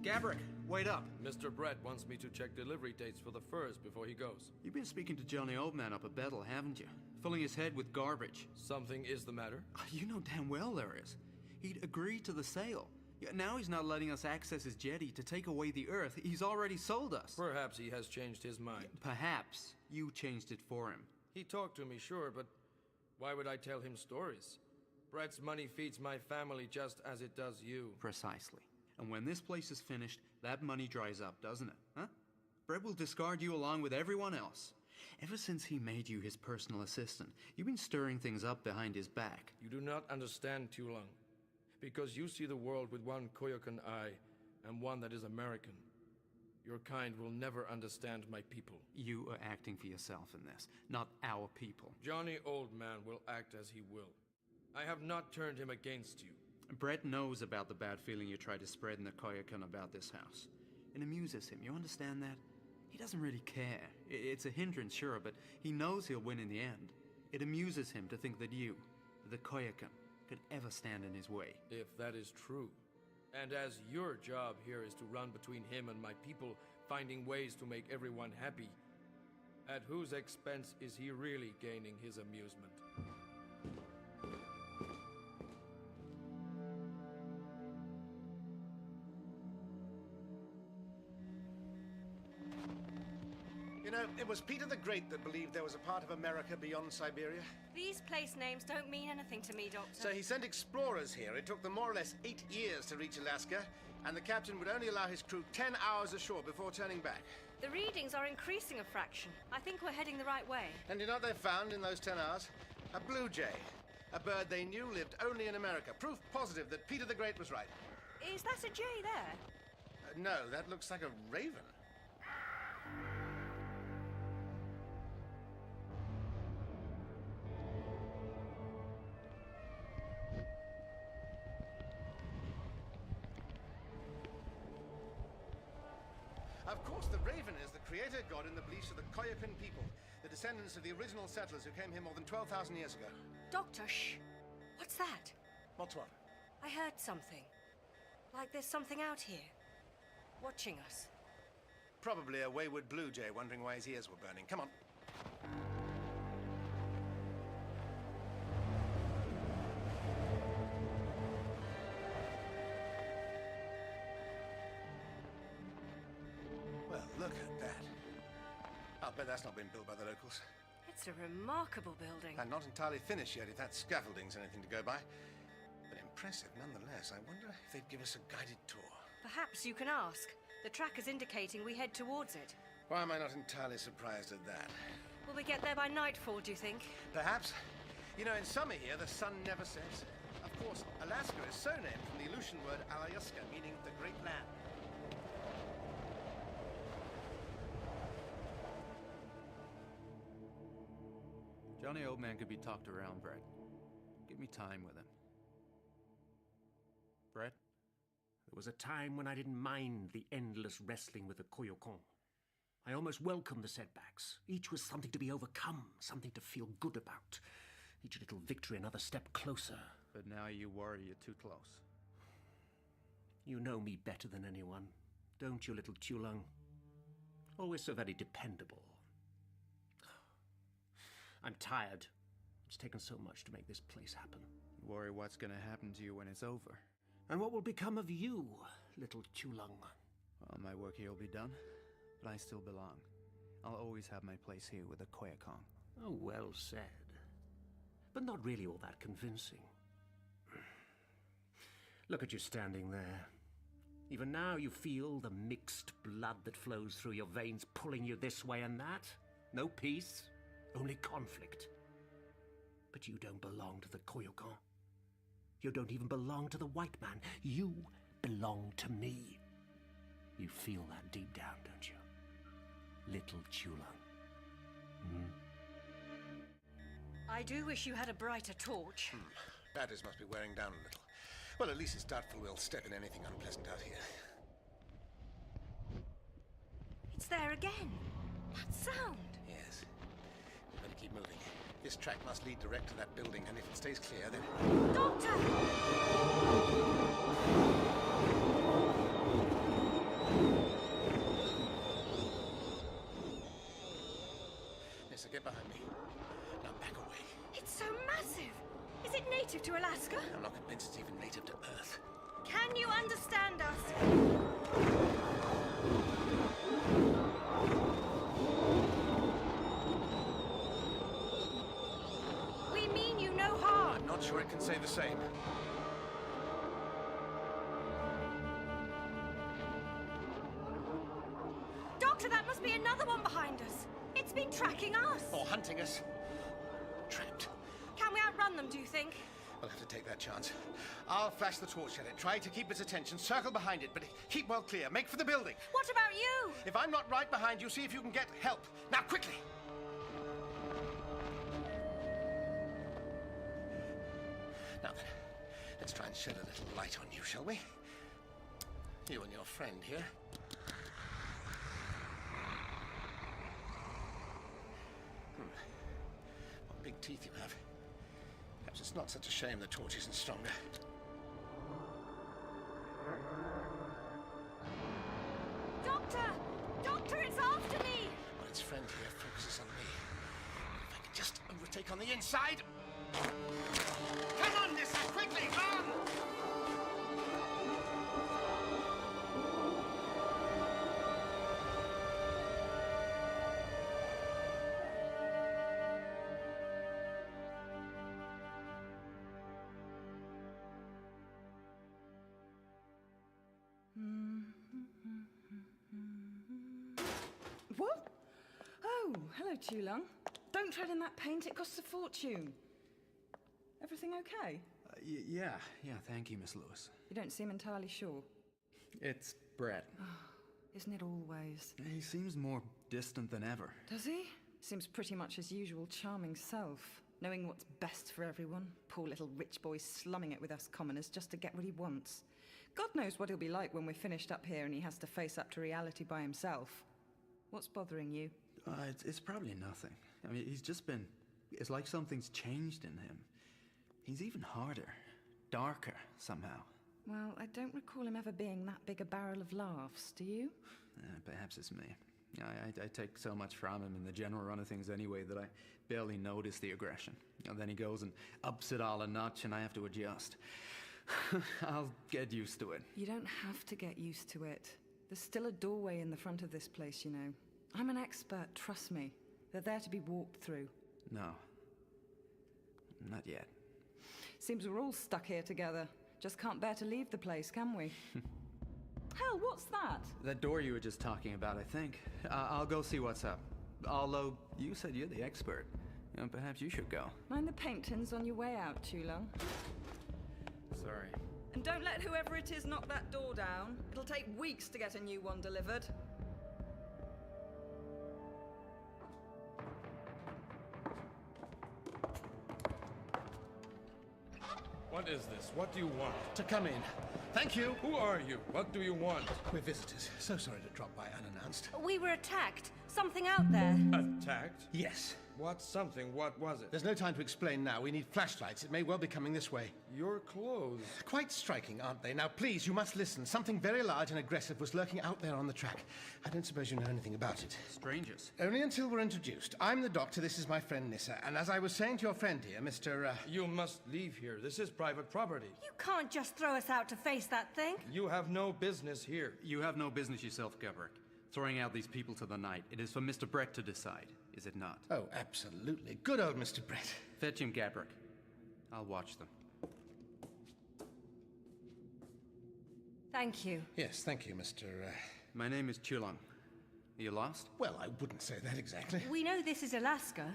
Gabrick, wait up. Mr. Brett wants me to check delivery dates for the furs before he goes. You've been speaking to Johnny Oldman up at Bethel, haven't you? Filling his head with garbage. Something is the matter? You know damn well there is. He'd agreed to the sale. Now he's not letting us access his jetty to take away the Earth. He's already sold us. Perhaps he has changed his mind. Perhaps you changed it for him. He talked to me, sure, but why would I tell him stories? Brett's money feeds my family just as it does you. Precisely. And when this place is finished, that money dries up, doesn't it? Huh? Brett will discard you along with everyone else. Ever since he made you his personal assistant, you've been stirring things up behind his back. You do not understand, Tulung. Because you see the world with one Koyukan eye, and one that is American. Your kind will never understand my people. You are acting for yourself in this, not our people. Johnny Oldman will act as he will. I have not turned him against you. Brett knows about the bad feeling you tried to spread in the Koyukan about this house. It amuses him, you understand that? He doesn't really care. It's a hindrance, sure, but he knows he'll win in the end. It amuses him to think that you, the Koyukan, could ever stand in his way. If that is true, and as your job here is to run between him and my people, finding ways to make everyone happy, at whose expense is he really gaining his amusement? You know, it was Peter the Great that believed there was a part of America beyond Siberia. These place names don't mean anything to me, Doctor. So he sent explorers here. It took them more or less 8 years to reach Alaska, and the captain would only allow his crew 10 hours ashore before turning back. The readings are increasing a fraction. I think we're heading the right way. And you know what they found in those 10 hours? A blue jay. A bird they knew lived only in America. Proof positive that Peter the Great was right. Is that a jay there? No, that looks like a raven. Of course, the raven is the creator god in the beliefs of the Koyukan people, the descendants of the original settlers who came here more than 12,000 years ago. Doctor, shh. What's that? What's what? I heard something. Like there's something out here. Watching us. Probably a wayward blue jay wondering why his ears were burning. Come on. Well, look at that. I'll bet that's not been built by the locals. It's a remarkable building. And not entirely finished yet, if that scaffolding's anything to go by. But impressive nonetheless. I wonder if they'd give us a guided tour. Perhaps you can ask. The tracker's indicating we head towards it. Why am I not entirely surprised at that? Will we get there by nightfall, do you think? Perhaps. You know, in summer here, the sun never sets. Of course, Alaska is so named from the Aleutian word Alajuska, meaning the Great Land. Johnny Oldman could be talked around, Brett. Give me time with him. Brett? There was a time when I didn't mind the endless wrestling with the Koyukan. I almost welcomed the setbacks. Each was something to be overcome, something to feel good about. Each little victory another step closer. But now you worry you're too close. You know me better than anyone, don't you, little Tulung? Always so very dependable. I'm tired. It's taken so much to make this place happen. You worry what's gonna happen to you when it's over. And what will become of you, little Tulung? Well, my work here will be done, but I still belong. I'll always have my place here with the Koyukan. Oh, well said. But not really all that convincing. Look at you standing there. Even now you feel the mixed blood that flows through your veins pulling you this way and that. No peace, only conflict. But you don't belong to the Koyukan. You don't even belong to the white man. You belong to me. You feel that deep down, don't you? Little Tulung. I do wish you had a brighter torch. Batteries must be wearing down a little. Well, at least it's doubtful we'll step in anything unpleasant out here. It's there again. That sound. Yes. We better keep moving. This track must lead direct to that building, and if it stays clear, then... Doctor! Nissa, get behind me. Now back away. It's so massive. Is it native to Alaska? I'm not convinced it's even native to Earth. Can you understand us? We mean you no harm. I'm not sure it can say the same. Doctor, that must be another one behind us. It's been tracking us. Or hunting us. Trapped. Can we outrun them, do you think? We'll have to take that chance. I'll flash the torch at it, try to keep its attention, circle behind it, but keep well clear. Make for the building. What about you? If I'm not right behind you, see if you can get help. Now, quickly! Now then, let's try and shed a little light on you, shall we? You and your friend here. What big teeth you have. Perhaps it's not such a shame the torch isn't stronger. Doctor! Doctor, it's after me! Well, its friend here focuses on me. If I could just overtake on the inside. Come on, Nissa, quickly, run! What? Oh, hello, Chulung. Don't tread in that paint, it costs a fortune. Everything okay? Yeah, thank you, Miss Lewis. You don't seem entirely sure. It's Brett. Isn't it always? He seems more distant than ever. Does he? Seems pretty much his usual charming self. Knowing what's best for everyone. Poor little rich boy slumming it with us commoners just to get what he wants. God knows what he'll be like when we're finished up here and he has to face up to reality by himself. What's bothering you? It's probably nothing. I mean, he's just been... It's like something's changed in him. He's even harder. Darker, somehow. Well, I don't recall him ever being that big a barrel of laughs, do you? Perhaps it's me. I take so much from him in the general run of things anyway that I barely notice the aggression. And then he goes and ups it all a notch and I have to adjust. I'll get used to it. You don't have to get used to it. There's still a doorway in the front of this place, you know. I'm an expert, trust me. They're there to be walked through. No. Not yet. Seems we're all stuck here together. Just can't bear to leave the place, can we? Hell, what's that? That door you were just talking about, I think. I'll go see what's up. Although, you said you're the expert. You know, perhaps you should go. Mind the paint tins on your way out, Chulung. Sorry. And don't let whoever it is knock that door down. It'll take weeks to get a new one delivered. What is this? What do you want? To come in. Thank you. Who are you? What do you want? We're visitors. So sorry to drop by unannounced. We were attacked. Something out there. Attacked? Yes. What something? What was it? There's no time to explain now. We need flashlights. It may well be coming this way. Your clothes. Quite striking, aren't they? Now, please, you must listen. Something very large and aggressive was lurking out there on the track. I don't suppose you know anything about it. Strangers. Only until we're introduced. I'm the doctor. This is my friend Nissa. And as I was saying to your friend here, Mr. You must leave here. This is private property. You can't just throw us out to face that thing. You have no business here. You have no business yourself, Gabrick. Throwing out these people to the night. It is for Mr. Brett to decide, is it not? Oh, absolutely. Good old Mr. Brett. Fetch him, Gabrick. I'll watch them. Thank you. Yes, thank you, Mr. My name is Chulung. Are you lost? Well, I wouldn't say that exactly. We know this is Alaska.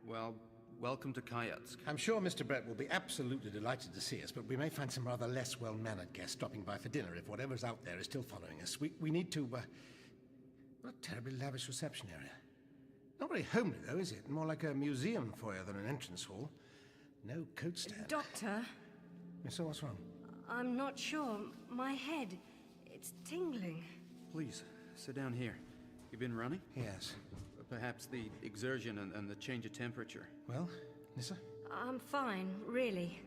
Well, welcome to Kayatsk. I'm sure Mr. Brett will be absolutely delighted to see us, but we may find some rather less well-mannered guests dropping by for dinner if whatever's out there is still following us. We need to, What a terribly lavish reception area. Not very homely, though, is it? More like a museum foyer than an entrance hall. No coat stand. Doctor, Miss, what's wrong? I'm not sure. My head, it's tingling. Please, sit down here. You've been running? Yes. Perhaps the exertion and the change of temperature. Well, Nissa? I'm fine, really.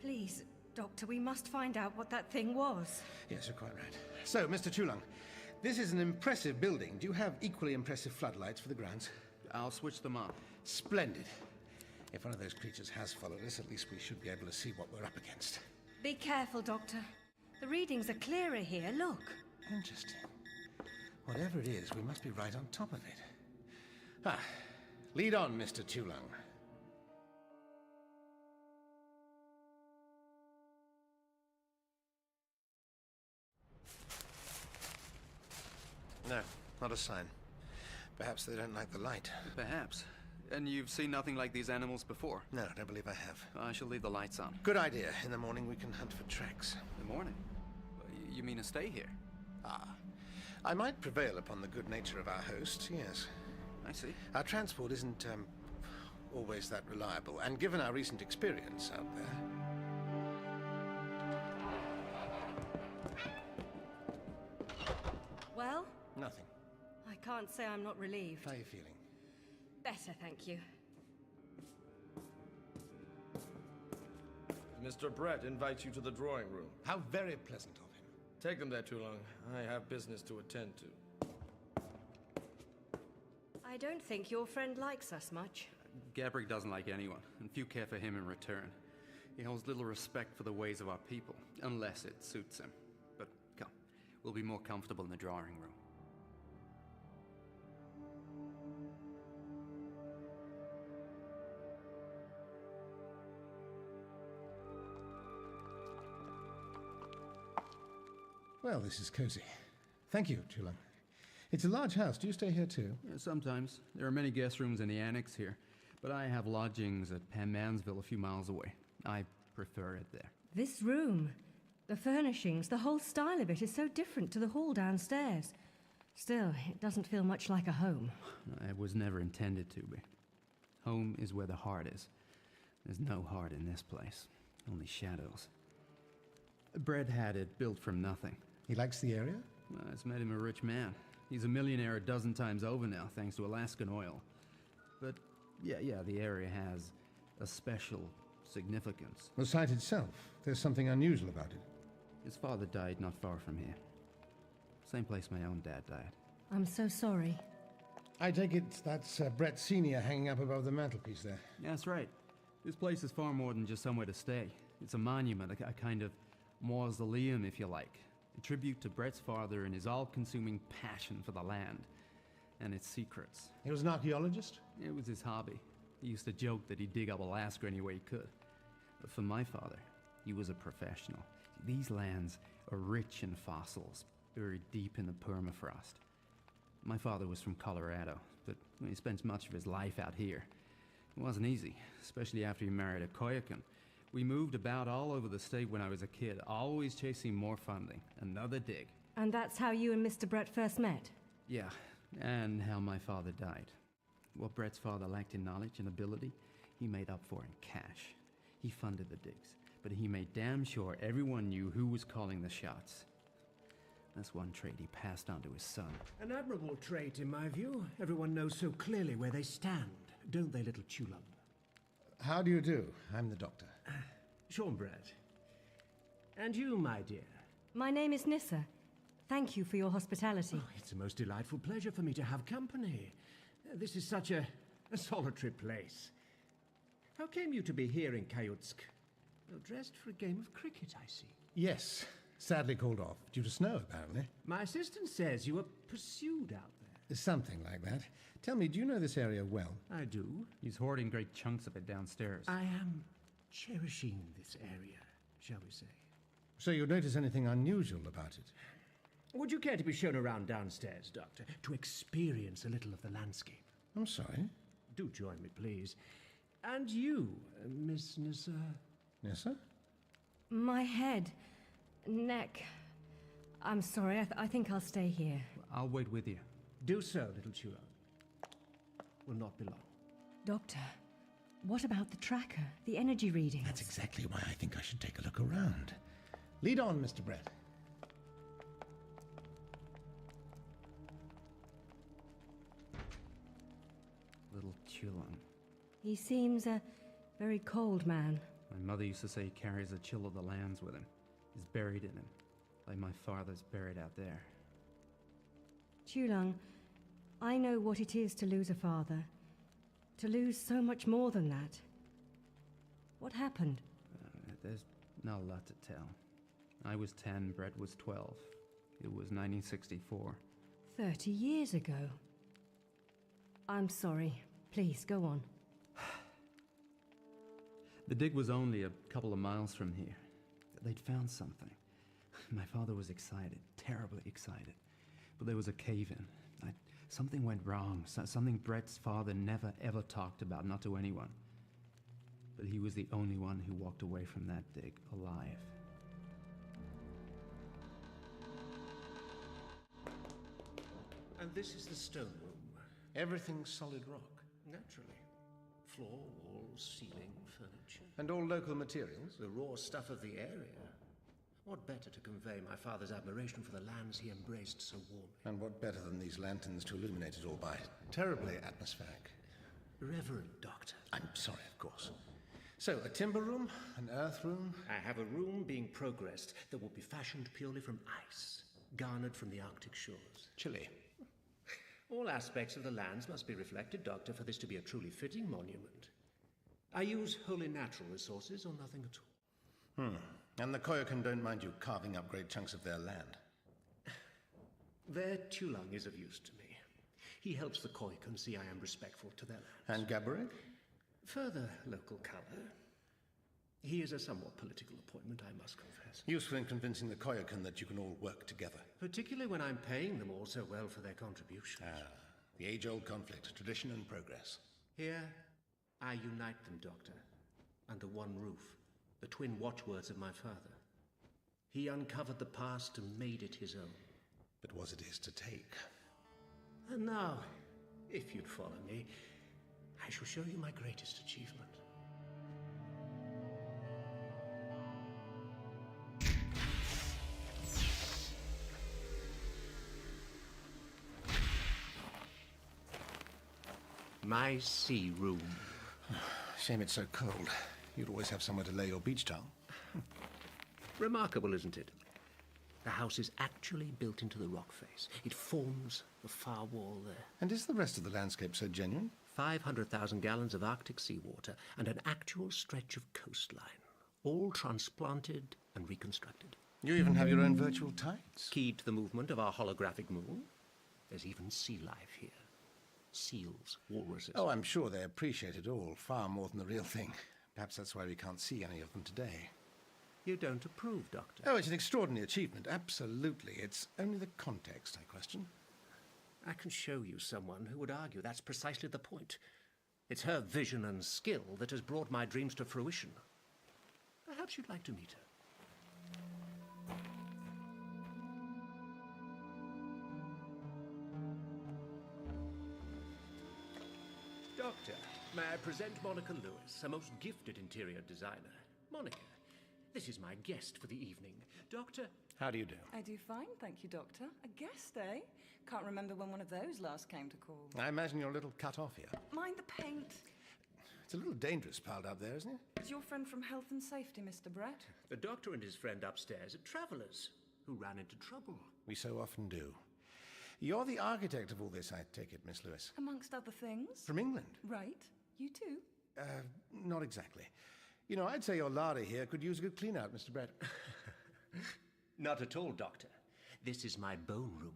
Please, Doctor, we must find out what that thing was. Yes, you're quite right. So, Mr. Chulung, this is an impressive building. Do you have equally impressive floodlights for the grounds? I'll switch them on. Splendid. If one of those creatures has followed us, at least we should be able to see what we're up against. Be careful, Doctor. The readings are clearer here, look. Interesting. Whatever it is, we must be right on top of it. Ah, lead on, Mr. Tulung. No, not a sign. Perhaps they don't like the light. Perhaps. And you've seen nothing like these animals before? No, I don't believe I have. I shall leave the lights on. Good idea. In the morning we can hunt for tracks. In the morning? You mean to stay here? Ah. I might prevail upon the good nature of our host, yes. I see. Our transport isn't, always that reliable, and given our recent experience out there... Well? Nothing. I can't say I'm not relieved. How are you feeling? Better, thank you. Mr. Brett invites you to the drawing room. How very pleasant of him. Take them there, Tulung. I have business to attend to. I don't think your friend likes us much. Gabrick doesn't like anyone, and few care for him in return. He holds little respect for the ways of our people, unless it suits him. But come, we'll be more comfortable in the drawing room. Well, this is cozy. Thank you, Tulung. It's a large house. Do you stay here too? Yeah, sometimes. There are many guest rooms in the annex here, but I have lodgings at Mansville a few miles away. I prefer it there. This room, the furnishings, the whole style of it is so different to the hall downstairs. Still, it doesn't feel much like a home. It was never intended to be. Home is where the heart is. There's no heart in this place, only shadows. Brett had it built from nothing. He likes the area? It's made him a rich man. He's a millionaire a dozen times over now, thanks to Alaskan oil. But, yeah, the area has a special significance. The site itself. There's something unusual about it. His father died not far from here. Same place my own dad died. I'm so sorry. I take it that's Brett Sr. hanging up above the mantelpiece there. Yeah, that's right. This place is far more than just somewhere to stay. It's a monument, a kind of mausoleum, if you like. A tribute to Brett's father and his all-consuming passion for the land and its secrets. He was an archaeologist? It was his hobby. He used to joke that he'd dig up Alaska any way he could. But for my father, he was a professional. These lands are rich in fossils, buried deep in the permafrost. My father was from Colorado, but he spent much of his life out here. It wasn't easy, especially after he married a Koyukin. We moved about all over the state when I was a kid, always chasing more funding. Another dig. And that's how you and Mr. Brett first met? Yeah, and how my father died. What Brett's father lacked in knowledge and ability, he made up for in cash. He funded the digs, but he made damn sure everyone knew who was calling the shots. That's one trait he passed on to his son. An admirable trait, in my view. Everyone knows so clearly where they stand, don't they, little Tulum? How do you do? I'm the doctor. Sean Brett. And you, my dear? My name is Nissa. Thank you for your hospitality. Oh, it's a most delightful pleasure for me to have company. This is such a solitary place. How came you to be here in Kayutsk? Well, dressed for a game of cricket, I see. Yes. Sadly called off. Due to snow, apparently. My assistant says you were pursued out there. Something like that. Tell me, do you know this area well? I do. He's hoarding great chunks of it downstairs. I am cherishing this area, shall we say. So you notice anything unusual about it? Would you care to be shown around downstairs, Doctor, to experience a little of the landscape? I'm sorry. Do join me, please. And you, Miss Nissa? Nissa? My head, neck. I'm sorry, I think I'll stay here. I'll wait with you. Do so, little Tulum. Will not be long. Doctor, what about the tracker, the energy readings? That's exactly why I think I should take a look around. Lead on, Mr. Brett. Little Chulung. He seems a very cold man. My mother used to say he carries a chill of the lands with him. He's buried in him, like my father's buried out there. Chulung, I know what it is to lose a father. To lose so much more than that. What happened? There's not a lot to tell. I was 10, Brett was 12. It was 1964. 30 years ago. I'm sorry. Please, go on. The dig was only a couple of miles from here. They'd found something. My father was excited, terribly excited. But there was a cave-in. Something went wrong, something Brett's father never ever talked about, not to anyone. But he was the only one who walked away from that dig alive. And this is the stone room. Everything's solid rock. Naturally. Floor, walls, ceiling, furniture. And all local materials? The raw stuff of the area. What better to convey my father's admiration for the lands he embraced so warmly? And what better than these lanterns to illuminate it all by? Terribly atmospheric. Reverend Doctor. I'm sorry, of course. So, a timber room, an earth room. I have a room being progressed that will be fashioned purely from ice, garnered from the Arctic shores. Chilly. All aspects of the lands must be reflected, Doctor, for this to be a truly fitting monument. I use wholly natural resources or nothing at all. And the Koyukan don't mind you carving up great chunks of their land. Their Tulang is of use to me. He helps the Koyukan see I am respectful to their lands. And Gabrick? Further local colour. He is a somewhat political appointment, I must confess. Useful in convincing the Koyukan that you can all work together. Particularly when I'm paying them all so well for their contributions. The age-old conflict, tradition and progress. Here, I unite them, Doctor, under one roof. The twin watchwords of my father. He uncovered the past and made it his own. But was it his to take? And now, if you'd follow me, I shall show you my greatest achievement. My sea room. Shame it's so cold. You'd always have somewhere to lay your beach towel. Remarkable, isn't it? The house is actually built into the rock face. It forms the far wall there. And is the rest of the landscape so genuine? 500,000 gallons of Arctic seawater and an actual stretch of coastline. All transplanted and reconstructed. You even have your own virtual tides. Keyed to the movement of our holographic moon. There's even sea life here. Seals, walruses. Oh, I'm sure they appreciate it all, far more than the real thing. Perhaps that's why we can't see any of them today. You don't approve, Doctor? Oh, it's an extraordinary achievement, absolutely. It's only the context I question. I can show you someone who would argue that's precisely the point. It's her vision and skill that has brought my dreams to fruition. Perhaps you'd like to meet her. Doctor, may I present Monica Lewis, a most gifted interior designer. Monica, this is my guest for the evening. Doctor... How do you do? I do fine, thank you, Doctor. A guest, eh? Can't remember when one of those last came to call. I imagine you're a little cut off here. Mind the paint. It's a little dangerous piled up there, isn't it? Is your friend from Health and Safety, Mr. Brett? The doctor and his friend upstairs are travellers who ran into trouble. We so often do. You're the architect of all this, I take it, Miss Lewis. Amongst other things. From England? Right. You too? Not exactly. You know, I'd say your larder here could use a good clean-out, Mr. Brett. Not at all, Doctor. This is my bone room.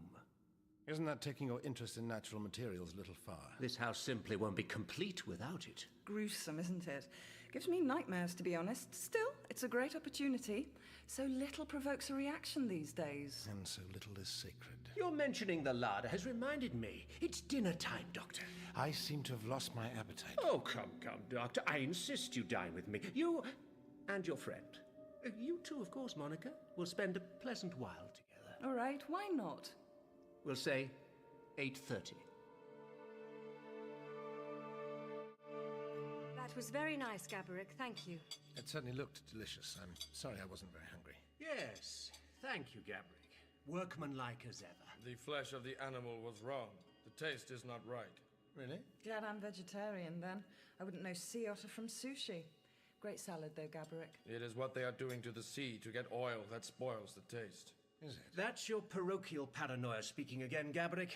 Isn't that taking your interest in natural materials a little far? This house simply won't be complete without it. Gruesome, isn't it? Gives me nightmares, to be honest. Still, it's a great opportunity. So little provokes a reaction these days. And so little is sacred. Your mentioning the larder has reminded me. It's dinner time, Doctor. I seem to have lost my appetite. Oh, come, Doctor. I insist you dine with me. You and your friend. You too, of course, Monica. We'll spend a pleasant while together. All right, why not? We'll say 8:30. That was very nice, Gabrick. Thank you. It certainly looked delicious. I'm sorry I wasn't very hungry. Yes, thank you, Gabrick. Workmanlike as ever. The flesh of the animal was wrong. The taste is not right. Really? Glad I'm vegetarian, then. I wouldn't know sea otter from sushi. Great salad, though, Gabrick. It is what they are doing to the sea to get oil that spoils the taste. Is it? That's your parochial paranoia speaking again, Gabrick.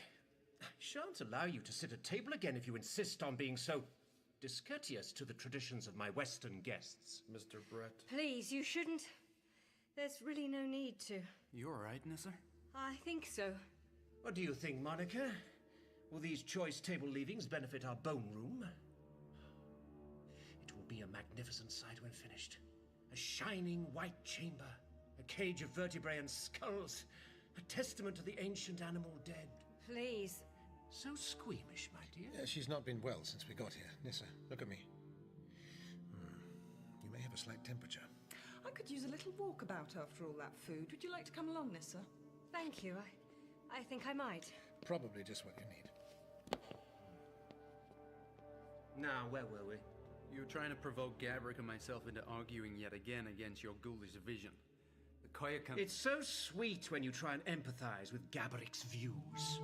I shan't allow you to sit at table again if you insist on being so discourteous to the traditions of my Western guests. Mr. Brett. Please, you shouldn't. There's really no need to. You all right, Nissa? I think so. What do you think, Monica? Will these choice table leavings benefit our bone room? It will be a magnificent sight when finished. A shining white chamber, a cage of vertebrae and skulls, a testament to the ancient animal dead. Please. So squeamish, my dear. She's not been well since we got here. Nissa, look at me. You may have a slight temperature. I could use a little walkabout after all that food. Would you like to come along, Nissa? Thank you. I think I might. Probably just what you need. Now, where were we? You were trying to provoke Gabrick and myself into arguing yet again against your ghoulish vision. The Koyakan... It's so sweet when you try and empathize with Gabrick's views.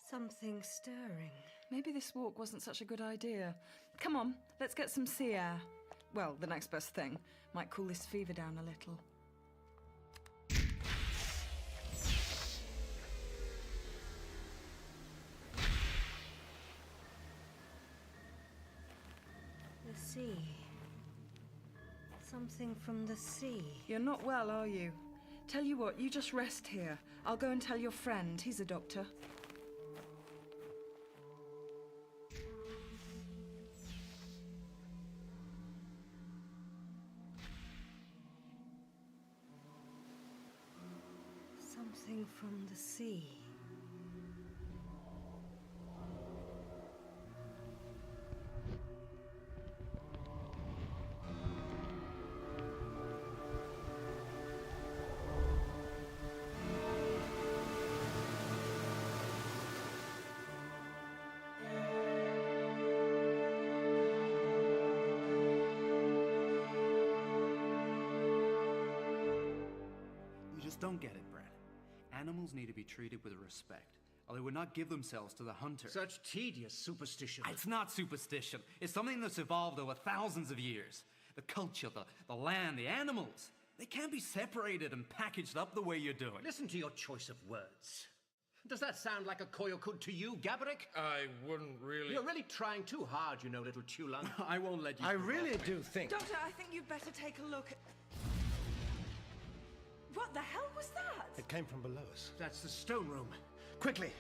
Something stirring. Maybe this walk wasn't such a good idea. Come on, let's get some sea air. Well, the next best thing. Might cool this fever down a little. The sea. Something from the sea. You're not well, are you? Tell you what, you just rest here. I'll go and tell your friend. He's a doctor. Something from the sea. You just don't get it, Brad. Animals need to be treated with respect, or they would not give themselves to the hunter. Such tedious superstition. It's not superstition. It's something that's evolved over thousands of years. The culture, the land, the animals. They can't be separated and packaged up the way you're doing. Listen to your choice of words. Does that sound like a Koyokud to you, Gabrick? I wouldn't really... You're really trying too hard, you know, little Chulang. I won't let you... I really do think... Doctor, I think you'd better take a look at... What the hell was that? It came from below us. That's the stone room. Quickly!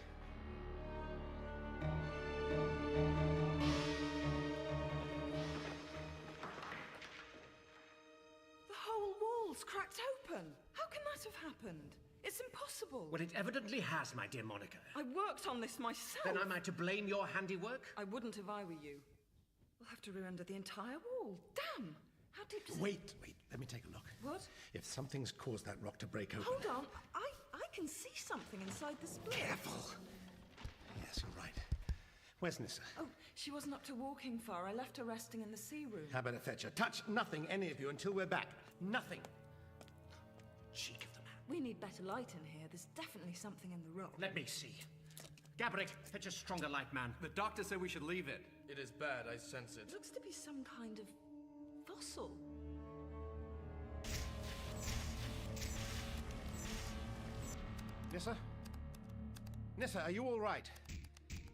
The whole wall's cracked open. How can that have happened? It's impossible. Well, it evidently has, my dear Monica. I worked on this myself. Then am I to blame your handiwork? I wouldn't if I were you. We'll have to re-render the entire wall. Damn! How deep does it... Wait. Let me take a look. What? If something's caused that rock to break open... Hold on. I can see something inside the split. Careful! Yes, you're right. Where's Nissa? Oh, she wasn't up to walking far. I left her resting in the sea room. How about a fetcher? Touch nothing, any of you, until we're back. Nothing. Cheek of the man. We need better light in here. There's definitely something in the rock. Let me see. Gabrick, fetch a stronger light, man. The doctor said we should leave it. It is bad, I sense it. Looks to be some kind of fossil. Nissa? Nissa, are you all right?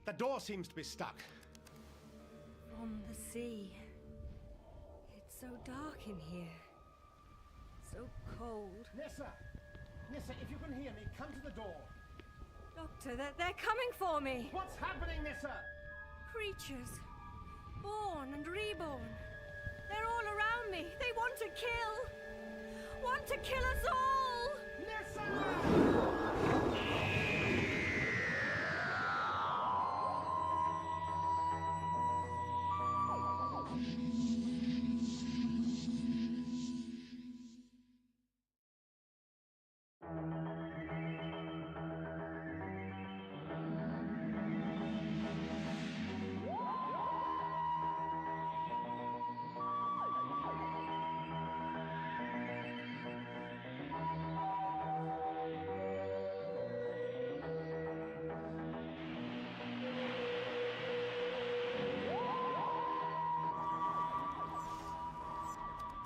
The door seems to be stuck. From the sea. It's so dark in here. So cold. Nissa! Nissa, if you can hear me, come to the door. Doctor, they're coming for me. What's happening, Nissa? Creatures. Born and reborn. They're all around me. They want to kill. Want to kill us all. Nissa!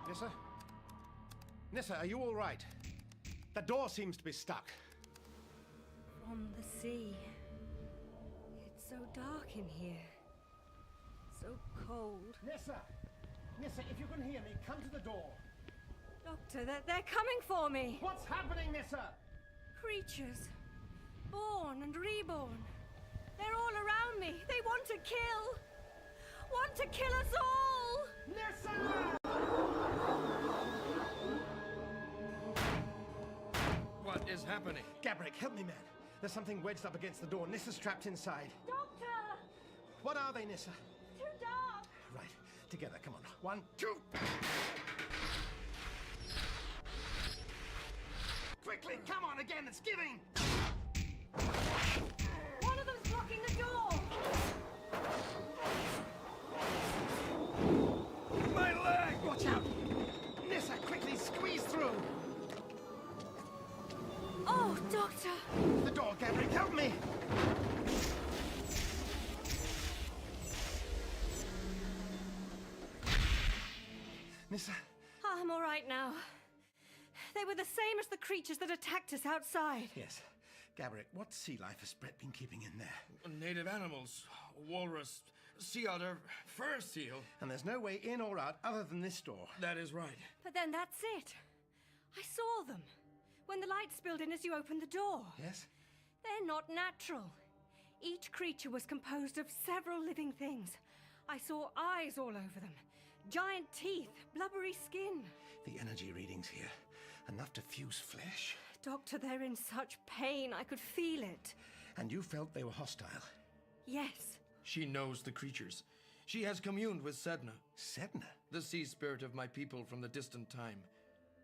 Nissa? Nissa, are you all right? The door seems to be stuck. From the sea. It's so dark in here. So cold. Nissa! Nissa, if you can hear me, come to the door. Doctor, they're coming for me. What's happening, Nissa? Creatures. Born and reborn. They're all around me. They want to kill. Want to kill us all. Nissa! What is happening? Gabrick, help me, man. There's something wedged up against the door. Nissa's trapped inside. Doctor! What are they, Nissa? Too dark. Right, together, come on. 1, 2. Quickly, come on again, it's giving! One of them's blocking the door. My leg! Watch out! Nissa, quickly squeeze through! Oh, Doctor! The door, Gabrick, help me! Nissa? I'm all right now. They were the same as the creatures that attacked us outside. Yes. Gabrick, what sea life has Brett been keeping in there? Native animals. Walrus, sea otter, fur seal. And there's no way in or out other than this door. That is right. But then that's it. I saw them. When the light spilled in as you opened the door. Yes? They're not natural. Each creature was composed of several living things. I saw eyes all over them. Giant teeth, blubbery skin. The energy readings here. Enough to fuse flesh. Doctor, they're in such pain. I could feel it. And you felt they were hostile? Yes. She knows the creatures. She has communed with Sedna, Sedna? the sea spirit of my people from the distant time.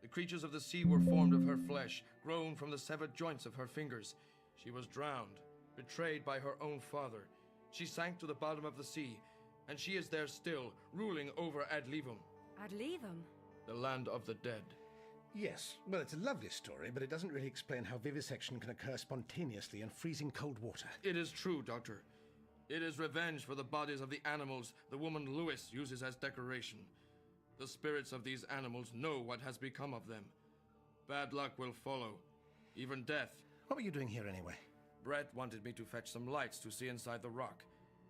The creatures of the sea were formed of her flesh, grown from the severed joints of her fingers. She was drowned, betrayed by her own father. She sank to the bottom of the sea, and she is there still, ruling over Adlivum, I'd leave them. the land of the dead. Yes. Well, it's a lovely story, but it doesn't really explain how vivisection can occur spontaneously in freezing cold water. It is true, Doctor. It is revenge for the bodies of the animals the woman Lewis uses as decoration. The spirits of these animals know what has become of them. Bad luck will follow, even death. What were you doing here anyway? Brett wanted me to fetch some lights to see inside the rock.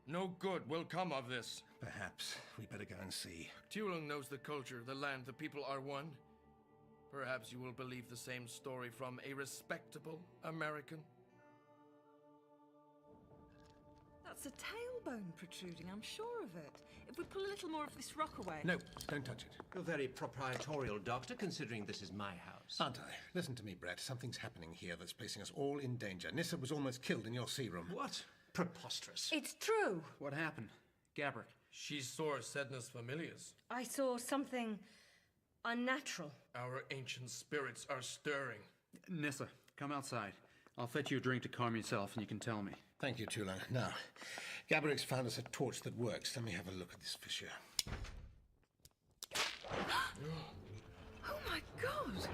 No good will come of this. Perhaps we better go and see. Tulung knows the culture, the land, the people are one. Perhaps you will believe the same story from a respectable American. That's a tailbone protruding, I'm sure of it. If we pull a little more of this rock away... No, don't touch it. You're very proprietorial, Doctor, considering this is my house. Aren't I? Listen to me, Brett. Something's happening here that's placing us all in danger. Nissa was almost killed in your sea room. What? Preposterous. It's true. What happened? Gabrick. She saw Sedna's familiars. I saw something unnatural. Our ancient spirits are stirring. Nissa, come outside. I'll fetch you a drink to calm yourself and you can tell me. Thank you, Tulung. Now, Gabrick's found us a torch that works. Let me have a look at this fissure. Oh my God!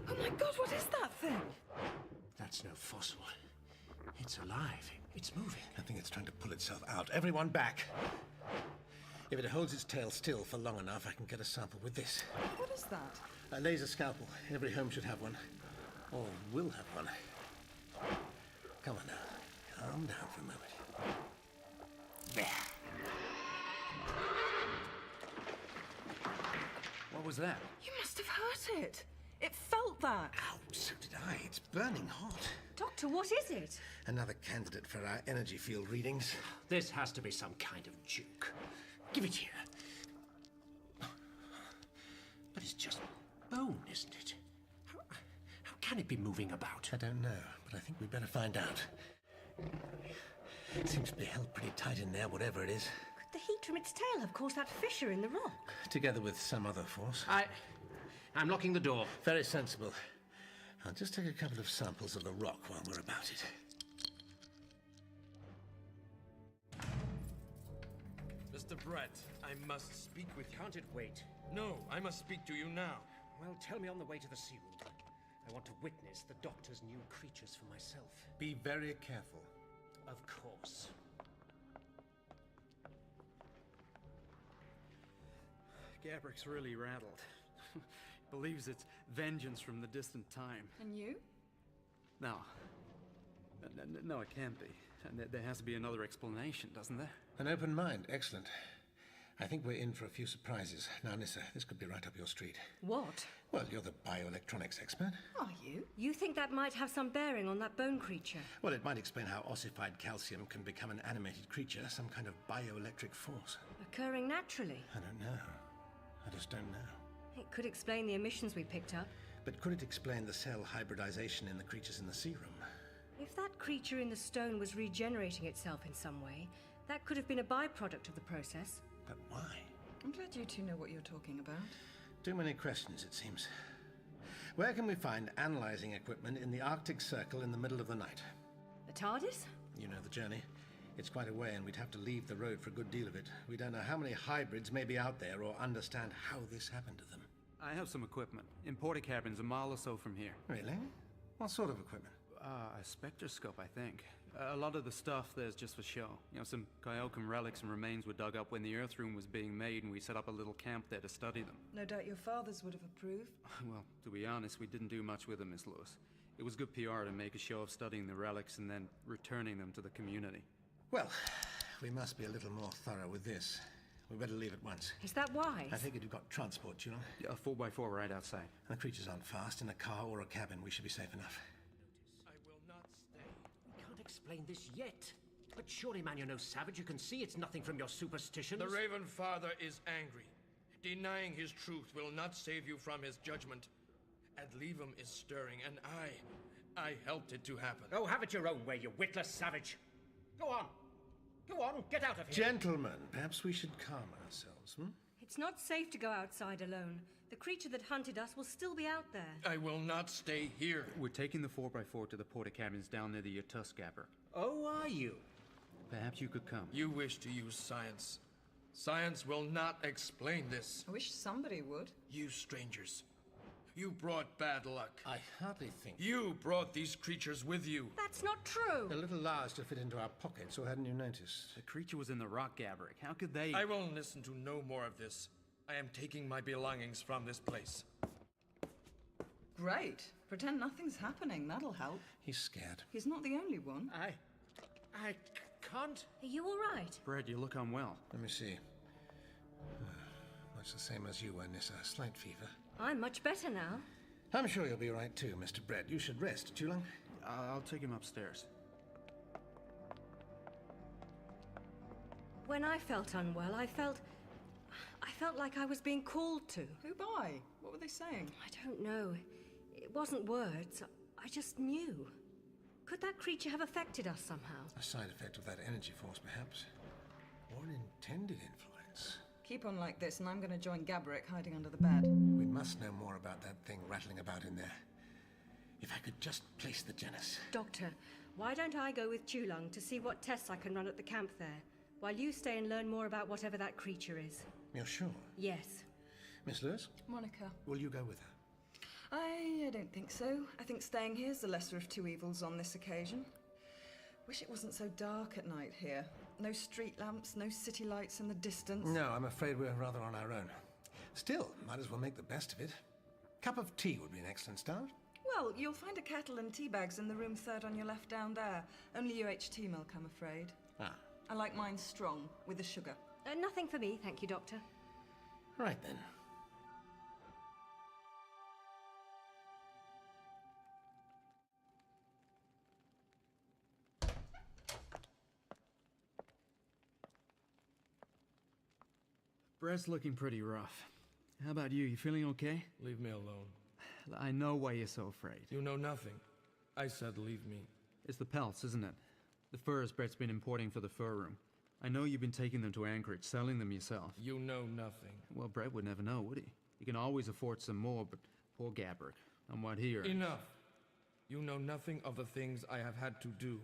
Oh my God, what is that thing? That's no fossil. It's alive. It's moving. I think it's trying to pull itself out. Everyone back! If it holds its tail still for long enough, I can get a sample with this. What is that? A laser scalpel. Every home should have one. Or will have one. Come on now. Calm down for a moment. There. What was that? You must have hurt it. It felt that. Ow, so did I. It's burning hot. Doctor, what is it? Another candidate for our energy field readings. This has to be some kind of juke. Give it here. But it's just bone, isn't it? How can it be moving about? I don't know, but I think we'd better find out. It seems to be held pretty tight in there, whatever it is. Could the heat from its tail have caused that fissure in the rock? Together with some other force. I'm locking the door. Very sensible. I'll just take a couple of samples of the rock while we're about it. Mr. Brett, I must speak with you. Can't it wait? No, I must speak to you now. Well, tell me on the way to the sea room. I want to witness the Doctor's new creatures for myself. Be very careful. Of course. Gabrick's really rattled. believes it's vengeance from the distant time. And you? No. No, it can't be. And there has to be another explanation, doesn't there? An open mind. Excellent. I think we're in for a few surprises. Now, Nissa, this could be right up your street. What? Well, you're the bioelectronics expert. Are you? You think that might have some bearing on that bone creature? Well, it might explain how ossified calcium can become an animated creature, some kind of bioelectric force. Occurring naturally? I don't know. I just don't know. It could explain the emissions we picked up. But could it explain the cell hybridization in the creatures in the serum? If that creature in the stone was regenerating itself in some way, that could have been a byproduct of the process. But why? I'm glad you two know what you're talking about. Too many questions, it seems. Where can we find analyzing equipment in the Arctic Circle in the middle of the night? The TARDIS? You know the journey. It's quite a way, and we'd have to leave the road for a good deal of it. We don't know how many hybrids may be out there or understand how this happened to them. I have some equipment. In Portakabins, a mile or so from here. Really? What sort of equipment? A spectroscope, I think. A lot of the stuff there's just for show. You know, some Kyokan relics and remains were dug up when the Earth Room was being made, and we set up a little camp there to study them. No doubt your fathers would have approved. Well, to be honest, we didn't do much with them, Miss Lewis. It was good PR to make a show of studying the relics and then returning them to the community. Well, we must be a little more thorough with this. We better leave at once. Is that wise? I think you've got transport, you know. Yeah, a 4x4 right outside. And the creatures aren't fast. In a car or a cabin, we should be safe enough. I will not stay. We can't explain this yet. But surely, man, you're no savage. You can see it's nothing from your superstitions. The Raven Father is angry. Denying his truth will not save you from his judgment. Adlevum is stirring, and I helped it to happen. Oh, have it your own way, you witless savage. Go on. Go on, get out of here. Gentlemen, perhaps we should calm ourselves, hmm? It's not safe to go outside alone. The creature that hunted us will still be out there. I will not stay here. We're taking the 4x4 to the Portakabins down near the Yutuskabber. Oh, are you? Perhaps you could come. You wish to use science. Science will not explain this. I wish somebody would. You strangers. You brought bad luck. I hardly think. You brought these creatures with you. That's not true. They're little large to fit into our pockets, or hadn't you noticed? The creature was in the rock gabberick. How could they... I won't listen to no more of this. I am taking my belongings from this place. Great. Pretend nothing's happening. That'll help. He's scared. He's not the only one. I can't. Are you all right? Brett, you look unwell. Let me see. Much the same as you were, Nissa. Slight fever. I'm much better now. I'm sure you'll be right too, Mr. Brett. You should rest, Chulang. I'll take him upstairs. When I felt unwell, I felt like I was being called to. Who by? What were they saying? I don't know. It wasn't words. I just knew. Could that creature have affected us somehow? A side effect of that energy force, perhaps. Or an intended influence. Keep on like this, and I'm going to join Gabrick hiding under the bed. We must know more about that thing rattling about in there. If I could just place the genus. Doctor, why don't I go with Chulung to see what tests I can run at the camp there, while you stay and learn more about whatever that creature is? You're sure? Yes. Miss Lewis, Monica. will you go with her? I don't think so. I think staying here's the lesser of two evils on this occasion. Wish it wasn't so dark at night here. No street lamps, no city lights in the distance. No, I'm afraid we're rather on our own. Still, might as well make the best of it. Cup of tea would be an excellent start. Well, you'll find a kettle and tea bags in the room third on your left down there. Only UHT milk, I'm afraid. Ah, I like mine strong, with the sugar. Nothing for me, thank you, Doctor. right then. Brett's looking pretty rough. How about you? You feeling okay? Leave me alone. I know why you're so afraid. You know nothing. I said leave me. It's the pelts, isn't it? The furs Brett's been importing for the fur room. I know you've been taking them to Anchorage, selling them yourself. You know nothing. Well, Brett would never know, would he? He can always afford some more, but poor Gabrick, on what he earns. Enough. You know nothing of the things I have had to do.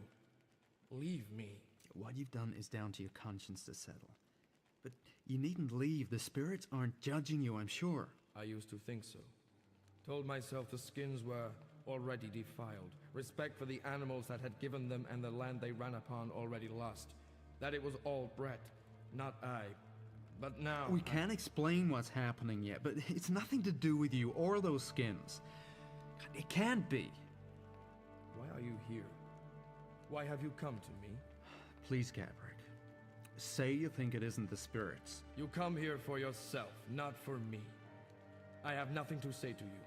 Leave me. What you've done is down to your conscience to settle. But you needn't leave. The spirits aren't judging you, I'm sure. I used to think so. Told myself the skins were already defiled. Respect for the animals that had given them and the land they ran upon already lost. That it was all Brett, not I. But now... We can't explain what's happening yet, but it's nothing to do with you or those skins. It can't be. Why are you here? Why have you come to me? Please, Gabrick. Say you think it isn't the spirits. You come here for yourself, not for me. I have nothing to say to you.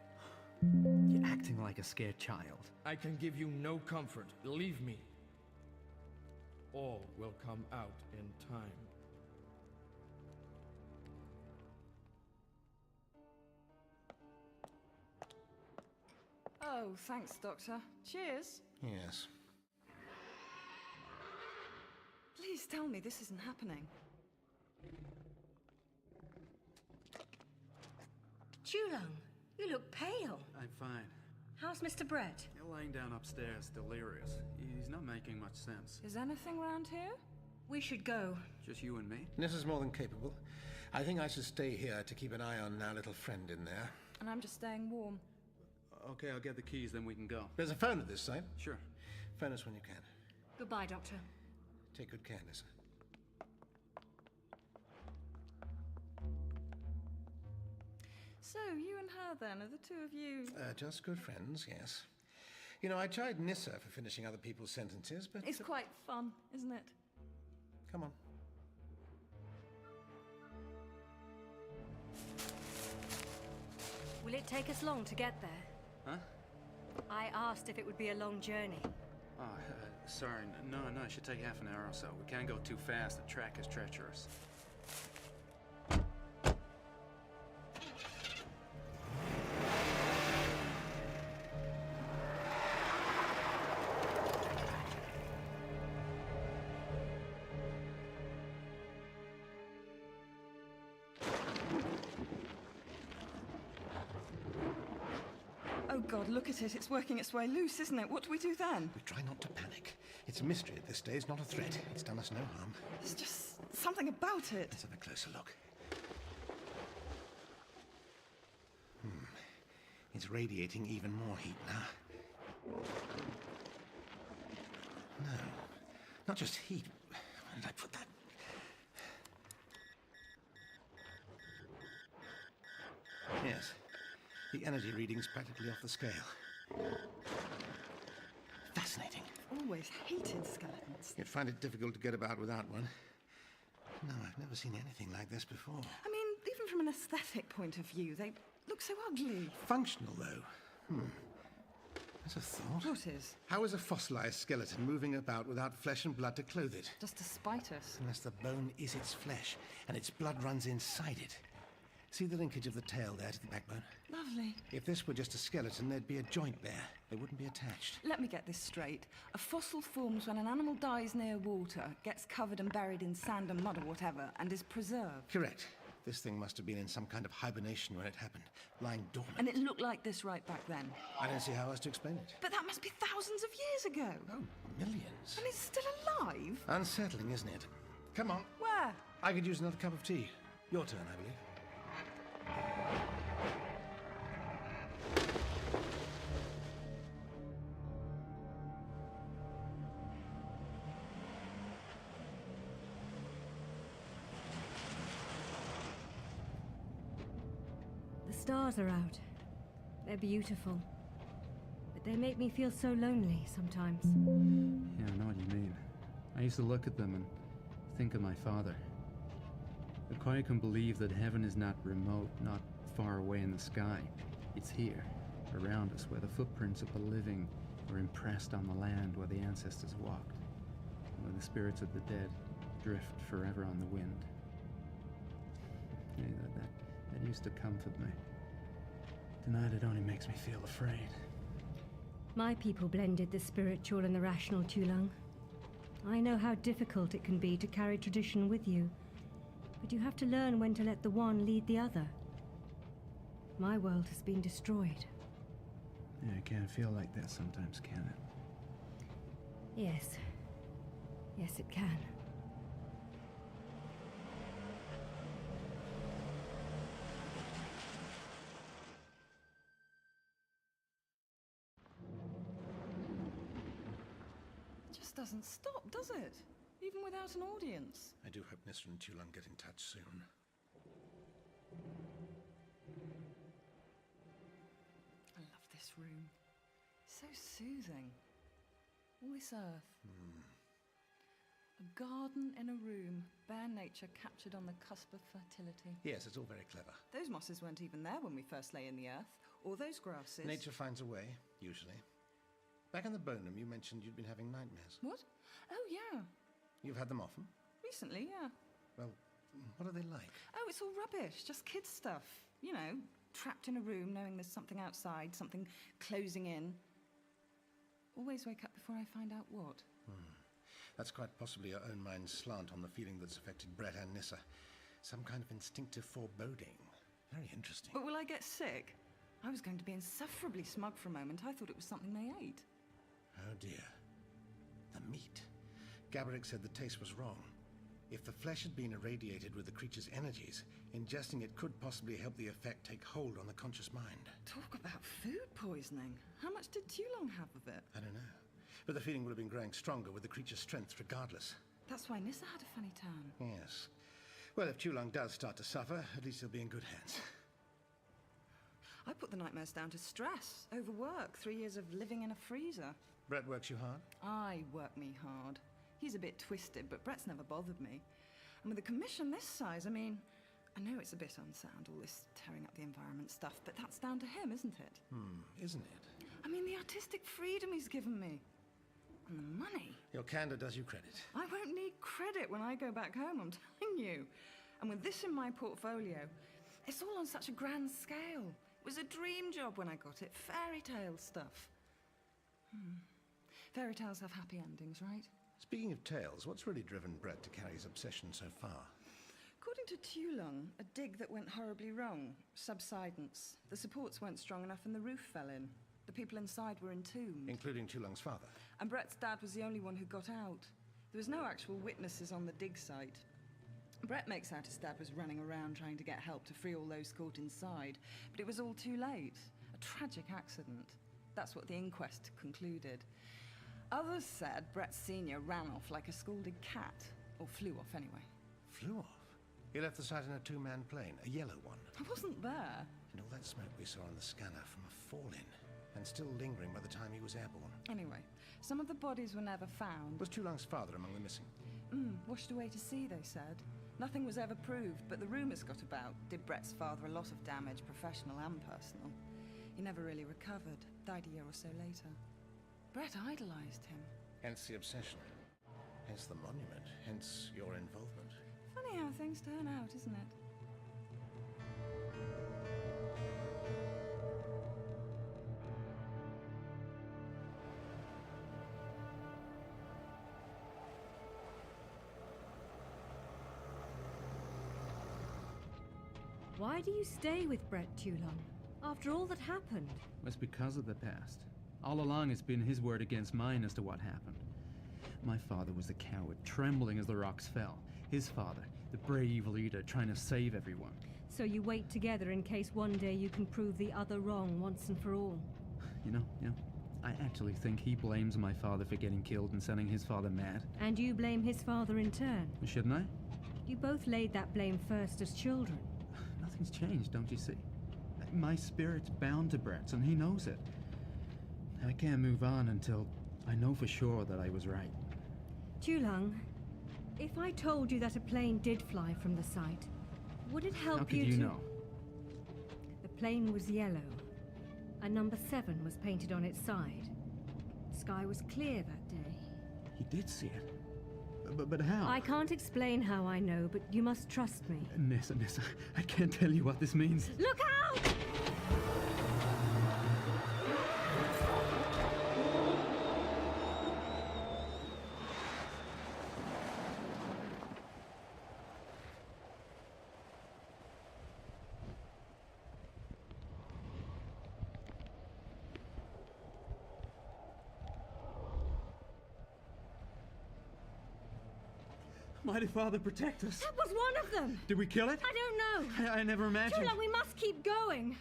You're acting like a scared child. I can give you no comfort. Believe me. All will come out in time. Oh, thanks, Doctor. Cheers. Yes. Please tell me this isn't happening. Chulung, you look pale. I'm fine. How's Mr. Brett? You're lying down upstairs, delirious. He's not making much sense. Is anything round here? We should go. Just you and me? Nissa's more than capable. I think I should stay here to keep an eye on our little friend in there. And I'm just staying warm. Okay, I'll get the keys, then we can go. There's a phone at this site. Sure. Phone us when you can. Goodbye, Doctor. Take good care, Nissa. So, you and her then, are the two of you... Just good friends, yes. You know, I tried Nissa for finishing other people's sentences, but... It's quite fun, isn't it? Come on. Will it take us long to get there? Huh? I asked if it would be a long journey. Oh, sorry. No, it should take half an hour or so. We can't go too fast. The track is treacherous. Oh God, look at it. It's working its way loose, isn't it? What do we do then? We try not to panic. It's a mystery at this stage, not a threat. It's done us no harm. There's just something about it. Let's have a closer look. It's radiating even more heat now. No, not just heat. Where did I put that? Yes, the energy reading's practically off the scale. Fascinating. Always hated skeletons. You'd find it difficult to get about without one. No, I've never seen anything like this before. I mean, even from an aesthetic point of view, they look so ugly. Functional, though. There's a thought. What is? How is a fossilized skeleton moving about without flesh and blood to clothe it? Just to spite us. Unless the bone is its flesh, and its blood runs inside it. See the linkage of the tail there to the backbone? Lovely. If this were just a skeleton, there'd be a joint there. They wouldn't be attached. Let me get this straight. A fossil forms when an animal dies near water, gets covered and buried in sand and mud or whatever, and is preserved. Correct. This thing must have been in some kind of hibernation when it happened, lying dormant. And it looked like this right back then. I don't see how else to explain it. But that must be thousands of years ago. Oh, millions. And it's still alive? Unsettling, isn't it? Come on. Where? I could use another cup of tea. Your turn, I believe. The stars are out. They're beautiful. But they make me feel so lonely sometimes. Yeah, I know what you mean. I used to look at them and think of my father. The Koya can believe that heaven is not remote, not far away in the sky. It's here, around us, where the footprints of the living were impressed on the land where the ancestors walked, and where the spirits of the dead drift forever on the wind. Yeah, that used to comfort me. Tonight it only makes me feel afraid. My people blended the spiritual and the rational, Chulung. I know how difficult it can be to carry tradition with you, but you have to learn when to let the one lead the other. My world has been destroyed. Yeah, it can feel like that sometimes, can it? Yes. Yes, it can. It just doesn't stop, does it? Even without an audience. I do hope Nissa and Chulung get in touch soon. this room. So soothing. All this earth. A garden in a room, bare nature captured on the cusp of fertility. Yes, it's all very clever. Those mosses weren't even there when we first lay in the earth, or those grasses. Nature finds a way, usually. Back in the bone room, you mentioned you'd been having nightmares. What? Oh, yeah. You've had them often? Recently, yeah. Well, what are they like? Oh, it's all rubbish, just kids' stuff. You know, trapped in a room knowing there's something outside, something closing in. Always wake up before I find out what. That's quite possibly your own mind's slant on the feeling that's affected Brett and Nissa. Some kind of instinctive foreboding. Very interesting. But will I get sick? I was going to be insufferably smug for a moment. I thought it was something they ate. Oh dear. The meat. Gabrick said the taste was wrong. If the flesh had been irradiated with the creature's energies, ingesting it could possibly help the effect take hold on the conscious mind. Talk about food poisoning. How much did Tulong have of it? I don't know. But the feeling would have been growing stronger with the creature's strength regardless. That's why Nissa had a funny turn. Yes. Well, if Tulong does start to suffer, at least he'll be in good hands. I put the nightmares down to stress, overwork, 3 years of living in a freezer. Brett works you hard? I work me hard. He's a bit twisted, but Brett's never bothered me. And with a commission this size, I mean, I know it's a bit unsound, all this tearing up the environment stuff, but that's down to him, isn't it? Isn't it? I mean, the artistic freedom he's given me. And the money. Your candor does you credit. I won't need credit when I go back home, I'm telling you. And with this in my portfolio, it's all on such a grand scale. It was a dream job when I got it. Fairy tale stuff. Fairy tales have happy endings, right? Speaking of tales, what's really driven Brett to carry his obsession so far? According to Tulong, a dig that went horribly wrong. Subsidence. The supports weren't strong enough and the roof fell in. The people inside were entombed. Including Tulong's father. And Brett's dad was the only one who got out. There was no actual witnesses on the dig site. Brett makes out his dad was running around trying to get help to free all those caught inside, but it was all too late. A tragic accident. That's what the inquest concluded. Others said Brett Sr. ran off like a scalded cat, or flew off anyway. Flew off? He left the site in a two-man plane, a yellow one. I wasn't there. And all that smoke we saw on the scanner from a fall-in, and still lingering by the time he was airborne. Anyway, some of the bodies were never found. Was Tulong's father among the missing? Washed away to sea, they said. Nothing was ever proved, but the rumours got about. Did Brett's father a lot of damage, professional and personal. He never really recovered, died a year or so later. Brett idolised him. Hence the obsession. Hence the monument. Hence your involvement. Funny how things turn out, isn't it? Why do you stay with Brett Tulong? After all that happened? It's because of the past. All along it's been his word against mine as to what happened. My father was the coward, trembling as the rocks fell. His father, the brave leader, trying to save everyone. So you wait together in case one day you can prove the other wrong once and for all. You know, I actually think he blames my father for getting killed and sending his father mad. And you blame his father in turn. Shouldn't I? You both laid that blame first as children. Nothing's changed, don't you see? My spirit's bound to Brett's, and he knows it. I can't move on until I know for sure that I was right. Tulong, if I told you that a plane did fly from the site, would it help How could you you to... know? The plane was yellow. A number 7 was painted on its side. The sky was clear that day. He did see it. But how? I can't explain how I know, but you must trust me. Nissa, I can't tell you what this means. Look out! Mighty Father, protect us. That was one of them! Did we kill it? I don't know! I never imagined. Tulong, we must keep going!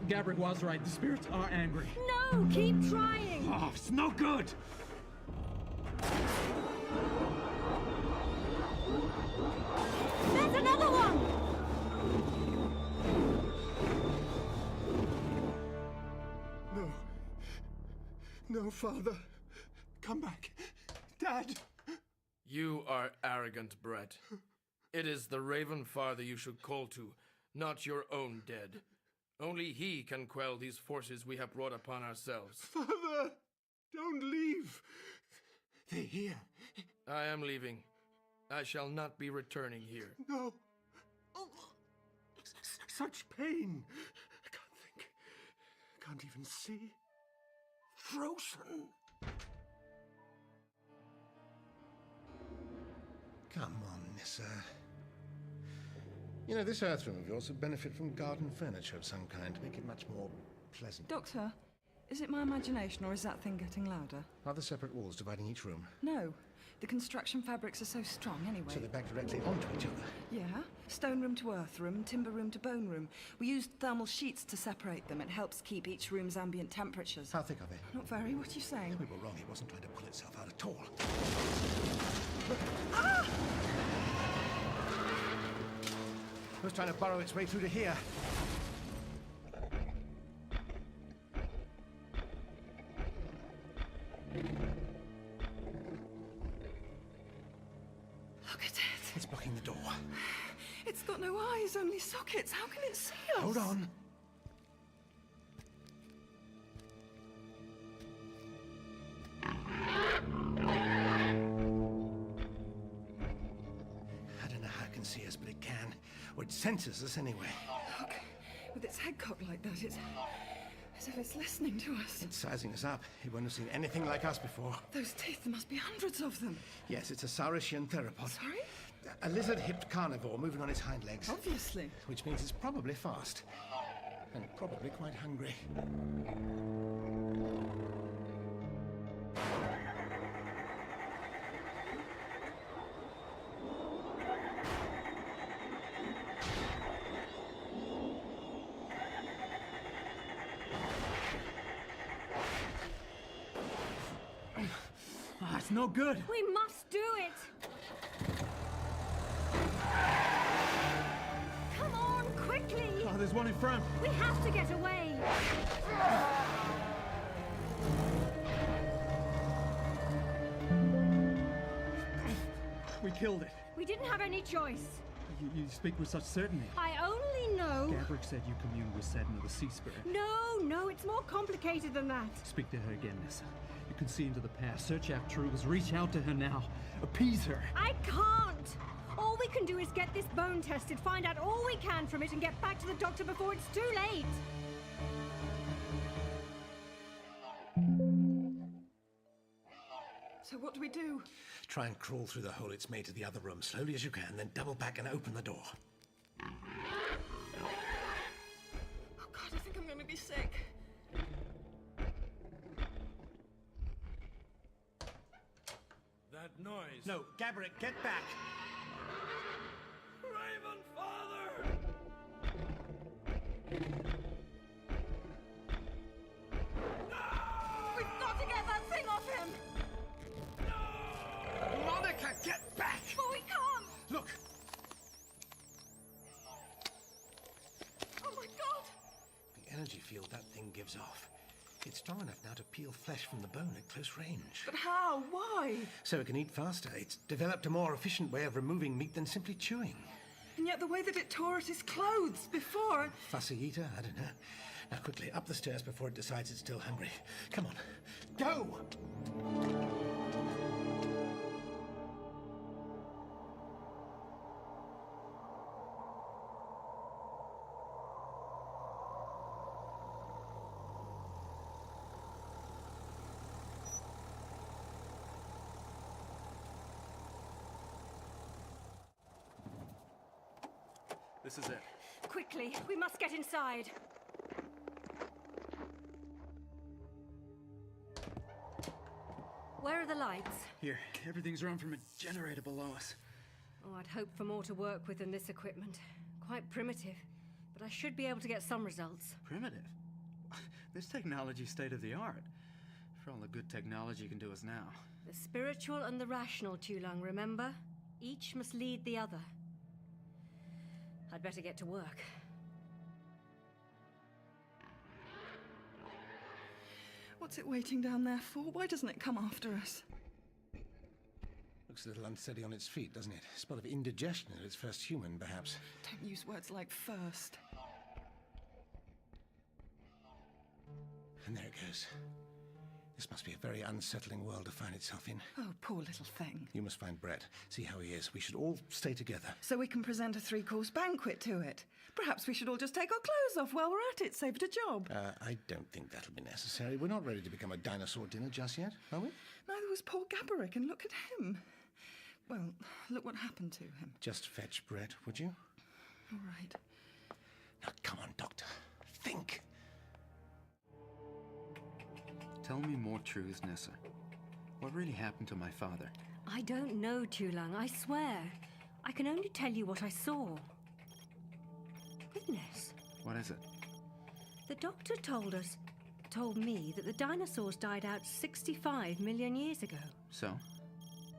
Gabrick was right. The spirits are angry. No! Keep trying! Oh, it's no good! No, Father. Come back. Dad! You are arrogant, Brett. It is the Raven Father you should call to, not your own dead. Only he can quell these forces we have brought upon ourselves. Father! Don't leave! They're here. I am leaving. I shall not be returning here. No. Oh, such pain. I can't think. Can't even see. Frozen. Come on, Nissa. You know, this Earth room of yours would benefit from garden furniture of some kind to make it much more pleasant. Doctor, is it my imagination or is that thing getting louder? Are there separate walls dividing each room? No. The construction fabrics are so strong anyway. So they're back directly onto each other? Yeah. Stone room to earth room, timber room to bone room. We used thermal sheets to separate them. It helps keep each room's ambient temperatures. How thick are they? Not very. What are you saying? We were wrong. It wasn't trying to pull itself out at all. Ah! It was trying to burrow its way through to here. Look at it. It's blocking the door. It's got no eyes, only sockets. How can it see us? Hold on. I don't know how it can see us, but it can. Or it senses us anyway. Look, with its head cocked like that, it's as if it's listening to us. It's sizing us up. It won't have seen anything like us before. Those teeth, there must be hundreds of them. Yes, it's a Saurischian theropod. Sorry? A lizard-hipped carnivore moving on its hind legs. Obviously. Which means it's probably fast. And probably quite hungry. It's no good. We must do it! Come on, quickly! Oh, there's one in front. We have to get away! We killed it. We didn't have any choice. You speak with such certainty. I only know... Gabrick said you communed with Sedna, the sea spirit. No, it's more complicated than that. Speak to her again, Nissa. You can see into the past, search out truths, reach out to her now, appease her. I can't! All we can do is get this bone tested, find out all we can from it, and get back to the doctor before it's too late! So what do we do? Try and crawl through the hole it's made to the other room, slowly as you can, then double back and open the door. Oh God, I think I'm going to be sick. That noise. No, Gabrick, get back! Raven Father! We've got to get that thing off him! Monica, get back! But we can't! Look! Oh my God! The energy field that thing gives off. It's strong enough now to peel flesh from the bone at close range. But how? Why? So it can eat faster. It's developed a more efficient way of removing meat than simply chewing. And yet the way that it tore at his clothes before... Fussy eater? I don't know. Now quickly, up the stairs before it decides it's still hungry. Come on. Go! This is it. Quickly, we must get inside. Where are the lights? Here, everything's run from a generator below us. Oh, I'd hoped for more to work with than this equipment. Quite primitive, but I should be able to get some results. Primitive? This technology's state of the art. For all the good technology can do us now. The spiritual and the rational, Tulung, remember? Each must lead the other. I'd better get to work. What's it waiting down there for? Why doesn't it come after us? Looks a little unsteady on its feet, doesn't it? A spot of indigestion at its first human, perhaps. Don't use words like first. And there it goes. This must be a very unsettling world to find itself in. Oh, poor little thing. You must find Brett. See how he is. We should all stay together. So we can present a 3-course banquet to it. Perhaps we should all just take our clothes off while we're at it. Save it a job. I don't think that'll be necessary. We're not ready to become a dinosaur dinner just yet, are we? Neither was poor Gabarick, and look at him. Well, look what happened to him. Just fetch Brett, would you? All right. Now, come on, Doctor. Think. Tell me more truths, Nissa. What really happened to my father? I don't know, Tulung, I swear. I can only tell you what I saw. Goodness. What is it? The doctor told me that the dinosaurs died out 65 million years ago. So?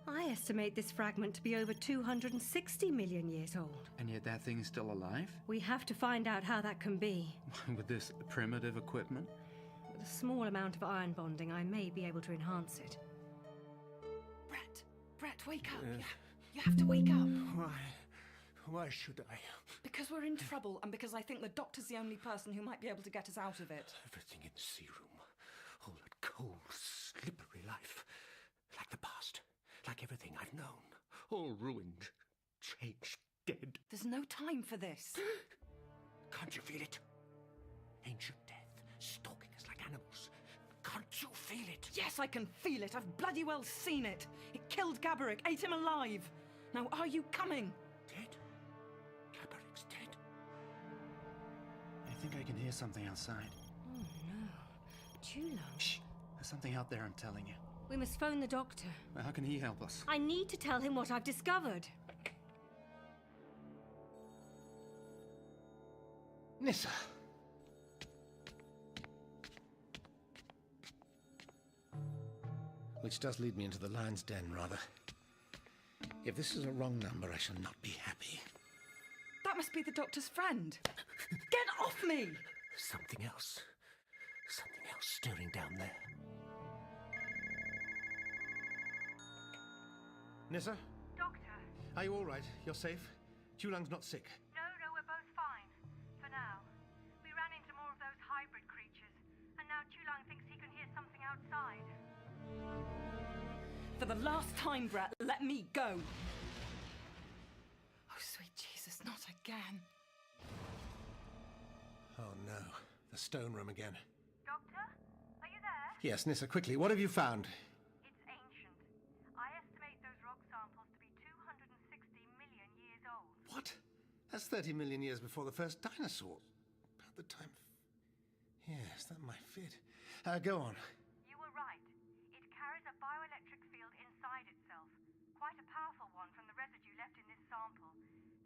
I estimate this fragment to be over 260 million years old. And yet that thing is still alive? We have to find out how that can be. With this primitive equipment? With a small amount of iron bonding, I may be able to enhance it. Brett, wake up. You have to wake up. Why should I? Because we're in trouble, and because I think the doctor's the only person who might be able to get us out of it. Everything in the sea room. All that cold, slippery life. Like the past. Like everything I've known. All ruined. Changed. Dead. There's no time for this. Can't you feel it? Ancient death. Stalking us like animals. Can't you feel it? Yes, I can feel it. I've bloody well seen it. It killed Gabarick, ate him alive. Now, are you coming? Dead? Gabarick's dead. I think I can hear something outside. Oh no. Tulung. Shh! There's something out there, I'm telling you. We must phone the doctor. Well, how can he help us? I need to tell him what I've discovered. Nissa. Which does lead me into the lion's den, rather. If this is a wrong number, I shall not be happy. That must be the doctor's friend. Get off me! Something else. Something else stirring down there. Nissa, Doctor? are you all right? You're safe? Tulung's not sick. No, we're both fine. For now. We ran into more of those hybrid creatures, and now Tulung thinks he can hear something outside. For the last time, Brett, let me go. Oh, sweet Jesus, not again. Oh, no. The stone room again. Doctor? Are you there? Yes, Nissa, quickly. What have you found? It's ancient. I estimate those rock samples to be 260 million years old. What? That's 30 million years before the first dinosaur. About the time of... Yes, that might fit. Go on. You were right. It carries a bioelectric field inside itself. Quite a powerful one from the residue left in this sample.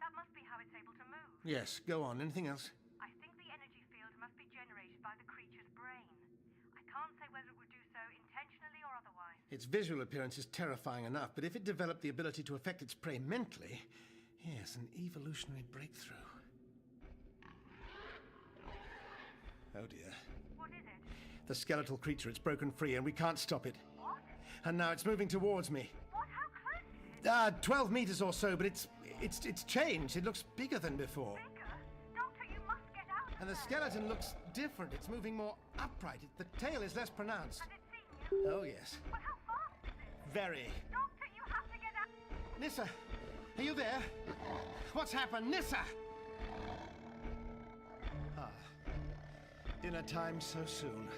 That must be how it's able to move. Yes, go on. Anything else? I think the energy field must be generated by the creature's brain. I can't say whether it would do so intentionally or otherwise. Its visual appearance is terrifying enough, but if it developed the ability to affect its prey mentally... Yes, an evolutionary breakthrough. Oh dear. What is it? The skeletal creature, it's broken free and we can't stop it. What? And now it's moving towards me. What? How close is it? 12 meters or so, but it's changed. It looks bigger than before. Bigger? Doctor, you must get out of And the there. skeleton looks different. It's moving more upright. The tail is less pronounced. Has it seen you? Oh, yes. Well, how fast is it? Very. Doctor, you have to get out. Nissa, are you there? What's happened? Nissa! Ah. Dinner time so soon.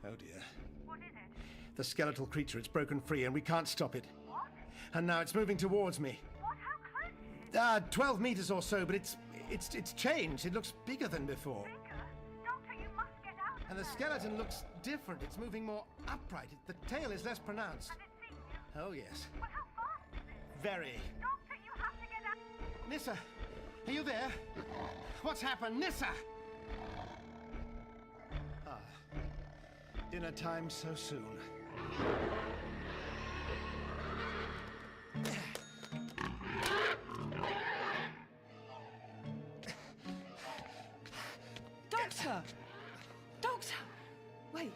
Oh dear. What What is it? The skeletal creature, it's broken free and we can't stop it. What? And now it's moving towards me. What? How close is it? 12 meters or so, but it's changed. It looks bigger than before. Bigger? Doctor, you must get out of And the there. skeleton looks different. It's moving more upright. The tail is less pronounced. Has it seen you? Oh, yes. Well, how fast is it? Very. Doctor, you have to get out. Nissa, are you there? What's happened? Nissa! Dinner time so soon. Doctor! Doctor! Wait.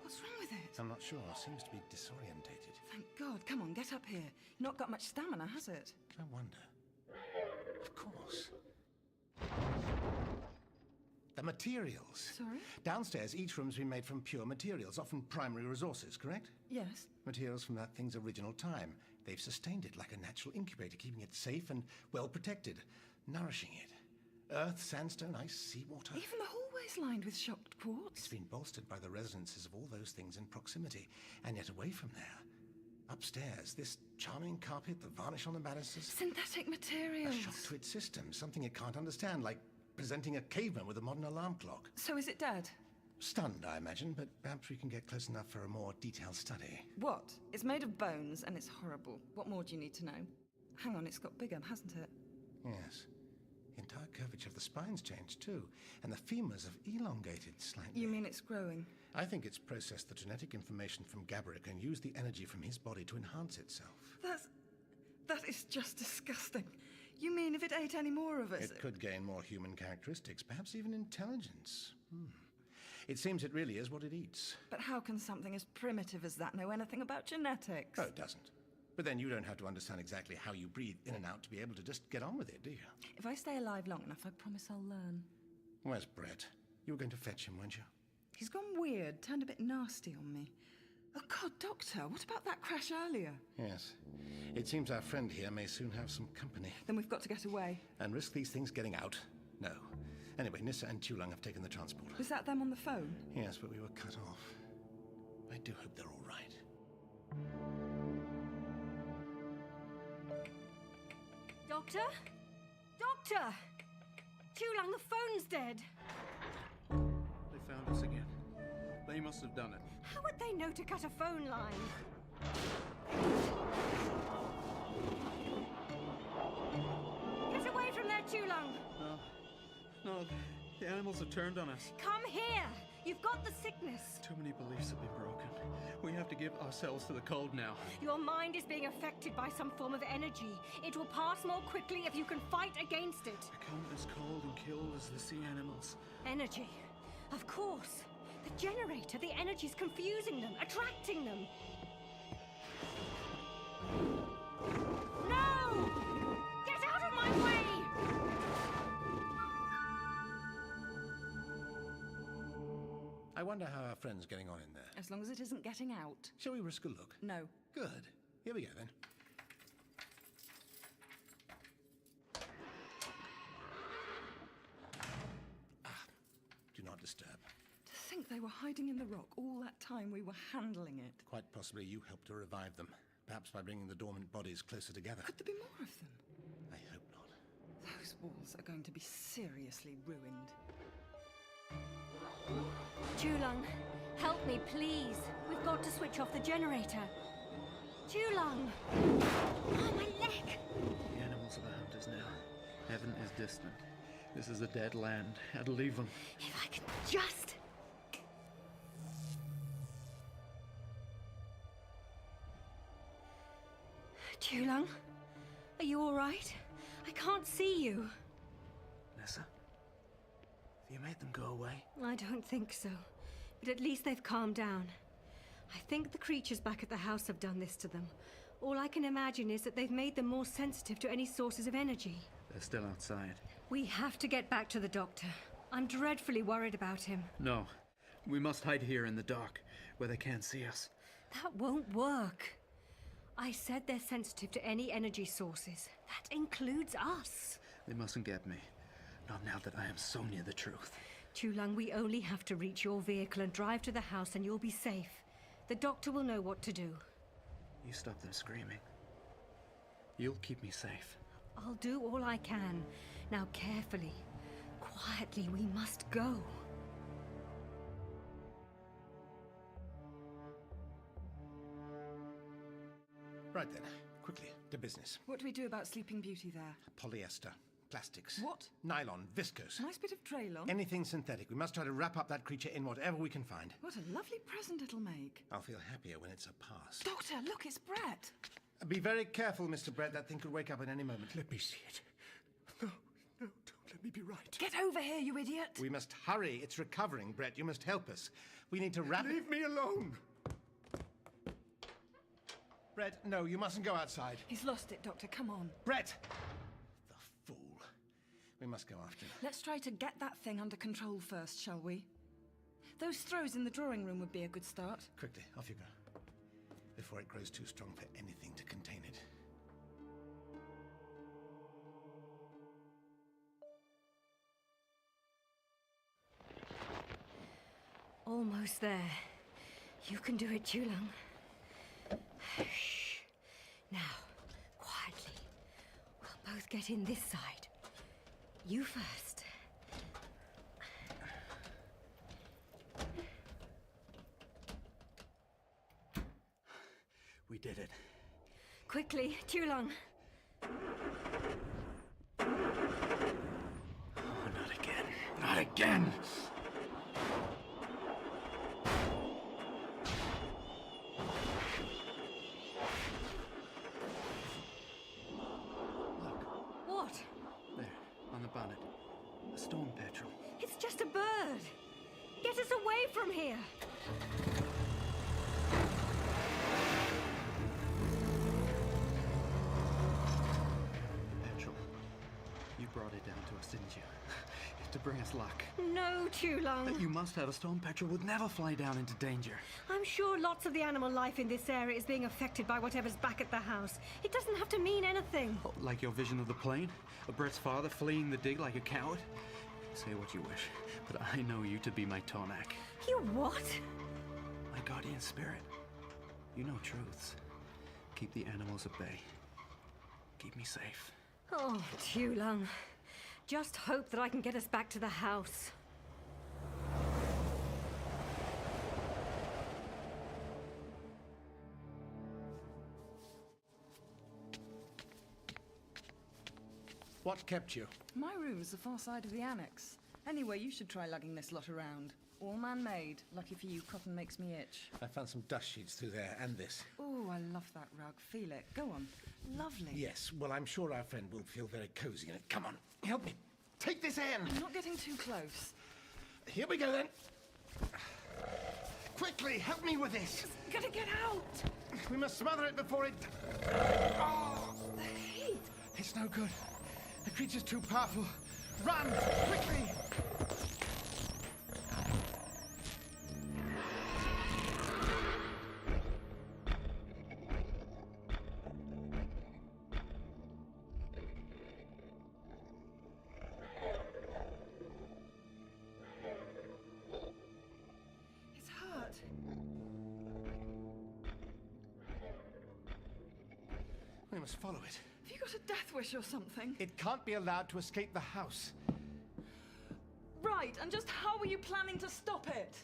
What's wrong with it? I'm not sure. Seems to be disorientated. Thank God. Come on, get up here. Not got much stamina, has it? I wonder. Of course. The materials. Sorry? Downstairs, each room's been made from pure materials, often primary resources, correct? Yes. Materials from that thing's original time. They've sustained it like a natural incubator, keeping it safe and well protected, nourishing it. Earth, sandstone, ice, seawater. Even the hallway's lined with shocked quartz. It's been bolstered by the resonances of all those things in proximity, and yet away from there. Upstairs, this charming carpet, the varnish on the banisters. Synthetic A materials. shock to its system, something it can't understand, like presenting a caveman with a modern alarm clock. So is it dead? Stunned, I imagine, but perhaps we can get close enough for a more detailed study. What? It's made of bones and it's horrible. What more do you need to know? Hang on, it's got bigger, hasn't it? Yes. The entire curvature of the spine's changed, too, and the femurs have elongated slightly. You mean it's growing? I think it's processed the genetic information from Gabrick and used the energy from his body to enhance itself. That is just disgusting. You mean if it ate any more of us? It could gain more human characteristics, perhaps even intelligence. It seems it really is what it eats. But how can something as primitive as that know anything about genetics? Oh, it doesn't. But then you don't have to understand exactly how you breathe in and out to be able to just get on with it, do you? If I stay alive long enough, I promise I'll learn. Where's Brett? You were going to fetch him, weren't you? He's gone weird, turned a bit nasty on me. Oh, God, Doctor, what about that crash earlier? Yes. It seems our friend here may soon have some company. Then we've got to get away. And risk these things getting out? No. Anyway, Nissa and Tulung have taken the transport. Was that them on the phone? Yes, but we were cut off. I do hope they're all right. Doctor? Doctor! Chulang, the phone's dead. They found us again. They must have done it. How would they know to cut a phone line? Get away from there, Chulang! No, the animals have turned on us. Come here! You've got the sickness. Too many beliefs have been broken. We have to give ourselves to the cold now. Your mind is being affected by some form of energy. It will pass more quickly if you can fight against it. Become as cold and killed as the sea animals. Energy. Of course. The generator, the energy's confusing them, attracting them. No! Get out of my way! I wonder how our friend's getting on in there. As long as it isn't getting out. Shall we risk a look? No. Good. Here we go, then. Do not disturb. To think they were hiding in the rock all that time we were handling it. Quite possibly you helped to revive them. Perhaps by bringing the dormant bodies closer together. Could there be more of them? I hope not. Those walls are going to be seriously ruined. Chulang, help me, please. We've got to switch off the generator. Chulang! Oh, my leg! The animals are the hunters now. Heaven is distant. This is a dead land. How to leave them? If I could just... Chulang, are you all right? I can't see you. Nissa? Have you made them go away? I don't think so. But at least they've calmed down. I think the creatures back at the house have done this to them. All I can imagine is that they've made them more sensitive to any sources of energy. They're still outside. We have to get back to the doctor. I'm dreadfully worried about him. No. We must hide here in the dark, where they can't see us. That won't work. I said they're sensitive to any energy sources. That includes us. They mustn't get me. Not now that I am so near the truth. Chulang, we only have to reach your vehicle and drive to the house and you'll be safe. The doctor will know what to do. You stop them screaming. You'll keep me safe. I'll do all I can. Now carefully, quietly, we must go. Right then, quickly, to business. What do we do about Sleeping Beauty there? Polyester, plastics. What? Nylon, viscose. Nice bit of traylon. Anything synthetic. We must try to wrap up that creature in whatever we can find. What a lovely present it'll make. I'll feel happier when it's a pass. Doctor, look, it's Brett. Be very careful, Mr. Brett. That thing could wake up at any moment. Let me see it. No, don't let me be right. Get over here, you idiot. We must hurry. It's recovering, Brett. You must help us. We need to wrap it. Leave me alone! Brett, no, you mustn't go outside. He's lost it, Doctor. Come on. Brett! The fool. We must go after him. Let's try to get that thing under control first, shall we? Those throws in the drawing room would be a good start. Quickly, off you go. Before it grows too strong for anything to contain it. Almost there. You can do it, Chulang. Shh. Now, quietly. We'll both get in this side. You first. We did it. Quickly, Chulang. Oh, not again. Not again! What? There, on the bonnet. A storm petrel. It's just a bird. Get us away from here. Petrel. You brought it down to us, didn't you? To bring us luck. No, Chulang. That you must have. A storm petrel would never fly down into danger. I'm sure lots of the animal life in this area is being affected by whatever's back at the house. It doesn't have to mean anything. Oh, like your vision of the plane? Of Brett's father fleeing the dig like a coward? Say what you wish, but I know you to be my Tonak. You what? My guardian spirit. You know truths. Keep the animals at bay. Keep me safe. Oh, Chulang. Just hope that I can get us back to the house. What kept you? My room's the far side of the annex. Anyway, you should try lugging this lot around. All man-made. Lucky for you, cotton makes me itch. I found some dust sheets through there, and this. Oh, I love that rug. Feel it. Go on. Lovely. Yes, well, I'm sure our friend will feel very cozy in it. Come on, help me. Take this in. I'm not getting too close. Here we go, then. Quickly, help me with this. It's gonna get out. We must smother it before it... Oh, The heat. it's no good. The creature's too powerful. Run, quickly. It's hurt. We must follow it. Have you got a death wish or something? It can't be allowed to escape the house. Right, and just how are you planning to stop it?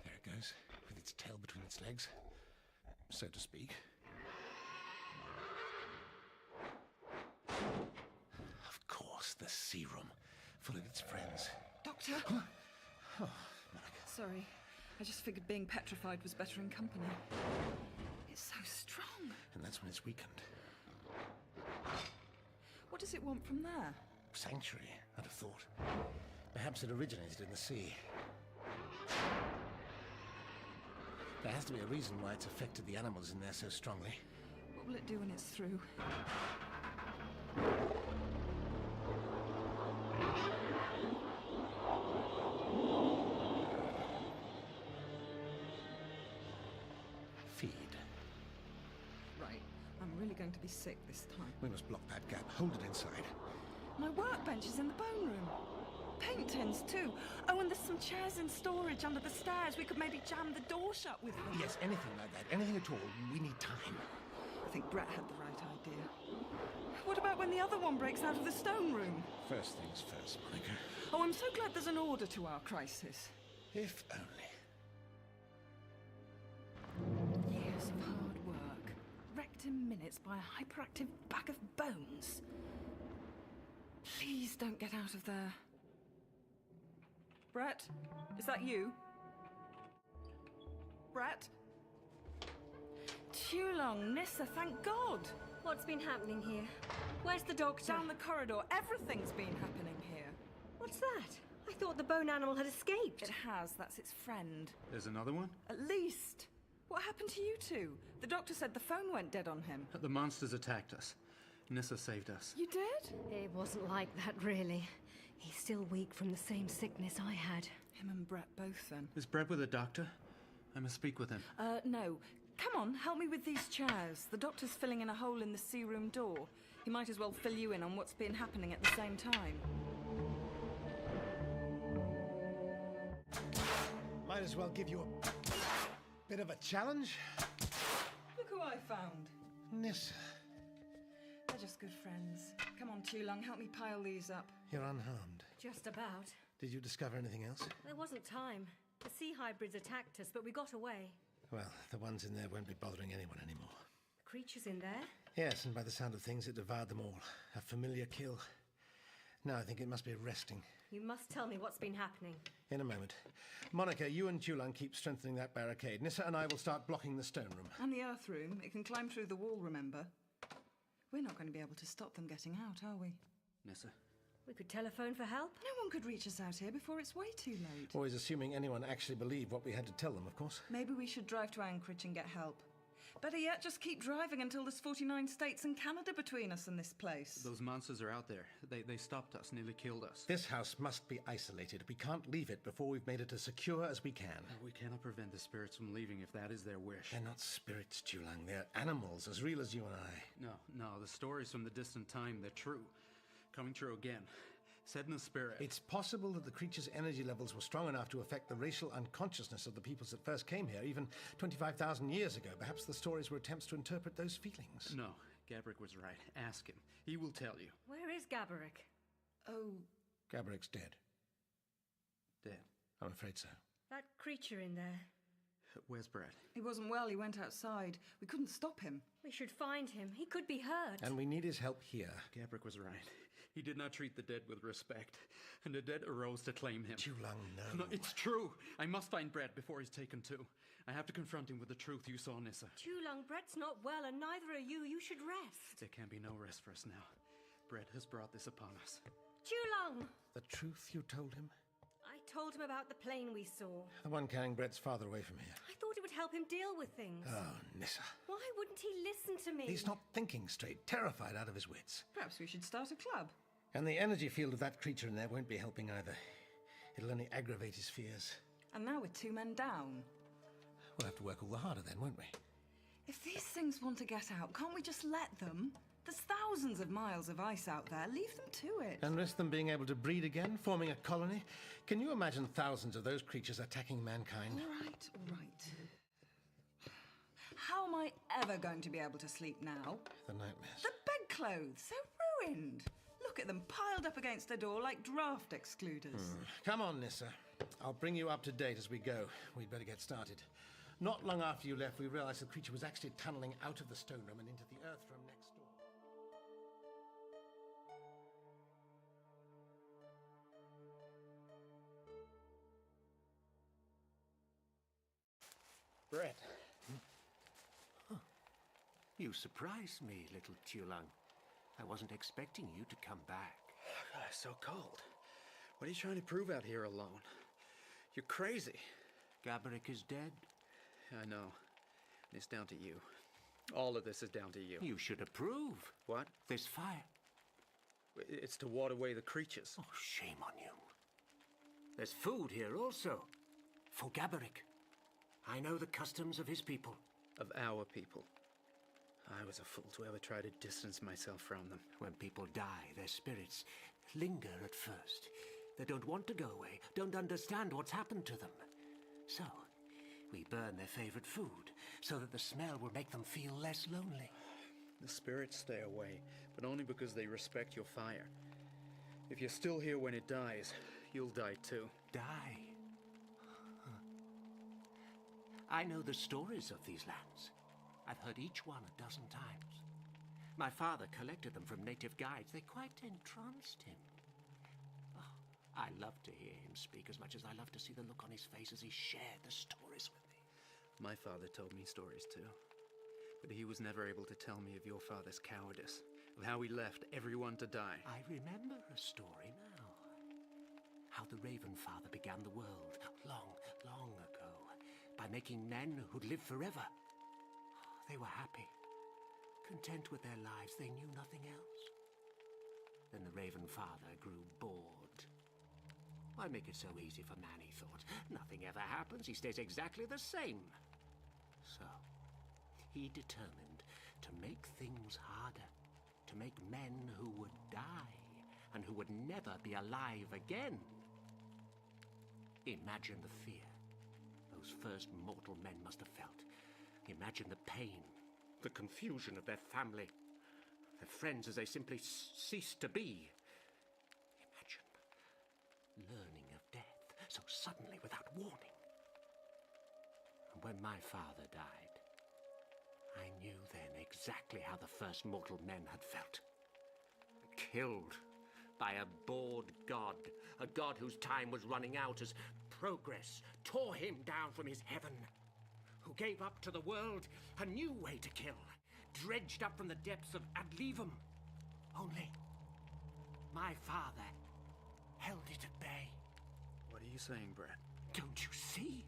There it goes, with its tail between its legs, so to speak. Of course, the serum, full of its friends. Doctor? Oh, Monica. Sorry. I just figured being petrified was better in company. It's so strong. And that's when it's weakened. What does it want from there? Sanctuary, I'd have thought. Perhaps it originated in the sea. There has to be a reason why it's affected the animals in there so strongly. will it do when it's through? Feed. Right. I'm really going to be sick this time. We must block that gap. Hold it inside. My workbench is in the bone room. Paint tins, too. Oh, and there's some chairs in storage under the stairs. We could maybe jam the door shut with them. Yes, anything like that. Anything at all. We need time. I think Brett had the right idea. What about when the other one breaks out of the stone room? First things first, Monica. Oh, I'm so glad there's an order to our crisis. If only. Years of hard work, wrecked in minutes by a hyperactive bag of bones. Please don't get out of there. Brett, is that you? Brett? Too long, Nissa, thank God. What's been happening here? Where's the doctor? Down the corridor, everything's been happening here. What's that? I thought the bone animal had escaped. It has, that's its friend. There's another one? At least. What happened to you two? The doctor said the phone went dead on him. The monsters attacked us. Nissa saved us. You did? It wasn't like that, really. He's still weak from the same sickness I had. Him and Brett both, then. Is Brett with a doctor? I must speak with him. No. Come on, help me with these chairs. The doctor's filling in a hole in the sea room door. He might as well fill you in on what's been happening at the same time. Might as well give you a bit of a challenge. Look who I found. Nissa, They're just good friends. Come on, Tulung, help me pile these up. you're unharmed. Just about. Did you discover anything else? There wasn't time. The sea hybrids attacked us, but we got away. Well, the ones in there won't be bothering anyone anymore. The creatures in there? Yes, and by the sound of things, it devoured them all. A familiar kill. Now I think it must be resting. You must tell me what's been happening. In a moment. Monica, you and Tulung keep strengthening that barricade. Nissa and I will start blocking the stone room. And the earth room. It can climb through the wall, remember? We're not going to be able to stop them getting out, are we? Nissa. We could telephone for help. No one could reach us out here before it's way too late. Always assuming anyone actually believed what we had to tell them, of course. Maybe we should drive to Anchorage and get help. Better yet, just keep driving until there's 49 states and Canada between us and this place. Those monsters are out there. They stopped us, nearly killed us. This house must be isolated. We can't leave it before we've made it as secure as we can. We cannot prevent the spirits from leaving if that is their wish. They're not spirits, Tulung. They're animals, as real as you and I. No, the stories from the distant time, they're true. Coming true again. Said in the spirit. It's possible that the creature's energy levels were strong enough to affect the racial unconsciousness of the peoples that first came here, even 25,000 years ago. Perhaps the stories were attempts to interpret those feelings. No, Gabrick was right. Ask him. He will tell you. Where is Gabrick? Oh, Gabrick's dead. Dead. I'm afraid so. That creature in there. Where's Brett? he wasn't well. He went outside. We couldn't stop him. We should find him. He could be hurt. And we need his help here. Gabrick was right. He did not treat the dead with respect, and the dead arose to claim him. Tulung, no. No, it's true. I must find Brett before he's taken too. I have to confront him with the truth you saw, Nissa. Tulung, Brett's not well, and neither are you. You should rest. There can be no rest for us now. Brett has brought this upon us. Tulung! The truth you told him? I told him about the plane we saw. The one carrying Brett's father away from here. I thought it would help him deal with things. Oh, Nissa. Why wouldn't he listen to me? He's not thinking straight, terrified out of his wits. Perhaps we should start a club. And the energy field of that creature in there won't be helping either. It'll only aggravate his fears. And now we're 2 men down. We'll have to work all the harder then, won't we? If these things want to get out, can't we just let them? There's thousands of miles of ice out there. Leave them to it. And risk them being able to breed again, forming a colony? Can you imagine thousands of those creatures attacking mankind? All right. How am I ever going to be able to sleep now? The nightmares. The bedclothes, they're ruined. Look at them piled up against the door like draft excluders. Come on, Nissa. I'll bring you up to date as we go. We'd better get started. Not long after you left, we realized the creature was actually tunneling out of the stone room and into the earth room next door. Brett. You surprised me, little Tulung. I wasn't expecting you to come back. God, it's so cold. What are you trying to prove out here alone? You're crazy. Gabrick is dead. I know. It's down to you. All of this is down to you. You should approve. What? This fire. It's to ward away the creatures. Oh, shame on you. There's food here also. For Gabrick. I know the customs of his people. Of our people. I was a fool to ever try to distance myself from them. When people die, their spirits linger at first. They don't want to go away, don't understand what's happened to them. So, we burn their favorite food, so that the smell will make them feel less lonely. The spirits stay away, but only because they respect your fire. If you're still here when it dies, you'll die too. Die? I know the stories of these lands. I've heard each one a dozen times. My father collected them from native guides. They quite entranced him. Oh, I love to hear him speak as much as I love to see the look on his face as he shared the stories with me. My father told me stories too. But he was never able to tell me of your father's cowardice, of how he left everyone to die. I remember a story now. How the Raven Father began the world long, long ago by making men who'd live forever. They were happy, content with their lives. They knew nothing else. Then the Raven Father grew bored. Why make it so easy for man, he thought. Nothing ever happens. He stays exactly the same. So, he determined to make things harder, to make men who would die and who would never be alive again. Imagine the fear those first mortal men must have felt. Imagine the pain, the confusion of their family, their friends as they simply ceased to be. Imagine learning of death so suddenly without warning. And when my father died, I knew then exactly how the first mortal men had felt. Killed by a bored god, a god whose time was running out as progress tore him down from his heaven, who gave up to the world a new way to kill, dredged up from the depths of Adlivum. Only my father held it at bay. What are you saying, Brad? Don't you see?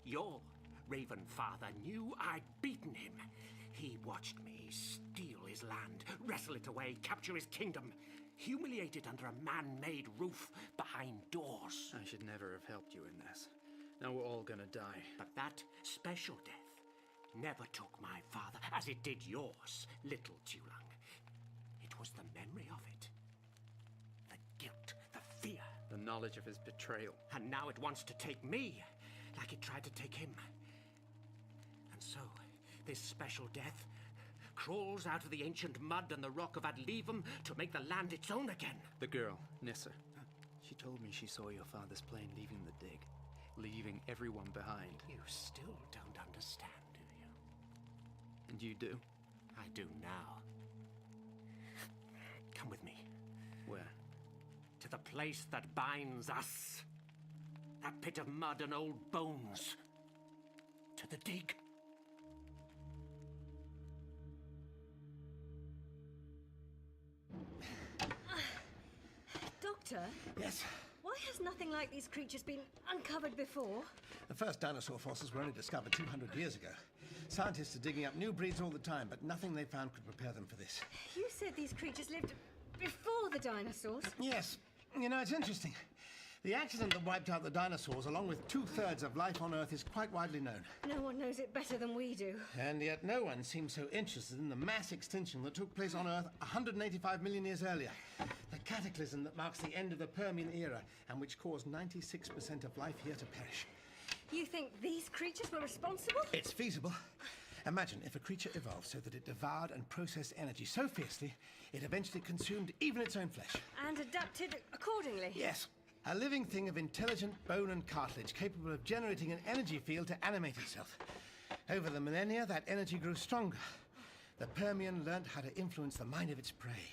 Your Raven Father knew I'd beaten him. He watched me steal his land, wrestle it away, capture his kingdom, humiliate it under a man-made roof behind doors. I should never have helped you in this. Now we're all gonna die. But that special death never took my father, as it did yours, little Tulang. It was the memory of it. The guilt, the fear. The knowledge of his betrayal. And now it wants to take me, like it tried to take him. And so, this special death crawls out of the ancient mud and the rock of Adlivum to make the land its own again. The girl, Nissa. She told me she saw your father's plane leaving the dig. Leaving everyone behind. You still don't understand, do you? And you do? I do now. Come with me. Where? To the place that binds us. That pit of mud and old bones. To the dig. Doctor? Yes? Why has nothing like these creatures been uncovered before? The first dinosaur fossils were only discovered 200 years ago. Scientists are digging up new breeds all the time, but nothing they found could prepare them for this. You said these creatures lived before the dinosaurs. Yes. You know, it's interesting. The accident that wiped out the dinosaurs, along with 2/3 of life on Earth, is quite widely known. No one knows it better than we do. And yet no one seems so interested in the mass extinction that took place on Earth 185 million years earlier. The cataclysm that marks the end of the Permian era, and which caused 96% of life here to perish. You think these creatures were responsible? It's feasible. Imagine if a creature evolved so that it devoured and processed energy so fiercely, it eventually consumed even its own flesh. And adapted accordingly? Yes. A living thing of intelligent bone and cartilage, capable of generating an energy field to animate itself. Over the millennia, that energy grew stronger. The Permian learned how to influence the mind of its prey.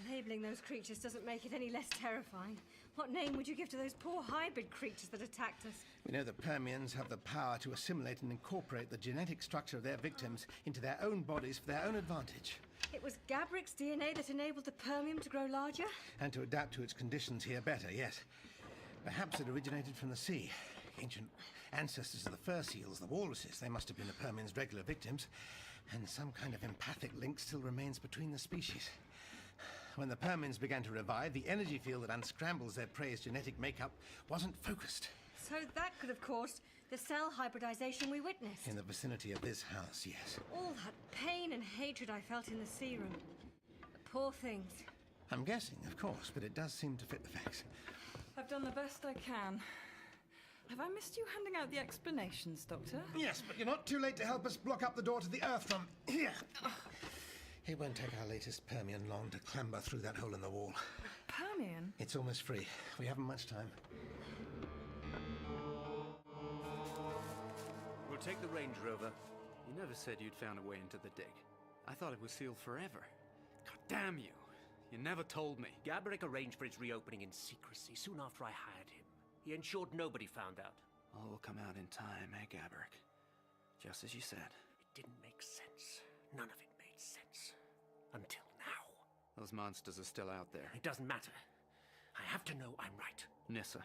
Labeling those creatures doesn't make it any less terrifying. What name would you give to those poor hybrid creatures that attacked us? We know the Permians have the power to assimilate and incorporate the genetic structure of their victims into their own bodies for their own advantage. It was Gabrick's DNA that enabled the Permian to grow larger? And to adapt to its conditions here better, yes. Perhaps it originated from the sea. Ancient ancestors of the fur seals, the walruses, they must have been the Permian's regular victims. And some kind of empathic link still remains between the species. When the Permians began to revive, the energy field that unscrambles their prey's genetic makeup wasn't focused. So that could have caused the cell hybridization we witnessed. In the vicinity of this house, yes. All that pain and hatred I felt in the sea room. The poor things. I'm guessing, of course, but it does seem to fit the facts. I've done the best I can. Have I missed you handing out the explanations, Doctor? Yes, but you're not too late to help us block up the door to the Earth from here. It won't take our latest Permian long to clamber through that hole in the wall. Permian? It's almost free. We haven't much time. We'll take the Range Rover. You never said you'd found a way into the dig. I thought it was sealed forever. God damn you. You never told me. Gabrick arranged for its reopening in secrecy soon after I hired him. He ensured nobody found out. All will come out in time, eh, Gabrick? Just as you said. It didn't make sense. None of it made sense. Until now. Those monsters are still out there. It doesn't matter. I have to know I'm right. Nissa.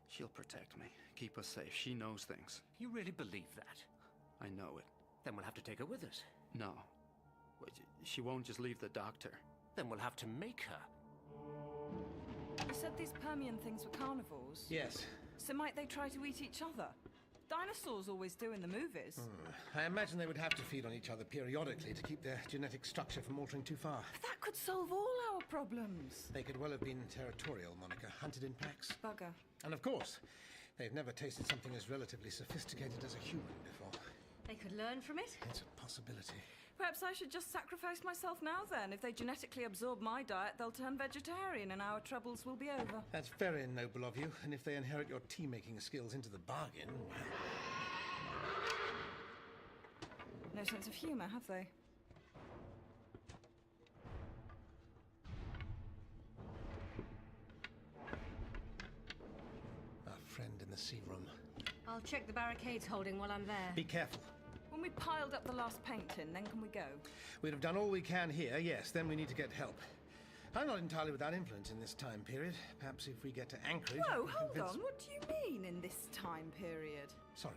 She'll protect me. Keep us safe. She knows things. You really believe that? I know it. Then we'll have to take her with us. No. She won't just leave the doctor. Then we'll have to make her. You said these Permian things were carnivores? Yes. So might they try to eat each other? Dinosaurs always do in the movies. I imagine they would have to feed on each other periodically to keep their genetic structure from altering too far. But that could solve all our problems. They could well have been territorial, Monica, hunted in packs. Bugger. And of course, they've never tasted something as relatively sophisticated as a human before. They could learn from it. It's a possibility. Perhaps I should just sacrifice myself now then. If they genetically absorb my diet, they'll turn vegetarian and our troubles will be over. That's very noble of you, and if they inherit your tea-making skills into the bargain, well... No sense of humour, have they? Our friend in the sea room. I'll check the barricades holding while I'm there. Be careful. When we piled up the last paint tin, then can we go? We'd have done all we can here, yes, then we need to get help. I'm not entirely without influence in this time period. Perhaps if we get to Anchorage... Whoa, we can hold convince- on. What do you mean, in this time period? Sorry.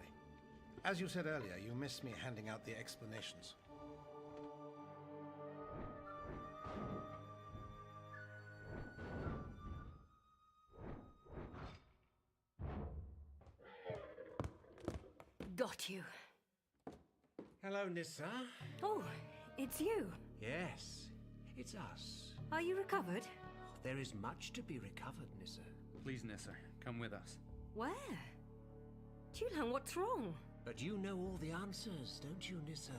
As you said earlier, you missed me handing out the explanations. Got you. Hello, Nissa. Oh, it's you. Yes, it's us. Are you recovered? There is much to be recovered, Nissa. Please, Nissa, come with us. Where? Chulang, what's wrong? But you know all the answers, don't you, Nissa?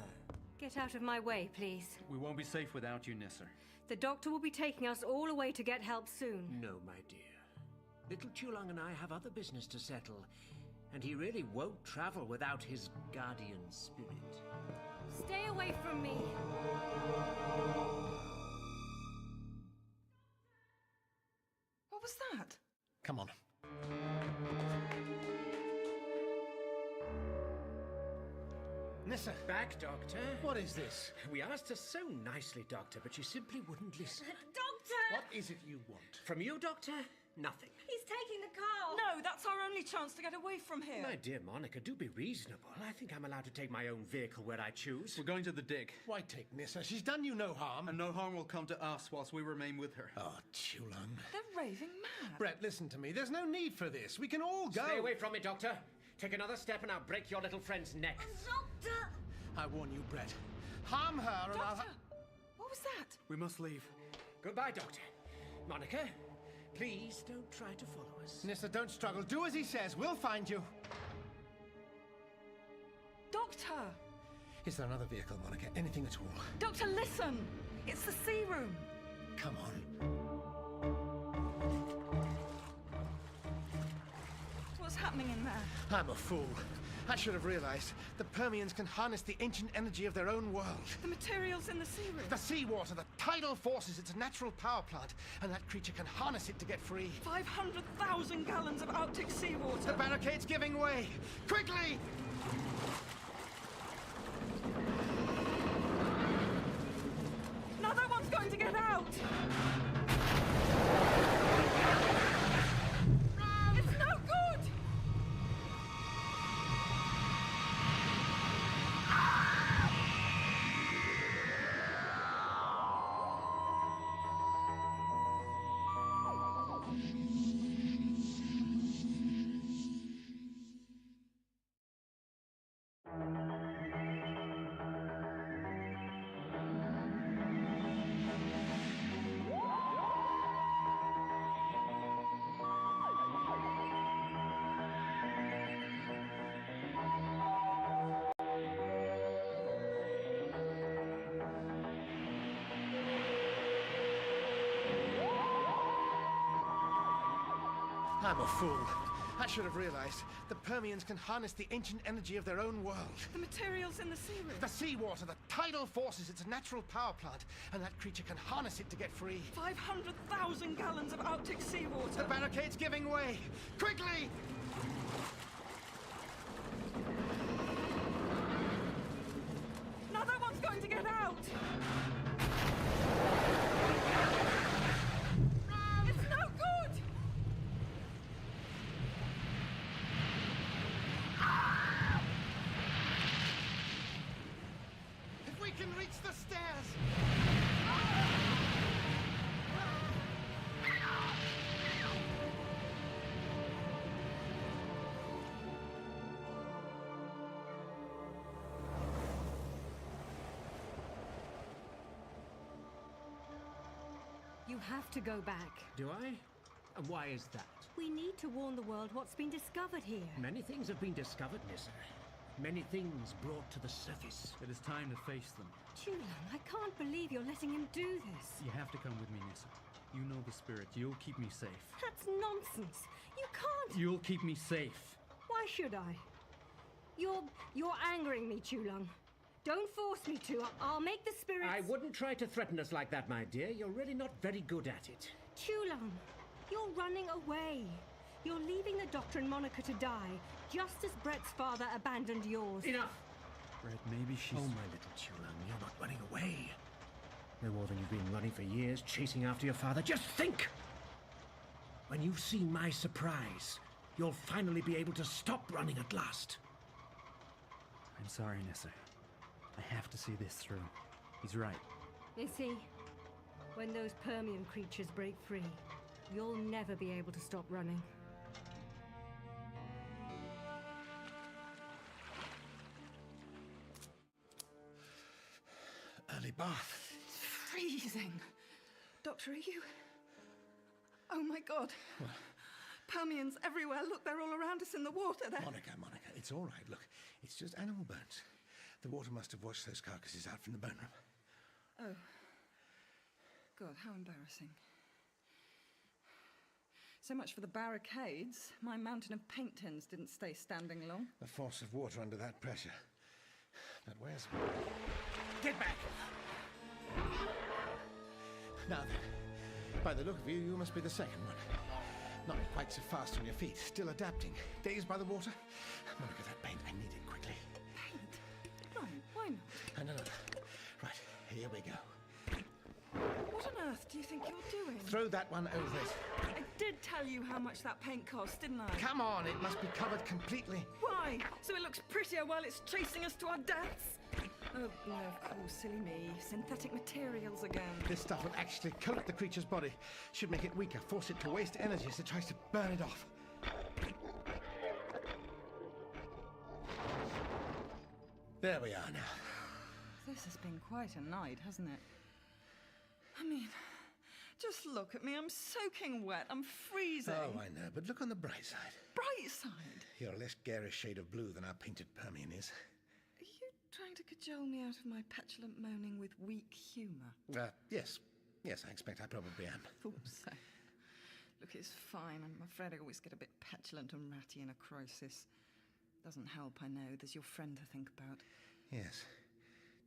Get out of my way, please. We won't be safe without you, Nissa. The doctor will be taking us all away to get help soon. No, my dear. Little Chulang and I have other business to settle, and he really won't travel without his guardian spirit. Stay away from me. What was that? Come on. Nissa, Back, Doctor. what is this? We asked her so nicely, Doctor, but she simply wouldn't listen. Doctor! What is it you want? From you, Doctor? Nothing. He's taking the car. No, that's our only chance to get away from here. My dear Monica, do be reasonable. I think I'm allowed to take my own vehicle where I choose. We're going to the dig. Why take Nissa? She's done you no harm. And no harm will come to us whilst we remain with her. Oh, Chulang. They're raving mad. Brett, listen to me. There's no need for this. We can all go. Stay away from me, Doctor. Take another step and I'll break your little friend's neck. Doctor! I warn you, Brett. Harm her and I'll... Doctor! What was that? We must leave. Goodbye, Doctor. Monica, please don't try to follow us. Nissa, don't struggle. Do as he says. We'll find you. Doctor! Is there another vehicle, Monica? Anything at all? Doctor, listen! It's the sea room. Come on. What's happening in there? I'm a fool. I should have realized. The Permians can harness the ancient energy of their own world. The materials in the sea room. The seawater, the tidal forces, it's a natural power plant, and that creature can harness it to get free. 500,000 gallons of Arctic seawater. The barricade's giving way! Quickly! Another one's going to get out! It's no good! I'm a fool. I should have realized. The Permians can harness the ancient energy of their own world. The materials in the seaweed. The seawater, the tidal forces, it's a natural power plant, and that creature can harness it to get free. 500,000 gallons of Arctic seawater. The barricade's giving way! Quickly! Now that one's going to get out! It's no good! If we can reach the stairs! You have to go back. Do I? And why is that? We need to warn the world what's been discovered here. Many things have been discovered, Nissa. Many things brought to the surface. It is time to face them. Chulan, I can't believe you're letting him do this. You have to come with me, Nissa. You know the spirit. You'll keep me safe. That's nonsense. You can't. You'll keep me safe. Why should I? You're angering me, Chulan. Don't force me to. I'll make the spirits... I wouldn't try to threaten us like that, my dear. You're really not very good at it. Chulan, you're running away. You're leaving the Doctor and Monica to die, just as Brett's father abandoned yours. Enough! Brett, maybe she's... Oh, my little Chulan, you're not running away. No more than you've been running for years, chasing after your father. Just think! When you've seen my surprise, you'll finally be able to stop running at last. I'm sorry, Nissa. I have to see this through. He's right. Missy, when those Permian creatures break free, you'll never be able to stop running. Early bath. It's freezing. Doctor, are you... Oh my God. What? Permians everywhere. Look, they're all around us in the water there. Monica, it's all right. Look, it's just animal bones. The water must have washed those carcasses out from the bone room. Oh. God, how embarrassing. So much for the barricades. My mountain of paint tins didn't stay standing long. The force of water under that pressure. But where's... Get back! Now then, by the look of you, you must be the second one. Not quite so fast on your feet, still adapting. Dazed by the water? Monica, that paint, I need it quickly. Paint? No, why not? No. Right, here we go. What on earth do you think you're doing? Throw that one over it. I did tell you how much that paint cost, didn't I? Come on, it must be covered completely. Why? So it looks prettier while it's chasing us to our deaths? Oh, no, of course, silly me. Synthetic materials again. This stuff will actually coat the creature's body. Should make it weaker, force it to waste energy as it tries to burn it off. There we are now. This has been quite a night, hasn't it? I mean, just look at me. I'm soaking wet. I'm freezing. Oh, I know, but look on the bright side. Bright side? You're a less garish shade of blue than our painted Permian is. Are you trying to cajole me out of my petulant moaning with weak humour? Yes. Yes, I expect I probably am. Thought so. Look, it's fine. I'm afraid I always get a bit petulant and ratty in a crisis. Doesn't help, I know. There's your friend to think about. Yes.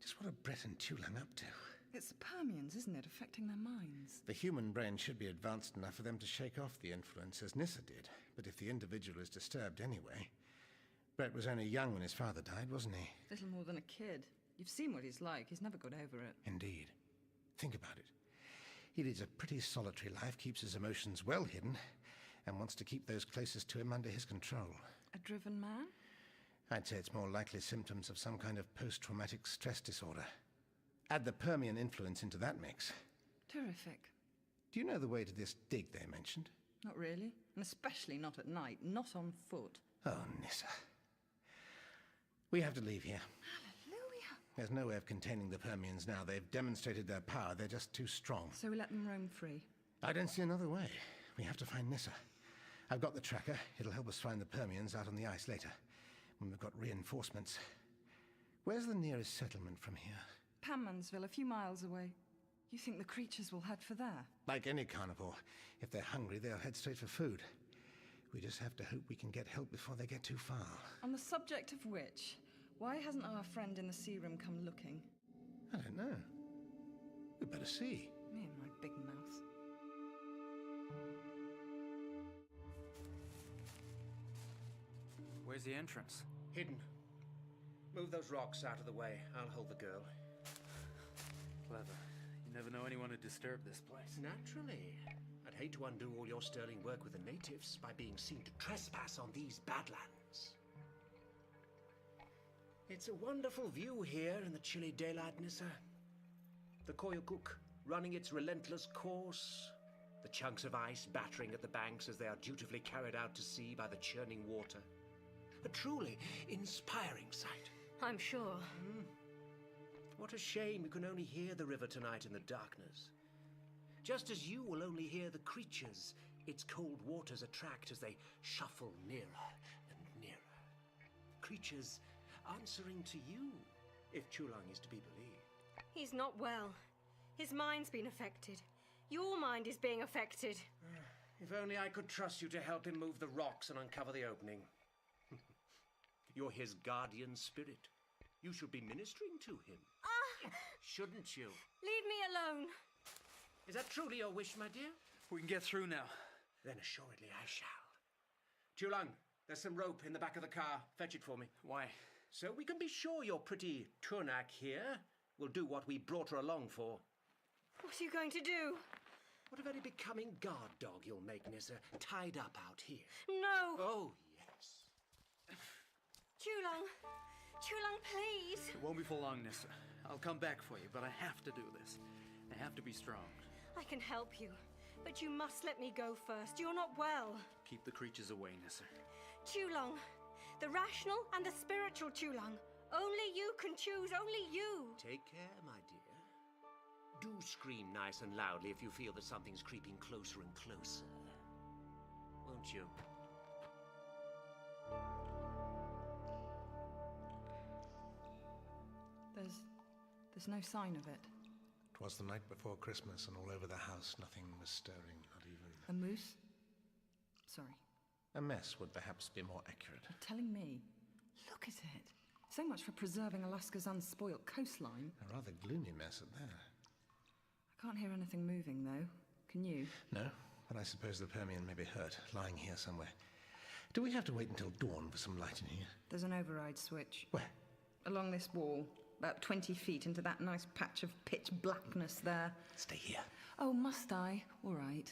Just what are Brett and Tulang up to? It's the Permians, isn't it, affecting their minds? The human brain should be advanced enough for them to shake off the influence, as Nissa did. But if the individual is disturbed anyway... Brett was only young when his father died, wasn't he? Little more than a kid. You've seen what he's like. He's never got over it. Indeed. Think about it. He leads a pretty solitary life, keeps his emotions well hidden, and wants to keep those closest to him under his control. A driven man? I'd say it's more likely symptoms of some kind of post-traumatic stress disorder. Add the Permian influence into that mix. Terrific. Do you know the way to this dig they mentioned? Not really. And especially not at night. Not on foot. Oh, Nissa. We have to leave here. Hallelujah. There's no way of containing the Permians now. They've demonstrated their power. They're just too strong. So we let them roam free? I don't see another way. We have to find Nissa. I've got the tracker. It'll help us find the Permians out on the ice later, when we've got reinforcements. Where's the nearest settlement from here? Panmansville, a few miles away. You think the creatures will head for there? Like any carnivore. If they're hungry, they'll head straight for food. We just have to hope we can get help before they get too far. On the subject of which, why hasn't our friend in the sea room come looking? I don't know. We'd better see. Me and my big mouth. Where's the entrance? Hidden. Move those rocks out of the way. I'll hold the girl. Clever. You never know anyone who'd disturb this place. Naturally. I'd hate to undo all your sterling work with the natives by being seen to trespass on these badlands. It's a wonderful view here in the chilly daylight, Nissa. The Koyukuk running its relentless course. The chunks of ice battering at the banks as they are dutifully carried out to sea by the churning water. A truly inspiring sight. I'm sure. What a shame you can only hear the river tonight in the darkness. Just as you will only hear the creatures its cold waters attract as they shuffle nearer and nearer. Creatures answering to you, if Chulang is to be believed. He's not well. His mind's been affected. Your mind is being affected. If only I could trust you to help him move the rocks and uncover the opening. You're his guardian spirit. You should be ministering to him. Shouldn't you? Leave me alone. Is that truly your wish, my dear? We can get through now. Then assuredly I shall. Chulang, there's some rope in the back of the car. Fetch it for me. Why? So we can be sure your pretty Turnak here will do what we brought her along for. What are you going to do? What a very becoming guard dog you'll make, Nissa, tied up out here. No! Oh, yes. Chulang! Chulang, please! It won't be for long, Nissa. I'll come back for you, but I have to do this. I have to be strong. I can help you, but you must let me go first. You're not well. Keep the creatures away, Nissa. Chulang, the rational and the spiritual Chulang. Only you can choose, only you. Take care, my dear. Do scream nice and loudly if you feel that something's creeping closer and closer. Won't you? There's no sign of it. It was the night before Christmas, and all over the house nothing was stirring, not even... A moose? Sorry. A mess would perhaps be more accurate. You're telling me? Look at it. So much for preserving Alaska's unspoilt coastline. A rather gloomy mess at that. I can't hear anything moving, though. Can you? No, but I suppose the Permian may be hurt, lying here somewhere. Do we have to wait until dawn for some light in here? There's an override switch. Where? Along this wall. About 20 feet into that nice patch of pitch blackness there. Stay here. Oh, must I? All right.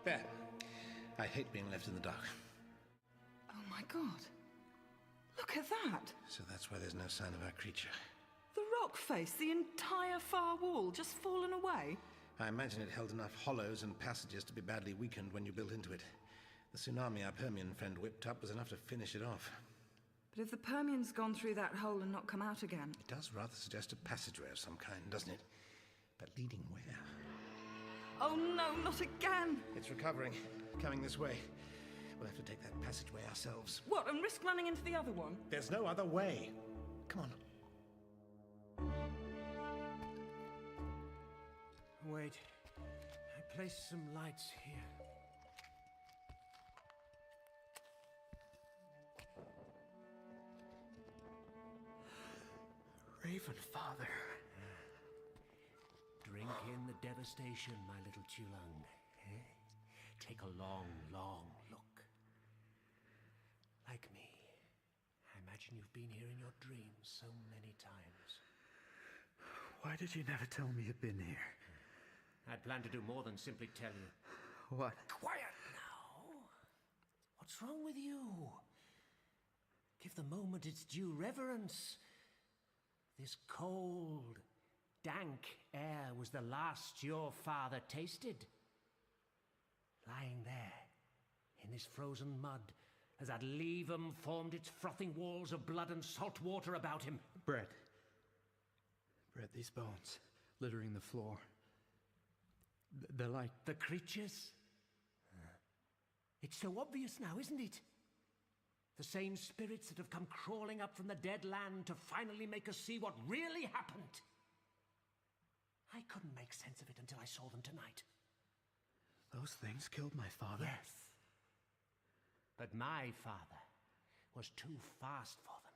There. I hate being left in the dark. Oh my God. Look at that. So that's why there's no sign of our creature. The rock face, the entire far wall, just fallen away. I imagine it held enough hollows and passages to be badly weakened when you built into it. The tsunami our Permian friend whipped up was enough to finish it off. But if the Permian's gone through that hole and not come out again... It does rather suggest a passageway of some kind, doesn't it? But leading where? Oh no, not again! It's recovering. Coming this way. We'll have to take that passageway ourselves. What, and risk running into the other one? There's no other way. Come on. Wait. I placed some lights here. Raven Father. Drink in the devastation, my little Chulang. Take a long, long look. Like me. I imagine you've been here in your dreams so many times. Why did you never tell me you'd been here? I'd planned to do more than simply tell you. What? Quiet now. What's wrong with you? Give the moment its due reverence. This cold, dank air was the last your father tasted. Lying there, in this frozen mud, as that levum formed its frothing walls of blood and salt water about him. Brett, these bones littering the floor. They're like... The creatures? It's so obvious now, isn't it? The same spirits that have come crawling up from the dead land to finally make us see what really happened. I couldn't make sense of it until I saw them tonight. Those things killed my father? Yes. But my father was too fast for them.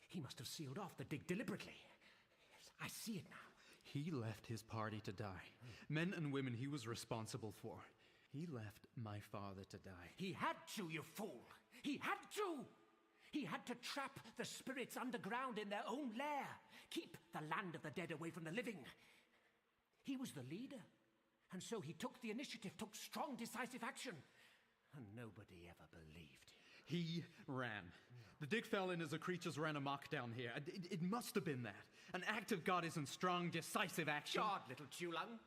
He must have sealed off the dig deliberately. Yes, I see it now. He left his party to die. Men and women he was responsible for. He left my father to die. He had to, you fool! He had to! He had to trap the spirits underground in their own lair. Keep the land of the dead away from the living. He was the leader. And so he took the initiative, took strong, decisive action. And nobody ever believed him. He ran. The dig fell in as the creatures ran amok down here. It must have been that. An act of God isn't strong, decisive action. God, little Tulung.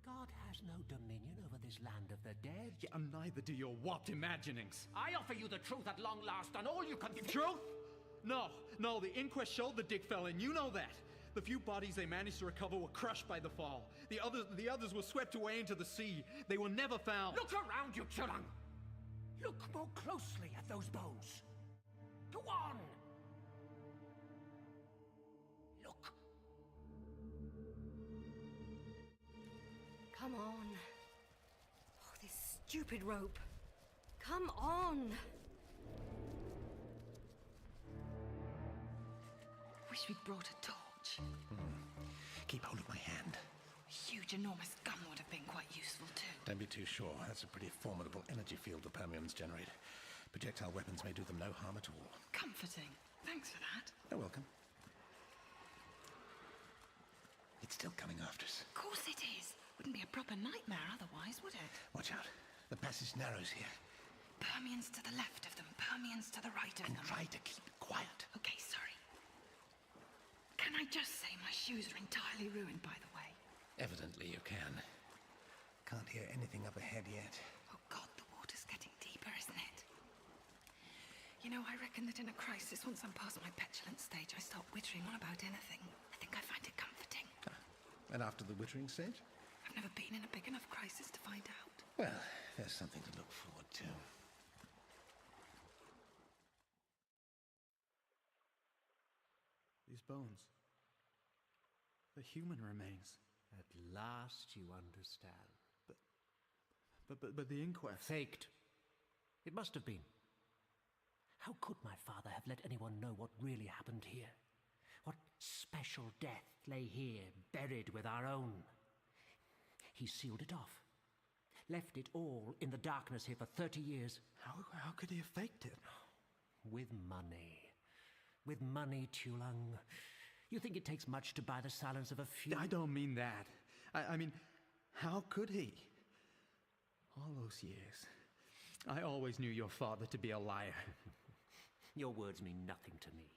God has no dominion over this land of the dead. Yeah, and neither do your warped imaginings. I offer you the truth at long last, and all you can... Truth? No, the inquest showed the dig fell in. You know that. The few bodies they managed to recover were crushed by the fall. The others were swept away into the sea. They were never found. Look around you, Tulung. Look more closely at those bones. Go on. Look. Come on. Oh, this stupid rope. Come on. Wish we'd brought a torch. Keep hold of my hand. A huge, enormous gun would have been quite useful too. Don't be too sure. That's a pretty formidable energy field the Permians generate. Projectile weapons may do them no harm at all. Comforting. Thanks for that. You're welcome. It's still coming after us. Of course it is. Wouldn't be a proper nightmare otherwise, would it? Watch out. The passage narrows here. Permians to the left of them, Permians to the right of And them. try to keep quiet. Okay, sorry. Can I just say my shoes are entirely ruined, by the way? Evidently you can. Can't hear anything up ahead yet. Oh God, the water's getting deeper, isn't it? You know, I reckon that in a crisis, once I'm past my petulant stage, I start wittering on about anything. I think I find it comforting. And after the wittering stage? I've never been in a big enough crisis to find out. Well, there's something to look forward to. These bones. The human remains. At last you understand. But the inquest. Faked. It must have been. How could my father have let anyone know what really happened here? What special death lay here, buried with our own? He sealed it off. Left it all in the darkness here for 30 years. How could he have faked it? With money. With money, Tulung. You think it takes much to buy the silence of a few? I don't mean that. I mean, how could he? All those years. I always knew your father to be a liar. Your words mean nothing to me.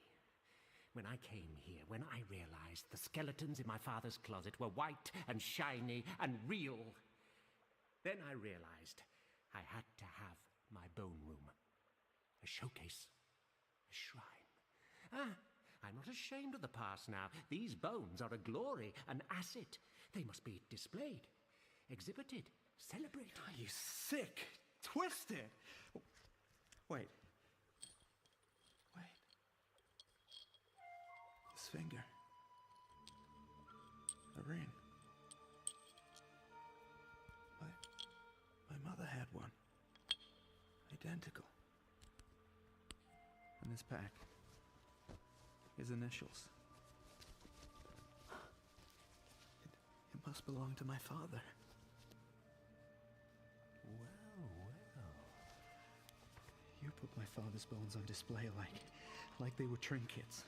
When I came here, when I realized the skeletons in my father's closet were white and shiny and real, then I realized I had to have my bone room. A showcase. A shrine. I'm not ashamed of the past now. These bones are a glory, an asset. They must be displayed, exhibited, celebrated. Are you sick? Twisted? Wait. This finger. A ring. My mother had one. Identical. And this pack. His initials. It must belong to my father. Well. You put my father's bones on display like they were trinkets.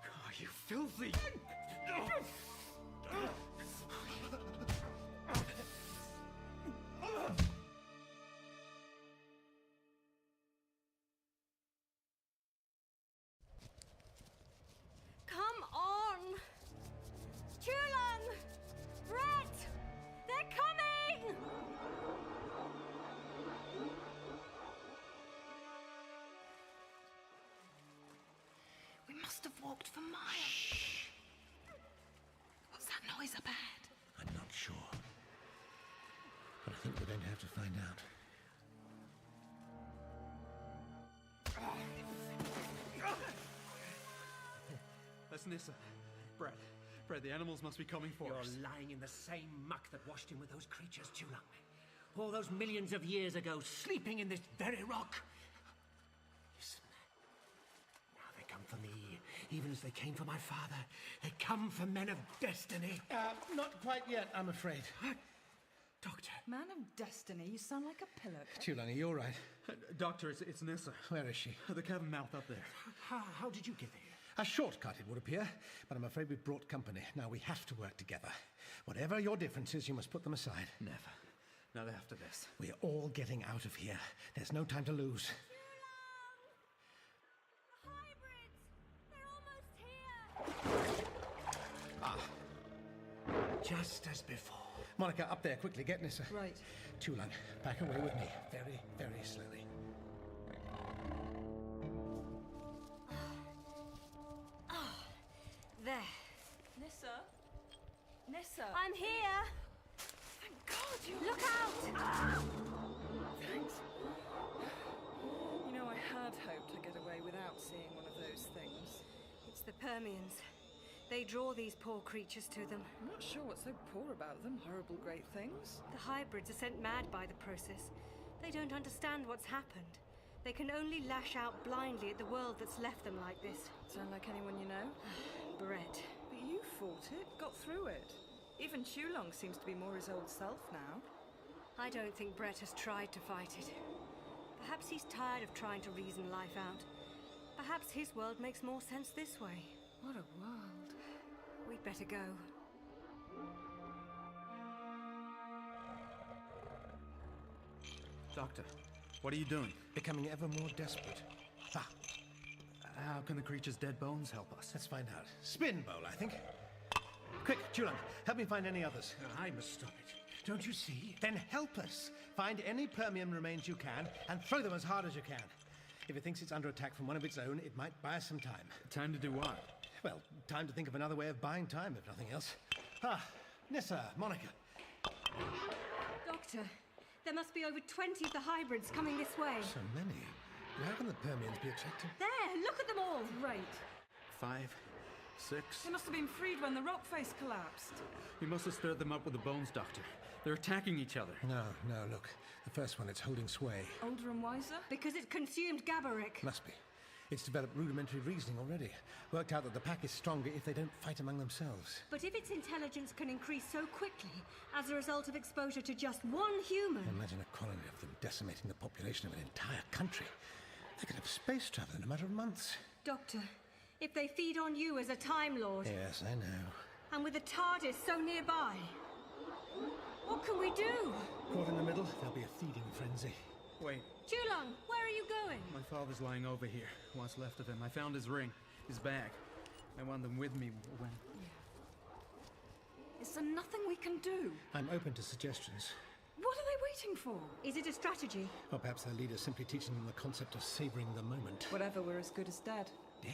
Oh, you filthy! Come on! Tulung! Brett! They're coming! We must have walked for miles. What's that noise up ahead? I'm not sure. But I think we're going to have to find out. It's Nissa. Brett, the animals must be coming for us. You're lying in the same muck that washed him with those creatures, Tulang. All those millions of years ago, sleeping in this very rock. Listen. Now they come for me, even as they came for my father. They come for men of destiny. Not quite yet, I'm afraid. Doctor. Man of destiny, you sound like a pillock. Tulang, are you all right? Doctor, it's Nissa. Where is she? The cavern mouth up there. How did you get there? A shortcut, it would appear, but I'm afraid we've brought company. Now we have to work together. Whatever your differences, you must put them aside. Never. Not after this. We're all getting out of here. There's no time to lose. The hybrids! They're almost here! Just as before. Monica, up there, quickly, get Nissa. Right. Tulang, back away with me. Very, very slowly. There. Nissa? I'm here! Thank God you... Look out! Thanks. You know, I had hoped I'd get away without seeing one of those things. It's the Permians. They draw these poor creatures to them. I'm not sure what's so poor about them. Horrible great things. The hybrids are sent mad by the process. They don't understand what's happened. They can only lash out blindly at the world that's left them like this. Sound like anyone you know? Brett. But you fought it, got through it. Even Chulong seems to be more his old self now. I don't think Brett has tried to fight it. Perhaps he's tired of trying to reason life out. Perhaps his world makes more sense this way. What a world. We'd better go. Doctor, what are you doing? Becoming ever more desperate. How can the creature's dead bones help us? Let's find out. Spin bowl, I think. Quick, Tulang, help me find any others. I must stop it. Don't you see? Then help us. Find any Permian remains you can and throw them as hard as you can. If it thinks it's under attack from one of its own, it might buy us some time. Time to do what? Well, time to think of another way of buying time, if nothing else. Nissa, Monica. Doctor, there must be over 20 of the hybrids coming this way. So many. How can the Permians be attracted? There, look at them all! Great. 5, 6. They must have been freed when the rock face collapsed. We must have stirred them up with the bones, Doctor. They're attacking each other. No, look. The first one, it's holding sway. Older and wiser? Because it consumed Gabarik. Must be. It's developed rudimentary reasoning already. Worked out that the pack is stronger if they don't fight among themselves. But if its intelligence can increase so quickly as a result of exposure to just one human... Imagine a colony of them decimating the population of an entire country. They could have space travel in a matter of months. Doctor, if they feed on you as a Time Lord... Yes, I know. And with the TARDIS so nearby... What can we do? Caught in the middle, there'll be a feeding frenzy. Wait, Chulong, where are you going? my father's lying over here. What's left of him. I found his ring, his bag. I want them with me when... Is there nothing we can do? I'm open to suggestions. What are they waiting for? Is it a strategy? Or perhaps their leader's simply teaching them the concept of savoring the moment. Whatever, we're as good as dead. Dead?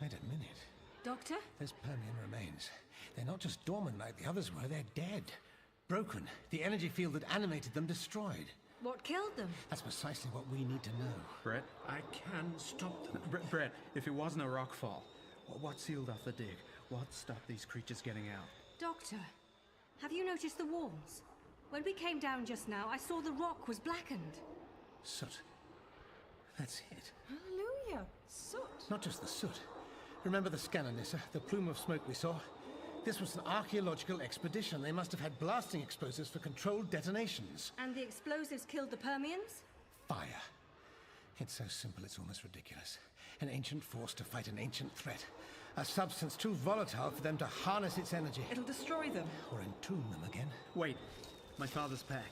Wait a minute. Doctor? Those Permian remains. They're not just dormant like the others were, they're dead. Broken. The energy field that animated them destroyed. What killed them? That's precisely what we need to know. Brett? I can stop them. Brett, if it wasn't a rockfall, what sealed off the dig? What stopped these creatures getting out? Doctor, have you noticed the walls? When we came down just now, I saw the rock was blackened. Soot. That's it. Hallelujah. Soot. Not just the soot. Remember the scanner, Nissa? The plume of smoke we saw? This was an archaeological expedition. They must have had blasting explosives for controlled detonations. And the explosives killed the Permians? Fire. It's so simple it's almost ridiculous. An ancient force to fight an ancient threat. A substance too volatile for them to harness its energy. It'll destroy them. Or entomb them again. Wait, my father's pack.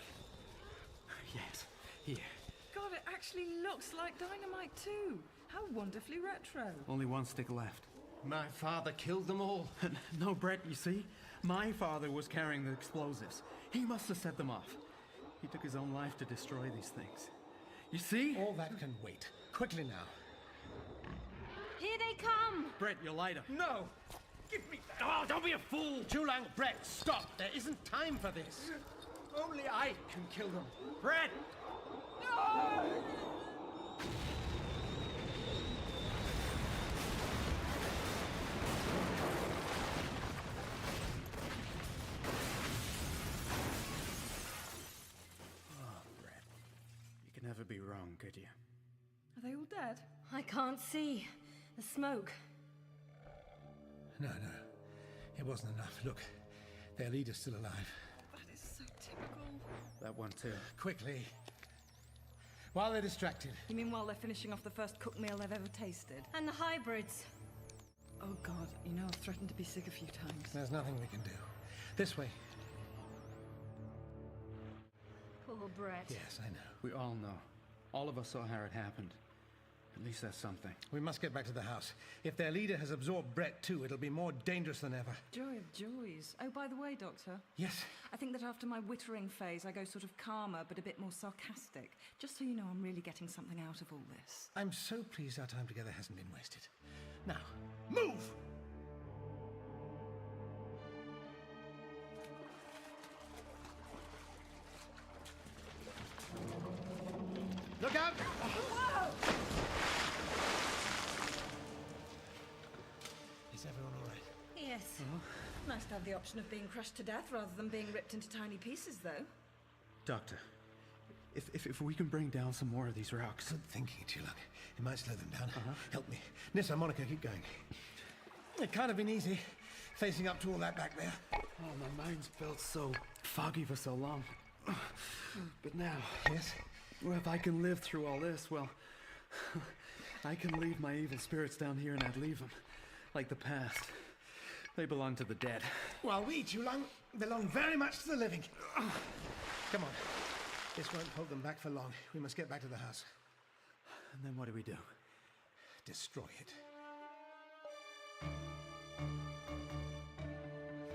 Yes, here. God, it actually looks like dynamite too. How wonderfully retro. Only one stick left. My father killed them all. No, Brett, you see? My father was carrying the explosives. He must have set them off. He took his own life to destroy these things. You see? All that can wait. Quickly now. Here they come! Brett, your lighter. No! Give me that! Oh, don't be a fool! Tulang, Brett, stop! There isn't time for this. Only I can kill them. Brett! be wrong, could you? Are they all dead? I can't see. The smoke. No. It wasn't enough. Look, their leader's still alive. That is so typical. That one too. Quickly. While they're distracted. You mean while they're finishing off the first cooked meal they've ever tasted? And the hybrids. Oh, God, you know I've threatened to be sick a few times. There's nothing we can do. This way. Poor Brett. Yes, I know. We all know. All of us saw how it happened. At least that's something. We must get back to the house. If their leader has absorbed Brett too, it'll be more dangerous than ever. Joy of joys. Oh, by the way, Doctor. Yes? I think that after my wittering phase, I go sort of calmer, but a bit more sarcastic. Just so you know, I'm really getting something out of all this. I'm so pleased our time together hasn't been wasted. Now, move! Look out! Whoa! Is everyone all right? Yes. Nice to have the option of being crushed to death rather than being ripped into tiny pieces, though. Doctor, if we can bring down some more of these rocks. Good thinking, Chulang. It might slow them down. Help me. Nissa, Monica, keep going. It can't have been easy, facing up to all that back there. Oh, my mind's felt so foggy for so long. But now, Yes? well, if I can live through all this, well, I can leave my evil spirits down here and I'd leave them. Like the past. They belong to the dead. While we, Chulang, belong very much to the living. Come on. This won't hold them back for long. We must get back to the house. And then what do we do? Destroy it.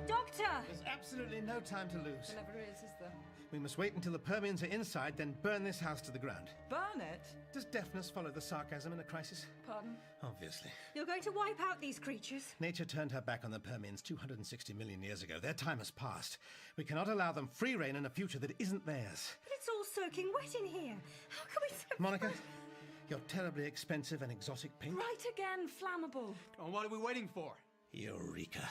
Doctor! There's absolutely no time to lose. There never is there? We must wait until the Permians are inside, then burn this house to the ground. Burn it? Does deafness follow the sarcasm in a crisis? Pardon? Obviously. You're going to wipe out these creatures? Nature turned her back on the Permians 260 million years ago. Their time has passed. We cannot allow them free reign in a future that isn't theirs. But it's all soaking wet in here. How can we survive? Monica, you're terribly expensive and exotic pink. Right again, flammable. Oh, what are we waiting for? Eureka.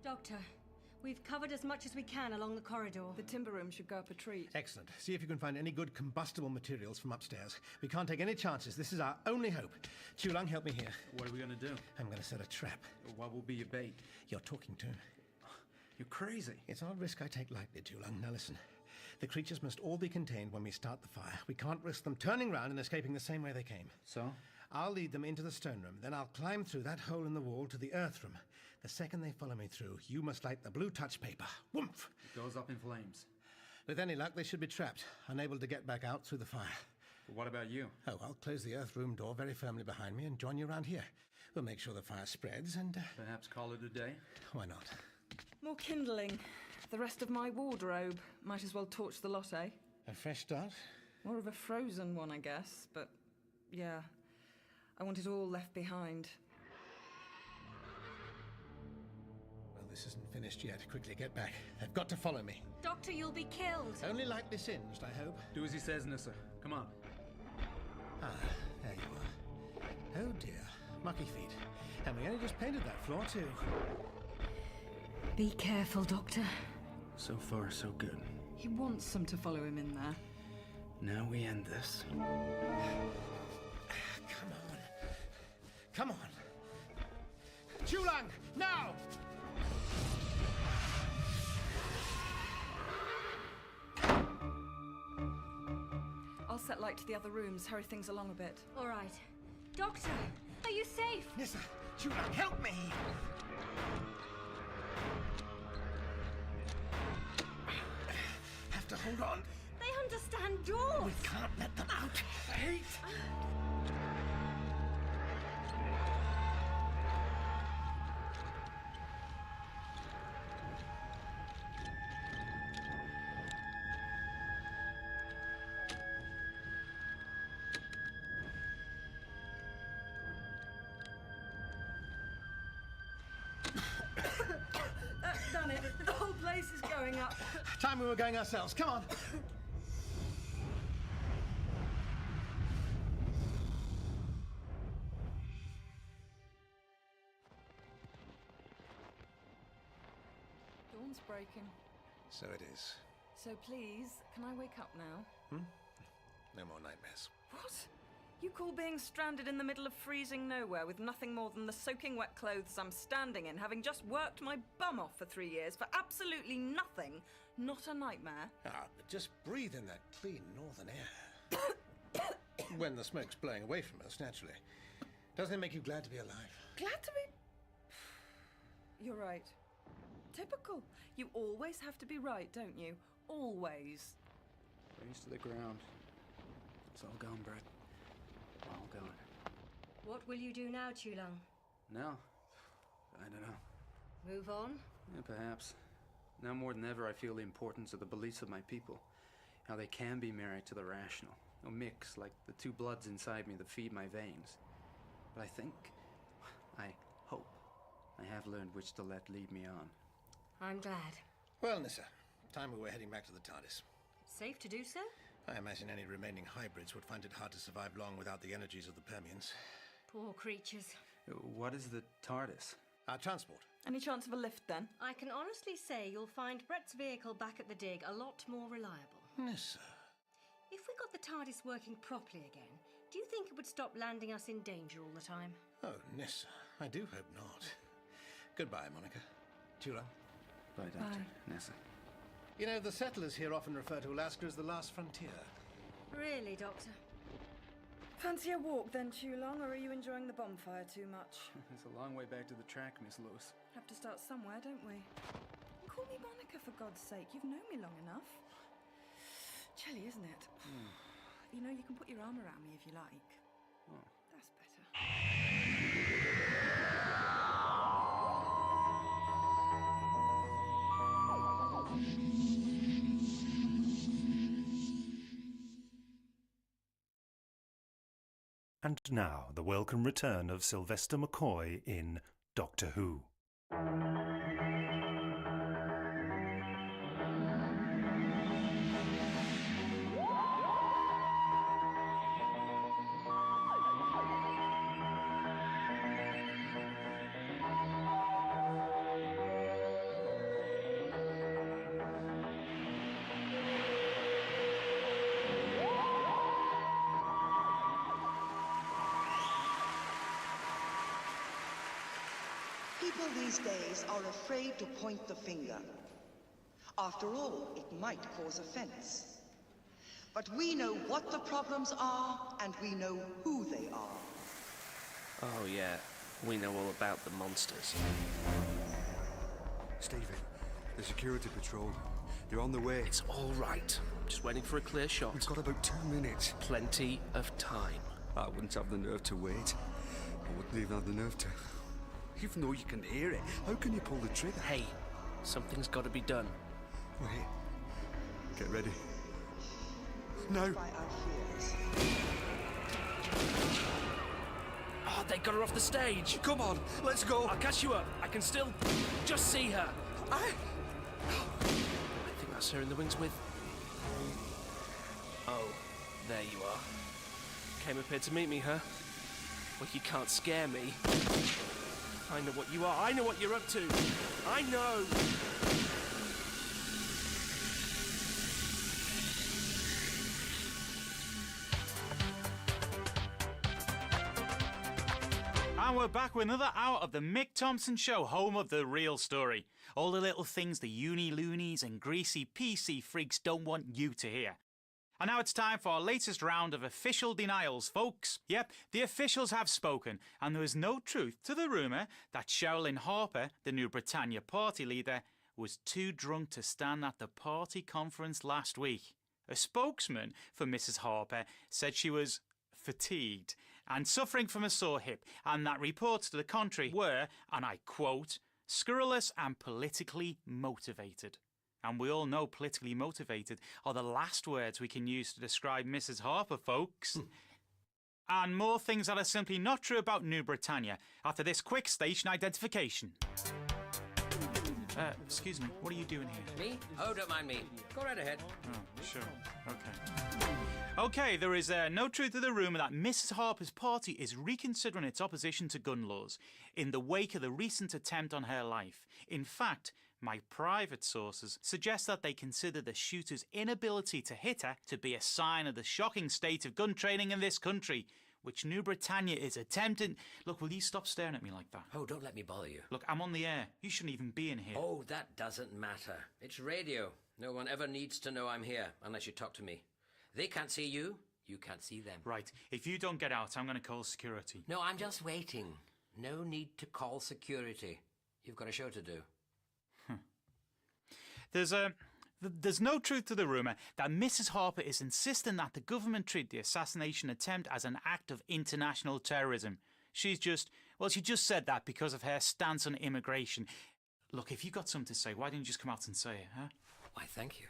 Doctor, we've covered as much as we can along the corridor. The timber room should go up a treat. Excellent. See if you can find any good combustible materials from upstairs. We can't take any chances. This is our only hope. Chulang, help me here. What are we gonna do? I'm going to set a trap. What will be your bait? You're talking to him. You're crazy. It's not a risk I take lightly, Chulang. Now listen. The creatures must all be contained when we start the fire. We can't risk them turning round and escaping the same way they came. So? I'll lead them into the stone room. Then I'll climb through that hole in the wall to the earth room. The second they follow me through, you must light the blue touch paper. Woomph! It goes up in flames. With any luck, they should be trapped, unable to get back out through the fire. But what about you? Oh, I'll close the earth room door very firmly behind me and join you around here. We'll make sure the fire spreads and... Perhaps call it a day? why not? More kindling. The rest of my wardrobe. Might as well torch the lot, eh? A fresh start? More of a frozen one, I guess, but yeah. I want it all left behind. Well, this isn't finished yet. Quickly, get back. They've got to follow me. Doctor, you'll be killed. Only lightly singed, I hope. Do as he says, Nissa. Come on. Ah, there you are. Oh dear. Mucky feet. And we only just painted that floor, too. Be careful, Doctor. So far, so good. He wants some to follow him in there. Now we end this. Come on. Come on. Chulang, now! I'll set light to the other rooms, hurry things along a bit. All right. Doctor, are you safe? Nissa, Chulang, help me! Have to hold on. They understand doors. We can't let them out. Wait. That's done it. The whole place is going up. Time we were going ourselves. Come on. dawn's breaking. So it is. So please, can I wake up now? No more nightmares. What? You call being stranded in the middle of freezing nowhere with nothing more than the soaking wet clothes I'm standing in, having just worked my bum off for 3 years for absolutely nothing, not a nightmare? Ah, but just breathe in that clean northern air. When the smoke's blowing away from us, naturally. Doesn't it make you glad to be alive? Glad to be... You're right. Typical. You always have to be right, don't you? Always. Face to the ground. It's all gone, Brett. All gone. What will you do now, Chulang? No. I don't know. Move on? Yeah, perhaps. Now more than ever, I feel the importance of the beliefs of my people. How they can be married to the rational. A mix, like the two bloods inside me that feed my veins. But I hope, I have learned which to let lead me on. I'm glad. Well, Nissa, time we were heading back to the TARDIS. Safe to do so? I imagine any remaining hybrids would find it hard to survive long without the energies of the Permians. Poor creatures. What is the TARDIS? Our transport. Any chance of a lift, then? I can honestly say you'll find Brett's vehicle back at the dig a lot more reliable. Nissa. If we got the TARDIS working properly again, do you think it would stop landing us in danger all the time? Oh, Nissa, I do hope not. Goodbye, Monica. Chula. Bye, Doctor. Bye. Nessa. You know, the settlers here often refer to Alaska as the last frontier. Really, Doctor? Fancy a walk then, Chulong, or are you enjoying the bonfire too much? It's a long way back to the track, Miss Lewis. Have to start somewhere, don't we? Call me Monica, for God's sake. You've known me long enough. Chilly, isn't it? You know, you can put your arm around me if you like. Oh. That's better. And now, the welcome return of Sylvester McCoy in Doctor Who. People these days are afraid to point the finger. After all, it might cause offense. But we know what the problems are, and we know who they are. Oh yeah, we know all about the monsters. Stephen, the security patrol. They're on the way. It's all right. I'm just waiting for a clear shot. We've got about 2 minutes. Plenty of time. I wouldn't have the nerve to wait. I wouldn't even have the nerve to... Even though you can hear it, how can you pull the trigger? Hey, something's got to be done. Wait. Get ready. Now. By our fears. Oh, they got her off the stage. Come on, let's go. I'll catch you up. I can still just see her. I think that's her in the wings with... Oh, there you are. Came up here to meet me, huh? Well, you can't scare me. I know what you are. I know what you're up to. I know. And we're back with another hour of the Mick Thompson Show, home of the real story. All the little things the uni-loonies and greasy PC freaks don't want you to hear. And now it's time for our latest round of official denials, folks. Yep, the officials have spoken, and there is no truth to the rumour that Sherilyn Harper, the New Britannia party leader, was too drunk to stand at the party conference last week. A spokesman for Mrs. Harper said she was fatigued and suffering from a sore hip, and that reports to the contrary were, and I quote, scurrilous and politically motivated. And we all know politically motivated are the last words we can use to describe Mrs. Harper, folks. And more things that are simply not true about New Britannia after this quick station identification. Excuse me, what are you doing here? Me? Oh, don't mind me. Go right ahead. Oh, sure. Okay. Okay, there is no truth to the rumour that Mrs. Harper's party is reconsidering its opposition to gun laws in the wake of the recent attempt on her life. In fact, My private sources suggest that they consider the shooter's inability to hit her to be a sign of the shocking state of gun training in this country, which New Britannia is attempting... Look, will you stop staring at me like that? Oh, don't let me bother you. Look, I'm on the air. You shouldn't even be in here. Oh, that doesn't matter. It's radio. No one ever needs to know I'm here, unless you talk to me. They can't see you, you can't see them. Right, if you don't get out, I'm going to call security. No, I'm just waiting. No need to call security. You've got a show to do. There's no truth to the rumour that Mrs. Harper is insisting that the government treat the assassination attempt as an act of international terrorism. She just said that because of her stance on immigration. Look, if you got something to say, why didn't you just come out and say it, huh? Why, thank you.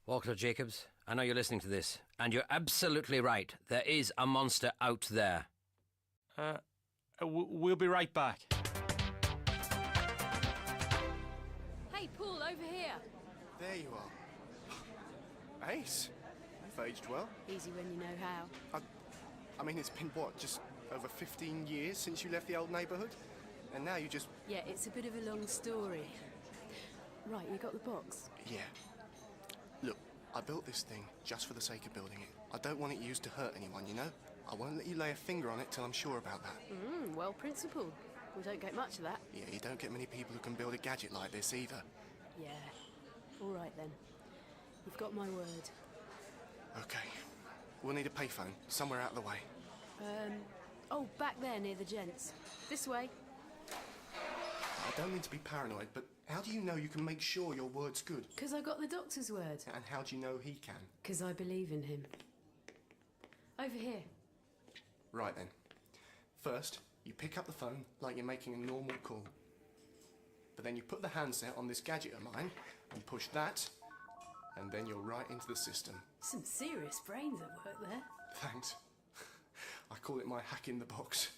Walter Jacobs, I know you're listening to this, and you're absolutely right. There is a monster out there. We'll be right back. Hey, Paul, over here. There you are. Ace, you've aged well. Easy when you know how. I mean, it's been, what, just over 15 years since you left the old neighbourhood? And now you just... Yeah, it's a bit of a long story. Right, you got the box? Yeah. Look, I built this thing just for the sake of building it. I don't want it used to hurt anyone, you know? I won't let you lay a finger on it till I'm sure about that. Well principled. We don't get much of that. Yeah, you don't get many people who can build a gadget like this either. Yeah. All right, then. You've got my word. Okay. We'll need a payphone, somewhere out of the way. Oh, back there near the gents. This way. I don't mean to be paranoid, but how do you know you can make sure your word's good? 'Cause I got the doctor's word. And how do you know he can? 'Cause I believe in him. Over here. Right then. First, you pick up the phone like you're making a normal call. But then you put the handset on this gadget of mine and push that, and then you're right into the system. Some serious brains at work there. Thanks. I call it my hack in the box.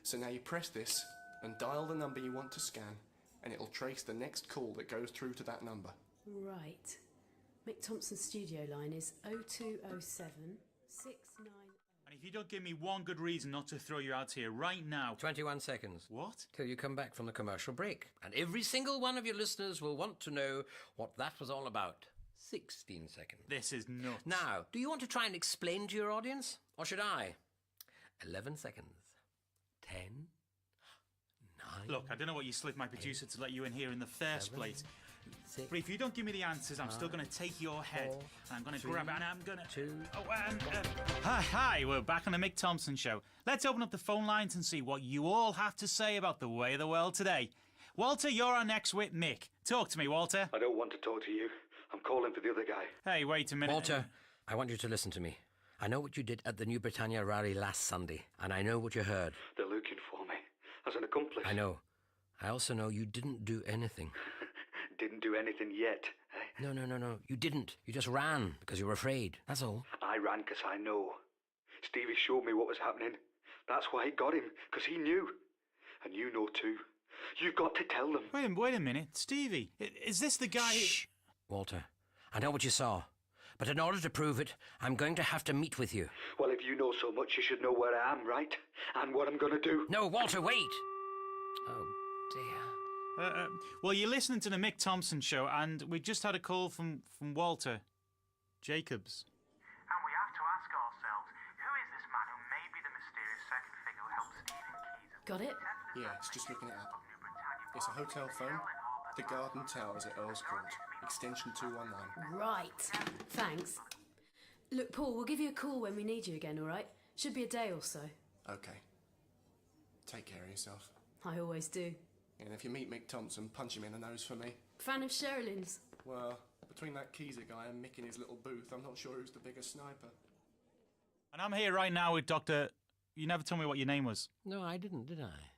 So now you press this and dial the number you want to scan, and it'll trace the next call that goes through to that number. Right. Mick Thompson's studio line is 0207 69... And if you don't give me one good reason not to throw you out here right now... 21 seconds. What? Till you come back from the commercial break. And every single one of your listeners will want to know what that was all about. 16 seconds. This is nuts. Now, do you want to try and explain to your audience? Or should I? 11 seconds. 10. 9. Look, I don't know what you slid my producer to let you in here in the first 7, place. 6, But if you don't give me the answers, I'm still going to take your head. 4, and I'm going to 3, grab it and I'm going to... 2, Hi, we're back on the Mick Thompson Show. Let's open up the phone lines and see what you all have to say about the way of the world today. Walter, you're our next with Mick. Talk to me, Walter. I don't want to talk to you. I'm calling for the other guy. Hey, wait a minute. Walter, I want you to listen to me. I know what you did at the New Britannia rally last Sunday, and I know what you heard. They're looking for me. As an accomplice. I know. I also know you didn't do anything. Didn't do anything yet, eh? No. You didn't. You just ran because you were afraid. That's all. I ran because I know. Stevie showed me what was happening. That's why it got him, because he knew. And you know too. You've got to tell them. Wait a minute. Stevie, is this the guy... Shh. Walter, I know what you saw. But in order to prove it, I'm going to have to meet with you. Well, if you know so much, you should know where I am, right? And what I'm going to do. No, Walter, wait! Oh, dear. Well, you're listening to the Mick Thompson Show, and we just had a call from Walter Jacobs. And we have to ask ourselves, who is this man who may be the mysterious second figure who helped Stephen Keys? Got it? Yeah, it's just looking it up. It's a hotel phone. The Garden Towers at Earl's Court. Extension 219. Right. Thanks. Look, Paul, we'll give you a call when we need you again, all right? Should be a day or so. Okay. Take care of yourself. I always do. And if you meet Mick Thompson, punch him in the nose for me. Fan of Sherilyn's? Well, between that Keezer guy and Mick in his little booth, I'm not sure who's the bigger sniper. And I'm here right now with Dr... You never told me what your name was. No, I didn't, did I?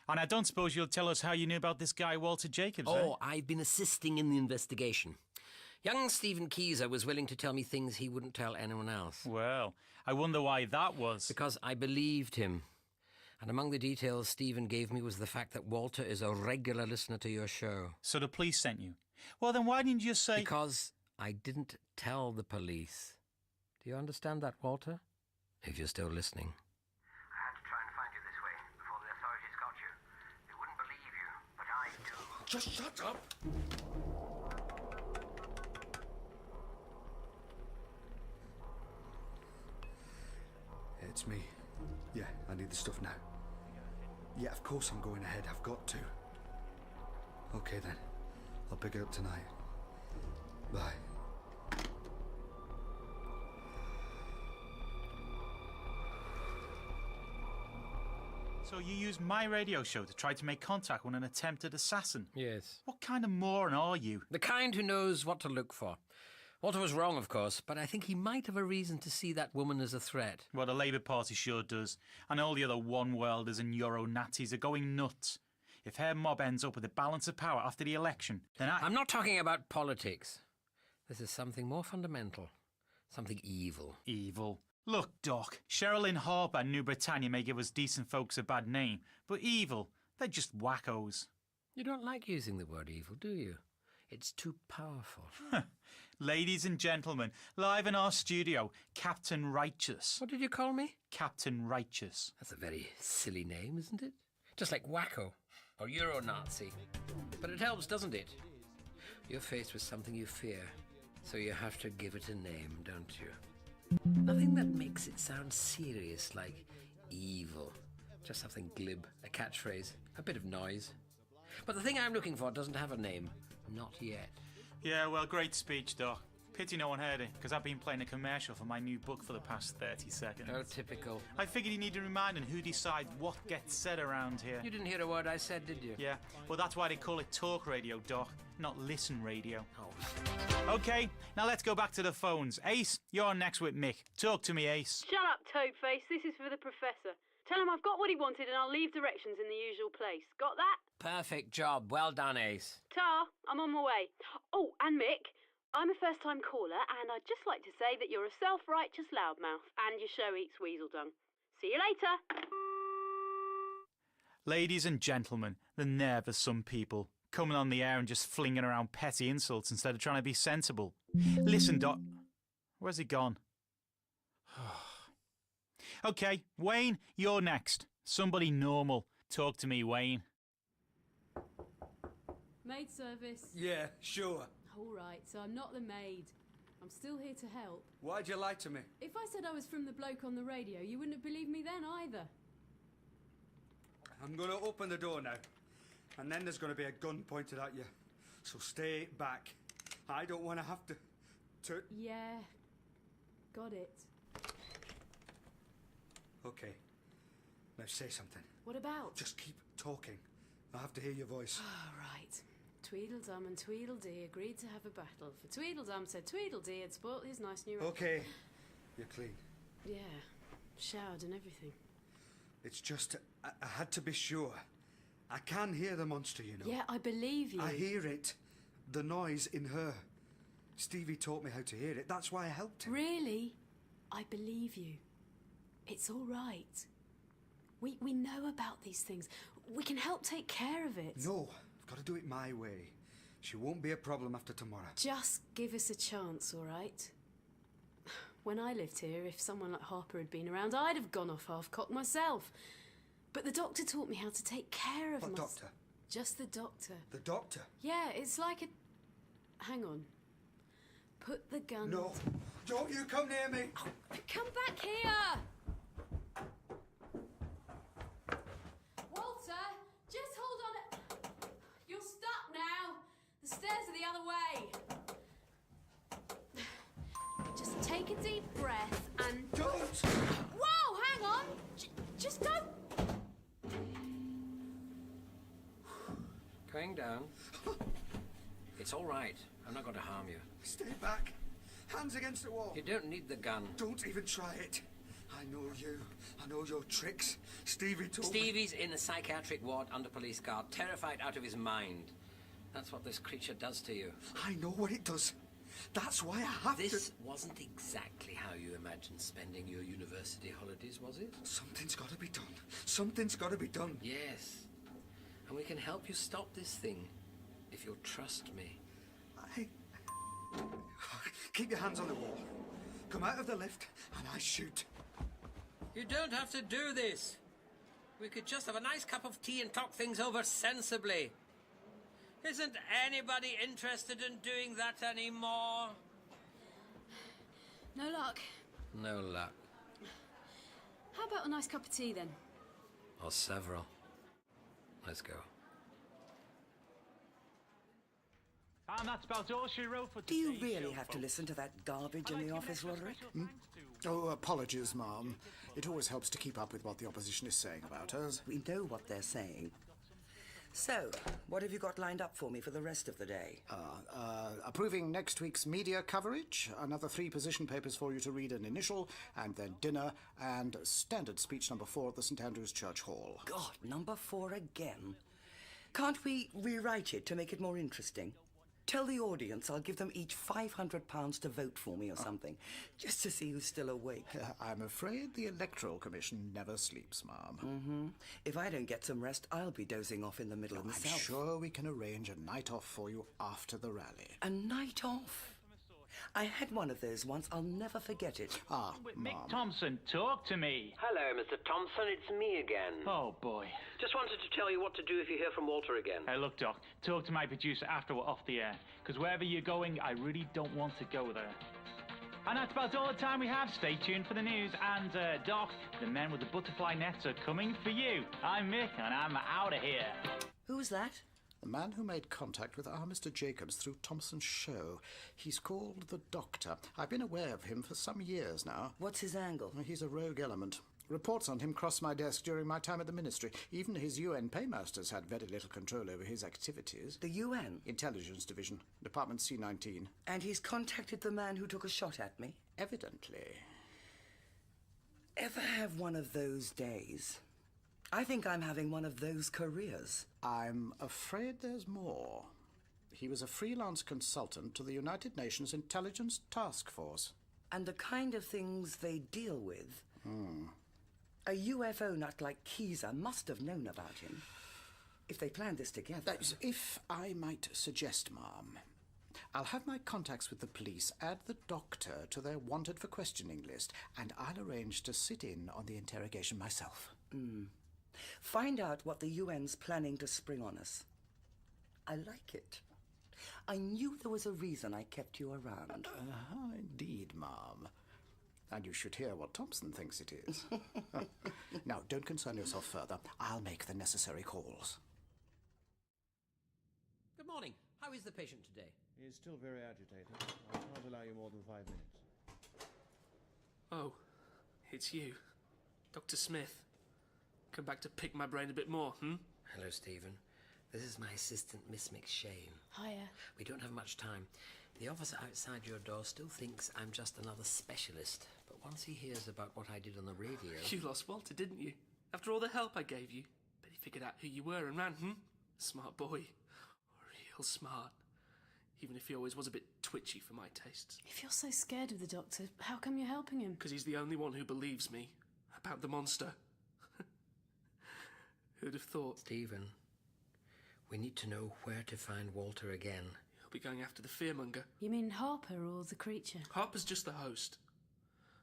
And I don't suppose you'll tell us how you knew about this guy, Walter Jacobs, Oh, I've been assisting in the investigation. Young Stephen Keezer was willing to tell me things he wouldn't tell anyone else. Well, I wonder why that was. Because I believed him. And among the details Stephen gave me was the fact that Walter is a regular listener to your show. So the police sent you? Well, then why didn't you just say... Because I didn't tell the police. Do you understand that, Walter? If you're still listening. I had to try and find you this way before the authorities got you. They wouldn't believe you, but I Just shut up! It's me. Yeah, I need the stuff now. Yeah, of course I'm going ahead. I've got to. Okay then. I'll pick it up tonight. Bye. So you used my radio show to try to make contact with an attempted assassin? Yes. What kind of moron are you? The kind who knows what to look for. Walter was wrong, of course, but I think he might have a reason to see that woman as a threat. Well, the Labour Party sure does. And all the other one-worlders and Euro-Nazis are going nuts. If her mob ends up with the balance of power after the election, then I'm not talking about politics. This is something more fundamental. Something evil. Evil? Look, Doc, Sherilyn Harper and New Britannia may give us decent folks a bad name, but evil, they're just wackos. You don't like using the word evil, do you? It's too powerful. Ladies and gentlemen, live in our studio, Captain Righteous. What did you call me? Captain Righteous. That's a very silly name, isn't it? Just like wacko or Euro-Nazi. But it helps, doesn't it? You're faced with something you fear, so you have to give it a name, don't you? Nothing that makes it sound serious, like evil. Just something glib, a catchphrase, a bit of noise. But the thing I'm looking for doesn't have a name. Not yet. Yeah, well, great speech, Doc. Pity no one heard it, because I've been playing a commercial for my new book for the past 30 seconds. Oh, typical. I figured you need a reminder who decides what gets said around here. You didn't hear a word I said, did you? Yeah, well, that's why they call it talk radio, Doc, not listen radio. Oh. Okay, now let's go back to the phones. Ace, you're next with Mick. Talk to me, Ace. Shut up, Toadface. This is for the Professor. Tell him I've got what he wanted and I'll leave directions in the usual place. Got that? Perfect job. Well done, Ace. Ta, I'm on my way. Oh, and Mick, I'm a first-time caller, and I'd just like to say that you're a self-righteous loudmouth, and your show eats weasel dung. See you later. Ladies and gentlemen, the nerve of some people. Coming on the air and just flinging around petty insults instead of trying to be sensible. Listen, Doc. Where's he gone? Okay, Wayne, you're next. Somebody normal. Talk to me, Wayne. Maid service. Yeah, sure. All right, so I'm not the maid. I'm still here to help. Why'd you lie to me? If I said I was from the bloke on the radio, you wouldn't have believed me then either. I'm going to open the door now. And then there's going to be a gun pointed at you. So stay back. I don't want to have to... Yeah, got it. Okay. Now say something. What about? Just keep talking. I have to hear your voice. All right. Tweedledum and Tweedledee agreed to have a battle. For Tweedledum said Tweedledee had spoilt his nice new... Okay. You're clean. Yeah. Showered and everything. It's just... I had to be sure. I can hear the monster, you know. Yeah, I believe you. I hear it. The noise in her. Stevie taught me how to hear it. That's why I helped him. Really? I believe you. It's all right. We know about these things. We can help take care of it. No, I've got to do it my way. She won't be a problem after tomorrow. Just give us a chance, all right? When I lived here, if someone like Harper had been around, I'd have gone off half-cocked myself. But the doctor taught me how to take care of What doctor? Just the doctor. The doctor? Yeah, it's like a... Hang on. Put the gun... No, don't you come near me! Oh, come back here! Walter, just hold on. You're stuck now. The stairs are the other way. Just take a deep breath and... Don't! Whoa, hang on. Just don't... Going down. It's all right. I'm not going to harm you. Stay back. Hands against the wall. You don't need the gun. Don't even try it. I know you. I know your tricks. Stevie told me... Stevie's in a psychiatric ward under police guard, terrified out of his mind. That's what this creature does to you. I know what it does. That's why I have to... This wasn't exactly how you imagined spending your university holidays, was it? Something's got to be done. Something's got to be done. Yes. And we can help you stop this thing, if you'll trust me. Keep your hands on the wall. Come out of the lift, and I shoot. You don't have to do this. We could just have a nice cup of tea and talk things over sensibly. Isn't anybody interested in doing that anymore? No luck. No luck. How about a nice cup of tea then? Or several. Let's go. And that's about all she wrote for Do you really have to listen to that garbage in the office, Roderick? Oh, apologies, Ma'am. It always helps to keep up with what the opposition is saying about us. We know what they're saying. So, what have you got lined up for me for the rest of the day? Approving next week's media coverage, another 3 position papers for you to read an initial, and then dinner, and standard speech number 4 at the St. Andrew's Church Hall. God, number 4 again. Can't we rewrite it to make it more interesting? Tell the audience I'll give them each £500 to vote for me or something, just to see who's still awake. I'm afraid the Electoral Commission never sleeps, Ma'am. If I don't get some rest, I'll be dozing off in the middle of the I'm South. sure we can arrange a night off for you after the rally. A night off? I had one of those once. I'll never forget it. Mick Thompson, talk to me. Hello, Mr. Thompson. It's me again. Oh, boy. Just wanted to tell you what to do if you hear from Walter again. Hey, look, Doc, talk to my producer after we're off the air, because wherever you're going, I really don't want to go there. And that's about all the time we have. Stay tuned for the news. And, Doc, the men with the butterfly nets are coming for you. I'm Mick, and I'm out of here. Who's that? The man who made contact with our Mr. Jacobs through Thompson's show. He's called the Doctor. I've been aware of him for some years now. What's his angle? He's a rogue element. Reports on him crossed my desk during my time at the Ministry. Even his UN paymasters had very little control over his activities. The UN? Intelligence Division, Department C-19. And he's contacted the man who took a shot at me? Evidently. Ever have one of those days? I think I'm having one of those careers. I'm afraid there's more. He was a freelance consultant to the United Nations Intelligence Task Force. And the kind of things they deal with? A UFO nut like Keezer must have known about him. If they planned this together. If I might suggest, Ma'am, I'll have my contacts with the police add the Doctor to their wanted for questioning list, and I'll arrange to sit in on the interrogation myself. Find out what the UN's planning to spring on us. I like it. I knew there was a reason I kept you around. Indeed, Ma'am. And you should hear what Thompson thinks it is. Now, don't concern yourself further. I'll make the necessary calls. Good morning. How is the patient today? He is still very agitated. I can't allow you more than 5 minutes. Oh, it's you. Dr. Smith. Come back to pick my brain a bit more, Hello, Stephen. This is my assistant, Miss McShane. Hiya. We don't have much time. The officer outside your door still thinks I'm just another specialist, but once he hears about what I did on the radio... You lost Walter, didn't you? After all the help I gave you. But he figured out who you were and ran, Smart boy. Real smart. Even if he always was a bit twitchy for my tastes. If you're so scared of the Doctor, how come you're helping him? Because he's the only one who believes me about the monster. Who'd have thought? Stephen, we need to know where to find Walter again. He'll be going after the fearmonger. You mean Harper or the creature? Harper's just the host.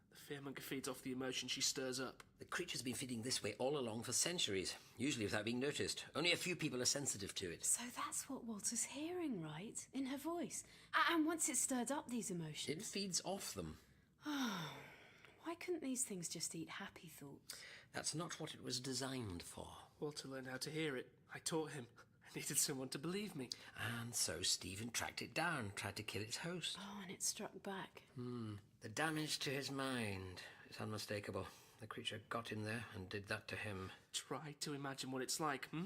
The fearmonger feeds off the emotion she stirs up. The creature's been feeding this way all along for centuries, usually without being noticed. Only a few people are sensitive to it. So that's what Walter's hearing, right? In her voice. And once it's stirred up these emotions... It feeds off them. Why couldn't these things just eat happy thoughts? That's not what it was designed for. Walter learned how to hear it. I taught him. I needed someone to believe me. And so Stephen tracked it down, tried to kill its host. Oh, and it struck back. The damage to his mind is unmistakable. The creature got in there and did that to him. Try to imagine what it's like, You're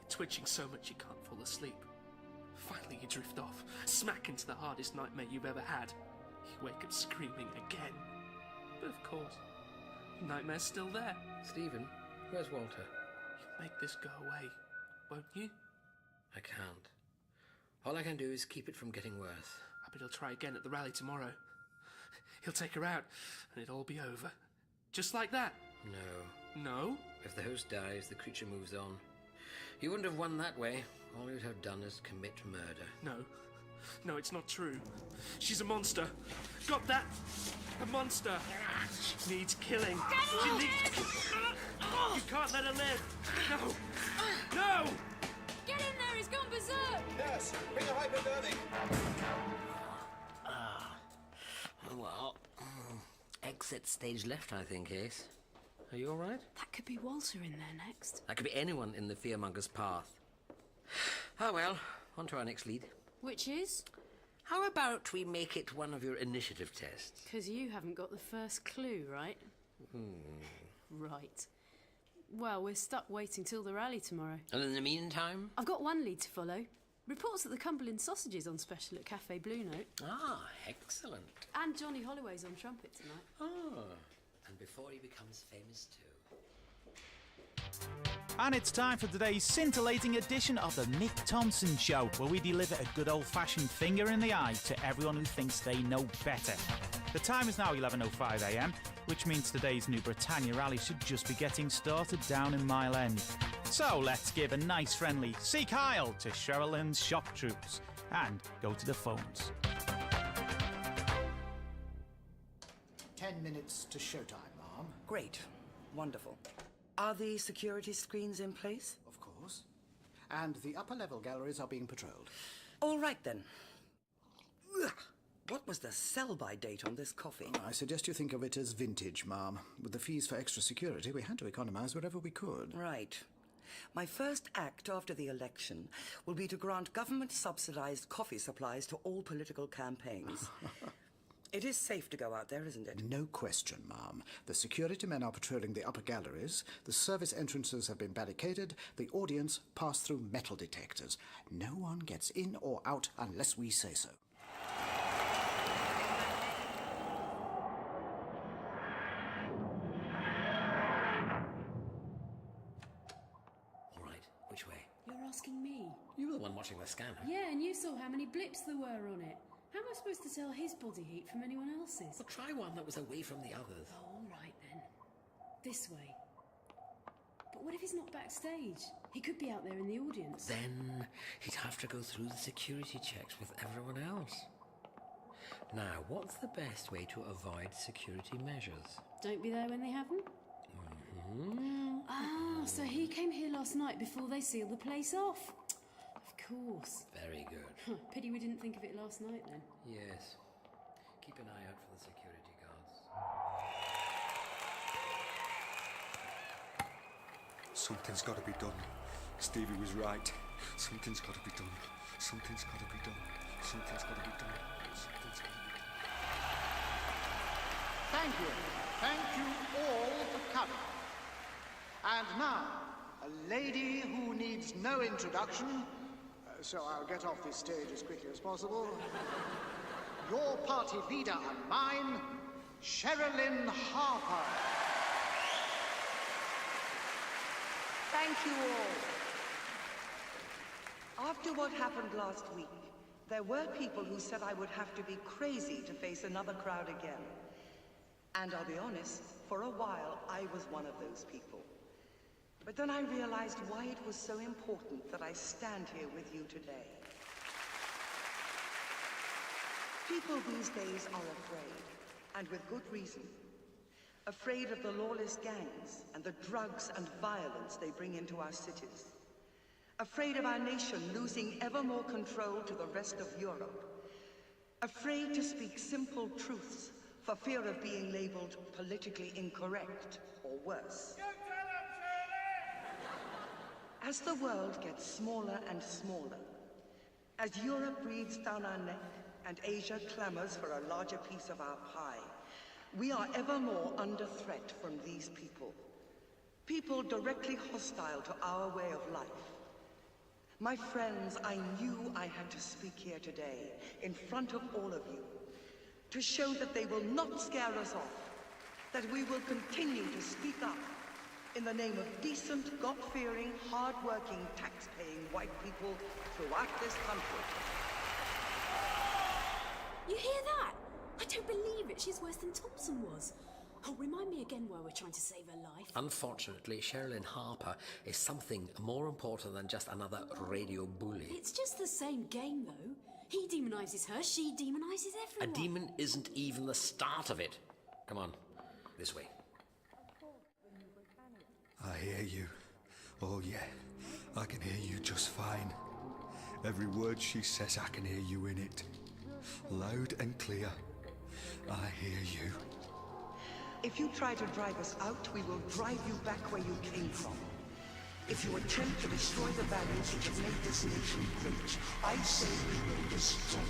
twitching so much you can't fall asleep. Finally you drift off, smack into the hardest nightmare you've ever had. You wake up screaming again. But of course, the nightmare's still there. Stephen, where's Walter? You'll make this go away, won't you? I can't. All I can do is keep it from getting worse. I bet he'll try again at the rally tomorrow. He'll take her out, and it'll all be over. Just like that. No. No? If the host dies, the creature moves on. You wouldn't have won that way. All you'd have done is commit murder. No. No, it's not true. She's a monster. Got that? A monster. She needs killing. She needs... You can't let her live. No. No! Get Get in there, he's gone berserk! Nurse, bring a hypodermic. Well, exit stage left, I think, Ace. Are you all right? That could be Walter in there next. That could be anyone in the fearmonger's path. Ah, well, on to our next lead. Which is? How about we make it one of your initiative tests? Because you haven't got the first clue, right? Right. Well, we're stuck waiting till the rally tomorrow. And in the meantime? I've got one lead to follow. Reports that the Cumberland sausage is on special at Cafe Blue Note. Ah, excellent. And Johnny Holloway's on trumpet tonight. Ah, and before he becomes famous too. And it's time for today's scintillating edition of the Mick Thompson Show, where we deliver a good old-fashioned finger in the eye to everyone who thinks they know better. The time is now 11:05 a.m, which means today's New Britannia rally should just be getting started down in Mile End. So let's give a nice friendly "Seek Heil" to Sherilyn's shock troops and go to the phones. 10 minutes to showtime, Mom. Great. Wonderful. Are the security screens in place? Of course. And the upper-level galleries are being patrolled. All right, then. Ugh. What was the sell-by date on this coffee? I suggest you think of it as vintage, Ma'am. With the fees for extra security, we had to economise wherever we could. Right. My first act after the election will be to grant government-subsidised coffee supplies to all political campaigns. It is safe to go out there, isn't it? No question, Ma'am. The security men are patrolling the upper galleries, the service entrances have been barricaded, the audience pass through metal detectors. No one gets in or out unless we say so. All right, which way? You're asking me? You were the one watching the scanner. Yeah, and you saw how many blips there were on it. How am I supposed to tell his body heat from anyone else's? Well, try one that was away from the others. Oh, all right then. This way. But what if he's not backstage? He could be out there in the audience. Then he'd have to go through the security checks with everyone else. Now, what's the best way to avoid security measures? Don't be there when they have them? Ah, so he came here last night before they sealed the place off. Of course. Very good. Pity we didn't think of it last night then. Yes. Keep an eye out for the security guards. Something's got to be done. Stevie was right. Something's got to be done. Something's got to be done. Something's got to be done. Something's got to be done. Thank you. Thank you all for coming. And now, a lady who needs no introduction, so I'll get off this stage as quickly as possible. Your party leader and mine, Sherilyn Harper. Thank you all. After what happened last week, there were people who said I would have to be crazy to face another crowd again. And I'll be honest, for a while I was one of those people. But then I realized why it was so important that I stand here with you today. People these days are afraid, and with good reason. Afraid of the lawless gangs and the drugs and violence they bring into our cities. Afraid of our nation losing ever more control to the rest of Europe. Afraid to speak simple truths for fear of being labeled politically incorrect or worse. As the world gets smaller and smaller, as Europe breathes down our neck and Asia clamors for a larger piece of our pie, we are ever more under threat from these people. People directly hostile to our way of life. My friends, I knew I had to speak here today, in front of all of you, to show that they will not scare us off, that we will continue to speak up in the name of decent, God-fearing, hard-working, tax-paying white people throughout this country. You hear that? I don't believe it. She's worse than Thompson was. Oh, remind me again why we're trying to save her life. Unfortunately, Sherilyn Harper is something more important than just another radio bully. It's just the same game, though. He demonises her, she demonises A everyone. demon isn't even the start of it. Come on, this way. I hear you. Oh, yeah. I can hear you just fine. Every word she says, I can hear you in it. Loud and clear. I hear you. If you try to drive us out, we will drive you back where you came from. If you attempt to destroy the values which have made this nation great, I say we will destroy them.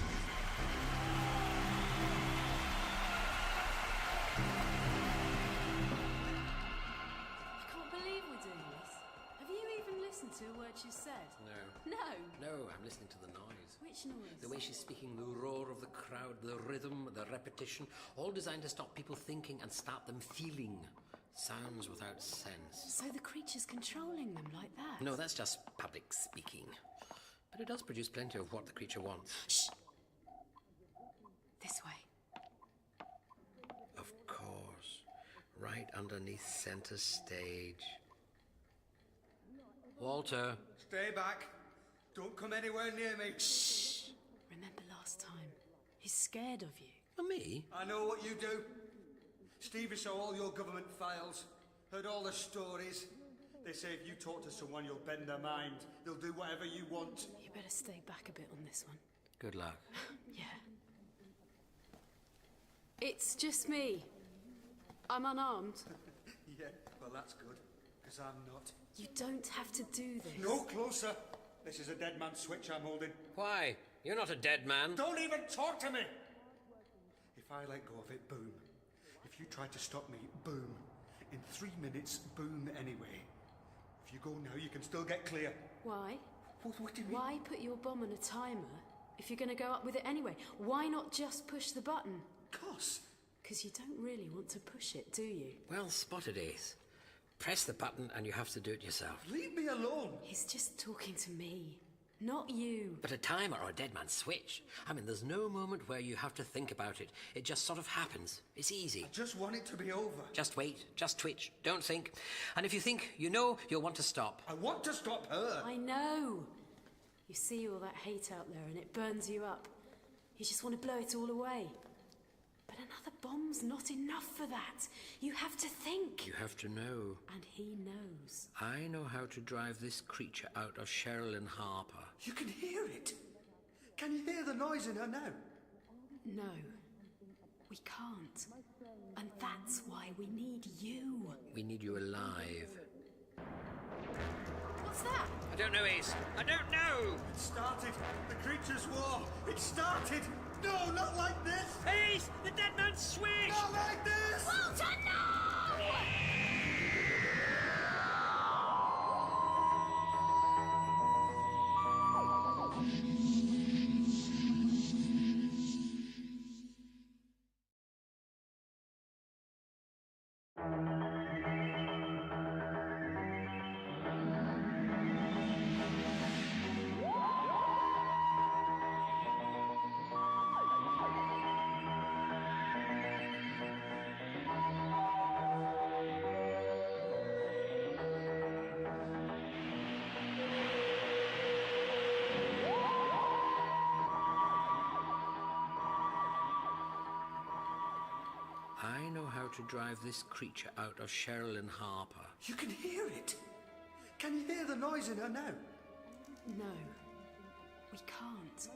I can't believe we're doing this. Have you even listened to a word she said? No. No. No, I'm listening to the noise. Which noise? The way she's speaking, the roar of the crowd, the rhythm, the repetition, all designed to stop people thinking and start them feeling. Sounds without sense. So the creature's controlling them like that? No, that's just public speaking. But it does produce plenty of what the creature wants. Shh! This way. Of course. Right underneath centre stage. Walter. Stay back. Don't come anywhere near me. Shh! Remember last time? He's scared of you. Me? I know what you do. Stevie saw all your government files, heard all the stories. They say if you talk to someone, you'll bend their mind. They'll do whatever you want. You better stay back a bit on this one. Good luck. Yeah. It's just me. I'm unarmed. Yeah, well, that's good, because I'm not. You don't have to do this. No closer. This is a dead man's switch I'm holding. Why? You're not a dead man. Don't even talk to me! If I let go of it, boom. If you try to stop me, boom. In 3 minutes, boom anyway. If you go now, you can still get clear. Why? What do you mean? Why put your bomb on a timer if you're going to go up with it anyway? Why not just push the button? Because you don't really want to push it, do you? Well spotted, Ace. Press the button and you have to do it yourself. Leave me alone. He's just talking to me, not you. But a timer or a dead man's switch. I mean, there's no moment where you have to think about it. It just sort of happens. It's easy. I just want it to be over. Just wait. Just twitch. Don't think. And if you think, you know, you'll want to stop. I want to stop her. I know. You see all that hate out there and it burns you up. You just want to blow it all away. But another bomb's not enough for that. You have to think. You have to know. And he knows. I know how to drive this creature out of Sherilyn Harper. You can hear it. Can you hear the noise in her now? No, we can't. And that's why we need you. We need you alive. What's that? I don't know, Ace. I don't know. It started. The creature's war. It started. No, not like this. Ace, the dead man's switch. Not like this. Walter, no! I know how to drive this creature out of Sherilyn Harper. You can hear it. Can you hear the noise in her now? No, we can't.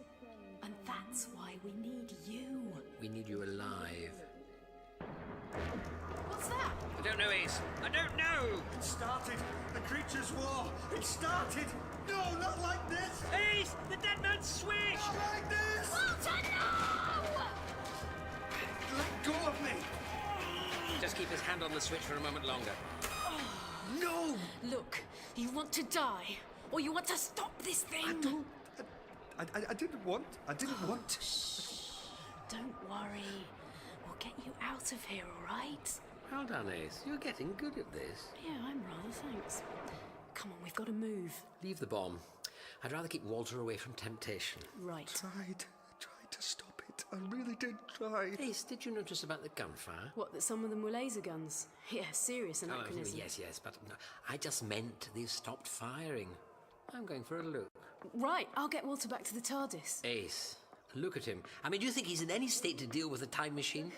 And that's why we need you. We need you alive. What's that? I don't know, Ace. I don't know. It started. The creature's war. It started. No, not like this. Ace, the dead man's switch. Not like this. Walter, no! Let go of me. Just keep his hand on the switch for a moment longer. No! Look, you want to die, or you want to stop this thing? I don't. I didn't want. I didn't want. Shh. Don't worry. We'll get you out of here, all right? Well done, Ace. You're getting good at this. Yeah, I'm rather, thanks. Come on, we've got to move. Leave the bomb. I'd rather keep Walter away from temptation. Right. Tried to stop it. I really did try. Ace, did you notice about the gunfire? What, that some of them were laser guns? Yeah, serious anachronism. Yes, but no, I just meant they've stopped firing. I'm going for a look. Right, I'll get Walter back to the TARDIS. Ace, look at him. I mean, do you think he's in any state to deal with a time machine?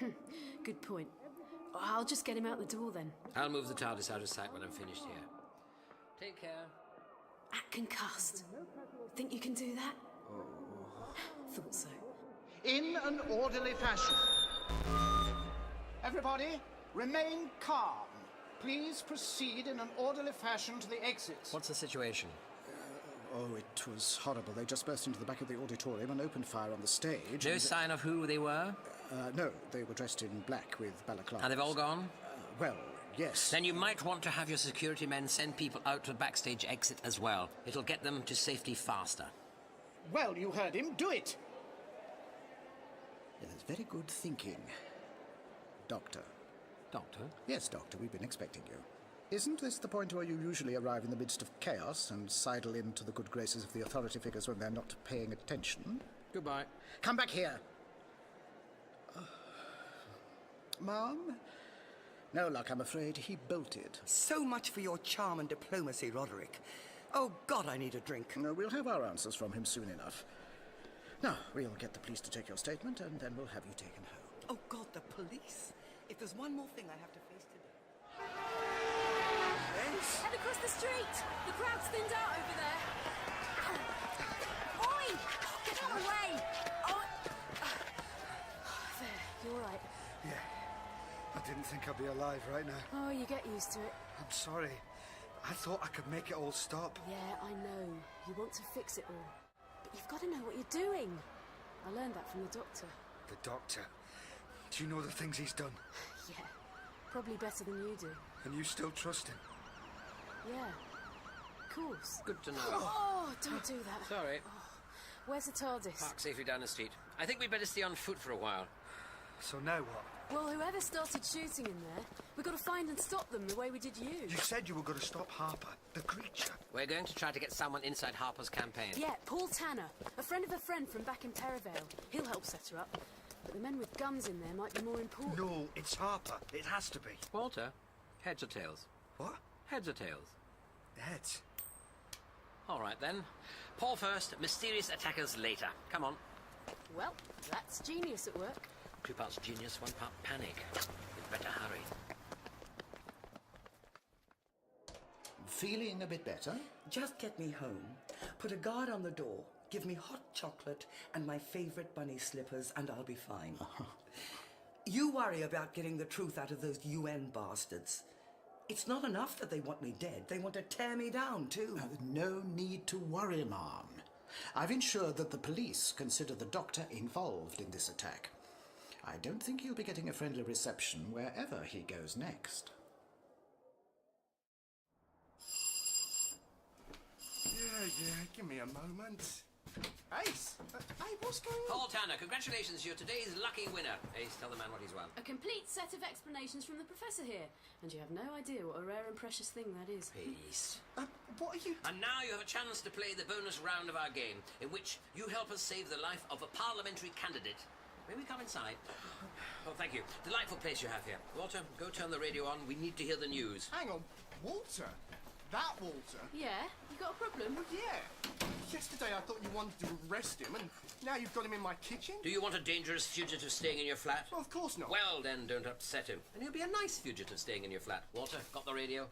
Good point. I'll just get him out the door then. I'll move the TARDIS out of sight when I'm finished here. Take care. Act concussed. Think you can do that? Thought so. In an orderly fashion. Everybody, remain calm. Please proceed in an orderly fashion to the exits. What's the situation? Oh, it was horrible. They just burst into the back of the auditorium and opened fire on the stage. No sign of who they were? No, they were dressed in black with balaclavas. And they've all gone? Well, yes. Then you might want to have your security men send people out to the backstage exit as well. It'll get them to safety faster. Well, you heard him. Do it! Yes, very good thinking. Doctor. Doctor? Yes, Doctor, we've been expecting you. Isn't this the point where you usually arrive in the midst of chaos and sidle into the good graces of the authority figures when they're not paying attention? Goodbye. Come back here! Ma'am? No luck, I'm afraid. He bolted. So much for your charm and diplomacy, Roderick. Oh, God, I need a drink. No, we'll have our answers from him soon enough. Now, we'll get the police to take your statement, and then we'll have you taken home. Oh, God, the police? If there's one more thing I have to face today... Yes? Head across the street! The crowd's thinned out over there. Oi! Get out of the way! Oh! There, you all right? Yeah. I didn't think I'd be alive right now. Oh, you get used to it. I'm sorry. I thought I could make it all stop. Yeah, I know. You want to fix it all. But you've got to know what you're doing. I learned that from the doctor. The doctor? Do you know the things he's done? Yeah. Probably better than you do. And you still trust him? Yeah. Of course. Good to know. Oh, don't do that. Sorry. Oh, where's the TARDIS? Park safely down the street. I think we'd better stay on foot for a while. So now what? Well, whoever started shooting in there, we've got to find and stop them the way we did you. You said you were going to stop Harper, the creature. We're going to try to get someone inside Harper's campaign. Yeah, Paul Tanner, a friend of a friend from back in Perivale. He'll help set her up. But the men with guns in there might be more important. No, it's Harper. It has to be. Walter, heads or tails? What? Heads or tails? Heads. All right, then. Paul first, mysterious attackers later. Come on. Well, that's genius at work. 2 parts genius, 1 part panic. We'd better hurry. Feeling a bit better? Just get me home, put a guard on the door, give me hot chocolate and my favourite bunny slippers, and I'll be fine. You worry about getting the truth out of those UN bastards. It's not enough that they want me dead. They want to tear me down, too. No need to worry, ma'am. I've ensured that the police consider the doctor involved in this attack. I don't think he'll be getting a friendly reception wherever he goes next. Yeah, give me a moment. Ace! Hey, what's going on? Paul Tanner, congratulations, you're today's lucky winner. Ace, tell the man what he's won. A complete set of explanations from the professor here. And you have no idea what a rare and precious thing that is. Peace. What are you... And now you have a chance to play the bonus round of our game, in which you help us save the life of a parliamentary candidate. May we come inside? Oh, thank you. Delightful place you have here. Walter, go turn the radio on. We need to hear the news. Hang on. Walter? That Walter? Yeah? You got a problem? Well, yeah. Yesterday I thought you wanted to arrest him, and now you've got him in my kitchen? Do you want a dangerous fugitive staying in your flat? Well, of course not. Well, then, don't upset him. And he'll be a nice fugitive staying in your flat. Walter, got the radio?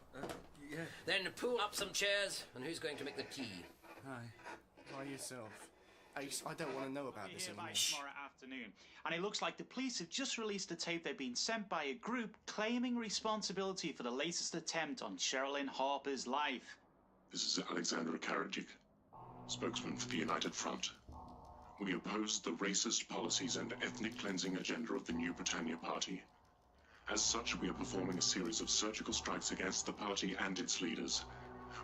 Yeah. Then pull up some chairs, and who's going to make the tea? Hi. By yourself. Ace, I don't want to know about this Here anymore. by tomorrow afternoon. And it looks like the police have just released a tape they've been sent by a group claiming responsibility for the latest attempt on Sherilyn Harper's life. This is Alexandra Karadzic, spokesman for the United Front. We oppose the racist policies and ethnic cleansing agenda of the New Britannia Party. As such, we are performing a series of surgical strikes against the party and its leaders.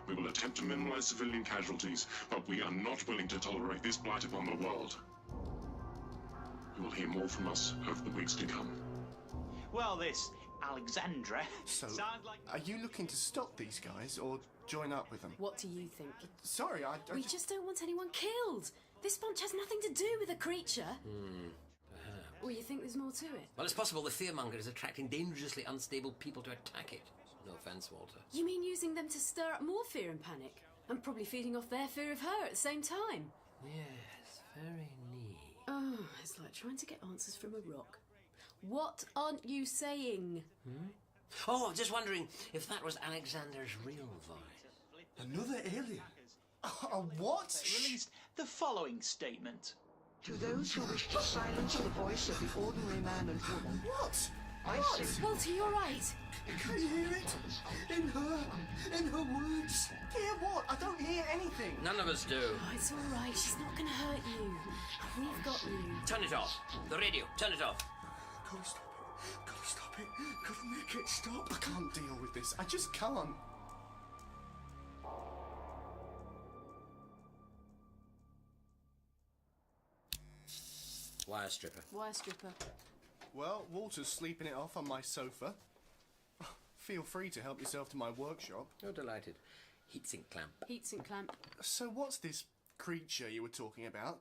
We will attempt to minimize civilian casualties, but we are not willing to tolerate this blight upon the world. You will hear more from us over the weeks to come. Well, this Alexandra So, sounds like... are you looking to stop these guys, or join up with them? What do you think? Sorry, I We just don't want anyone killed. This bunch has nothing to do with the creature. Perhaps. Or you think there's more to it? Well, it's possible the fearmonger is attracting dangerously unstable people to attack it. No offence, Walter. You mean using them to stir up more fear and panic? And probably feeding off their fear of her at the same time? Yes, very neat. Oh, it's like trying to get answers from a rock. What aren't you saying? Oh, just wondering if that was Alexander's real voice. Another alien? A what? Released the following statement. To those who wish to silence the voice of the ordinary man and woman. What? Walter, you're right. Can you hear it? In her words. Hear what? I don't hear anything. None of us do. Oh, it's all right. She's not going to hurt you. We've got you. Turn it off. The radio. Turn it off. Gotta stop it. Gotta stop it. Gotta make it stop. I can't deal with this. I just can't. Wire stripper. Wire stripper. Well, Walter's sleeping it off on my sofa. Feel free to help yourself to my workshop. Oh, delighted. Heatsink clamp. Heatsink clamp. So what's this creature you were talking about?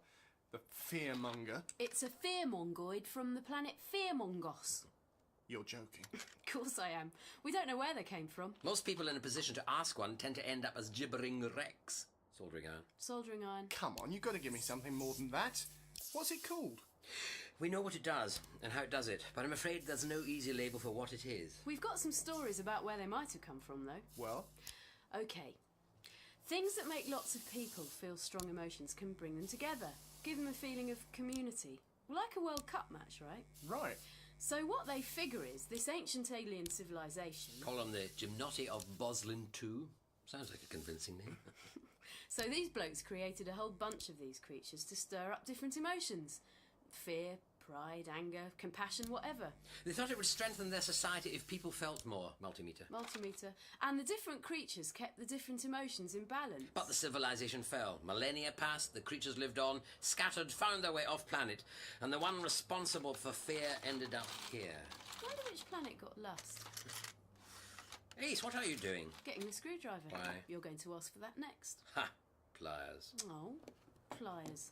The fearmonger? It's a fearmongoid from the planet Fearmongos. You're joking. Of course I am. We don't know where they came from. Most people in a position to ask one tend to end up as gibbering Rex. Soldering iron. Soldering iron. Come on, you've got to give me something more than that. What's it called? We know what it does and how it does it, but I'm afraid there's no easy label for what it is. We've got some stories about where they might have come from, though. Well? Okay. Things that make lots of people feel strong emotions can bring them together, give them a feeling of community. Like a World Cup match, right? Right. So what they figure is this ancient alien civilization... Call them the Gymnoti of Boslin 2. Sounds like a convincing name. So these blokes created a whole bunch of these creatures to stir up different emotions. Fear, pride, anger, compassion, whatever. They thought it would strengthen their society if people felt more. Multimeter. Multimeter. And the different creatures kept the different emotions in balance. But the civilization fell. Millennia passed, the creatures lived on, scattered, found their way off planet, and the one responsible for fear ended up here. I wonder which planet got lost. Ace, what are you doing? Getting the screwdriver. Why? You're going to ask for that next. Ha! Pliers. Oh, pliers.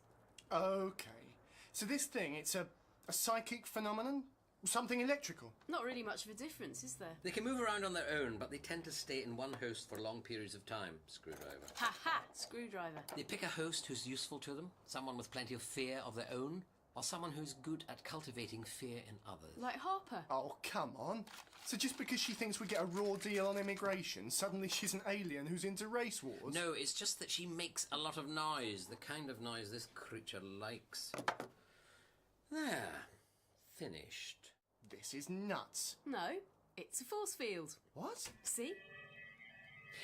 Okay. So this thing, it's a psychic phenomenon? Something electrical? Not really much of a difference, is there? They can move around on their own, but they tend to stay in one host for long periods of time. Screwdriver. Ha ha! Screwdriver. They pick a host who's useful to them, someone with plenty of fear of their own, or someone who's good at cultivating fear in others. Like Harper. Oh, come on. So just because she thinks we get a raw deal on immigration, suddenly she's an alien who's into race wars? No, it's just that she makes a lot of noise, the kind of noise this creature likes. There. Finished. This is nuts. No, it's a force field. What? See?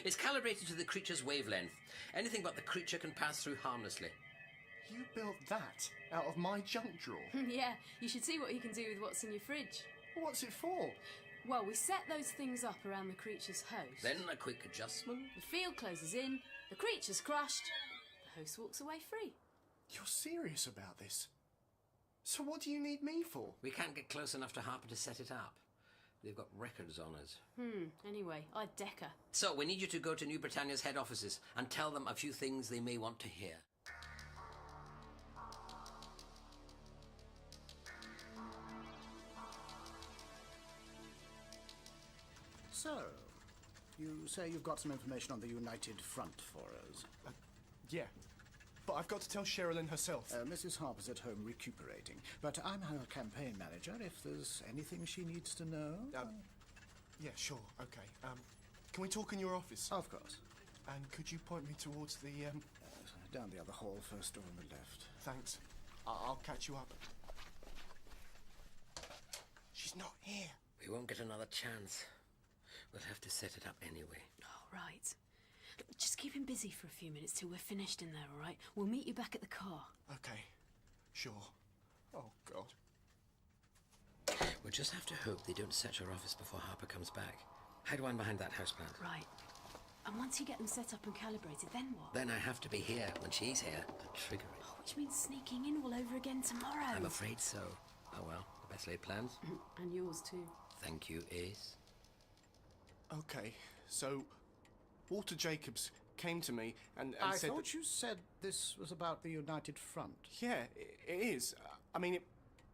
It's calibrated to the creature's wavelength. Anything but the creature can pass through harmlessly. You built that out of my junk drawer? Yeah, you should see what you can do with what's in your fridge. What's it for? Well, we set those things up around the creature's host. Then a quick adjustment. The field closes in, the creature's crushed, the host walks away free. You're serious about this? So what do you need me for? We can't get close enough to Harper to set it up. They've got records on us. Anyway, I'd deck her. So, we need you to go to New Britannia's head offices and tell them a few things they may want to hear. So, you say you've got some information on the United Front for us? Yeah. But I've got to tell Sherilyn herself. Mrs. Harper's at home recuperating, but I'm her campaign manager if there's anything she needs to know. Yeah, sure, okay. Can we talk in your office? Of course. And could you point me towards the, down the other hall, first door on the left. Thanks. I'll catch you up. She's not here. We won't get another chance. We'll have to set it up anyway. Oh, right. Just keep him busy for a few minutes till we're finished in there, all right? We'll meet you back at the car. Okay, sure. Oh, God. We'll just have to hope they don't search our office before Harper comes back. Hide one behind that houseplant. Right. And once you get them set up and calibrated, then what? Then I have to be here when she's here to trigger it. Oh, which means sneaking in all over again tomorrow. I'm afraid so. Oh well, the best laid plans. And yours too. Thank you, Ace. Okay, so Walter Jacobs came to me and I said thought you said this was about the United Front. Yeah, it is. I mean,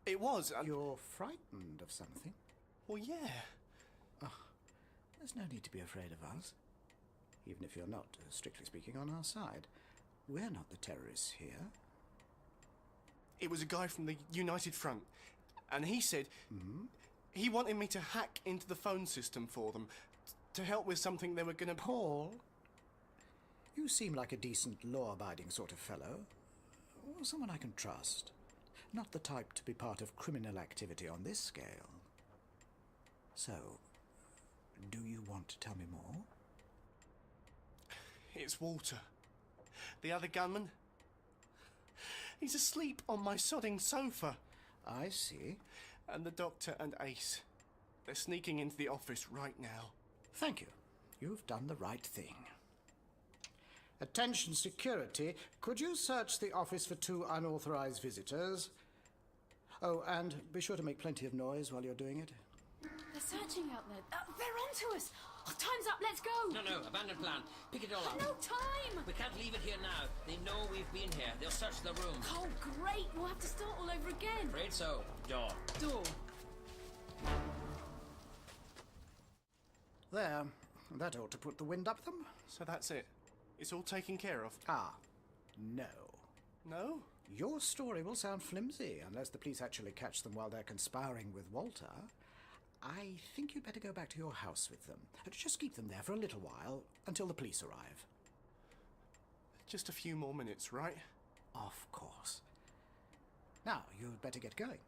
it was. You're frightened of something? Well, yeah. Oh, there's no need to be afraid of us. Even if you're not, strictly speaking, on our side. We're not the terrorists here. It was a guy from the United Front, and he said he wanted me to hack into the phone system for them to help with something they were going to... Paul, You seem like a decent, law-abiding sort of fellow. Or someone I can trust. Not the type to be part of criminal activity on this scale. So, do you want to tell me more? It's Walter. The other gunman. He's asleep on my sodding sofa. I see. And the doctor and Ace. They're sneaking into the office right now. Thank you. You've done the right thing. Attention security, could you search the office for 2 unauthorized visitors? Oh, and be sure to make plenty of noise while you're doing it. They're searching out there. They're onto us. Oh, time's up. Let's go. No, abandoned plan. Pick it all up. No time. We can't leave it here now. They know we've been here. They'll search the room. Oh, great. We'll have to start all over again. Afraid so. Door. Door. There. That ought to put the wind up them. So that's it. It's all taken care of. Ah, no. No? Your story will sound flimsy unless the police actually catch them while they're conspiring with Walter. I think you'd better go back to your house with them. Just keep them there for a little while until the police arrive. Just a few more minutes, right? Of course. Now, you'd better get going.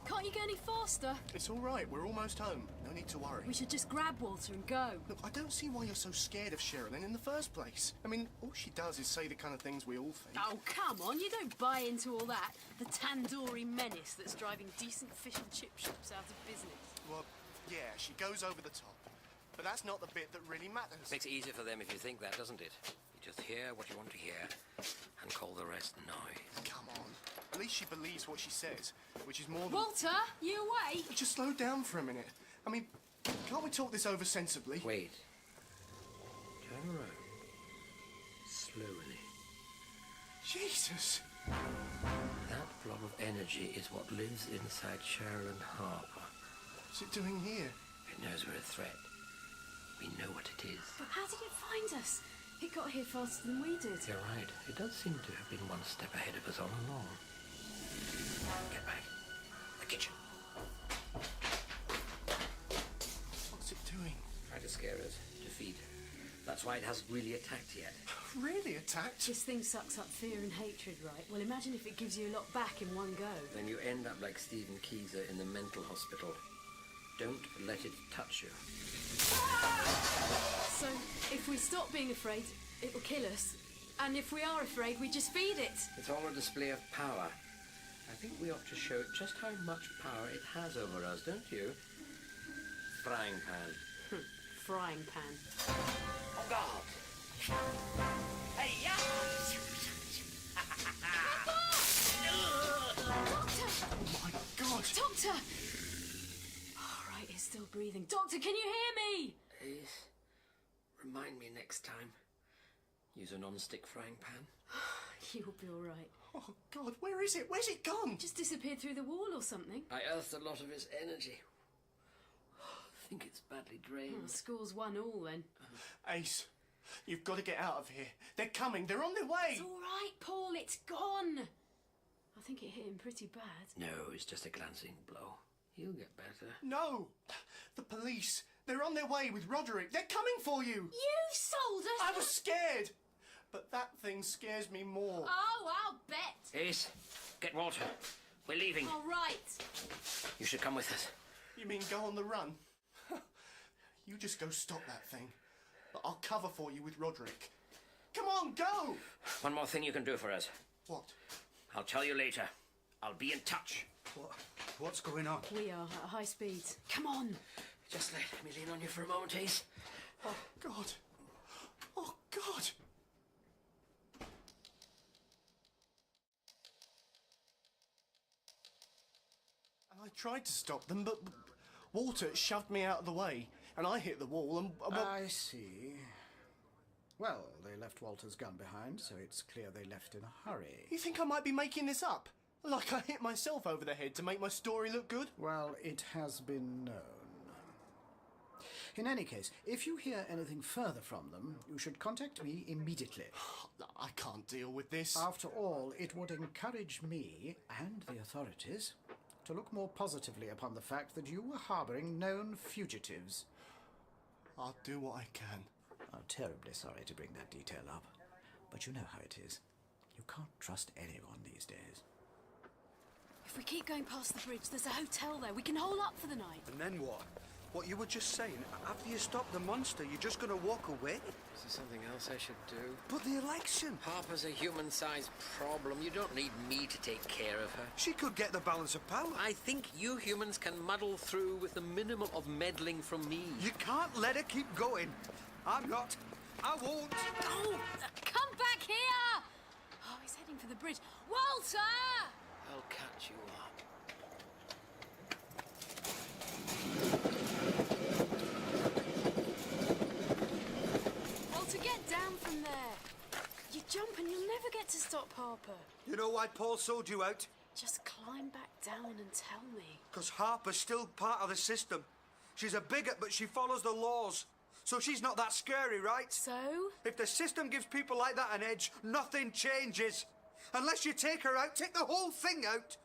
Can't you go any faster? It's all right. We're almost home. No need to worry. We should just grab Walter and go. Look, I don't see why you're so scared of Sherilyn in the first place. I mean, all she does is say the kind of things we all think. Oh, come on. You don't buy into all that. The tandoori menace that's driving decent fish and chip shops out of business. Well, yeah, she goes over the top. But that's not the bit that really matters. Makes it easier for them if you think that, doesn't it? You just hear what you want to hear and call the rest noise. Come on. At least she believes what she says, which is more than... Walter, you awake? Just slow down for a minute. I mean, can't we talk this over sensibly? Wait. Turn around. Slowly. Jesus! That blob of energy is what lives inside Sherilyn Harper. What's it doing here? It knows we're a threat. We know what it is. But how did it find us? It got here faster than we did. You're right. It does seem to have been one step ahead of us all along. Get back. The kitchen. What's it doing? Try to scare us. To feed. That's why it hasn't really attacked yet. Really attacked? This thing sucks up fear and hatred, right? Well, imagine if it gives you a lot back in one go. Then you end up like Stephen Keyser in the mental hospital. Don't let it touch you. So, if we stop being afraid, it will kill us. And if we are afraid, we just feed it. It's all a display of power. I think we ought to show it just how much power it has over us, don't you? Frying pan. Frying pan. Oh, God! Hey, yeah! Doctor! Oh, my God! Doctor! All right, he's still breathing. Doctor, can you hear me? Ace, remind me next time. Use a non-stick frying pan. You'll be all right. Oh, God, where is it? Where's it gone? Just disappeared through the wall or something. I earthed a lot of its energy. I think it's badly drained. Oh, score's 1-1 then. Ace, you've got to get out of here. They're coming. They're on their way. It's all right, Paul. It's gone. I think it hit him pretty bad. No, it's just a glancing blow. He'll get better. No! The police. They're on their way with Roderick. They're coming for you. You sold us. I was scared. But that thing scares me more. Oh, I'll bet. Ace, get Walter. We're leaving. All right. You should come with us. You mean go on the run? You just go stop that thing. But I'll cover for you with Roderick. Come on, go! One more thing you can do for us. What? I'll tell you later. I'll be in touch. What's going on? We are at high speed. Come on. Just let me lean on you for a moment, Ace. Oh, God. Oh, God. And I tried to stop them, but Walter shoved me out of the way, and I hit the wall and... I see. Well, they left Walter's gun behind, so it's clear they left in a hurry. You think I might be making this up? Like I hit myself over the head to make my story look good? Well, it has been known. In any case, if you hear anything further from them, you should contact me immediately. I can't deal with this. After all, it would encourage me and the authorities to look more positively upon the fact that you were harbouring known fugitives. I'll do what I can. I'm terribly sorry to bring that detail up, but you know how it is. You can't trust anyone these days. If we keep going past the bridge, there's a hotel there. We can hole up for the night. And then what? What you were just saying, after you stop the monster, you're just going to walk away? Is there something else I should do? But the election! Harper's a human-sized problem. You don't need me to take care of her. She could get the balance of power. I think you humans can muddle through with the minimum of meddling from me. You can't let her keep going. I'm not. I won't. Oh, come back here! Oh, he's heading for the bridge. Walter! I'll catch you up. Walter, get down from there. You jump and you'll never get to stop Harper. You know why Paul sold you out? Just climb back down and tell me. Because Harper's still part of the system. She's a bigot, but she follows the laws. So she's not that scary, right? So? If the system gives people like that an edge, nothing changes. Unless you take her out, take the whole thing out.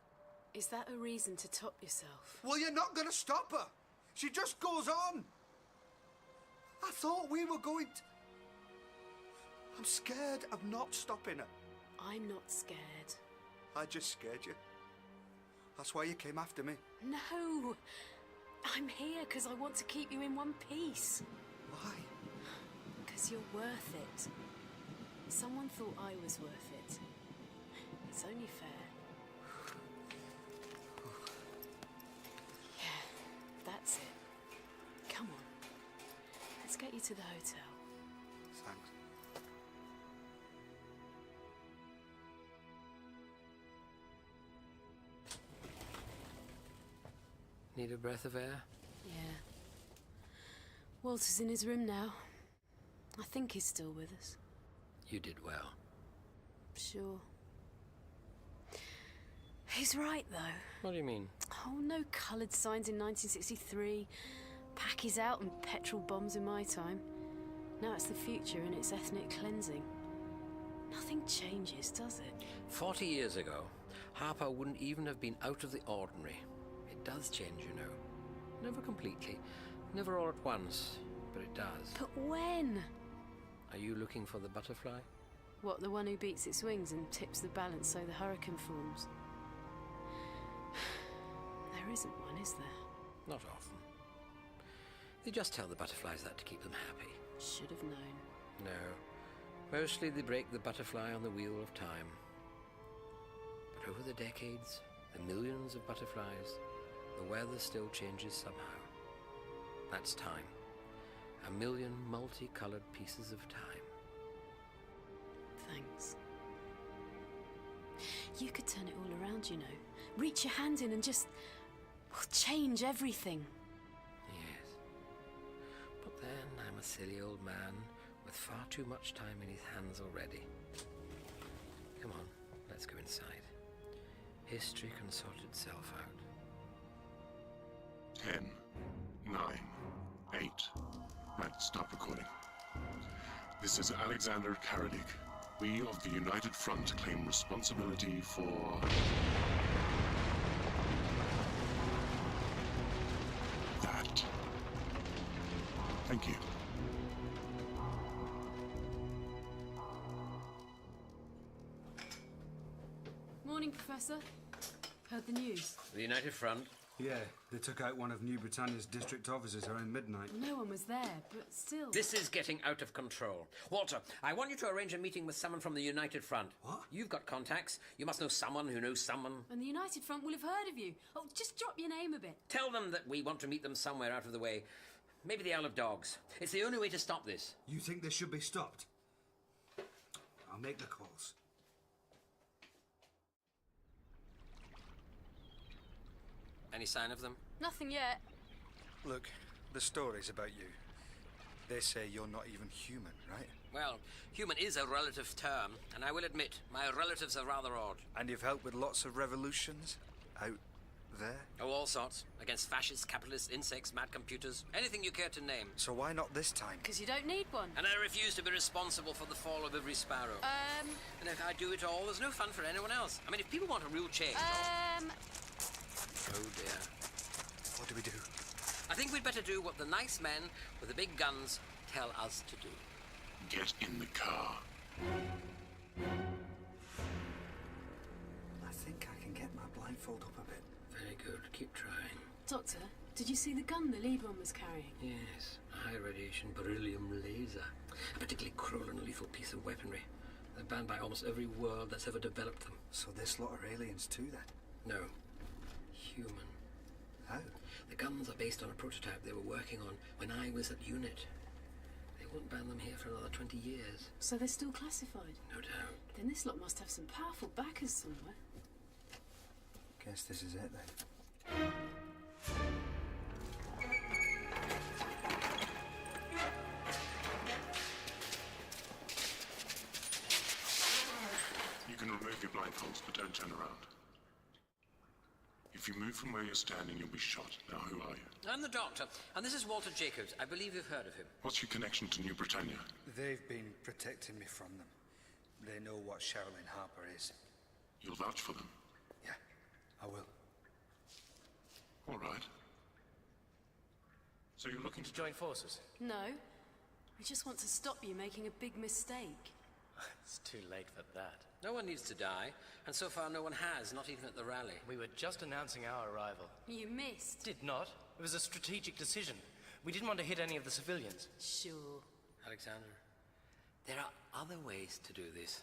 Is that a reason to top yourself? Well, you're not going to stop her. She just goes on. I thought we were going to... I'm scared of not stopping her. I'm not scared. I just scared you. That's why you came after me. No. I'm here because I want to keep you in one piece. Why? Because you're worth it. Someone thought I was worth it. It's only fair. Yeah, that's it. Come on. Let's get you to the hotel. Thanks. Need a breath of air? Yeah. Walter's in his room now. I think he's still with us. You did well. Sure. He's right, though. What do you mean? Oh, no coloured signs in 1963. Packies out and petrol bombs in my time. Now it's the future and it's ethnic cleansing. Nothing changes, does it? 40 years ago, Harper wouldn't even have been out of the ordinary. It does change, you know. Never completely, never all at once, but it does. But when? Are you looking for the butterfly? What, the one who beats its wings and tips the balance so the hurricane forms? There isn't one, is there? Not often. They just tell the butterflies that to keep them happy. Should have known. No. Mostly they break the butterfly on the wheel of time. But over the decades, the millions of butterflies, the weather still changes somehow. That's time. A million multicolored pieces of time. Thanks. You could turn it all around, you know. Reach your hand in and just change everything. Yes. But then I'm a silly old man with far too much time in his hands already. Come on, let's go inside. History can sort itself out. 10, 9, 8. Right, stop recording. This is Alexander Karadik. We of the United Front claim responsibility for... that. Thank you. Morning, Professor. Heard the news. The United Front? Yeah, they took out one of New Britannia's district officers around midnight. No one was there, but still. This is getting out of control. Walter, I want you to arrange a meeting with someone from the United Front. What? You've got contacts. You must know someone who knows someone. And the United Front will have heard of you. Oh, just drop your name a bit. Tell them that we want to meet them somewhere out of the way. Maybe the Isle of Dogs. It's the only way to stop this. You think this should be stopped? I'll make the calls. Any sign of them? Nothing yet. Look, the story's about you. They say you're not even human, right? Well, human is a relative term, and I will admit, my relatives are rather odd. And you've helped with lots of revolutions out there? Oh, all sorts. Against fascists, capitalists, insects, mad computers, anything you care to name. So why not this time? Because you don't need one. And I refuse to be responsible for the fall of every sparrow. And if I do it all, there's no fun for anyone else. I mean, if people want a real change... Um... Oh, dear. What do we do? I think we'd better do what the nice men with the big guns tell us to do. Get in the car. I think I can get my blindfold up a bit. Very good. Keep trying. Doctor, did you see the gun the lead one was carrying? Yes, a high-radiation beryllium laser. A particularly cruel and lethal piece of weaponry. They're banned by almost every world that's ever developed them. So this lot are aliens too, then? No. Human. How? The guns are based on a prototype they were working on when I was at UNIT. They won't ban them here for another 20 years. So they're still classified? No doubt. Then this lot must have some powerful backers somewhere. Guess this is it, then. You can remove your blindfolds, but don't turn around. If you move from where you're standing, you'll be shot. Now, who are you? I'm the doctor, and this is Walter Jacobs. I believe you've heard of him. What's your connection to New Britannia? They've been protecting me from them. They know what Sherilyn Harper is. You'll vouch for them? Yeah, I will. All right. So you're looking to join forces? No. We just want to stop you making a big mistake. It's too late for that. No one needs to die, and so far no one has, not even at the rally. We were just announcing our arrival. You missed. Did not. It was a strategic decision. We didn't want to hit any of the civilians. Sure. Alexander, there are other ways to do this.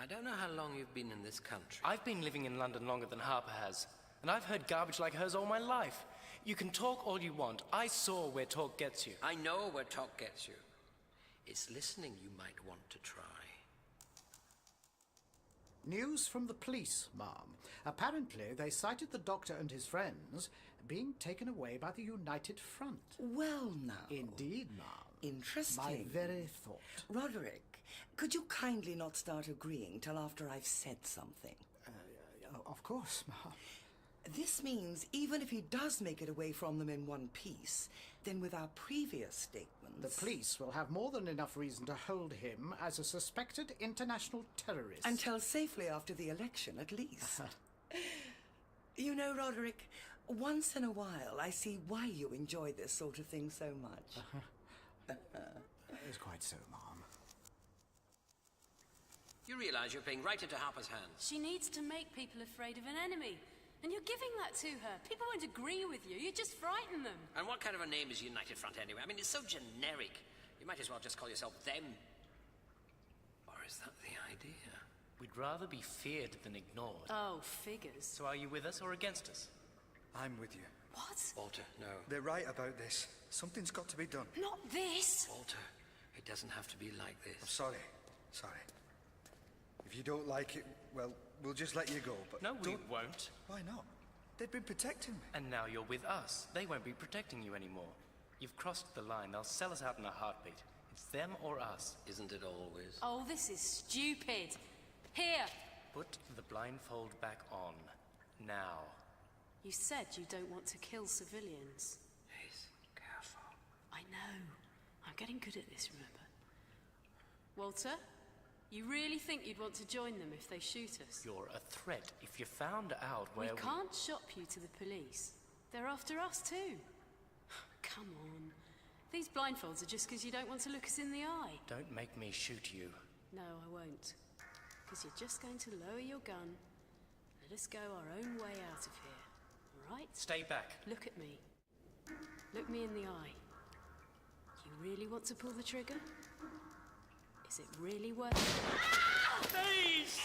I don't know how long you've been in this country. I've been living in London longer than Harper has, and I've heard garbage like hers all my life. You can talk all you want. I saw where talk gets you. I know where talk gets you. It's listening you might want to try. News from the police, ma'am. Apparently, they cited the doctor and his friends being taken away by the United Front. Well, now. Indeed, ma'am. Interesting. My very thought. Roderick, could you kindly not start agreeing till after I've said something? Of course, ma'am. This means even if he does make it away from them in one piece, then with our previous statements... The police will have more than enough reason to hold him as a suspected international terrorist. Until safely after the election, at least. You know, Roderick, once in a while I see why you enjoy this sort of thing so much. It's quite so, ma'am. You realize you're playing right into Harper's hands. She needs to make people afraid of an enemy. And you're giving that to her. People won't agree with you. You just frighten them. And what kind of a name is United Front anyway? I mean, it's so generic. You might as well just call yourself them. Or is that the idea? We'd rather be feared than ignored. Oh, figures. So are you with us or against us? I'm with you. What? Walter, no. They're right about this. Something's got to be done. Not this! Walter, it doesn't have to be like this. I'm sorry. Sorry. If you don't like it, well, we'll just let you go, but no, we won't. Why not? They've been protecting me. And now you're with us. They won't be protecting you anymore. You've crossed the line. They'll sell us out in a heartbeat. It's them or us. Isn't it always? Oh, this is stupid. Here. Put the blindfold back on. Now. You said you don't want to kill civilians. Please, careful. I know. I'm getting good at this, remember? Walter? You really think you'd want to join them if they shoot us? You're a threat. If you found out where we can't shop you to the police. They're after us too. Come on. These blindfolds are just because you don't want to look us in the eye. Don't make me shoot you. No, I won't. Because you're just going to lower your gun. Let us go our own way out of here. All right? Stay back. Look at me. Look me in the eye. You really want to pull the trigger? Is it really worth it? Please!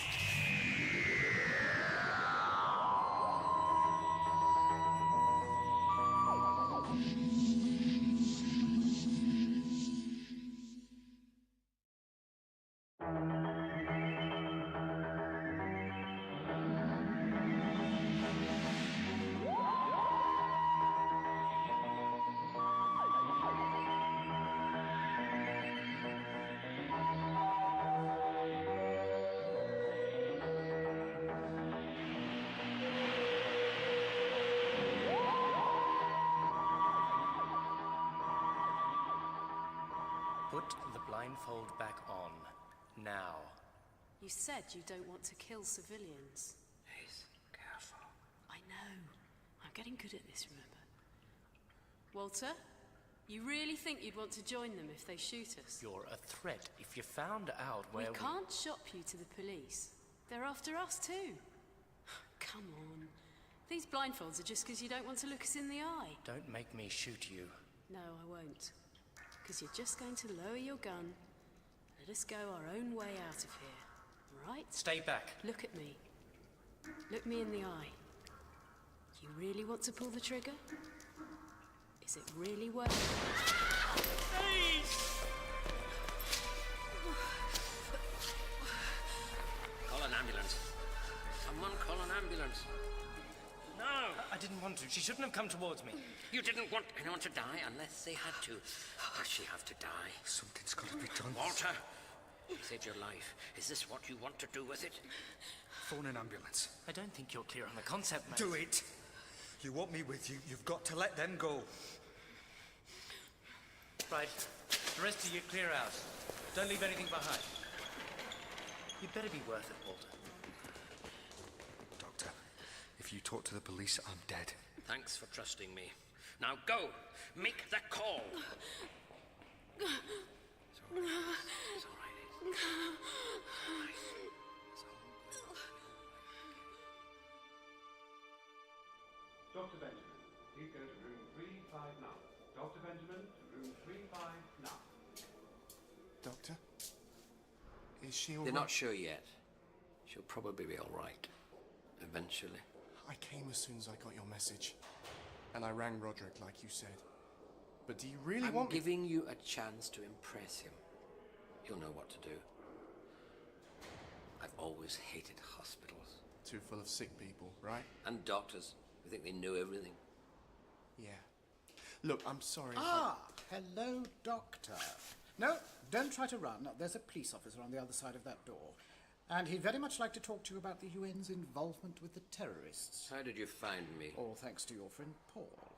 Put the blindfold back on. Now. You said you don't want to kill civilians. Please, careful. I know. I'm getting good at this, remember? Walter, you really think you'd want to join them if they shoot us? You're a threat. If you found out where We can't shop you to the police. They're after us too. Come on. These blindfolds are just because you don't want to look us in the eye. Don't make me shoot you. No, I won't. Because you're just going to lower your gun, let us go our own way out of here. Right? Stay back. Look at me. Look me in the eye. You really want to pull the trigger? Is it really worth it? Call an ambulance. Someone call an ambulance. No! I didn't want to. She shouldn't have come towards me. You didn't want anyone to die unless they had to. Does she have to die? Something's got to be done. Walter! She saved your life. Is this what you want to do with it? Phone an ambulance. I don't think you're clear on the concept, mate. Do it! You want me with you, you've got to let them go. Right. The rest of you clear out. Don't leave anything behind. You'd better be worth it, Walter. Doctor, if you talk to the police, I'm dead. Thanks for trusting me. Now go! Make the call! It's all right. It's all right. Dr. Benjamin, please go to room 35 now. Dr. Benjamin, to room 35 now. Doctor? Is she all They're right? not sure yet. She'll probably be all right. Eventually. I came as soon as I got your message. And I rang Roderick like you said. But do you really I'm want me... giving you a chance to impress him. He'll know what to do. I've always hated hospitals. Too full of sick people, right? And doctors who think they know everything. Yeah. Look, I'm sorry. Hello, Doctor. No, don't try to run. There's a police officer on the other side of that door. And he'd very much like to talk to you about the UN's involvement with the terrorists. How did you find me? All thanks to your friend Paul.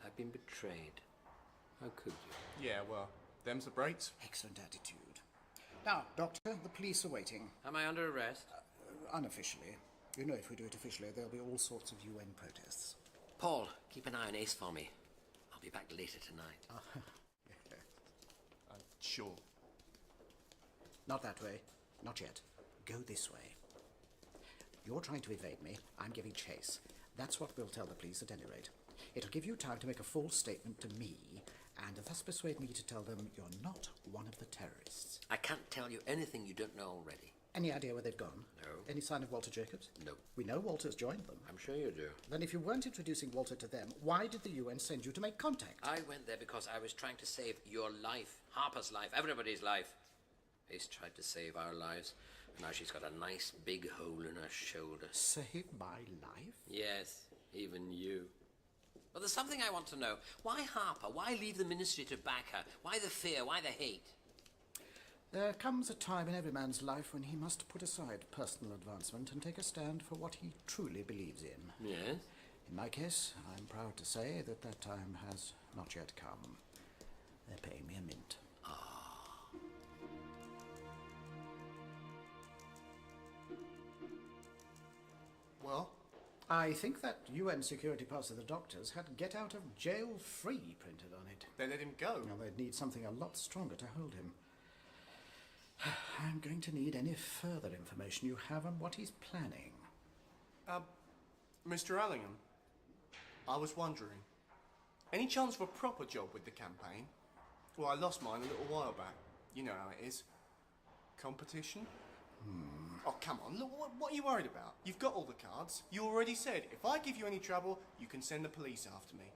I've been betrayed. How could you? Yeah, well, them's the breaks. Excellent attitude. Now, Doctor, the police are waiting. Am I under arrest? Unofficially. You know, if we do it officially, there'll be all sorts of UN protests. Paul, keep an eye on Ace for me. I'll be back later tonight. Sure. Not that way. Not yet. Go this way. You're trying to evade me. I'm giving chase. That's what we'll tell the police at any rate. It'll give you time to make a false statement to me, and thus persuade me to tell them you're not one of the terrorists. I can't tell you anything you don't know already. Any idea where they've gone? No. Any sign of Walter Jacobs? No. We know Walter's joined them. I'm sure you do. Then if you weren't introducing Walter to them, why did the UN send you to make contact? I went there because I was trying to save your life, Harper's life, everybody's life. Ace tried to save our lives, and now she's got a nice big hole in her shoulder. Save my life? Yes, even you. But there's something I want to know. Why Harper? Why leave the ministry to back her? Why the fear? Why the hate? There comes a time in every man's life when he must put aside personal advancement and take a stand for what he truly believes in. Yes? In my case, I'm proud to say that that time has not yet come. They're paying me a mint. Well? I think that UN security pass of the doctors had "get out of jail free" printed on it. They let him go? Now, they'd need something a lot stronger to hold him. I'm going to need any further information you have on what he's planning. Mr. Allingham, I was wondering, any chance of a proper job with the campaign? Well, I lost mine a little while back. You know how it is. Competition? Oh, come on, look, what are you worried about? You've got all the cards. You already said, if I give you any trouble, you can send the police after me.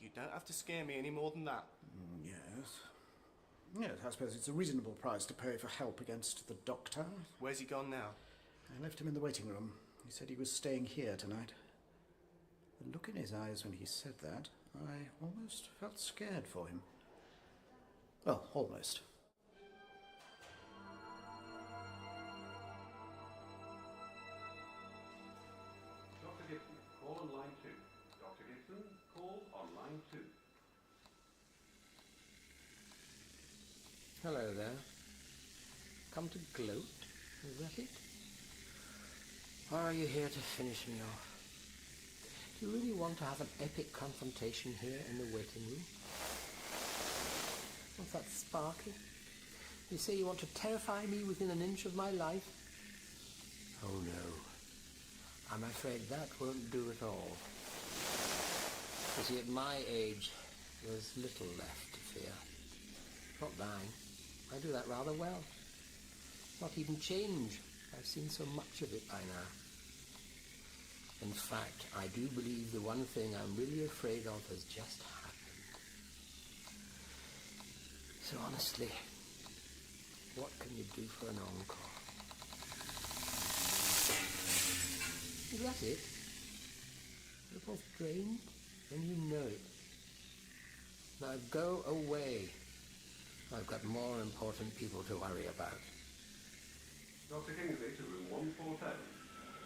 You don't have to scare me any more than that. Yes. Yes, I suppose it's a reasonable price to pay for help against the doctor. Where's he gone now? I left him in the waiting room. He said he was staying here tonight. The look in his eyes when he said that, I almost felt scared for him. Well, almost. Dr. Gibson, call on line 2. Dr. Gibson, call on line 2. Hello there. Come to gloat? Is that it? Or are you here to finish me off? Do you really want to have an epic confrontation here in the waiting room? What's that sparky? You say you want to terrify me within an inch of my life? Oh no. I'm afraid that won't do at all. You see, at my age, there's little left to fear. Not dying. I do that rather well. Not even change. I've seen so much of it by now. In fact, I do believe the one thing I'm really afraid of has just happened. So honestly, what can you do for an encore? Is that it? You're both drained, and you know it. Now go away. I've got more important people to worry about. Dr. Kingsley to room 1410.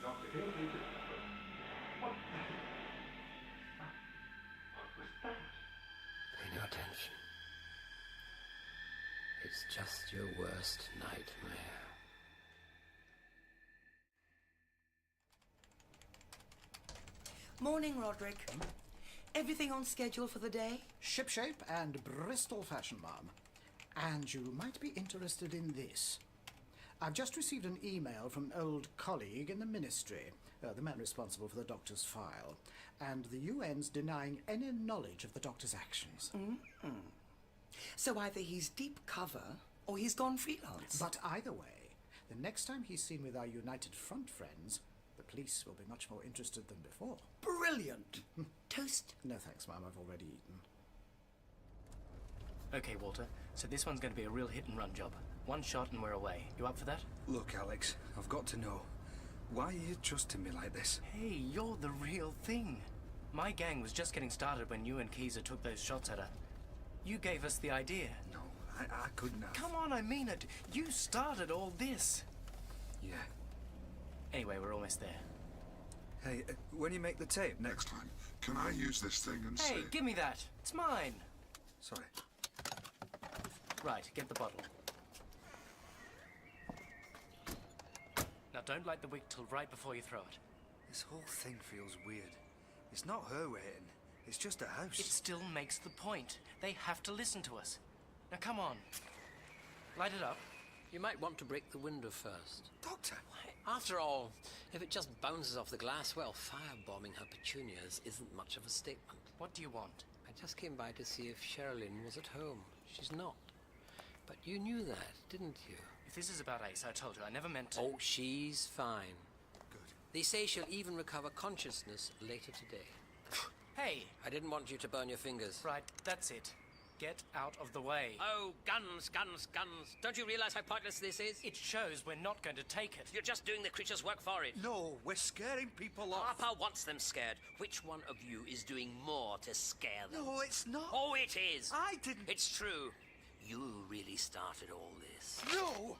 Dr. Kingsley to... What? What was that? Pay no attention. It's just your worst nightmare. Morning, Roderick. Everything on schedule for the day? Shipshape and Bristol fashion, ma'am. And you might be interested in this. I've just received an email from an old colleague in the ministry, the man responsible for the doctor's file, and the UN's denying any knowledge of the doctor's actions. Mm-hmm. So either he's deep cover or he's gone freelance. But either way, the next time he's seen with our United Front friends, the police will be much more interested than before. Brilliant! Toast? No thanks, ma'am. I've already eaten. Okay, Walter, so this one's going to be a real hit-and-run job. One shot and we're away. You up for that? Look, Alex, I've got to know. Why are you trusting me like this? Hey, you're the real thing. My gang was just getting started when you and Keezer took those shots at her. You gave us the idea. No, I couldn't have. Come on, I mean it. You started all this. Yeah. Anyway, we're almost there. Hey, when you make the tape Next time, can I use this thing and Hey, say... give me that. It's mine. Sorry. Right, get the bottle. Now don't light the wick till right before you throw it. This whole thing feels weird. It's not her waiting. It's just a house. It still makes the point. They have to listen to us. Now come on. Light it up. You might want to break the window first. Doctor! After all, if it just bounces off the glass, well, firebombing her petunias isn't much of a statement. What do you want? I just came by to see if Sherilyn was at home. She's not. But you knew that, didn't you? If this is about Ace, I told you, I never meant to... Oh, she's fine. Good. They say she'll even recover consciousness later today. Hey! I didn't want you to burn your fingers. Right, that's it. Get out of the way. Oh, guns, guns, guns. Don't you realize how pointless this is? It shows we're not going to take it. You're just doing the creature's work for it. No, we're scaring people off. Papa wants them scared. Which one of you is doing more to scare them? No, it's not. Oh, it is. I didn't. It's true. You really started all this. No!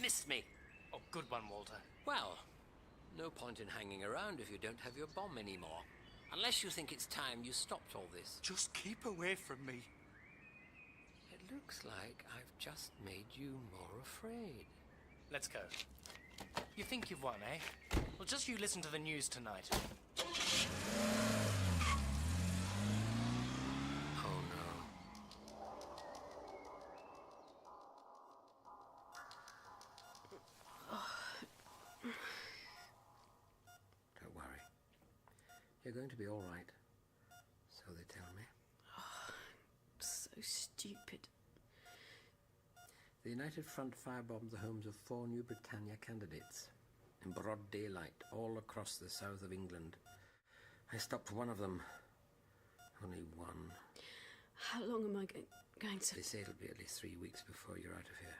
Missed me. Oh, good one, Walter. Well, no point in hanging around if you don't have your bomb anymore. Unless you think it's time you stopped all this. Just keep away from me. It looks like I've just made you more afraid. Let's go. You think you've won, eh? Well, just you listen to the news tonight. Oh, no. Don't worry. You're going to be all right. So they tell me. So stupid. The United Front firebombed the homes of 4 New Britannia candidates in broad daylight all across the south of England. I stopped one of them. Only one. How long am I going to... They say it'll be at least 3 weeks before you're out of here.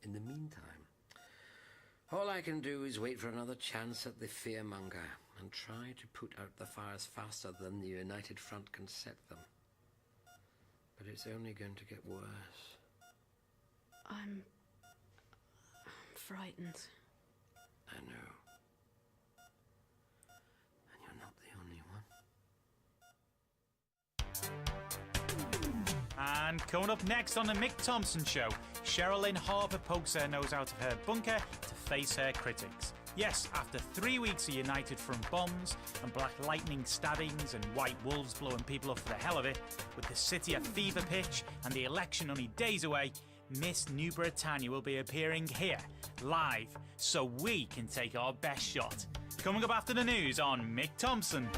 In the meantime, all I can do is wait for another chance at the fearmonger and try to put out the fires faster than the United Front can set them. But it's only going to get worse. I'm frightened. I know. And you're not the only one. And coming up next on the Mick Thompson Show, Sherilyn Harper pokes her nose out of her bunker to face her critics. Yes, after 3 weeks of United Front bombs and Black Lightning stabbings and White Wolves blowing people up for the hell of it, with the city at fever pitch and the election only days away, Miss New Britannia will be appearing here, live, so we can take our best shot. Coming up after the news on Mick Thompson.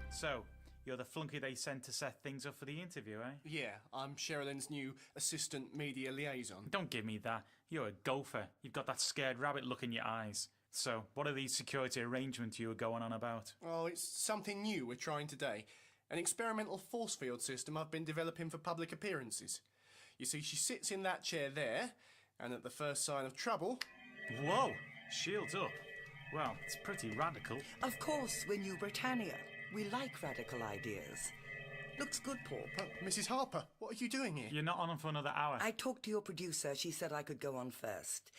So, you're the flunky they sent to set things up for the interview, eh? Yeah, I'm Sherilyn's new assistant media liaison. Don't give me that. You're a gopher. You've got that scared rabbit look in your eyes. So, what are these security arrangements you were going on about? Oh, it's something new we're trying today. An experimental force field system I've been developing for public appearances. You see, she sits in that chair there, and at the first sign of trouble... Whoa! Shields up. Well, it's pretty radical. Of course, we're New Britannia. We like radical ideas. Looks good, Paul. Mrs. Harper, what are you doing here? You're not on for another hour. I talked to your producer. She said I could go on first.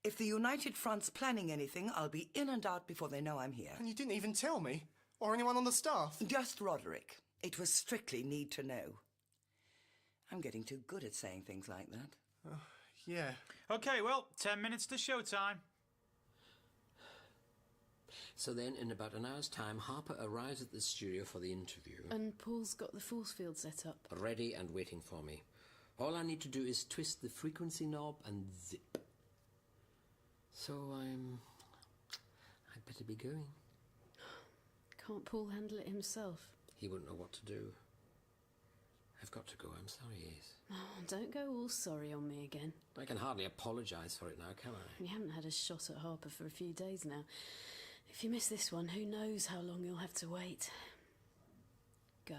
If the United Front's planning anything, I'll be in and out before they know I'm here. And you didn't even tell me? Or anyone on the staff? Just Roderick. It was strictly need to know. I'm getting too good at saying things like that. Yeah. OK, well, 10 minutes to showtime. So then, in about an hour's time, Harper arrives at the studio for the interview. And Paul's got the force field set up. Ready and waiting for me. All I need to do is twist the frequency knob and zip. So I'd better be going. Can't Paul handle it himself? He wouldn't know what to do. I've got to go, I'm sorry, Ace. Oh, don't go all sorry on me again. I can hardly apologise for it now, can I? You haven't had a shot at Harper for a few days now. If you miss this one, who knows how long you'll have to wait. Go.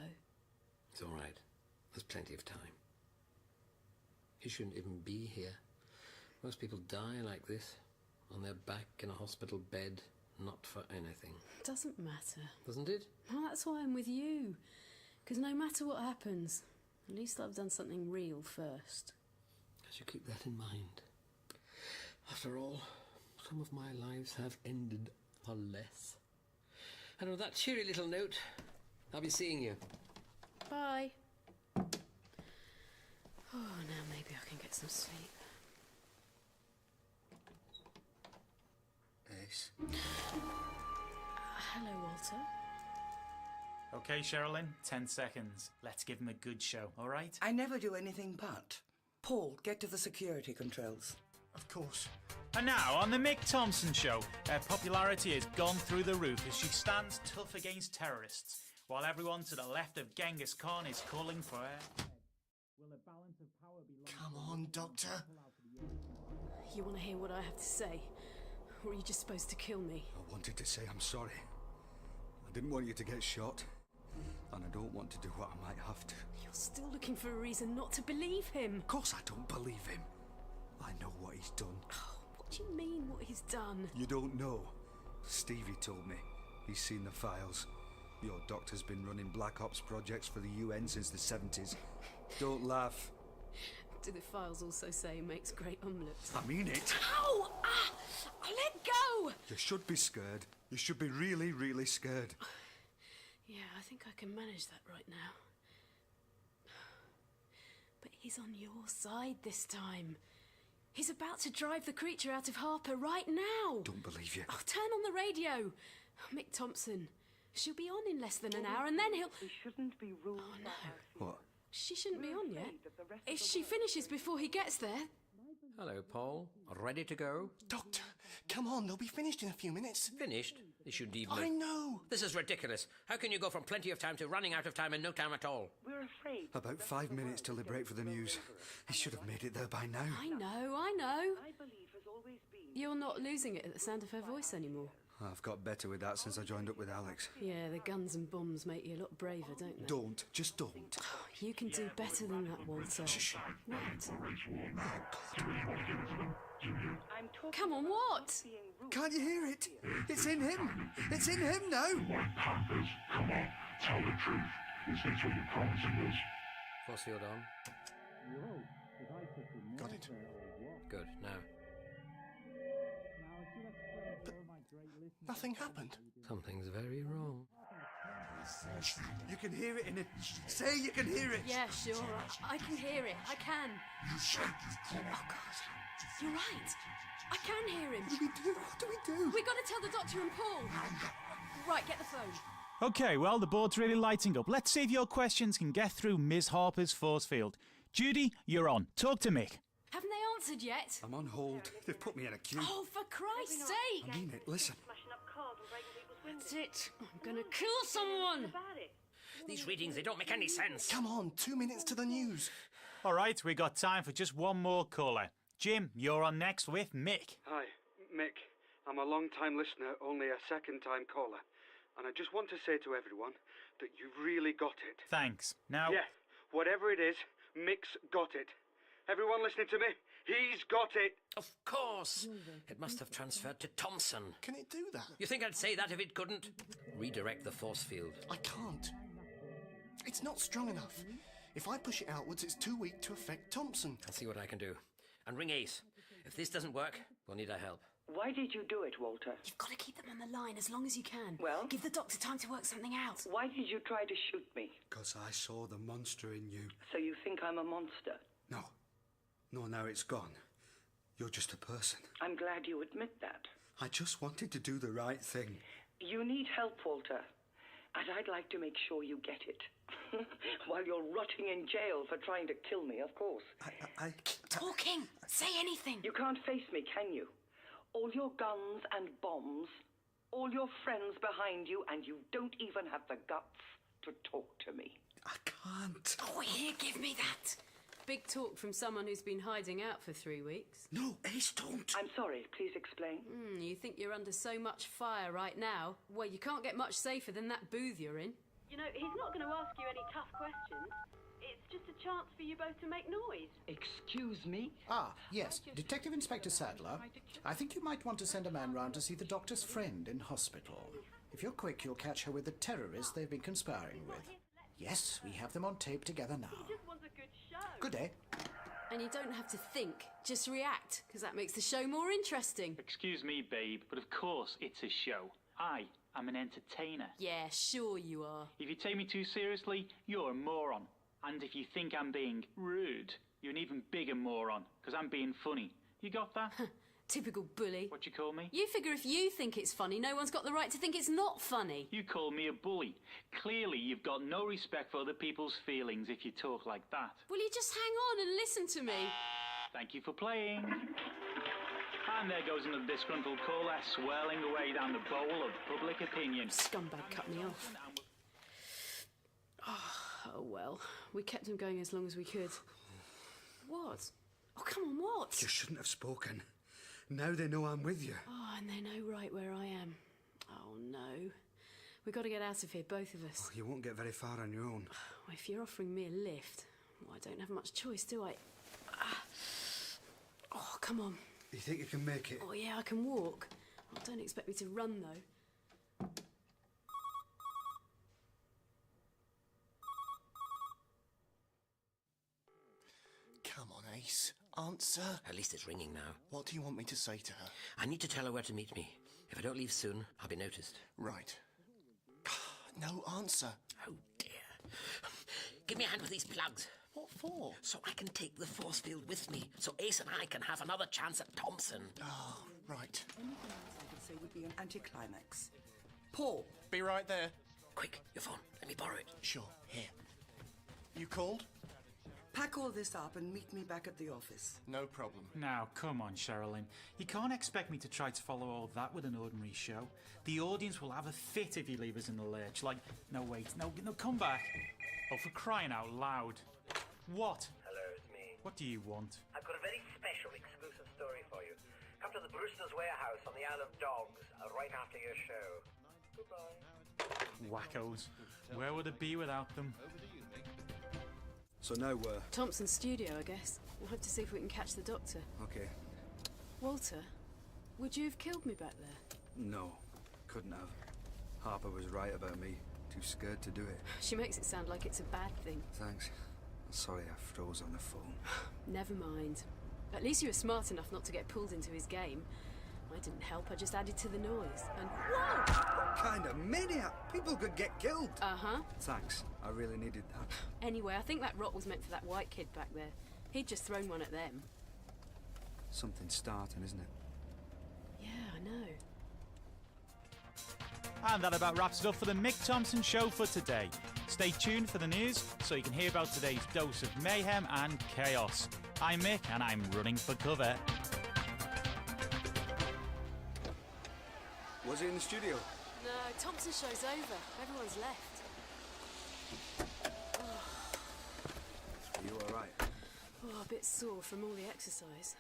It's all right. There's plenty of time. He shouldn't even be here. Most people die like this, on their back in a hospital bed, not for anything. Doesn't matter. Doesn't it? Well, that's why I'm with you. Because no matter what happens, at least I've done something real first. I should keep that in mind. After all, some of my lives have ended for less. And on that cheery little note, I'll be seeing you. Bye. Oh, now maybe I can get some sleep. Ace. Hello, Walter. OK, Sherilyn, 10 seconds. Let's give him a good show, all right? I never do anything but. Paul, get to the security controls. Of course. And now, on the Mick Thompson Show, her popularity has gone through the roof as she stands tough against terrorists, while everyone to the left of Genghis Khan is calling for her. Will the balance of power be... Come on, Doctor. You want to hear what I have to say? Or are you just supposed to kill me? I wanted to say I'm sorry. I didn't want you to get shot. And I don't want to do what I might have to. You're still looking for a reason not to believe him. Of course I don't believe him. I know what he's done. Oh, what do you mean, what he's done? You don't know. Stevie told me. He's seen the files. Your doctor's been running Black Ops projects for the UN since the 70s. Don't laugh. Do the files also say he makes great omelettes? I mean it. Ow! Ah! Let go! You should be scared. You should be really, really scared. Yeah, I think I can manage that right now. But he's on your side this time. He's about to drive the creature out of Harper right now. Don't believe you. Oh, turn on the radio. Mick Thompson. She'll be on in less than an hour and then he'll... We shouldn't be ruled no. What? She shouldn't be on yet. If she finishes before he gets there... Hello, Paul. Ready to go? Doctor, come on, they'll be finished in a few minutes. Finished? They shouldn't even... I know! This is ridiculous. How can you go from plenty of time to running out of time in no time at all? We're afraid... About 5 minutes till they break for the news. He should have made it there by now. I know. I believe has always been... You're not losing it at the sound of her voice anymore. I've got better with that since I joined up with Alex. Yeah, the guns and bombs make you a lot braver, don't they? Don't. Just don't. You can do better than that, Walter. Shh. What? I'm talking Come on, what? Can't you hear it? It's in him. It's in him now. White Panthers, come on, tell the truth. Is this what you're promising us? Force field on. Got it. Good, now. But nothing happened. Something's very wrong. You can hear it in it. Say you can hear it. Yeah, sure. I can hear it. I can. Oh, God. You're right. I can hear him. What do we do? What do we do? We got to tell the doctor and Paul. Right, get the phone. Okay, well, the board's really lighting up. Let's see if your questions can get through Ms. Harper's force field. Judy, you're on. Talk to Mick. Haven't they answered yet? I'm on hold. They've put me in a queue. Oh, for Christ's sake! I mean it. Listen. That's it. I'm gonna kill someone. These readings, they don't make any sense. Come on, 2 minutes to the news. All right, we got time for just one more caller. Jim, you're on next with Mick. Hi, Mick. I'm a long-time listener, only a second-time caller. And I just want to say to everyone that you've really got it. Thanks. Now... Yeah, whatever it is, Mick's got it. Everyone listening to me, he's got it. Of course. It must have transferred to Thompson. Can it do that? You think I'd say that if it couldn't? Redirect the force field. I can't. It's not strong enough. If I push it outwards, it's too weak to affect Thompson. I'll see what I can do. And ring Ace. If this doesn't work, we'll need our help. Why did you do it, Walter? You've got to keep them on the line as long as you can. Well? Give the doctor time to work something out. Why did you try to shoot me? Because I saw the monster in you. So you think I'm a monster? No. No, now it's gone. You're just a person. I'm glad you admit that. I just wanted to do the right thing. You need help, Walter. And I'd like to make sure you get it. While you're rotting in jail for trying to kill me, of course. Keep talking. Say anything. You can't face me, can you? All your guns and bombs, all your friends behind you, and you don't even have the guts to talk to me. I can't. Oh, here, give me that. Big talk from someone who's been hiding out for 3 weeks. No, Ace, don't. I'm sorry, please explain. You think you're under so much fire right now? Well, you can't get much safer than that booth you're in. You know, he's not going to ask you any tough questions. It's just a chance for you both to make noise. Excuse me? Ah, yes. Detective Inspector Sadler. I think you might want to send a man round to see the doctor's friend in hospital. If you're quick, you'll catch her with the terrorists they've been conspiring with. Yes, we have them on tape together now. He just wants a good show. Good day. And you don't have to think, just react, because that makes the show more interesting. Excuse me, babe, but of course it's a show. I am an entertainer. Yeah, sure you are. If you take me too seriously, you're a moron. And if you think I'm being rude, you're an even bigger moron, because I'm being funny. You got that? Typical bully. What you call me? You figure if you think it's funny, no one's got the right to think it's not funny. You call me a bully. Clearly, you've got no respect for other people's feelings if you talk like that. Will you just hang on and listen to me? Thank you for playing. And there goes another disgruntled caller, swirling away down the bowl of public opinion. Scumbag cut me off. Oh, well. We kept him going as long as we could. What? Oh, come on, what? You shouldn't have spoken. Now they know I'm with you. Oh, and they know right where I am. Oh, no. We've got to get out of here, both of us. Oh, you won't get very far on your own. Well, if you're offering me a lift, well, I don't have much choice, do I? Oh, come on. You think you can make it? Oh, yeah, I can walk. Oh, don't expect me to run, though. Come on, Ace. Answer. At least it's ringing now. What do you want me to say to her? I need to tell her where to meet me. If I don't leave soon, I'll be noticed. Right. No answer. Oh, dear. Give me a hand with these plugs. What for? So I can take the force field with me, so Ace and I can have another chance at Thompson. Oh, right. Anything else I could say would be an anticlimax. Paul. Be right there. Quick, your phone. Let me borrow it. Sure, here. You called? Pack all this up and meet me back at the office. No problem. Now, come on, Sherilyn. You can't expect me to try to follow all that with an ordinary show. The audience will have a fit if you leave us in the lurch. Like, no, wait, no, come back. Oh, for crying out loud. What? Hello, it's me. What do you want? I've got a very special exclusive story for you. Come to the Brewster's Warehouse on the Isle of Dogs right after your show. Goodbye. Wackos. Where would it be without them? So now Thompson's studio, I guess. We'll have to see if we can catch the doctor. Okay. Walter, would you have killed me back there? No, couldn't have. Harper was right about me. Too scared to do it. She makes it sound like it's a bad thing. Thanks. Sorry I froze on the phone. Never mind. At least you were smart enough not to get pulled into his game. I didn't help, I just added to the noise. And whoa! What kind of maniac? People could get killed. Uh-huh. Thanks. I really needed that. Anyway, I think that rock was meant for that white kid back there. He'd just thrown one at them. Something's starting, isn't it? Yeah, I know. And that about wraps it up for the Mick Thompson Show for today. Stay tuned for the news so you can hear about today's dose of mayhem and chaos. I'm Mick and I'm running for cover. Was he in the studio? No, Thompson show's over. Everyone's left. Are you alright? Oh, a bit sore from all the exercise.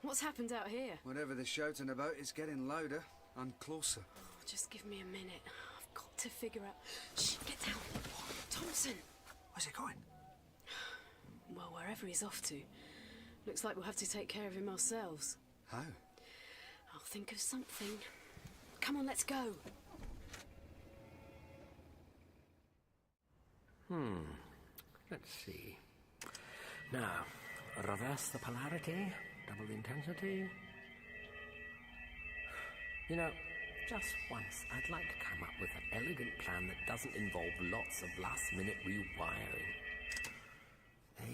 What's happened out here? Whatever they're shouting about, it's getting louder and closer. Oh, just give me a minute. I've got to figure out... Shh, get down. Thompson! Where's he going? Well, wherever he's off to. Looks like we'll have to take care of him ourselves. How? I'll think of something. Come on, let's go. Let's see. Now, reverse the polarity, double the intensity. You know, just once, I'd like to come up with an elegant plan that doesn't involve lots of last-minute rewiring.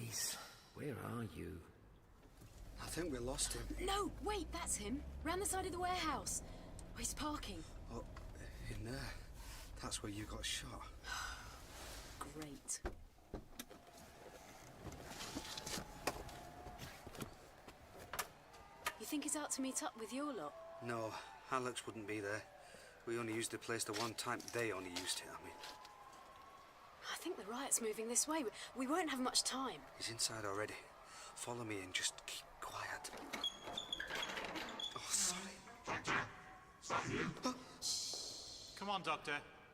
Ace, where are you? I think we lost him. No, wait, that's him. Round the side of the warehouse. Oh, he's parking. Oh, in there. That's where you got shot. Great. You think he's out to meet up with your lot? No, Alex wouldn't be there. We only used the place the one time. They only used it, I mean. I think the riot's moving this way. We won't have much time. He's inside already. Follow me and just keep quiet. Oh, sorry. Come on, Doctor.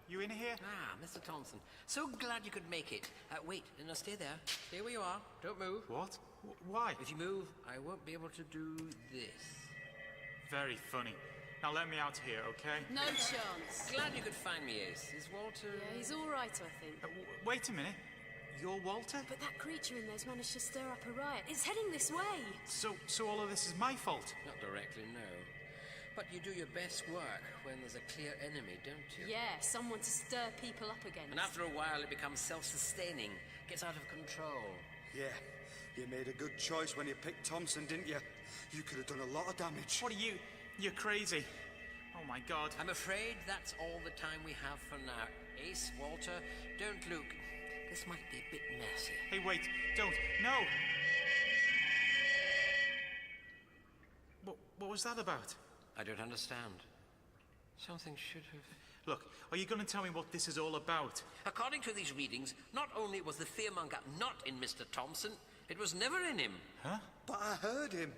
You in here? Ah, Mr. Thompson. So glad you could make it. Wait, no, stay there. Stay where you are. Don't move. What? Why? If you move, I won't be able to do this. Very funny. Now let me out here, okay? No chance. Glad you could find me, Ace. Is Walter... Yeah, he's all right, I think. Wait a minute. You're Walter? But that creature in there's managed to stir up a riot. It's heading this way. So all of this is my fault? Not directly, no. But you do your best work when there's a clear enemy, don't you? Yeah, someone to stir people up against. And after a while, it becomes self-sustaining, gets out of control. Yeah, you made a good choice when you picked Thompson, didn't you? You could have done a lot of damage. What are you? You're crazy. Oh my God. I'm afraid that's all the time we have for now. Ace, Walter, don't look. This might be a bit messy. Hey, wait. Don't. No! What was that about? I don't understand. Something should have... Look, are you going to tell me what this is all about? According to these readings, not only was the fearmonger not in Mr. Thompson, it was never in him. Huh? But I heard him.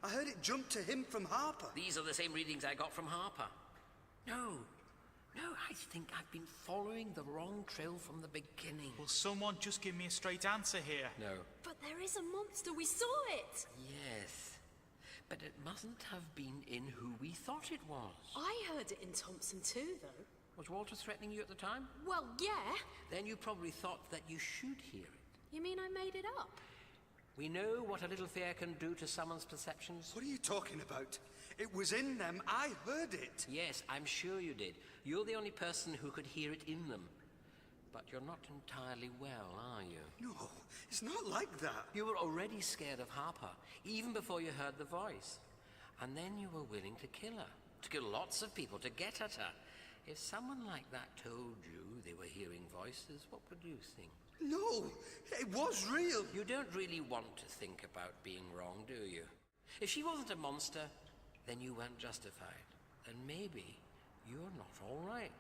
I heard it jump to him from Harper. These are the same readings I got from Harper. No, I think I've been following the wrong trail from the beginning. Will someone just give me a straight answer here? No. But there is a monster. We saw it. Yes. But it mustn't have been in who we thought it was. I heard it in Thompson too, though. Was Walter threatening you at the time? Well, yeah. Then you probably thought that you should hear it. You mean I made it up? We know what a little fear can do to someone's perceptions. What are you talking about? It was in them. I heard it. Yes, I'm sure you did. You're the only person who could hear it in them. But you're not entirely well, are you? No, it's not like that. You were already scared of Harper, even before you heard the voice. And then you were willing to kill her. To kill lots of people, to get at her. If someone like that told you they were hearing voices, what would you think? No, it was real. You don't really want to think about being wrong, do you? If she wasn't a monster, then you weren't justified. And maybe you're not all right.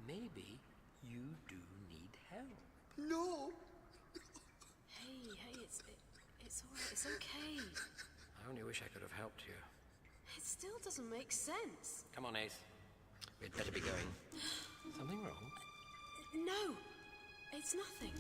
Maybe you do need help. No. Hey, it's all right. It's okay. I only wish I could have helped you. It still doesn't make sense. Come on, Ace. We'd better be going. Something wrong? No, it's nothing.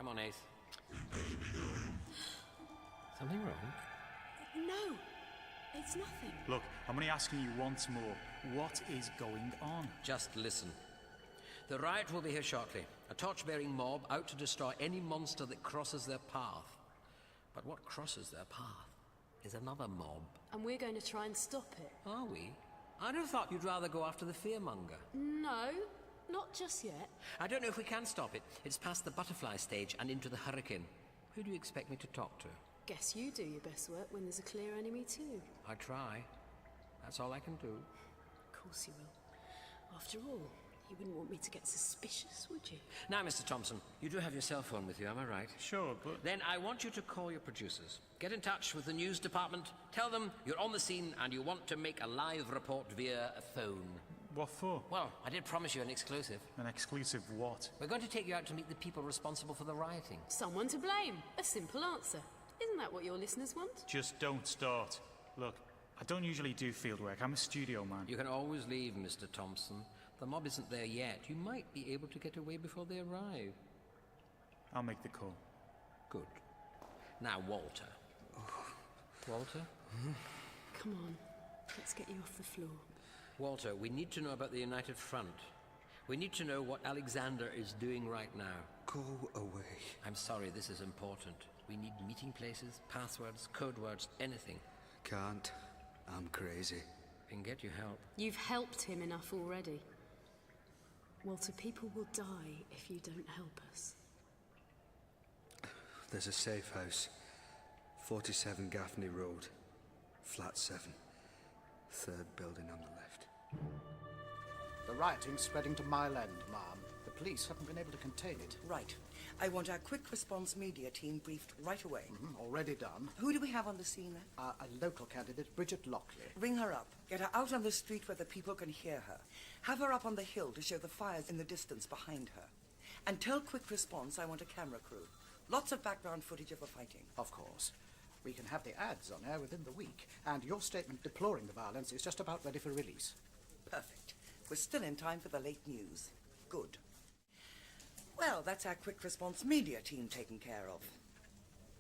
Come on, Ace. Something wrong? No, it's nothing. Look, I'm only asking you once more. What is going on? Just listen. The riot will be here shortly. A torch-bearing mob out to destroy any monster that crosses their path. But what crosses their path is another mob. And we're going to try and stop it. Are we? I'd have thought you'd rather go after the fearmonger. No, not just yet. I don't know if we can stop it. It's past the butterfly stage and into the hurricane. Who do you expect me to talk to? Guess you do your best work when there's a clear enemy too. I try. That's all I can do. Of course you will. After all, you wouldn't want me to get suspicious, would you? Now, Mr. Thompson, you do have your cell phone with you, am I right? Sure, but... Then I want you to call your producers. Get in touch with the news department. Tell them you're on the scene and you want to make a live report via a phone. What for? Well, I did promise you an exclusive. An exclusive what? We're going to take you out to meet the people responsible for the rioting. Someone to blame. A simple answer. Isn't that what your listeners want? Just don't start. Look, I don't usually do field work. I'm a studio man. You can always leave, Mr. Thompson. The mob isn't there yet. You might be able to get away before they arrive. I'll make the call. Good. Now, Walter. Walter? Come on. Let's get you off the floor. Walter, we need to know about the United Front. We need to know what Alexander is doing right now. Go away. I'm sorry, this is important. We need meeting places, passwords, code words, anything. Can't. I'm crazy. We can get you help. You've helped him enough already. Walter, people will die if you don't help us. There's a safe house. 47 Gaffney Road. Flat 7. Third building on the left. The rioting's spreading to Mile End, ma'am. The police haven't been able to contain it. Right. I want our quick response media team briefed right away. Already done. Who do we have on the scene then? A local candidate, Bridget Lockley. Ring her up. Get her out on the street where the people can hear her. Have her up on the hill to show the fires in the distance behind her. And tell Quick Response I want a camera crew. Lots of background footage of the fighting. Of course. We can have the ads on air within the week, and your statement deploring the violence is just about ready for release. Perfect. We're still in time for the late news. Good. Well, that's our quick response media team taken care of.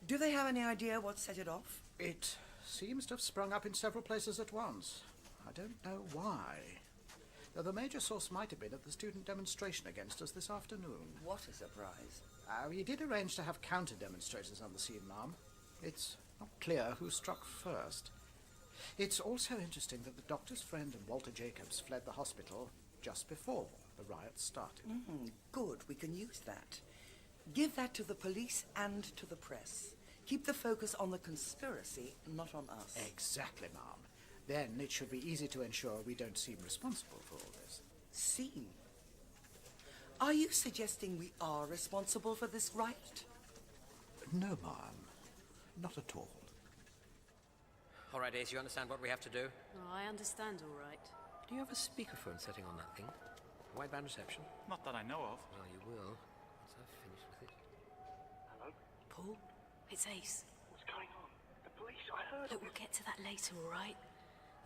Do they have any idea what set it off? It seems to have sprung up in several places at once. I don't know why. Though the major source might have been at the student demonstration against us this afternoon. What a surprise. We did arrange to have counter-demonstrators on the scene, ma'am. It's not clear who struck first. It's also interesting that the doctor's friend and Walter Jacobs fled the hospital just before the riots started. Good, we can use that. Give that to the police and to the press. Keep the focus on the conspiracy, not on us. Exactly, ma'am. Then it should be easy to ensure we don't seem responsible for all this. Seem? Are you suggesting we are responsible for this riot? No, ma'am. Not at all. All right, Ace, you understand what we have to do? Oh, I understand all right. Do you have a speakerphone setting on that thing? Wideband reception? Not that I know of. Well, you will, once I've finished with it. Hello? Paul, it's Ace. What's going on? The police, I heard. Look, we'll get to that later, all right?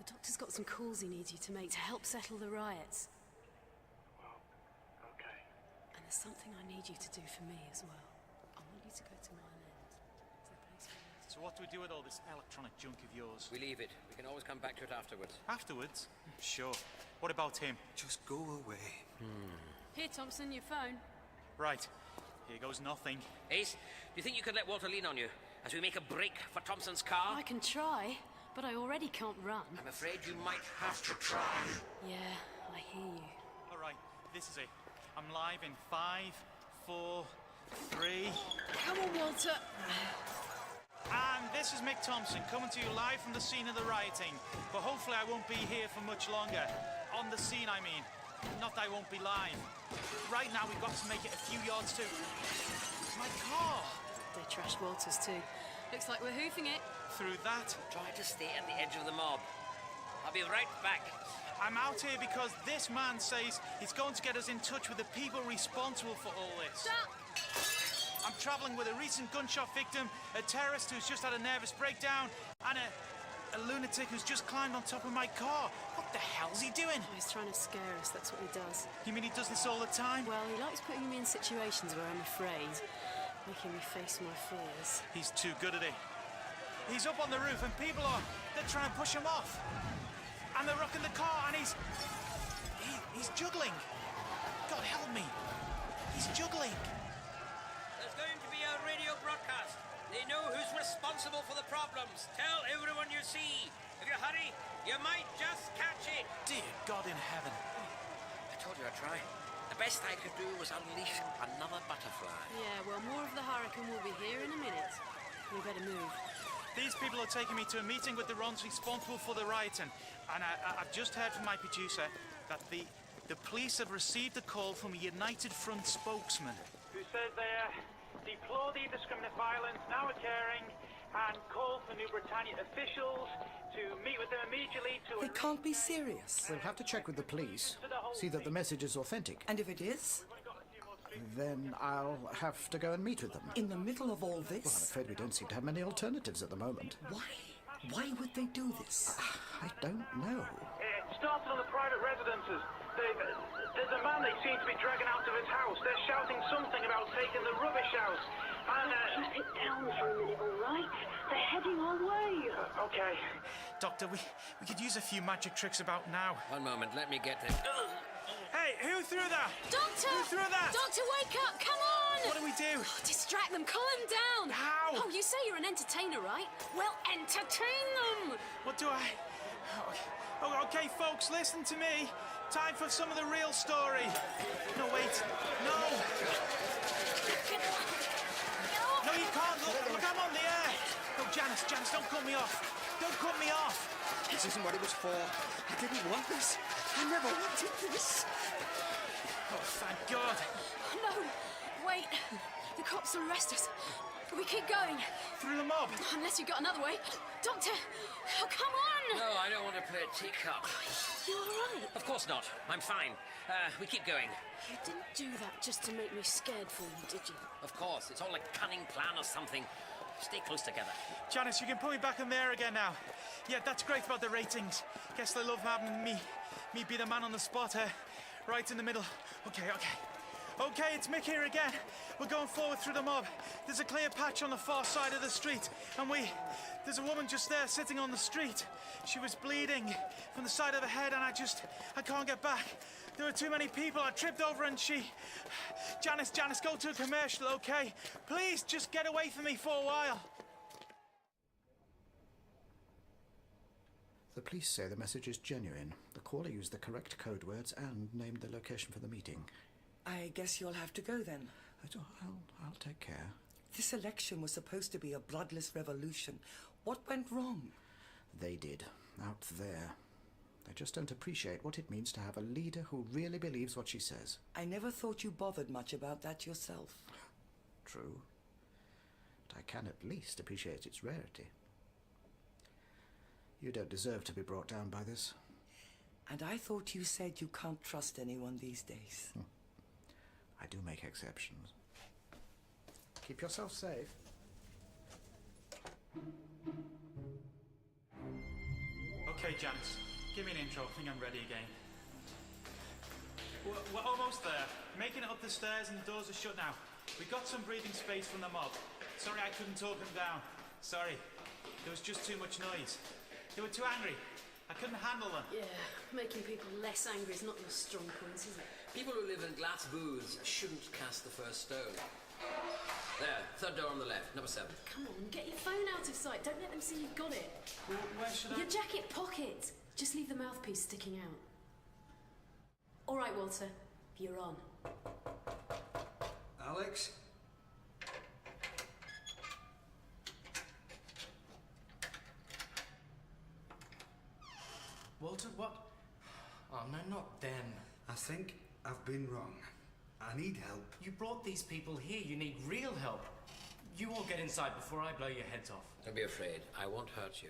The doctor's got some calls he needs you to make to help settle the riots. Well, okay. And there's something I need you to do for me as well. I want you to go to Mile End. So what do we do with all this electronic junk of yours? We leave it. We can always come back to it afterwards. Afterwards? Sure. What about him? Just go away. Here, Thompson, your phone. Right. Here goes nothing. Ace, do you think you could let Walter lean on you as we make a break for Thompson's car? I can try, but I already can't run. I'm afraid you might have to try. Yeah, I hear you. All right, this is it. I'm live in 5, 4, 3... Come on, Walter. And this is Mick Thompson coming to you live from the scene of the rioting. But hopefully I won't be here for much longer. On the scene, I mean. Not that I won't be live. Right now, we've got to make it a few yards to... my car! They trashed Walters too. Looks like we're hoofing it. Through that. Try to stay at the edge of the mob. I'll be right back. I'm out here because this man says he's going to get us in touch with the people responsible for all this. Stop! I'm travelling with a recent gunshot victim, a terrorist who's just had a nervous breakdown, and a lunatic who's just climbed on top of my car. What the hell's he doing? Oh, he's trying to scare us, that's what he does. You mean he does this all the time? Well, he likes putting me in situations where I'm afraid. making me face my fears. He's too good at it. He's up on the roof and they're trying to push him off. And they're rocking the car and he's juggling. God help me. He's juggling. There's going to be a radio broadcast. They know who's responsible for the problems. Tell everyone you see. If you hurry, you might just catch it. Dear God in heaven. I told you I'd try. The best I could do was unleash another butterfly. Yeah, well, more of the hurricane will be here in a minute. We better move. These people are taking me to a meeting with the ones responsible for the rioting. And I've just heard from my producer that the police have received a call from a United Front spokesman. Who says they deplore the indiscriminate violence now occurring and call for New Britannia officials to meet with them immediately to... It can't be serious. We'll have to check with the police, see that the message is authentic. And if it is? Then I'll have to go and meet with them. In the middle of all this? Well, I'm afraid we don't seem to have many alternatives at the moment. Why? Why would they do this? I don't know. It started on the private residences. There's a man they seem to be dragging out of his house. They're shouting something about taking the rubbish out. And, Keep it down for a minute, all right? They're heading our way. Okay. Doctor, we could use a few magic tricks about now. One moment, let me get this. Hey, who threw that? Doctor! Who threw that? Doctor, wake up! Come on! What do we do? Oh, distract them, calm them down! How? Oh, you say you're an entertainer, right? Well, entertain them! What do I... Oh, okay, folks, listen to me. Time for some of the real story. No, wait. No! No, you can't. Look, I'm on the air. No, Janice, don't cut me off. Don't cut me off. This isn't what it was for. I didn't want this. I never wanted this. Oh, thank God. No, wait. The cops will arrest us. We keep going. Through the mob? Unless you've got another way. Doctor, oh, come on! No, I don't want to play teacup. You all right? Of course not. I'm fine. We keep going. You didn't do that just to make me scared for you, did you? Of course. It's all a cunning plan or something. Stay close together. Janice, you can put me back in there again now. Yeah, that's great about the ratings. Guess they love having me be the man on the spot, right in the middle. Okay, it's Mick here again. We're going forward through the mob. There's a clear patch on the far side of the street, and there's a woman just there sitting on the street. She was bleeding from the side of her head, and I can't get back. There were too many people. I tripped over and Janice, go to a commercial, okay? Please, just get away from me for a while. The police say the message is genuine. The caller used the correct code words and named the location for the meeting. I guess you'll have to go then. I'll take care. This election was supposed to be a bloodless revolution. What went wrong? They did. Out there. They just don't appreciate what it means to have a leader who really believes what she says. I never thought you bothered much about that yourself. True. But I can at least appreciate its rarity. You don't deserve to be brought down by this. And I thought you said you can't trust anyone these days. I do make exceptions. Keep yourself safe. Okay, Janice, give me an intro. I think I'm ready again. We're almost there. Making it up the stairs and the doors are shut now. We got some breathing space from the mob. Sorry I couldn't talk them down. Sorry. There was just too much noise. They were too angry. I couldn't handle them. Yeah, making people less angry is not your strong point, is it? People who live in glass booths shouldn't cast the first stone. There, third door on the left, number 7. Come on, get your phone out of sight. Don't let them see you've got it. Well, where should I... Your jacket pocket. Just leave the mouthpiece sticking out. All right, Walter. You're on. Alex? Walter, what? Oh, no, not them. I think I've been wrong. I need help. You brought these people here. You need real help. You all get inside before I blow your heads off. Don't be afraid. I won't hurt you.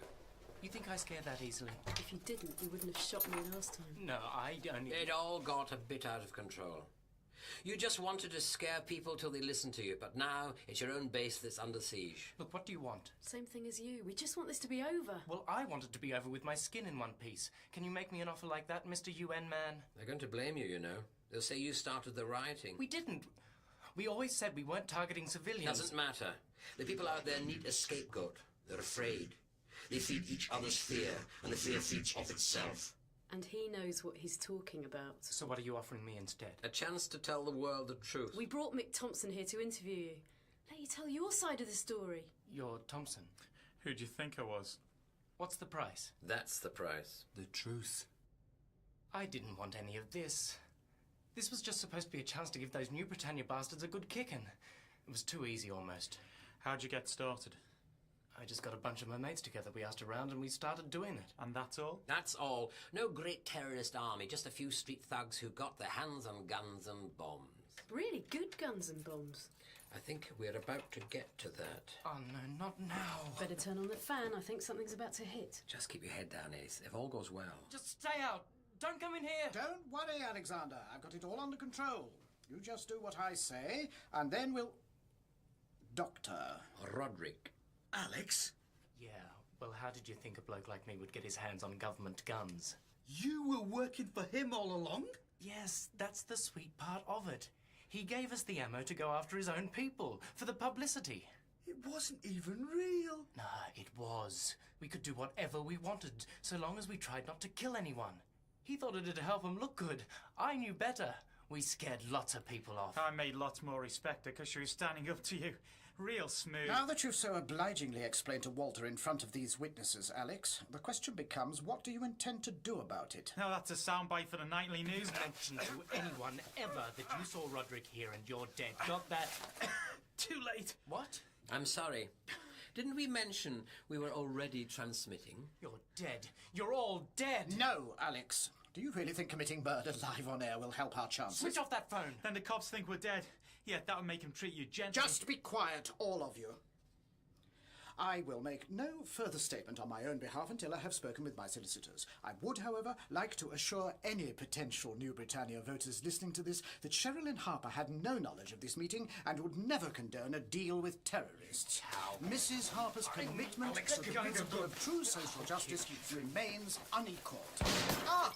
You think I scare that easily? If you didn't, you wouldn't have shot me last time. No, I don't... It all got a bit out of control. You just wanted to scare people till they listened to you, but now it's your own base that's under siege. Look, what do you want? Same thing as you. We just want this to be over. Well, I want it to be over with my skin in one piece. Can you make me an offer like that, Mr. UN man? They're going to blame you, you know. They'll say you started the rioting. We didn't. We always said we weren't targeting civilians. Doesn't matter. The people out there need a scapegoat. They're afraid. They feed each other's fear, and the fear feeds off itself. And he knows what he's talking about. So what are you offering me instead? A chance to tell the world the truth. We brought Mick Thompson here to interview you. Let you tell your side of the story. You're Thompson. Who do you think I was? What's the price? That's the price. The truth. I didn't want any of this. This was just supposed to be a chance to give those New Britannia bastards a good kicking. It was too easy almost. How'd you get started? I just got a bunch of my mates together, we asked around, and we started doing it. And that's all? That's all. No great terrorist army, just a few street thugs who got their hands on guns and bombs. Really good guns and bombs. I think we're about to get to that. Oh, no, not now. Better turn on the fan. I think something's about to hit. Just keep your head down, Ace. If all goes well. Just stay out. Don't come in here. Don't worry, Alexander. I've got it all under control. You just do what I say, and then we'll... Doctor. Roderick. Alex? Yeah, well, how did you think a bloke like me would get his hands on government guns? You were working for him all along? Yes, that's the sweet part of it. He gave us the ammo to go after his own people, for the publicity. It wasn't even real. Nah, it was. We could do whatever we wanted, so long as we tried not to kill anyone. He thought it'd help him look good. I knew better. We scared lots of people off. I made lots more respect because she was standing up to you. Real smooth. Now that you've so obligingly explained to Walter in front of these witnesses, Alex, the question becomes, what do you intend to do about it? Now that's a soundbite for the nightly news. Mention to anyone ever that you saw Roderick here and you're dead. Got that? Too late. What? I'm sorry. Didn't we mention we were already transmitting? You're dead. You're all dead. No, Alex. Do you really think committing murder live on air will help our chances? Switch off that phone. Then the cops think we're dead. Yeah, that would make him treat you gently. Just be quiet, all of you. I will make no further statement on my own behalf until I have spoken with my solicitors. I would, however, like to assure any potential New Britannia voters listening to this that Sherilyn Harper had no knowledge of this meeting and would never condone a deal with terrorists. Mrs. Harper's commitment to the principle of true social justice remains unequalled. Ah!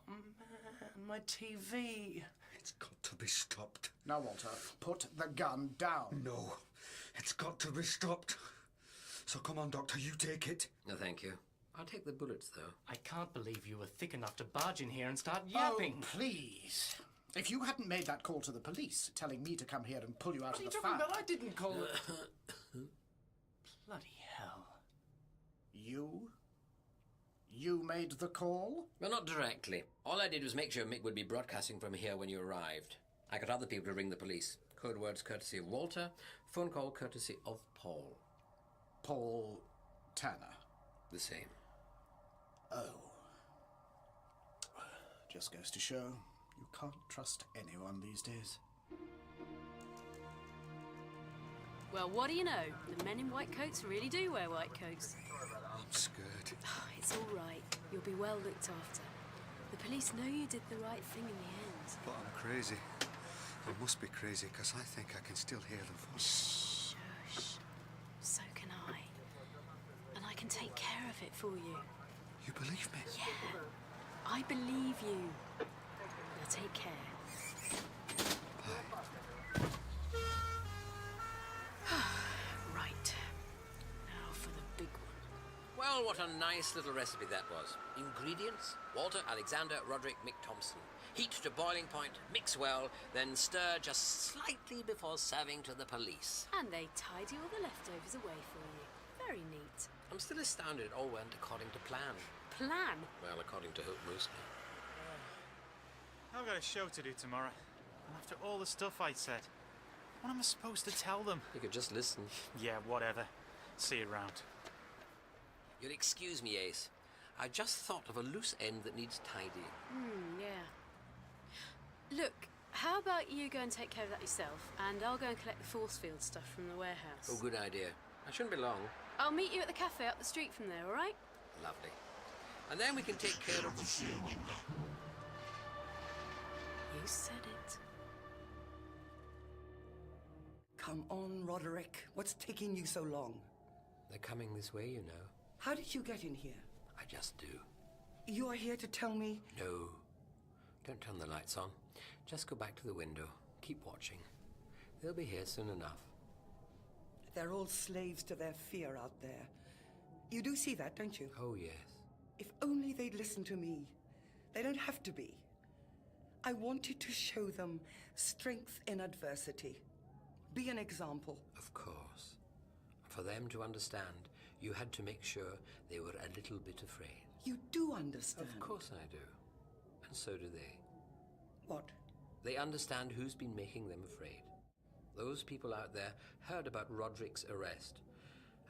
Man, my TV. It's got to be stopped. Now, Walter, put the gun down. No, it's got to be stopped. So come on, Doctor, you take it. No, thank you. I'll take the bullets, though. I can't believe you were thick enough to barge in here and start yapping. Oh, please. If you hadn't made that call to the police, telling me to come here and pull you out of the fire... What are you talking about? I didn't call it. Bloody hell. You made the call? Well, not directly. All I did was make sure Mick would be broadcasting from here when you arrived. I got other people to ring the police. Code words courtesy of Walter, phone call courtesy of Paul. Paul Tanner? The same. Oh. Just goes to show you can't trust anyone these days. Well, what do you know? The men in white coats really do wear white coats. I'm scared. It's all right. You'll be well looked after. The police know you did the right thing in the end. But I'm crazy. I must be crazy, because I think I can still hear them. Shh. So can I. And I can take care of it for you. You believe me? Yeah. I believe you. Now take care. Right. Now for the big one. Well, what a nice little recipe that was. Ingredients: Walter, Alexander, Roderick, Mick Thompson. Heat to boiling point, mix well, then stir just slightly before serving to the police. And they tidy all the leftovers away for you. Very neat. I'm still astounded it all went according to plan. Plan? Well, according to Hope mostly. I've got a show to do tomorrow. And after all the stuff I said, what am I supposed to tell them? You could just listen. Yeah, whatever. See you around. You'll excuse me, Ace. I just thought of a loose end that needs tidying. Yeah. Look, how about you go and take care of that yourself, and I'll go and collect the force field stuff from the warehouse. Oh, good idea. I shouldn't be long. I'll meet you at the cafe up the street from there, all right? Lovely. And then we can take care of the... You said it. Come on, Roderick. What's taking you so long? They're coming this way, you know. How did you get in here? I just do. You're here to tell me... No. Don't turn the lights on. Just go back to the window. Keep watching. They'll be here soon enough. They're all slaves to their fear out there. You do see that, don't you? Oh, yes. If only they'd listen to me. They don't have to be. I wanted to show them strength in adversity. Be an example. Of course. For them to understand, you had to make sure they were a little bit afraid. You do understand. Of course I do. And so do they. What? They understand who's been making them afraid. Those people out there heard about Roderick's arrest.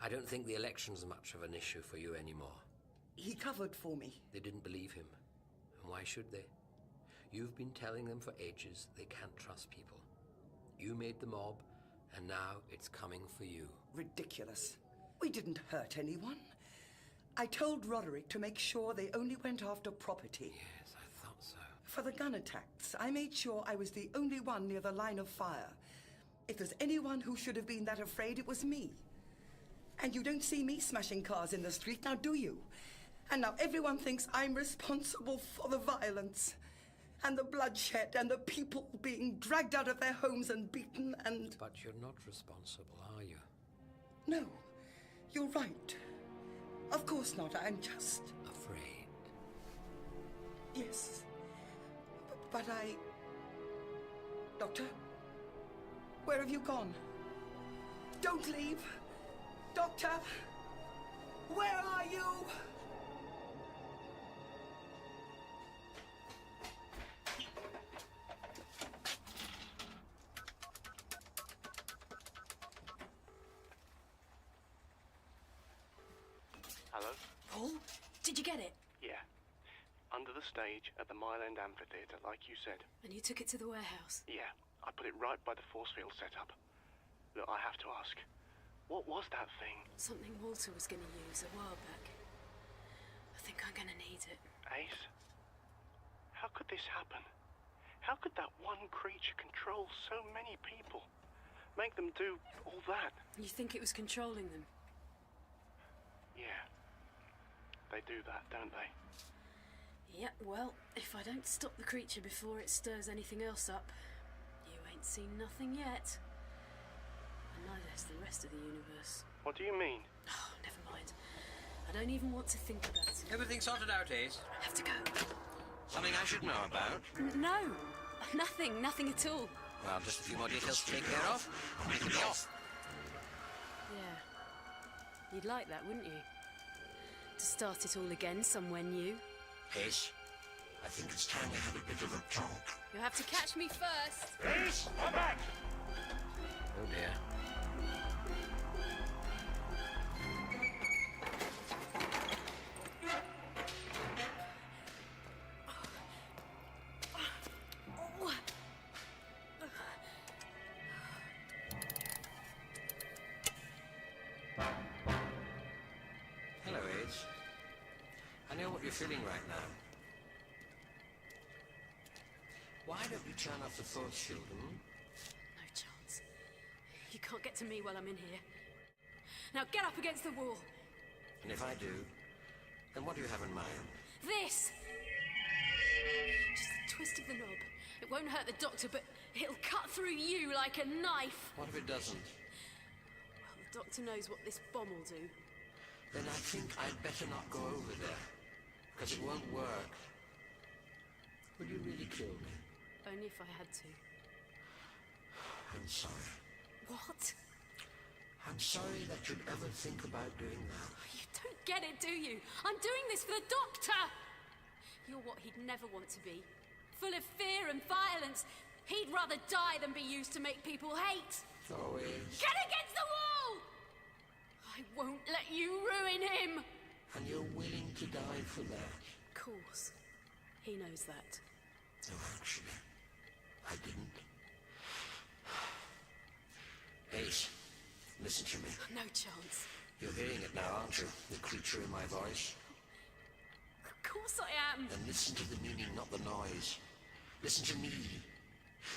I don't think the election's much of an issue for you anymore. He covered for me. They didn't believe him. And why should they? You've been telling them for ages they can't trust people. You made the mob, and now it's coming for you. Ridiculous. We didn't hurt anyone. I told Roderick to make sure they only went after property. Yes, I thought so. For the gun attacks, I made sure I was the only one near the line of fire. If there's anyone who should have been that afraid, it was me. And you don't see me smashing cars in the street, now do you? And now everyone thinks I'm responsible for the violence and the bloodshed and the people being dragged out of their homes and beaten and... But you're not responsible, are you? No, you're right. Of course not, I'm just... Afraid? Yes. But I... Doctor? Where have you gone? Don't leave! Doctor! Where are you? Hello? Paul, did you get it? Yeah. Under the stage at the Mile End Amphitheatre, like you said. And you took it to the warehouse? Yeah. I put it right by the force field setup. Look, I have to ask. What was that thing? Something Walter was going to use a while back. I think I'm going to need it. Ace? How could this happen? How could that one creature control so many people? Make them do all that? You think it was controlling them? Yeah. They do that, don't they? Yep, well, if I don't stop the creature before it stirs anything else up, you ain't seen nothing yet. And neither's the rest of the universe. What do you mean? Oh, never mind. I don't even want to think about it. Everything sorted out, Ace? I have to go. Something I should know about? No, nothing at all. Well, just a few more details to take care of. We can be off. Yeah. You'd like that, wouldn't you? To start it all again somewhere new. Ace, I think it's time we have a bit of a talk. You'll have to catch me first. Ace, I'm back! Oh dear. Hello, Ace. I know what you're feeling right now. Why don't you turn off the force field, No chance. You can't get to me while I'm in here. Now get up against the wall. And if I do, then what do you have in mind? This! Just a twist of the knob. It won't hurt the doctor, but it'll cut through you like a knife. What if it doesn't? Well, the doctor knows what this bomb will do. Then I think I'd better not go over there, because it won't work. Would you really kill me? Only if I had to. I'm sorry. What? I'm sorry that you'd ever think about doing that. You don't get it, do you? I'm doing this for the doctor! You're what he'd never want to be. Full of fear and violence. He'd rather die than be used to make people hate. Always. Get against the wall! I won't let you ruin him! And you're willing to die for that? Of course. He knows that. No, actually, I didn't. Ace, listen to me. No chance. You're hearing it now, aren't you? The creature in my voice. Of course I am. Then listen to the meaning, not the noise. Listen to me.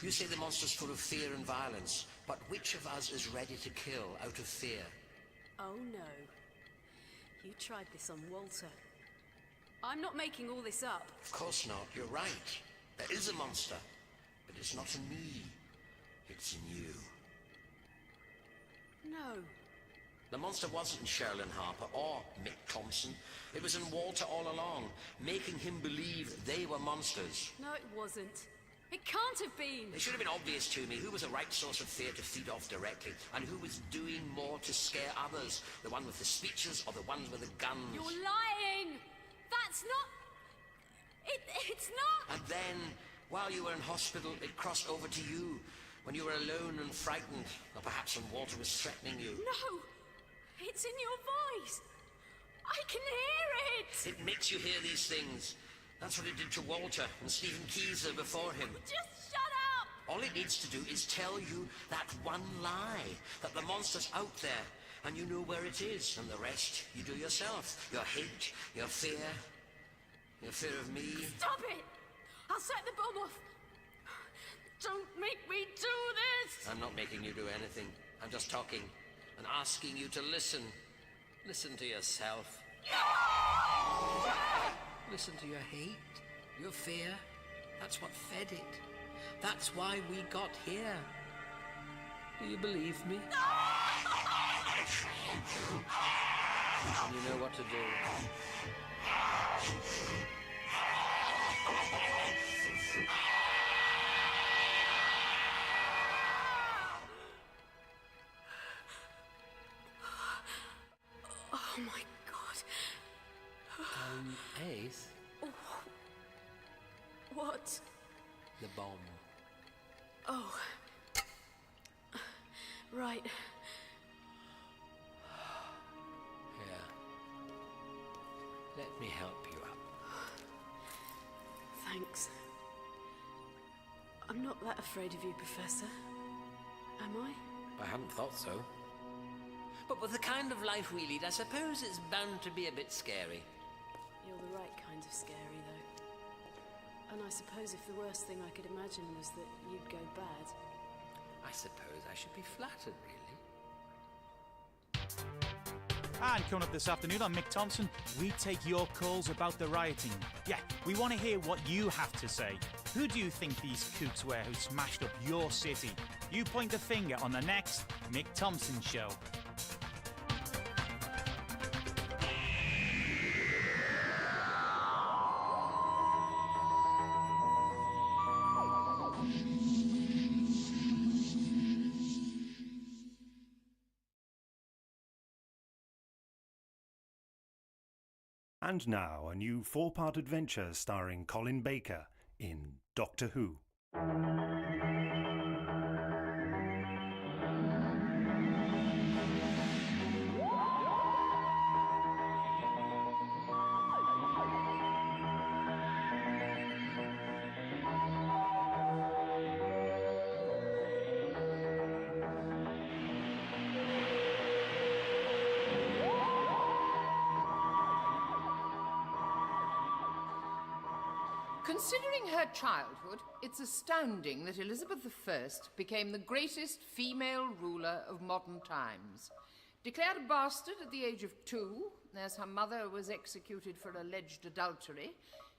You say the monster's full of fear and violence, but which of us is ready to kill out of fear? Oh no. You tried this on Walter. I'm not making all this up. Of course not. You're right. There is a monster, but it's not in me. The monster wasn't Sherlin Harper or Mick Thompson. It was in Walter all along, making him believe they were monsters. No, it wasn't. It can't have been. It should have been obvious to me who was the right source of fear to feed off directly, and who was doing more to scare others. The one with the speeches or the ones with the guns. You're lying! That's not... It's not... And then, while you were in hospital, it crossed over to you, when you were alone and frightened, or perhaps when Walter was threatening you. No! It's in your voice! I can hear it! It makes you hear these things. That's what it did to Walter and Stephen Keyser before him. Just shut up! All it needs to do is tell you that one lie, that the monster's out there, and you know where it is, and the rest you do yourself. Your hate, your fear of me. Stop it! I'll set the bomb off. Don't make me do this! I'm not making you do anything. I'm just talking and asking you to listen. Listen to yourself. Listen to your hate, your fear. That's what fed it. That's why we got here. Do you believe me? And you know what to do. Oh my God. Ace? What? The bomb. Oh. Right. Here. Let me help you up. Thanks. I'm not that afraid of you, Professor. Am I? I hadn't thought so. But with the kind of life we lead, I suppose it's bound to be a bit scary. You're the right kind of scary, though. And I suppose if the worst thing I could imagine was that you'd go bad. I suppose I should be flattered, really. And coming up this afternoon on Mick Thompson, we take your calls about the rioting. Yeah, we want to hear what you have to say. Who do you think these kooks were who smashed up your city? You point the finger on the next Mick Thompson Show. And now, a new 4-part adventure starring Colin Baker in Doctor Who. Considering her childhood, it's astounding that Elizabeth I became the greatest female ruler of modern times. Declared a bastard at the age of 2, as her mother was executed for alleged adultery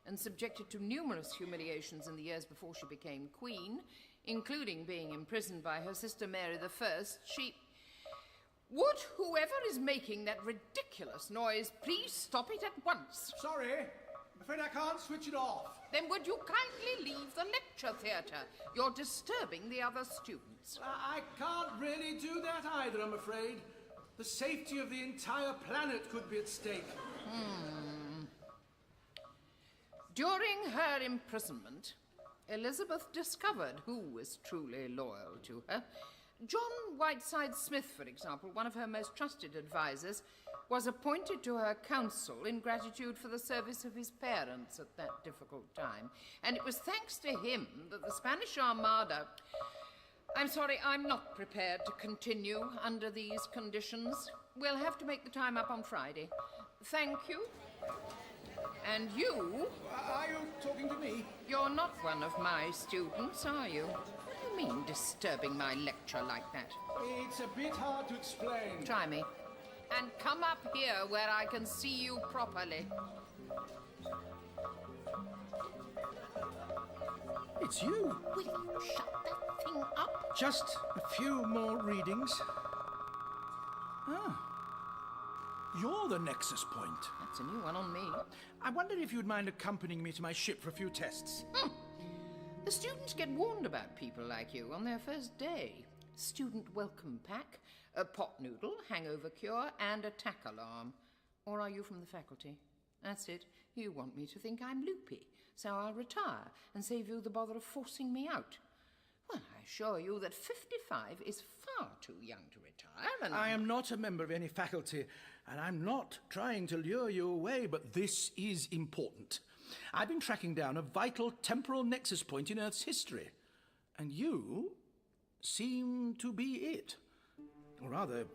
and subjected to numerous humiliations in the years before she became queen, including being imprisoned by her sister Mary I, she... Would whoever is making that ridiculous noise please stop it at once? Sorry, I'm afraid I can't switch it off. Then would you kindly leave the lecture theatre? You're disturbing the other students. I can't really do that either, I'm afraid. The safety of the entire planet could be at stake. During her imprisonment, Elizabeth discovered who was truly loyal to her. John Whiteside Smith, for example, one of her most trusted advisers, was appointed to her council in gratitude for the service of his parents at that difficult time. And it was thanks to him that the Spanish Armada... I'm sorry, I'm not prepared to continue under these conditions. We'll have to make the time up on Friday. Thank you. And you... Are you talking to me? You're not one of my students, are you? What do you mean, disturbing my lecture like that? It's a bit hard to explain. Try me. And come up here where I can see you properly. It's you. Will you shut that thing up? Just a few more readings. Ah, You're the Nexus Point. That's a new one on me. I wonder if you'd mind accompanying me to my ship for a few tests. The students get warned about people like you on their first day. Student welcome pack, a pot noodle, hangover cure, and attack alarm. Or are you from the faculty? That's it. You want me to think I'm loopy, so I'll retire and save you the bother of forcing me out. Well, I assure you that 55 is far too young to retire, and I am not a member of any faculty, and I'm not trying to lure you away, but this is important. I've been tracking down a vital temporal nexus point in Earth's history, and you seem to be it. Or rather,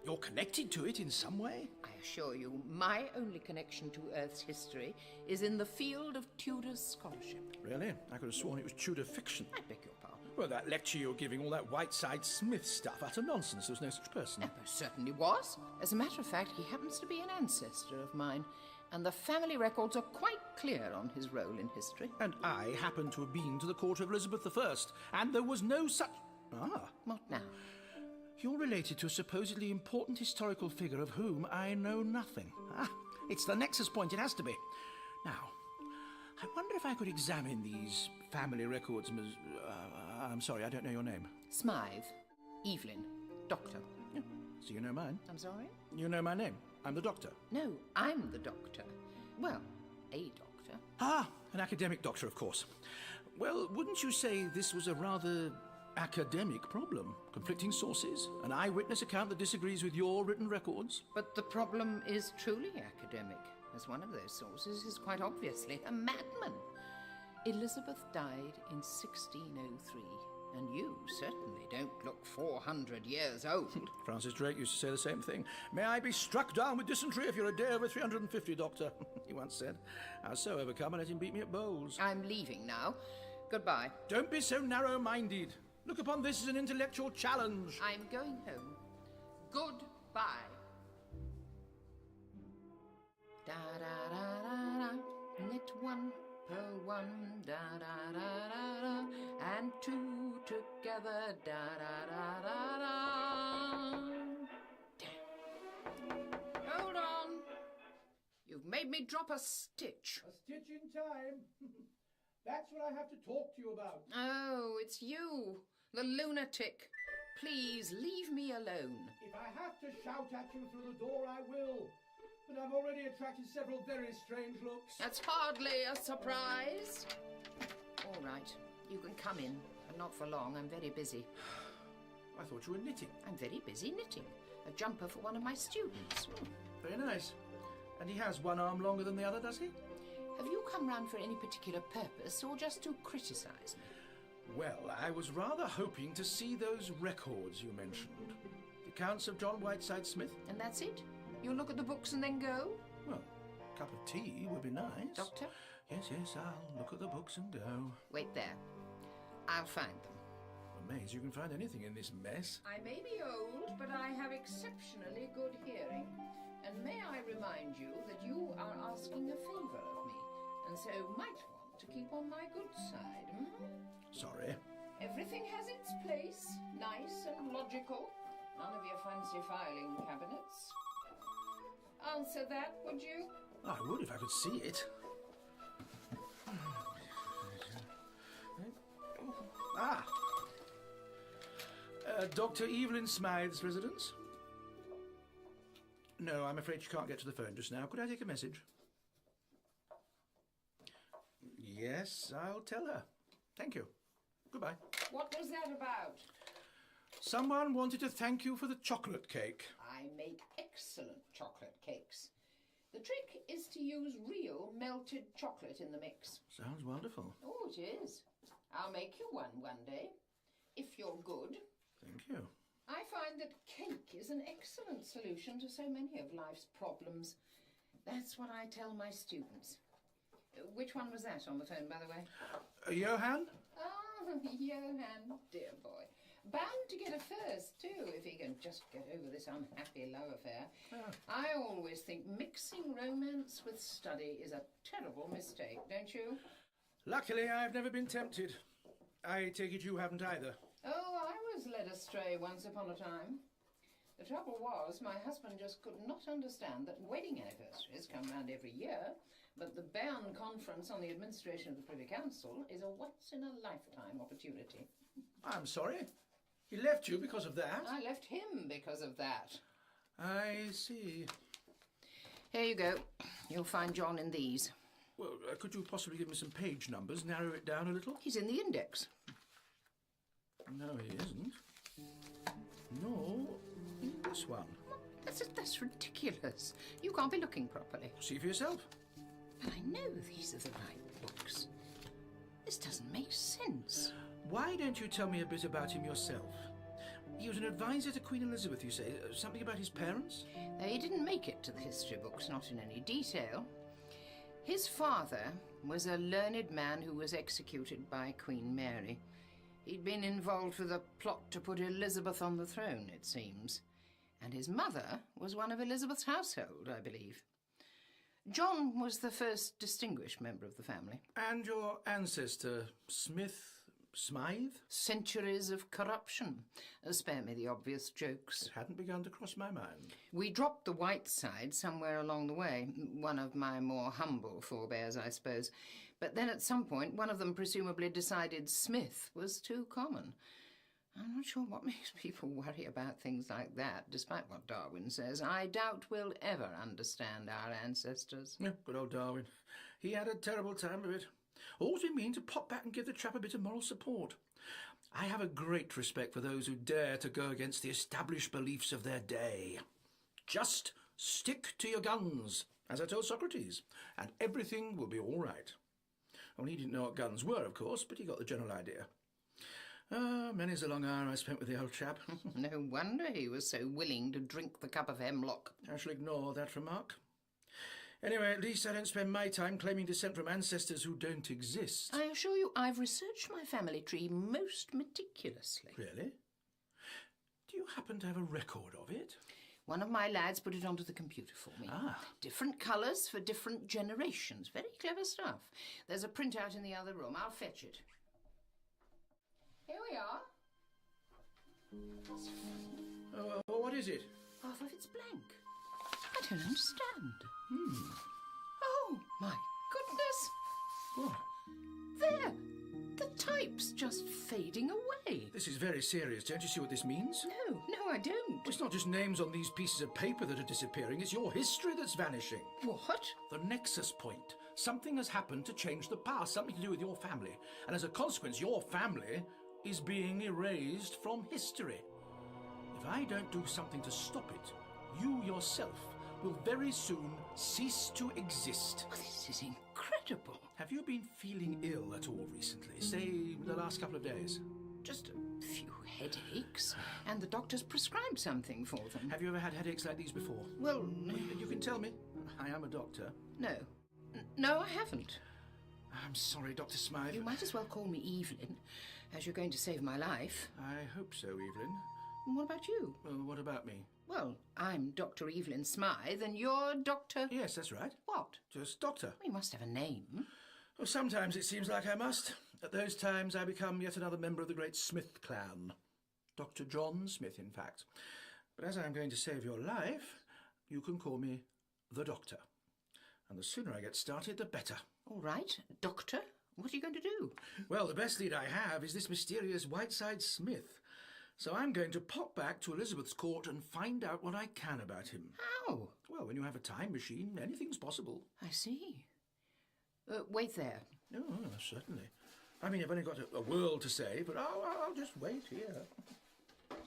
you're connected to it in some way. I assure you, my only connection to Earth's history is in the field of Tudor scholarship. Really? I could have sworn it was Tudor fiction. I beg your pardon. Well, that lecture you're giving, all that Whiteside Smith stuff, utter nonsense. There was no such person. There certainly was. As a matter of fact, he happens to be an ancestor of mine, and the family records are quite clear on his role in history. And I happen to have been to the court of Elizabeth I, and there was no such... Ah. What now? You're related to a supposedly important historical figure of whom I know nothing. Ah, it's the nexus point, it has to be. Now, I wonder if I could examine these family records, Ms... I'm sorry, I don't know your name. Smythe. Evelyn. Doctor. Yeah. So you know mine? I'm sorry? You know my name. I'm the doctor. No, I'm the doctor. Well, a doctor. Ah, an academic doctor, of course. Well, wouldn't you say this was a rather academic problem? Conflicting sources, an eyewitness account that disagrees with your written records? But the problem is truly academic, as one of those sources is quite obviously a madman. Elizabeth died in 1603, and you certainly don't look 400 years old. Francis Drake used to say the same thing. May I be struck down with dysentery if you're a day over 350, Doctor, he once said. I was so overcome I let him beat me at bowls. I'm leaving now. Goodbye. Don't be so narrow-minded. Look upon this as an intellectual challenge. I'm going home. Goodbye. Da-da-da-da-da. Knit one, purl one, da-da-da-da-da. And two together, da-da-da-da-da. Damn. Hold on. You've made me drop a stitch. A stitch in time. That's what I have to talk to you about. Oh, it's you, the lunatic. Please, leave me alone. If I have to shout at you through the door, I will. But I've already attracted several very strange looks. That's hardly a surprise. All right, you can come in, but not for long. I'm very busy. I thought you were knitting. I'm very busy knitting. A jumper for one of my students. Very nice. And he has one arm longer than the other, does he? Have you come round for any particular purpose, or just to criticise me? Well, I was rather hoping to see those records you mentioned. The accounts of John Whiteside Smith. And that's it? You'll look at the books and then go? Well, a cup of tea would be nice. Doctor? Yes, I'll look at the books and go. Wait there. I'll find them. Amazed you can find anything in this mess. I may be old, but I have exceptionally good hearing. And may I remind you that you are asking a favour of me, and so might want to keep on my good side, Sorry. Everything has its place, nice and logical. None of your fancy filing cabinets. Answer that, would you? I would if I could see it. Ah! Dr. Evelyn Smythe's residence? No, I'm afraid she can't get to the phone just now. Could I take a message? Yes, I'll tell her. Thank you. Goodbye. What was that about? Someone wanted to thank you for the chocolate cake. I make excellent chocolate cakes. The trick is to use real melted chocolate in the mix. Sounds wonderful. Oh, it is. I'll make you one day, if you're good. Thank you. I find that cake is an excellent solution to so many of life's problems. That's what I tell my students. Which one was that on the phone, by the way? Johan? Oh, Johan, dear boy. Bound to get a first, too, if he can just get over this unhappy love affair. I always think mixing romance with study is a terrible mistake, don't you? Luckily, I've never been tempted. I take it you haven't either. Oh, I was led astray once upon a time. The trouble was, my husband just could not understand that wedding anniversaries come round every year, but the Bern Conference on the Administration of the Privy Council is a once-in-a-lifetime opportunity. I'm sorry. He left you because of that? I left him because of that. I see. Here you go. You'll find John in these. Well, could you possibly give me some page numbers, narrow it down a little? He's in the index. No, he isn't. No, in this one. That's ridiculous. You can't be looking properly. See for yourself. But I know these are the right books. This doesn't make sense. Why don't you tell me a bit about him yourself? He was an advisor to Queen Elizabeth, you say. Something about his parents? He didn't make it to the history books, not in any detail. His father was a learned man who was executed by Queen Mary. He'd been involved with a plot to put Elizabeth on the throne, it seems. And his mother was one of Elizabeth's household, I believe. John was the first distinguished member of the family. And your ancestor, Smythe? Centuries of corruption. Spare me the obvious jokes. It hadn't begun to cross my mind. We dropped the white side somewhere along the way. One of my more humble forebears, I suppose. But then at some point, one of them presumably decided Smith was too common. I'm not sure what makes people worry about things like that, despite what Darwin says. I doubt we'll ever understand our ancestors. Yeah, good old Darwin. He had a terrible time of it. Always been mean to pop back and give the chap a bit of moral support. I have a great respect for those who dare to go against the established beliefs of their day. Just stick to your guns, as I told Socrates, and everything will be all right. Well, he didn't know what guns were, of course, but he got the general idea. Many's the long hour I spent with the old chap. No wonder he was so willing to drink the cup of hemlock. I shall ignore that remark. Anyway, at least I don't spend my time claiming descent from ancestors who don't exist. I assure you, I've researched my family tree most meticulously. Really? Do you happen to have a record of it? One of my lads put it onto the computer for me. Ah. Different colours for different generations. Very clever stuff. There's a printout in the other room. I'll fetch it. Here we are. That's funny. What is it? Half of it's blank. I don't understand. Hmm. Oh, my goodness. What? There. The type's just fading away. This is very serious. Don't you see what this means? No, I don't. It's not just names on these pieces of paper that are disappearing. It's your history that's vanishing. What? The nexus point. Something has happened to change the past. Something to do with your family. And as a consequence, your family is being erased from history. If I don't do something to stop it, you yourself will very soon cease to exist. Oh, this is incredible. Have you been feeling ill at all recently? Say, the last couple of days? Just a few headaches, and the doctor's prescribed something for them. Have you ever had headaches like these before? Well, you can tell me. I am a doctor. No. No, I haven't. I'm sorry, Dr. Smythe. You might as well call me Evelyn, as you're going to save my life. I hope so, Evelyn. And what about you? Well, what about me? Well, I'm Dr. Evelyn Smythe, and you're Dr... Yes, that's right. What? Just doctor. You must have a name. Well, sometimes it seems like I must. At those times I become yet another member of the great Smith clan. Dr. John Smith, in fact. But as I'm going to save your life, you can call me the Doctor. And the sooner I get started, the better. All right. Doctor, what are you going to do? Well, the best lead I have is this mysterious Whiteside Smith. So I'm going to pop back to Elizabeth's court and find out what I can about him. How? Well, when you have a time machine, anything's possible. I see. Wait there. Oh, certainly. I mean, I've only got a world to say, but I'll just wait here.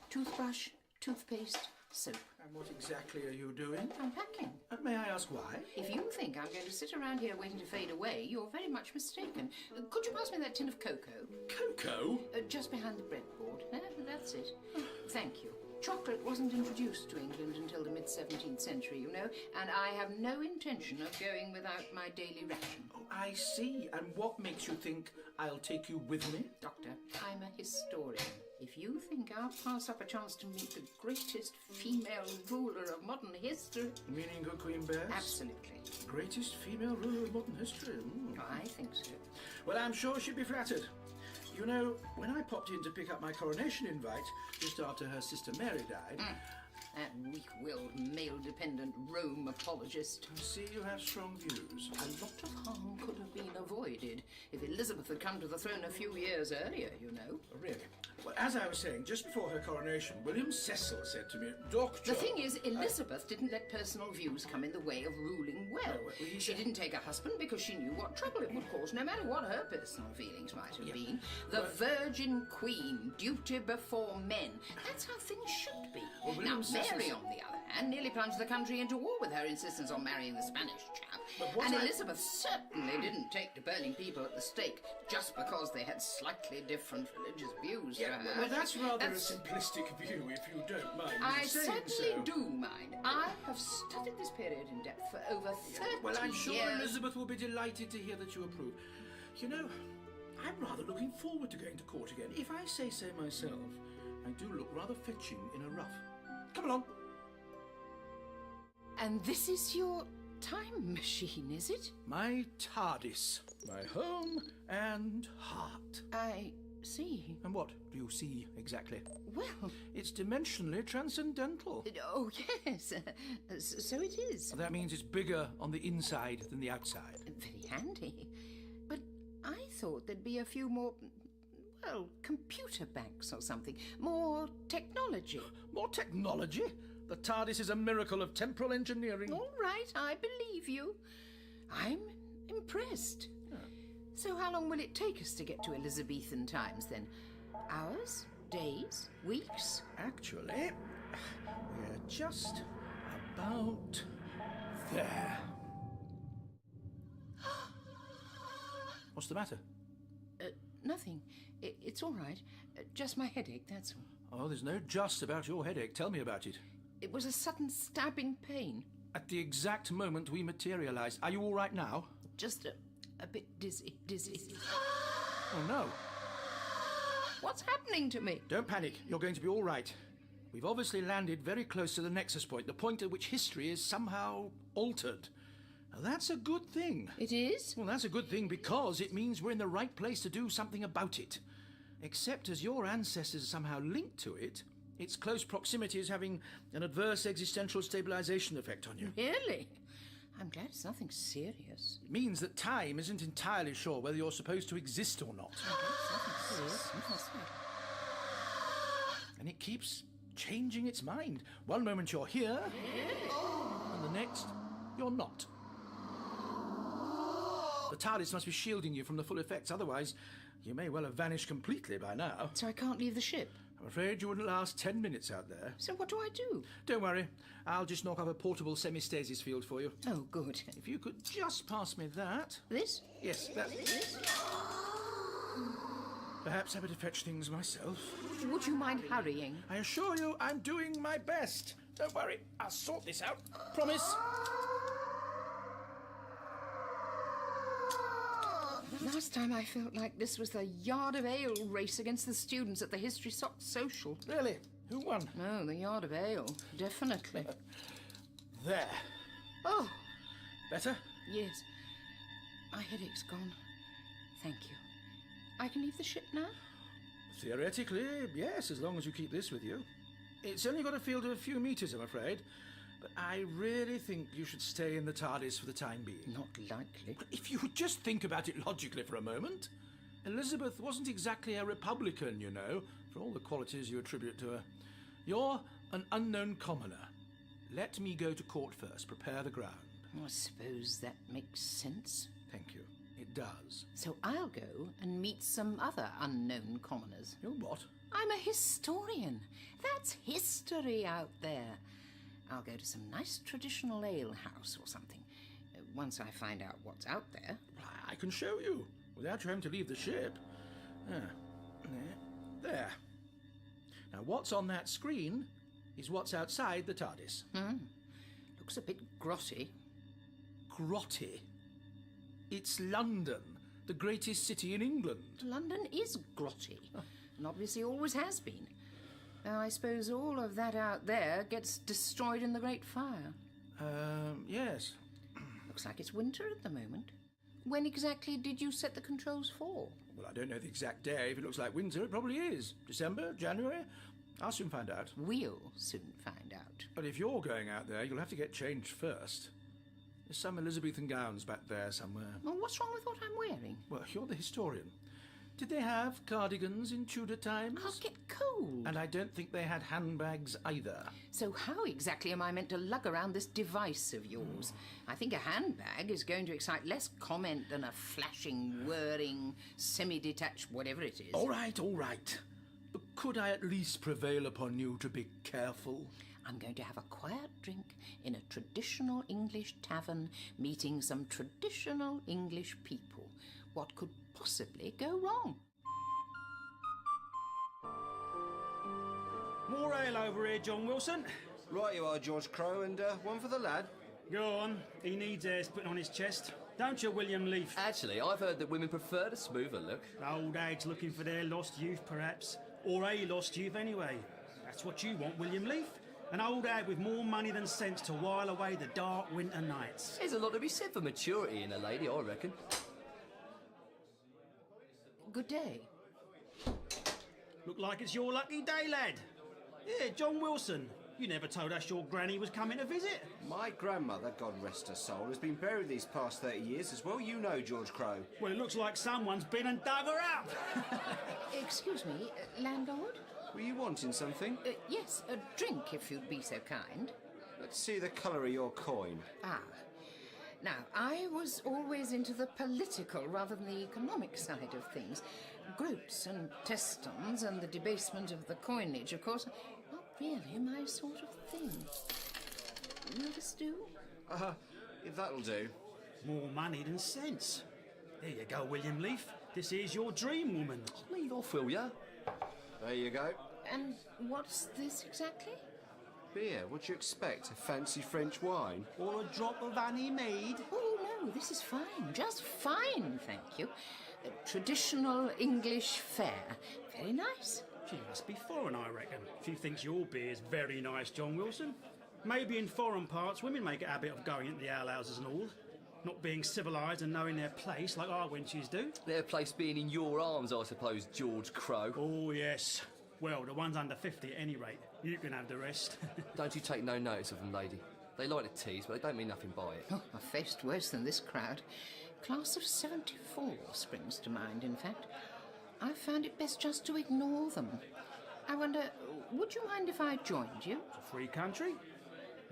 Toothbrush, toothpaste, soap. And what exactly are you doing? I'm packing. May I ask why? If you think I'm going to sit around here waiting to fade away, you're very much mistaken. Could you pass me that tin of cocoa? Cocoa? Just behind the breadboard. That's it. Thank you. Chocolate wasn't introduced to England until the mid-17th century, you know, and I have no intention of going without my daily ration. Oh, I see. And what makes you think I'll take you with me? Doctor, I'm a historian. If you think I'll pass up a chance to meet the greatest female ruler of modern history... Meaning good Queen Bess? Absolutely. Greatest female ruler of modern history? I think so. Well, I'm sure she'd be flattered. You know, when I popped in to pick up my coronation invite just after her sister Mary died, That weak-willed, male-dependent Rome apologist. I see you have strong views. A lot of harm could have been avoided if Elizabeth had come to the throne a few years earlier, you know. Really? Well, as I was saying, just before her coronation, William Cecil said to me, Doctor... The thing is, Elizabeth didn't let personal views come in the way of ruling well. She didn't take a husband because she knew what trouble it would cause, no matter what her personal feelings might have been. The Virgin Queen, duty before men. That's how things should be. Well, Now, Cecil's... Mary, on the other hand, nearly plunged the country into war with her insistence on marrying the Spanish chap. And Elizabeth certainly didn't take to burning people at the stake just because they had slightly different religious views to her. Well, that's rather a simplistic view, if you don't mind I saying certainly so. do mind. I have studied this period in depth for over 30 Well, I'm sure years. Elizabeth will be delighted to hear that you approve. You know, I'm rather looking forward to going to court again. If I say so myself, I do look rather fetching in a ruff. Come along. And this is your time machine, is it? My TARDIS. My home and heart. I see. And what do you see exactly? Well... It's dimensionally transcendental. Oh, yes. So it is. That means it's bigger on the inside than the outside. Very handy. But I thought there'd be a few more... well, computer banks or something. More technology. More technology? The TARDIS is a miracle of temporal engineering. All right, I believe you. I'm impressed. So how long will it take us to get to Elizabethan times, then? Hours? Days? Weeks? Actually, we're just about there. What's the matter? Nothing. It's all right. Just my headache, that's all. Oh, there's no just about your headache. Tell me about it. It was a sudden stabbing pain. At the exact moment we materialised. Are you all right now? Just a bit dizzy. Oh, no. What's happening to me? Don't panic. You're going to be all right. We've obviously landed very close to the nexus point, the point at which history is somehow altered. Now, that's a good thing. It is? Well, that's a good thing because it means we're in the right place to do something about it. Except as your ancestors are somehow linked to it, its close proximity is having an adverse existential stabilisation effect on you. Really? I'm glad it's nothing serious. It means that time isn't entirely sure whether you're supposed to exist or not. And it keeps changing its mind. One moment you're here, and the next you're not. The TARDIS must be shielding you from the full effects, otherwise you may well have vanished completely by now. So I can't leave the ship? I'm afraid you wouldn't last 10 minutes out there. So what do I do? Don't worry. I'll just knock up a portable semi-stasis field for you. Oh, good. If you could just pass me that. This? Yes, that. Perhaps I better fetch things myself. Would you mind hurrying? I assure you I'm doing my best. Don't worry. I'll sort this out. Promise. Last time I felt like this was the Yard of Ale race against the students at the History Sock Social. Really? Who won? No, the Yard of Ale. Definitely. There. Oh. Better? Yes. My headache's gone. Thank you. I can leave the ship now? Theoretically, yes, as long as you keep this with you. It's only got a field of a few metres, I'm afraid. But I really think you should stay in the TARDIS for the time being. Not likely. If you would just think about it logically for a moment. Elizabeth wasn't exactly a Republican, you know, for all the qualities you attribute to her. You're an unknown commoner. Let me go to court first. Prepare the ground. I suppose that makes sense. Thank you. It does. So I'll go and meet some other unknown commoners. You're what? I'm a historian. That's history out there. I'll go to some nice traditional ale house or something. Once I find out what's out there. I can show you, without you having to leave the ship. There. Now, what's on that screen is what's outside the TARDIS. Looks a bit grotty. Grotty? It's London, the greatest city in England. London is grotty, and obviously always has been. Now, I suppose all of that out there gets destroyed in the Great Fire. Yes. Looks like it's winter at the moment. When exactly did you set the controls for? Well, I don't know the exact day. If it looks like winter, it probably is. December, January. I'll soon find out. We'll soon find out. But if you're going out there, you'll have to get changed first. There's some Elizabethan gowns back there somewhere. Well, what's wrong with what I'm wearing? Well, you're the historian. Did they have cardigans in Tudor times? I'll get cold. And I don't think they had handbags either. So how exactly am I meant to lug around this device of yours? I think a handbag is going to excite less comment than a flashing, whirring, semi-detached whatever it is. All right, all right. But could I at least prevail upon you to be careful? I'm going to have a quiet drink in a traditional English tavern, meeting some traditional English people. What could possibly go wrong? More ale over here, John Wilson. Right you are, George Crow, and one for the lad. Go on, he needs airs putting on his chest. Don't you, William Leaf? Actually, I've heard that women prefer the smoother look. Old hags looking for their lost youth, perhaps. Or a lost youth, anyway. That's what you want, William Leaf. An old hag with more money than sense to while away the dark winter nights. There's a lot to be said for maturity in a lady, I reckon. Good day. Look like it's your lucky day, lad. Yeah, John Wilson. You never told us your granny was coming to visit. My grandmother, God rest her soul, has been buried these past 30 years as well you know, George Crow. Well, it looks like someone's been and dug her up. Excuse me, landlord? Were you wanting something? Yes, a drink, if you'd be so kind. Let's see the colour of your coin. Ah. Now, I was always into the political rather than the economic side of things. Groats and testons and the debasement of the coinage, of course, not really my sort of thing. Will this do? If that'll do. More money than sense. There you go, William Leaf. This is your dream woman. Leave off, will ya? There you go. And what's this exactly? Beer, what do you expect? A fancy French wine? Or a drop of honey mead? Oh, no, this is fine. Just fine, thank you. Traditional English fare. Very nice. She must be foreign, I reckon. She thinks your beer's very nice, John Wilson. Maybe in foreign parts, women make a habit of going into the alehouses and all. Not being civilised and knowing their place like our wenches do. Their place being in your arms, I suppose, George Crow. Oh, yes. Well, the ones under 50 at any rate. You can have the rest. Don't you take no notice of them, lady. They like to tease, but they don't mean nothing by it. Oh, I've faced worse than this crowd. Class of 74 springs to mind, in fact. I found it best just to ignore them. I wonder, would you mind if I joined you? It's a free country.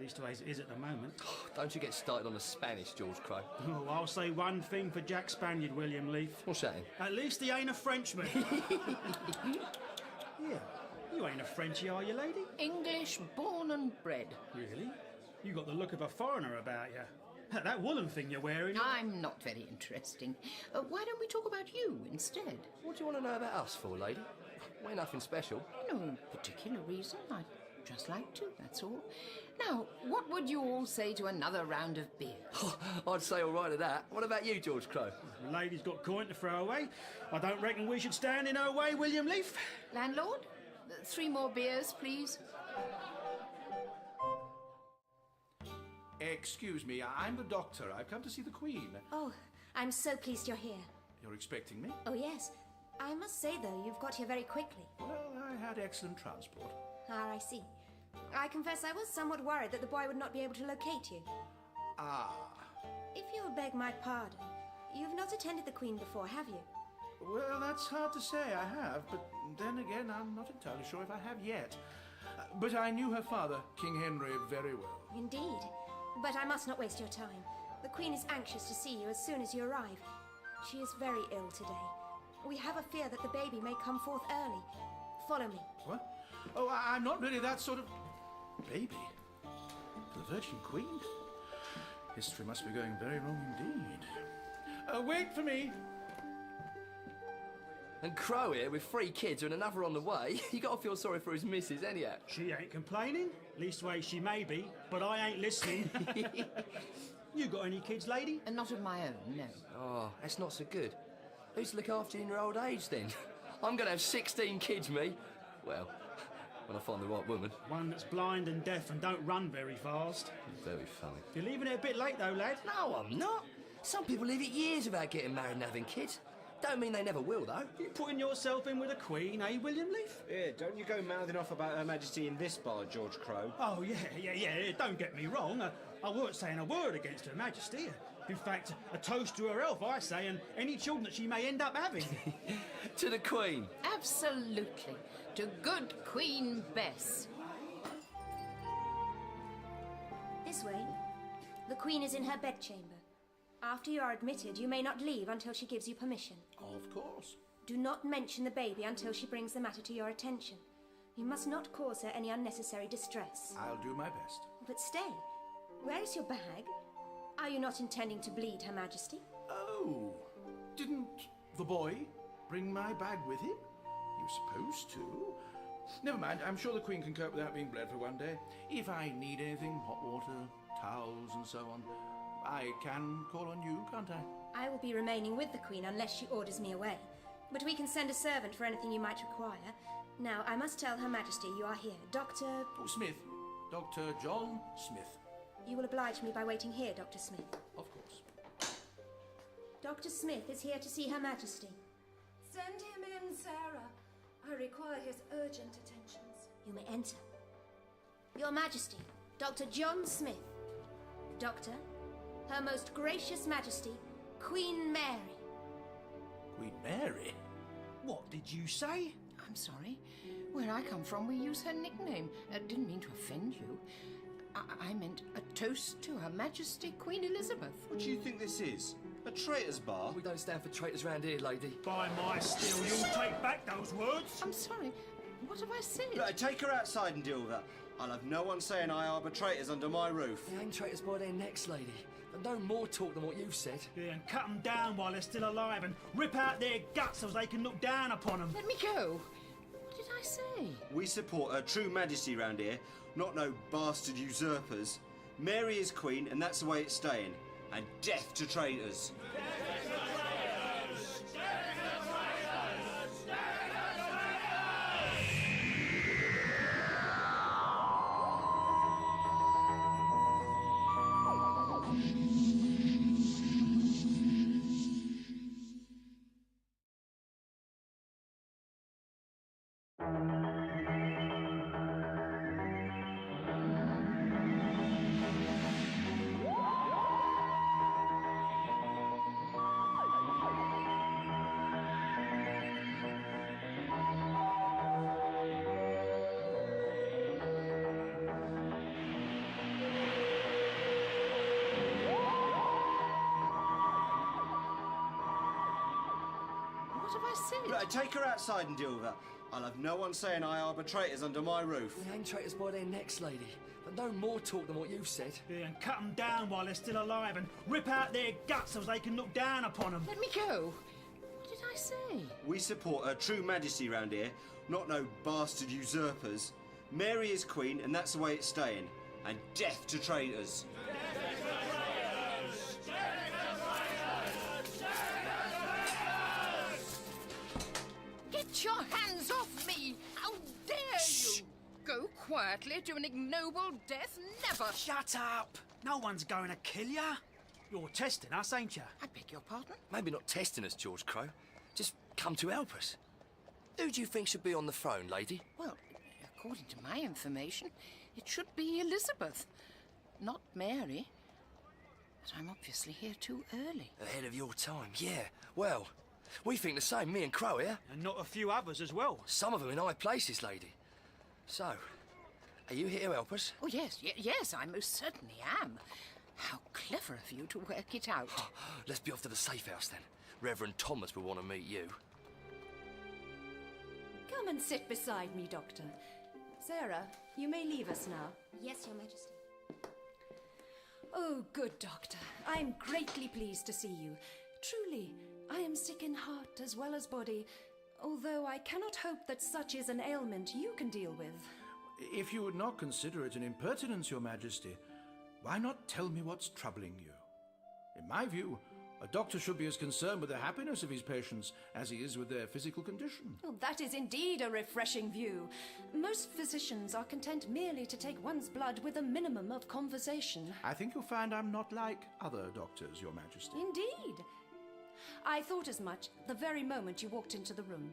Leastways it is at the moment. Don't you get started on the Spanish, George Crow. Oh, I'll say one thing for Jack Spaniard, William Leaf. What's that in? At least he ain't a Frenchman. Yeah, you ain't a Frenchie, are you, lady? English, born and bred. Really? You got the look of a foreigner about you. That woolen thing you're wearing... I'm not very interesting. Why don't we talk about you instead? What do you want to know about us for, lady? We're nothing special. No particular reason. I'd just like to, that's all. Now, what would you all say to another round of beer? I'd say all right at that. What about you, George Crow? The lady's got coin to throw away. I don't reckon we should stand in her way, William Leaf. Landlord, 3 more beers, please. Excuse me, I'm the doctor. I've come to see the Queen. Oh, I'm so pleased you're here. You're expecting me? Oh, yes. I must say, though, you've got here very quickly. Well, I had excellent transport. Ah, I see. I confess I was somewhat worried that the boy would not be able to locate you. Ah. If you'll beg my pardon, you've not attended the Queen before, have you? Well, that's hard to say. I have, but then again, I'm not entirely sure if I have yet. But I knew her father, King Henry, very well. Indeed. But I must not waste your time. The Queen is anxious to see you as soon as you arrive. She is very ill today. We have a fear that the baby may come forth early. Follow me. What? Oh, I'm not really that sort of... baby? The Virgin Queen? History must be going very wrong indeed. Wait for me! And Crow here with 3 kids and another on the way. You got to feel sorry for his missus, anyhow. She ain't complaining. Leastways she may be, but I ain't listening. You got any kids, lady? Not of my own, no. Oh, that's not so good. Who's to look after you in your old age, then? I'm going to have 16 kids, me. Well, when I find the right woman. One that's blind and deaf and don't run very fast. Very funny. You're leaving it a bit late, though, lad. No, I'm not. Some people leave it years without getting married and having kids. Don't mean they never will, though. You putting yourself in with the Queen, eh, William Leaf? Yeah, don't you go mouthing off about Her Majesty in this bar, George Crowe. Oh, yeah, don't get me wrong. I weren't saying a word against Her Majesty. In fact, a toast to her health, I say, and any children that she may end up having. To the Queen. Absolutely. To good Queen Bess. This way. The Queen is in her bedchamber. After you are admitted, you may not leave until she gives you permission. Of course. Do not mention the baby until she brings the matter to your attention. You must not cause her any unnecessary distress. I'll do my best. But stay. Where is your bag? Are you not intending to bleed Her Majesty? Oh, didn't the boy bring my bag with him? He was supposed to. Never mind, I'm sure the Queen can cope without being bled for one day. If I need anything, hot water, towels and so on, I can call on you, can't I? I will be remaining with the Queen unless she orders me away. But we can send a servant for anything you might require. Now, I must tell Her Majesty you are here. Dr. Oh, Smith. Dr. John Smith. You will oblige me by waiting here, Dr. Smith. Of course. Dr. Smith is here to see Her Majesty. Send him in, Sarah. I require his urgent attentions. You may enter. Your Majesty, Dr. John Smith. Doctor, Her Most Gracious Majesty, Queen Mary. Queen Mary? What did you say? I'm sorry. Where I come from, we use her nickname. Didn't mean to offend you. I meant a toast to Her Majesty Queen Elizabeth. What do you think this is? A traitor's bar? We don't stand for traitors round here, lady. By my steel, you'll take back those words. I'm sorry. What have I said? Look, take her outside and deal with her. I'll have no one saying I harbour traitors under my roof. They hang traitors by their necks, lady. But no more talk than what you've said. Yeah, and cut them down while they're still alive and rip out their guts so they can look down upon them. Let me go. What did I say? We support her true majesty round here, not no bastard usurpers. Mary is queen, and that's the way it's staying. And death to traitors. What have I said? Look, take her outside and deal with her. I'll have no one saying I harbour traitors under my roof. They hang traitors by their necks, lady. But no more talk than what you've said. Yeah, and cut them down while they're still alive and rip out their guts so they can look down upon them. Let me go. What did I say? We support her true majesty round here, not no bastard usurpers. Mary is queen, and that's the way it's staying. And death to traitors. Get your hands off me! How dare you! Go quietly to an ignoble death, never! Shut up! No one's going to kill you. You're testing us, ain't you? I beg your pardon? Maybe not testing us, George Crowe. Just come to help us. Who do you think should be on the throne, lady? Well, according to my information, it should be Elizabeth, not Mary. But I'm obviously here too early. Ahead of your time, yeah. Well, we think the same, me and Crowe here. And not a few others as well. Some of them in high places, lady. So, are you here to help us? Oh, yes, yes, I most certainly am. How clever of you to work it out. Let's be off to the safe house then. Reverend Thomas will want to meet you. Come and sit beside me, Doctor. Sarah, you may leave us now. Yes, Your Majesty. Oh, good Doctor. I am greatly pleased to see you. Truly, I am sick in heart as well as body, although I cannot hope that such is an ailment you can deal with. If you would not consider it an impertinence, Your Majesty, why not tell me what's troubling you? In my view, a doctor should be as concerned with the happiness of his patients as he is with their physical condition. Well, that is indeed a refreshing view. Most physicians are content merely to take one's blood with a minimum of conversation. I think you'll find I'm not like other doctors, Your Majesty. Indeed. I thought as much the very moment you walked into the room.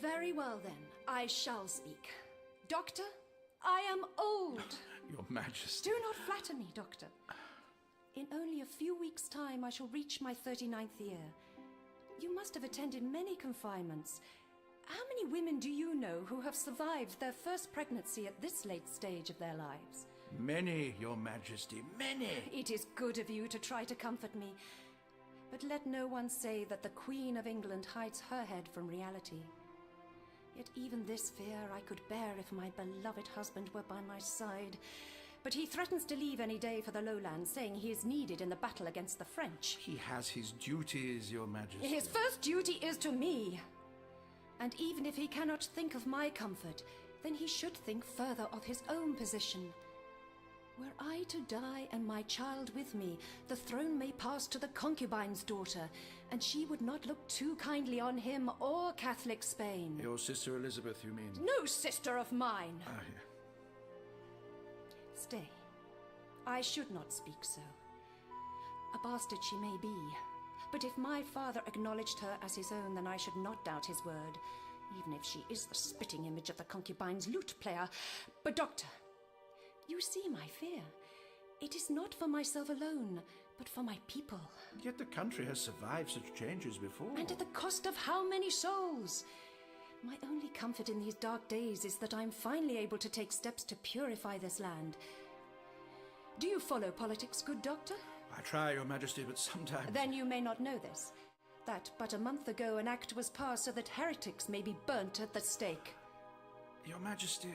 Very well then, I shall speak. Doctor, I am old. Your Majesty. Do not flatter me, Doctor. In only a few weeks' time, I shall reach my 39th year. You must have attended many confinements. How many women do you know who have survived their first pregnancy at this late stage of their lives? Many, Your Majesty, many. It is good of you to try to comfort me. But let no one say that the Queen of England hides her head from reality. Yet even this fear I could bear if my beloved husband were by my side. But he threatens to leave any day for the lowlands, saying he is needed in the battle against the French. He has his duties, Your Majesty. His first duty is to me. And even if he cannot think of my comfort, then he should think further of his own position. Were I to die and my child with me, the throne may pass to the concubine's daughter, and she would not look too kindly on him or Catholic Spain. Your sister Elizabeth, you mean? No sister of mine. Ah, yeah. Stay. I should not speak so. A bastard she may be, but if my father acknowledged her as his own, then I should not doubt his word, even if she is the spitting image of the concubine's lute player. But, Doctor, you see my fear. It is not for myself alone, but for my people. Yet the country has survived such changes before. And at the cost of how many souls? My only comfort in these dark days is that I'm finally able to take steps to purify this land. Do you follow politics, good doctor? I try, Your Majesty, but sometimes... Then you may not know this. That but a month ago an act was passed so that heretics may be burnt at the stake. Your Majesty,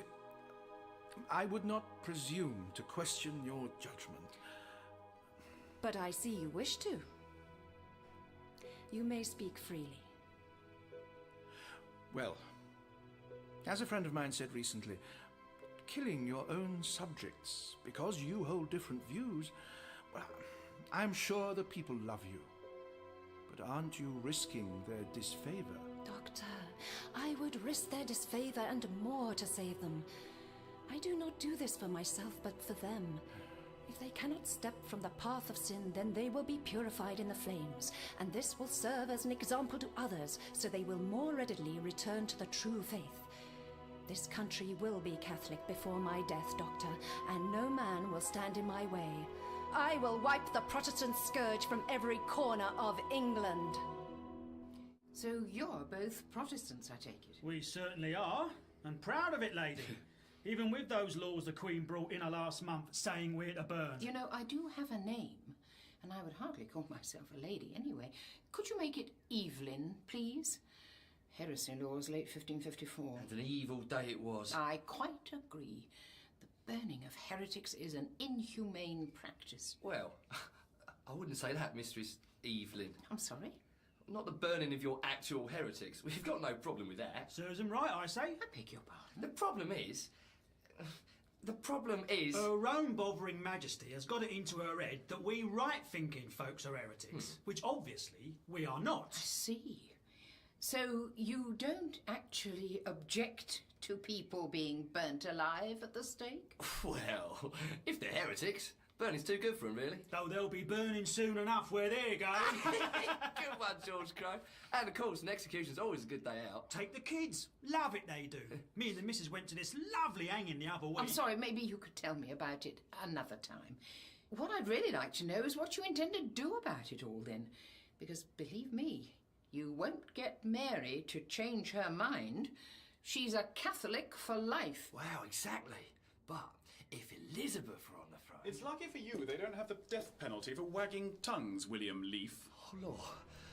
I would not presume to question your judgment. But I see you wish to. You may speak freely. Well, as a friend of mine said recently, killing your own subjects because you hold different views, well, I'm sure the people love you. But aren't you risking their disfavor? Doctor, I would risk their disfavor and more to save them. I do not do this for myself, but for them. If they cannot step from the path of sin, then they will be purified in the flames, and this will serve as an example to others, so they will more readily return to the true faith. This country will be Catholic before my death, Doctor, and no man will stand in my way. I will wipe the Protestant scourge from every corner of England. So you're both Protestants, I take it? We certainly are, and proud of it, lady. Even with those laws the Queen brought in her last month saying we're to burn. You know, I do have a name, and I would hardly call myself a lady anyway. Could you make it Evelyn, please? Heresy laws, late 1554. And an evil day it was. I quite agree. The burning of heretics is an inhumane practice. Well, I wouldn't say that, Mistress Evelyn. I'm sorry? Not the burning of your actual heretics. We've got no problem with that. Serves them right, I say. I beg your pardon. The problem is... Her own bothering majesty has got it into her head that we right-thinking folks are heretics, which obviously we are not. I see. So you don't actually object to people being burnt alive at the stake? Well, if they're heretics, burning's too good for them, really. Though they'll be burning soon enough where they're going. Good one, George Crow. And of course, an execution's always a good day out. Take the kids. Love it, they do. Me and the missus went to this lovely hanging the other week. I'm sorry, maybe you could tell me about it another time. What I'd really like to know is what you intend to do about it all then. Because, believe me, you won't get Mary to change her mind. She's a Catholic for life. Wow, exactly. But if Elizabeth were on the throne... It's lucky for you they don't have the death penalty for wagging tongues, William Leaf. Oh, Lord.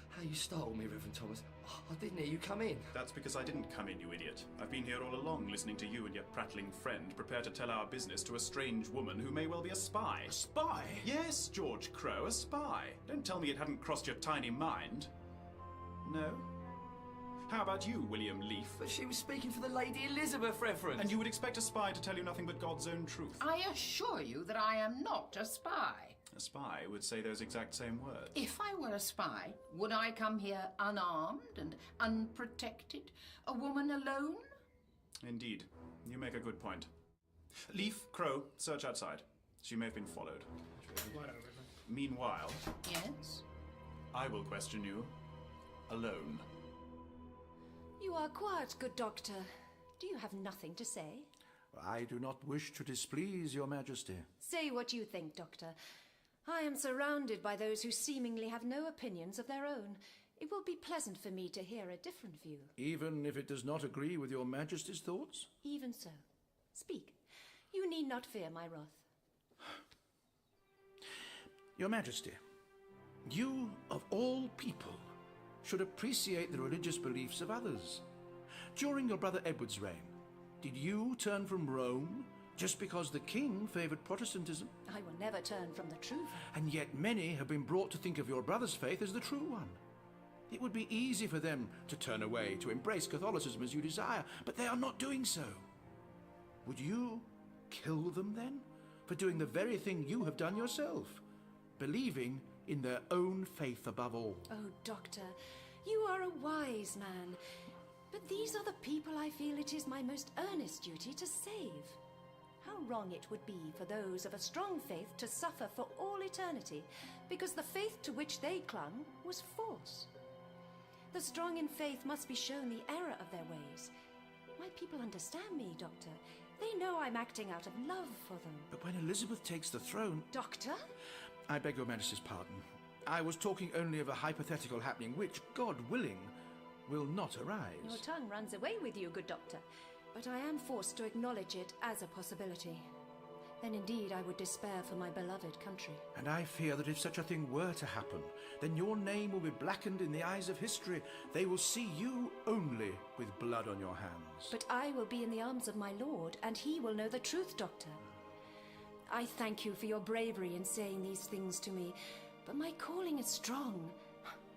How you startled me, Reverend Thomas. I didn't hear you come in. That's because I didn't come in, you idiot. I've been here all along listening to you and your prattling friend prepare to tell our business to a strange woman who may well be a spy. A spy? Yes, George Crow, a spy. Don't tell me it hadn't crossed your tiny mind. No? How about you, William Leaf? But she was speaking for the Lady Elizabeth, Reverend. And you would expect a spy to tell you nothing but God's own truth. I assure you that I am not a spy. A spy would say those exact same words. If I were a spy, would I come here unarmed and unprotected? A woman alone? Indeed. You make a good point. Leaf, Crow, search outside. She may have been followed. Meanwhile... Yes? I will question you. Alone. You are quiet, good doctor. Do you have nothing to say? I do not wish to displease your majesty. Say what you think, doctor. I am surrounded by those who seemingly have no opinions of their own. It will be pleasant for me to hear a different view. Even if it does not agree with your majesty's thoughts? Even so. Speak. You need not fear my wrath. Your majesty, you, of all people, should appreciate the religious beliefs of others. During your brother Edward's reign, did you turn from Rome just because the king favoured Protestantism? I will never turn from the truth. And yet many have been brought to think of your brother's faith as the true one. It would be easy for them to turn away, to embrace Catholicism as you desire, but they are not doing so. Would you kill them then, for doing the very thing you have done yourself, believing in their own faith above all? Oh, doctor, you are a wise man. But these are the people I feel it is my most earnest duty to save. How wrong it would be for those of a strong faith to suffer for all eternity, because the faith to which they clung was false. The strong in faith must be shown the error of their ways. My people understand me, Doctor. They know I'm acting out of love for them. But when Elizabeth takes the throne... Doctor? I beg your majesty's pardon. I was talking only of a hypothetical happening which, God willing, will not arise. Your tongue runs away with you, good doctor. But I am forced to acknowledge it as a possibility. Then indeed I would despair for my beloved country. And I fear that if such a thing were to happen, then your name will be blackened in the eyes of history. They will see you only with blood on your hands. But I will be in the arms of my lord, and he will know the truth, Doctor. I thank you for your bravery in saying these things to me, but my calling is strong.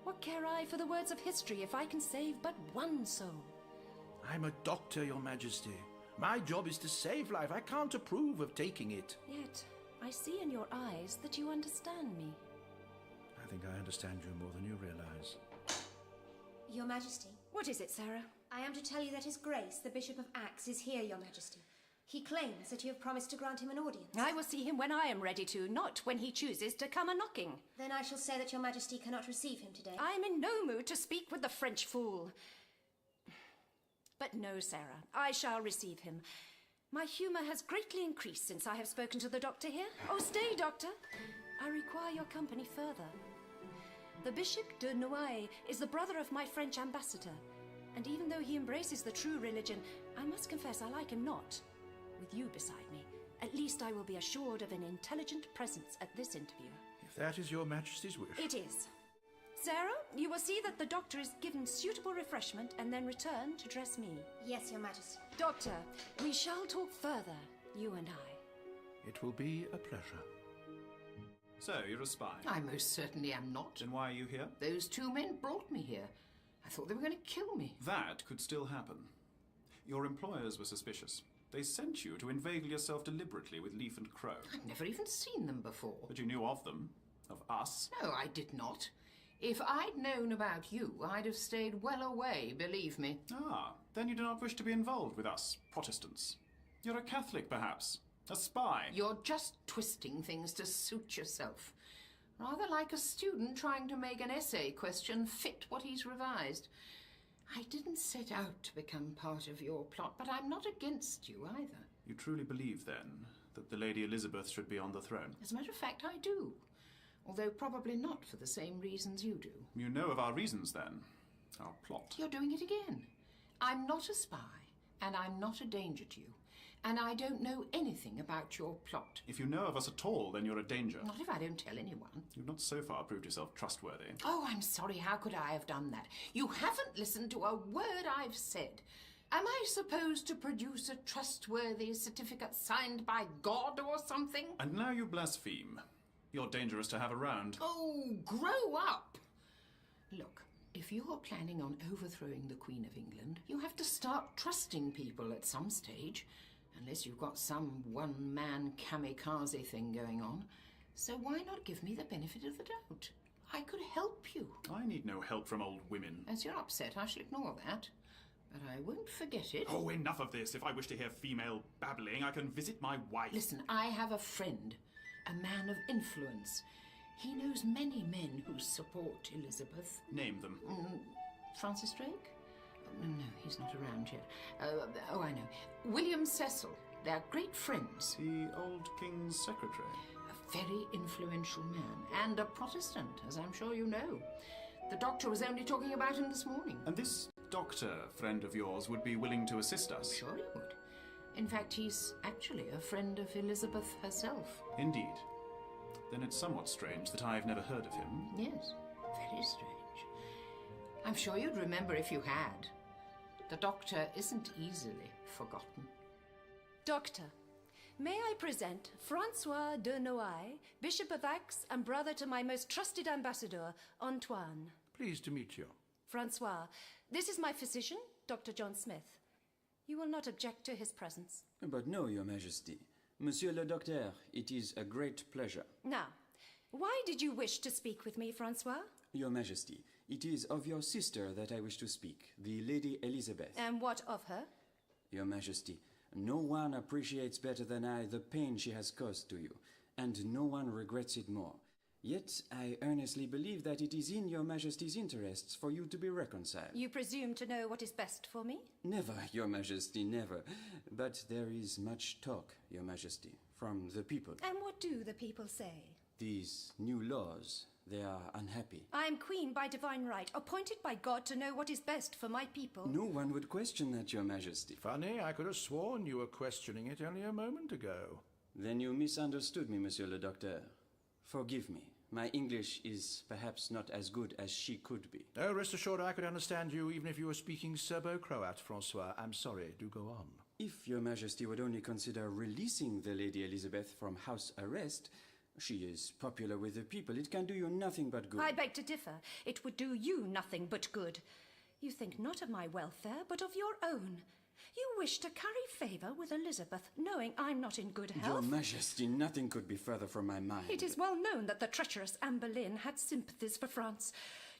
What care I for the words of history if I can save but one soul? I'm a doctor, your majesty. My job is to save life. I can't approve of taking it. Yet, I see in your eyes that you understand me. I think I understand you more than you realize. Your Majesty. What is it, Sarah? I am to tell you that His Grace, the Bishop of Axe, is here, Your Majesty. He claims that you have promised to grant him an audience. I will see him when I am ready to, not when he chooses to come a-knocking. Then I shall say that Your Majesty cannot receive him today. I am in no mood to speak with the French fool. But no, Sarah, I shall receive him. My humour has greatly increased since I have spoken to the doctor here. Oh, stay, doctor. I require your company further. The Bishop de Noailles is the brother of my French ambassador, and even though he embraces the true religion, I must confess I like him not. With you beside me, at least I will be assured of an intelligent presence at this interview. If that is your majesty's wish. It is. Sarah, you will see that the doctor is given suitable refreshment and then return to dress me. Yes, Your Majesty. Doctor, we shall talk further, you and I. It will be a pleasure. So, you're a spy? I most certainly am not. Then why are you here? Those two men brought me here. I thought they were going to kill me. That could still happen. Your employers were suspicious. They sent you to inveigle yourself deliberately with Leaf and Crow. I've never even seen them before. But you knew of them. Of us. No, I did not. If I'd known about you, I'd have stayed well away, believe me. Ah, then you do not wish to be involved with us, Protestants. You're a Catholic, perhaps. A spy. You're just twisting things to suit yourself. Rather like a student trying to make an essay question fit what he's revised. I didn't set out to become part of your plot, but I'm not against you either. You truly believe, then, that the Lady Elizabeth should be on the throne? As a matter of fact, I do. Although probably not for the same reasons you do. You know of our reasons, then? Our plot? You're doing it again. I'm not a spy, and I'm not a danger to you. And I don't know anything about your plot. If you know of us at all, then you're a danger. Not if I don't tell anyone. You've not so far proved yourself trustworthy. Oh, I'm sorry. How could I have done that? You haven't listened to a word I've said. Am I supposed to produce a trustworthy certificate signed by God or something? And now you blaspheme. You're dangerous to have around. Oh, grow up! Look, if you're planning on overthrowing the Queen of England, you have to start trusting people at some stage. Unless you've got some one-man kamikaze thing going on. So why not give me the benefit of the doubt? I could help you. I need no help from old women. As you're upset, I shall ignore that. But I won't forget it. Oh, enough of this. If I wish to hear female babbling, I can visit my wife. Listen, I have a friend. A man of influence. He knows many men who support Elizabeth. Name them. Francis Drake? No, he's not around yet. Oh, I know. William Cecil. They're great friends. The old King's secretary. A very influential man, and a Protestant, as I'm sure you know. The doctor was only talking about him this morning. And this doctor friend of yours would be willing to assist us? Sure he would. In fact, he's actually a friend of Elizabeth herself. Indeed. Then it's somewhat strange that I've never heard of him. Yes, very strange. I'm sure you'd remember if you had. The doctor isn't easily forgotten. Doctor, may I present Francois de Noailles, Bishop of Aix and brother to my most trusted ambassador, Antoine. Pleased to meet you. Francois, this is my physician, Dr. John Smith. You will not object to his presence. But no, Your Majesty. Monsieur le Docteur, it is a great pleasure. Now, why did you wish to speak with me, Francois? Your Majesty, it is of your sister that I wish to speak, the Lady Elizabeth. And what of her? Your Majesty, no one appreciates better than I the pain she has caused to you, and no one regrets it more. Yet I earnestly believe that it is in Your Majesty's interests for you to be reconciled. You presume to know what is best for me? Never, Your Majesty, never. But there is much talk, Your Majesty, from the people. And what do the people say? These new laws, they are unhappy. I am queen by divine right, appointed by God to know what is best for my people. No one would question that, Your Majesty. Funny, I could have sworn you were questioning it only a moment ago. Then you misunderstood me, Monsieur le Docteur. Forgive me. My English is perhaps not as good as she could be. Oh, rest assured I could understand you even if you were speaking Serbo-Croat, Francois. I'm sorry, do go on. If Your Majesty would only consider releasing the Lady Elizabeth from house arrest, she is popular with the people. It can do you nothing but good. I beg to differ. It would do you nothing but good. You think not of my welfare, but of your own. You wish to curry favour with Elizabeth, knowing I'm not in good health. Your Majesty, nothing could be further from my mind. It is well known that the treacherous Anne Boleyn had sympathies for France.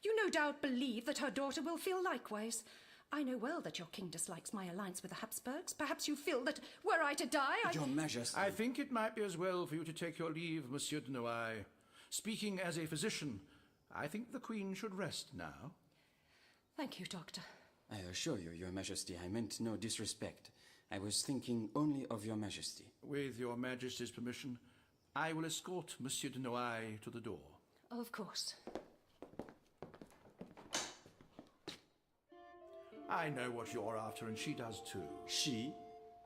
You no doubt believe that her daughter will feel likewise. I know well that your king dislikes my alliance with the Habsburgs. Perhaps you feel that, were I to die, Your Majesty... I think it might be as well for you to take your leave, Monsieur de Noailles. Speaking as a physician, I think the Queen should rest now. Thank you, Doctor. I assure you, Your Majesty, I meant no disrespect. I was thinking only of Your Majesty. With Your Majesty's permission, I will escort Monsieur de Noailles to the door. Of course. I know what you're after, and she does too. She?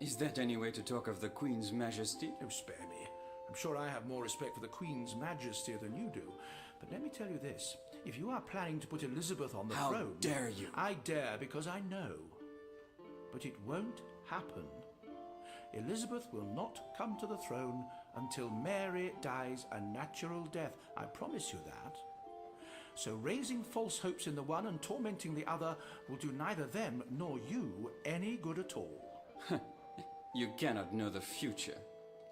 Is that any way to talk of the Queen's Majesty? Oh, spare me. I'm sure I have more respect for the Queen's Majesty than you do. But let me tell you this. If you are planning to put Elizabeth on the throne... How dare you? I dare because I know. But it won't happen. Elizabeth will not come to the throne until Mary dies a natural death. I promise you that. So raising false hopes in the one and tormenting the other will do neither them nor you any good at all. You cannot know the future.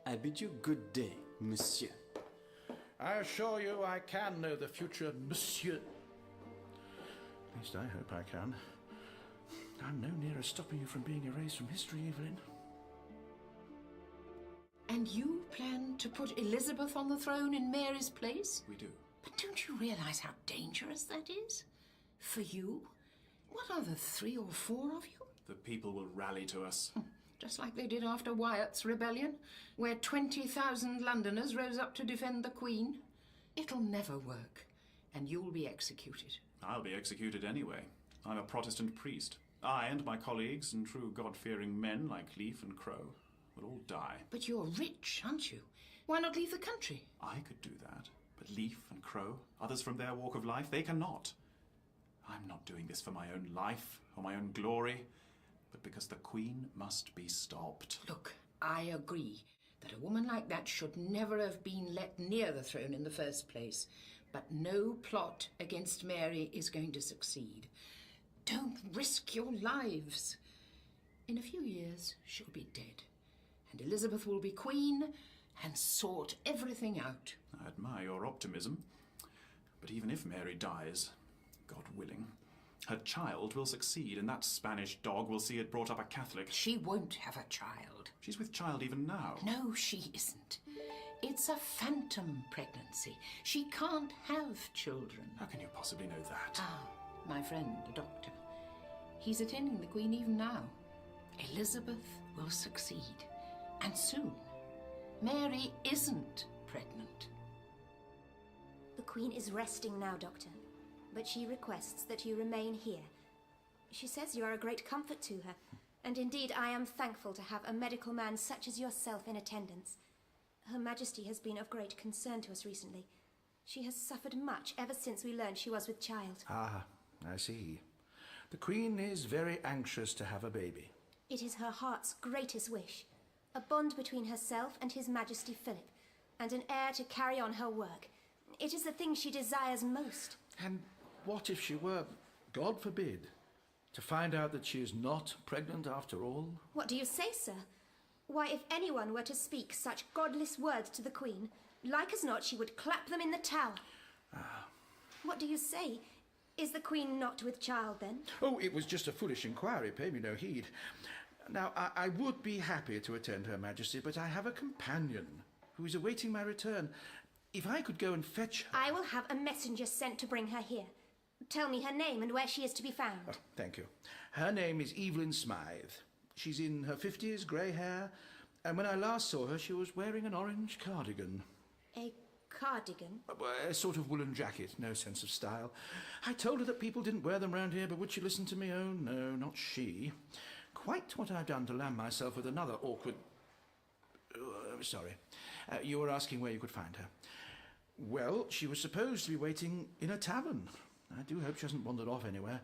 I bid you good day, monsieur. I assure you I can know the future, monsieur. At least I hope I can. I'm no nearer stopping you from being erased from history, Evelyn. And you plan to put Elizabeth on the throne in Mary's place? We do. But don't you realise how dangerous that is? For you? What are the 3 or 4 of you? The people will rally to us. Just like they did after Wyatt's rebellion, where 20,000 Londoners rose up to defend the Queen. It'll never work, and you'll be executed. I'll be executed anyway. I'm a Protestant priest. I and my colleagues and true God-fearing men like Leaf and Crow will all die. But you're rich, aren't you? Why not leave the country? I could do that, but Leaf and Crow, others from their walk of life, they cannot. I'm not doing this for my own life or my own glory, but because the Queen must be stopped. Look, I agree that a woman like that should never have been let near the throne in the first place. But no plot against Mary is going to succeed. Don't risk your lives. In a few years, she'll be dead. And Elizabeth will be queen and sort everything out. I admire your optimism. But even if Mary dies, God willing, her child will succeed, and that Spanish dog will see it brought up a Catholic. She won't have a child. She's with child even now. No, she isn't. It's a phantom pregnancy. She can't have children. How can you possibly know that? Ah, my friend, the doctor. He's attending the Queen even now. Elizabeth will succeed. And soon. Mary isn't pregnant. The Queen is resting now, Doctor. But she requests that you remain here. She says you are a great comfort to her. And indeed, I am thankful to have a medical man such as yourself in attendance. Her Majesty has been of great concern to us recently. She has suffered much ever since we learned she was with child. Ah, I see. The Queen is very anxious to have a baby. It is her heart's greatest wish. A bond between herself and His Majesty Philip, and an heir to carry on her work. It is the thing she desires most. And what if she were, God forbid, to find out that she is not pregnant after all? What do you say, sir? Why, if anyone were to speak such godless words to the Queen, like as not she would clap them in the tower. What do you say? Is the Queen not with child, then? Oh, it was just a foolish inquiry. Pay me no heed. Now, I would be happy to attend Her Majesty, but I have a companion who is awaiting my return. If I could go and fetch her... I will have a messenger sent to bring her here. Tell me her name and where she is to be found. Oh, thank you. Her name is Evelyn Smythe. She's in her 50s, grey hair, and when I last saw her, she was wearing an orange cardigan. A cardigan? A sort of woolen jacket, no sense of style. I told her that people didn't wear them round here, but would she listen to me? Oh, no, not she. Quite what I've done to land myself with another awkward... sorry. You were asking where you could find her. Well, she was supposed to be waiting in a tavern. I do hope she hasn't wandered off anywhere.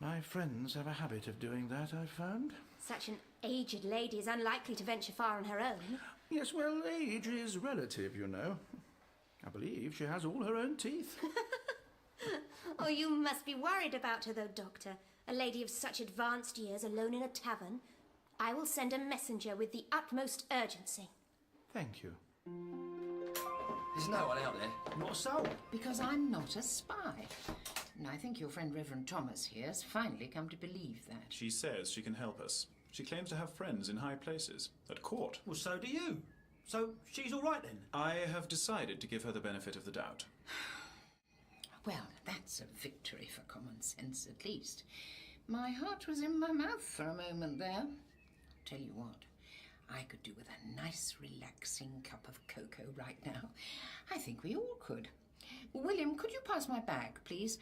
My friends have a habit of doing that, I've found. Such an aged lady is unlikely to venture far on her own. Yes, well, age is relative, you know. I believe she has all her own teeth. Oh, you must be worried about her, though, Doctor. A lady of such advanced years alone in a tavern. I will send a messenger with the utmost urgency. Thank you. There's no one out there. Not so. Because I'm not a spy. And I think your friend Reverend Thomas here has finally come to believe that. She says she can help us. She claims to have friends in high places. At court. Well, so do you. So she's all right, then? I have decided to give her the benefit of the doubt. Well, that's a victory for common sense, at least. My heart was in my mouth for a moment there. Tell you what, I could do with a nice, relaxing cup of cocoa right now. I think we all could. William, could you pass my bag, please?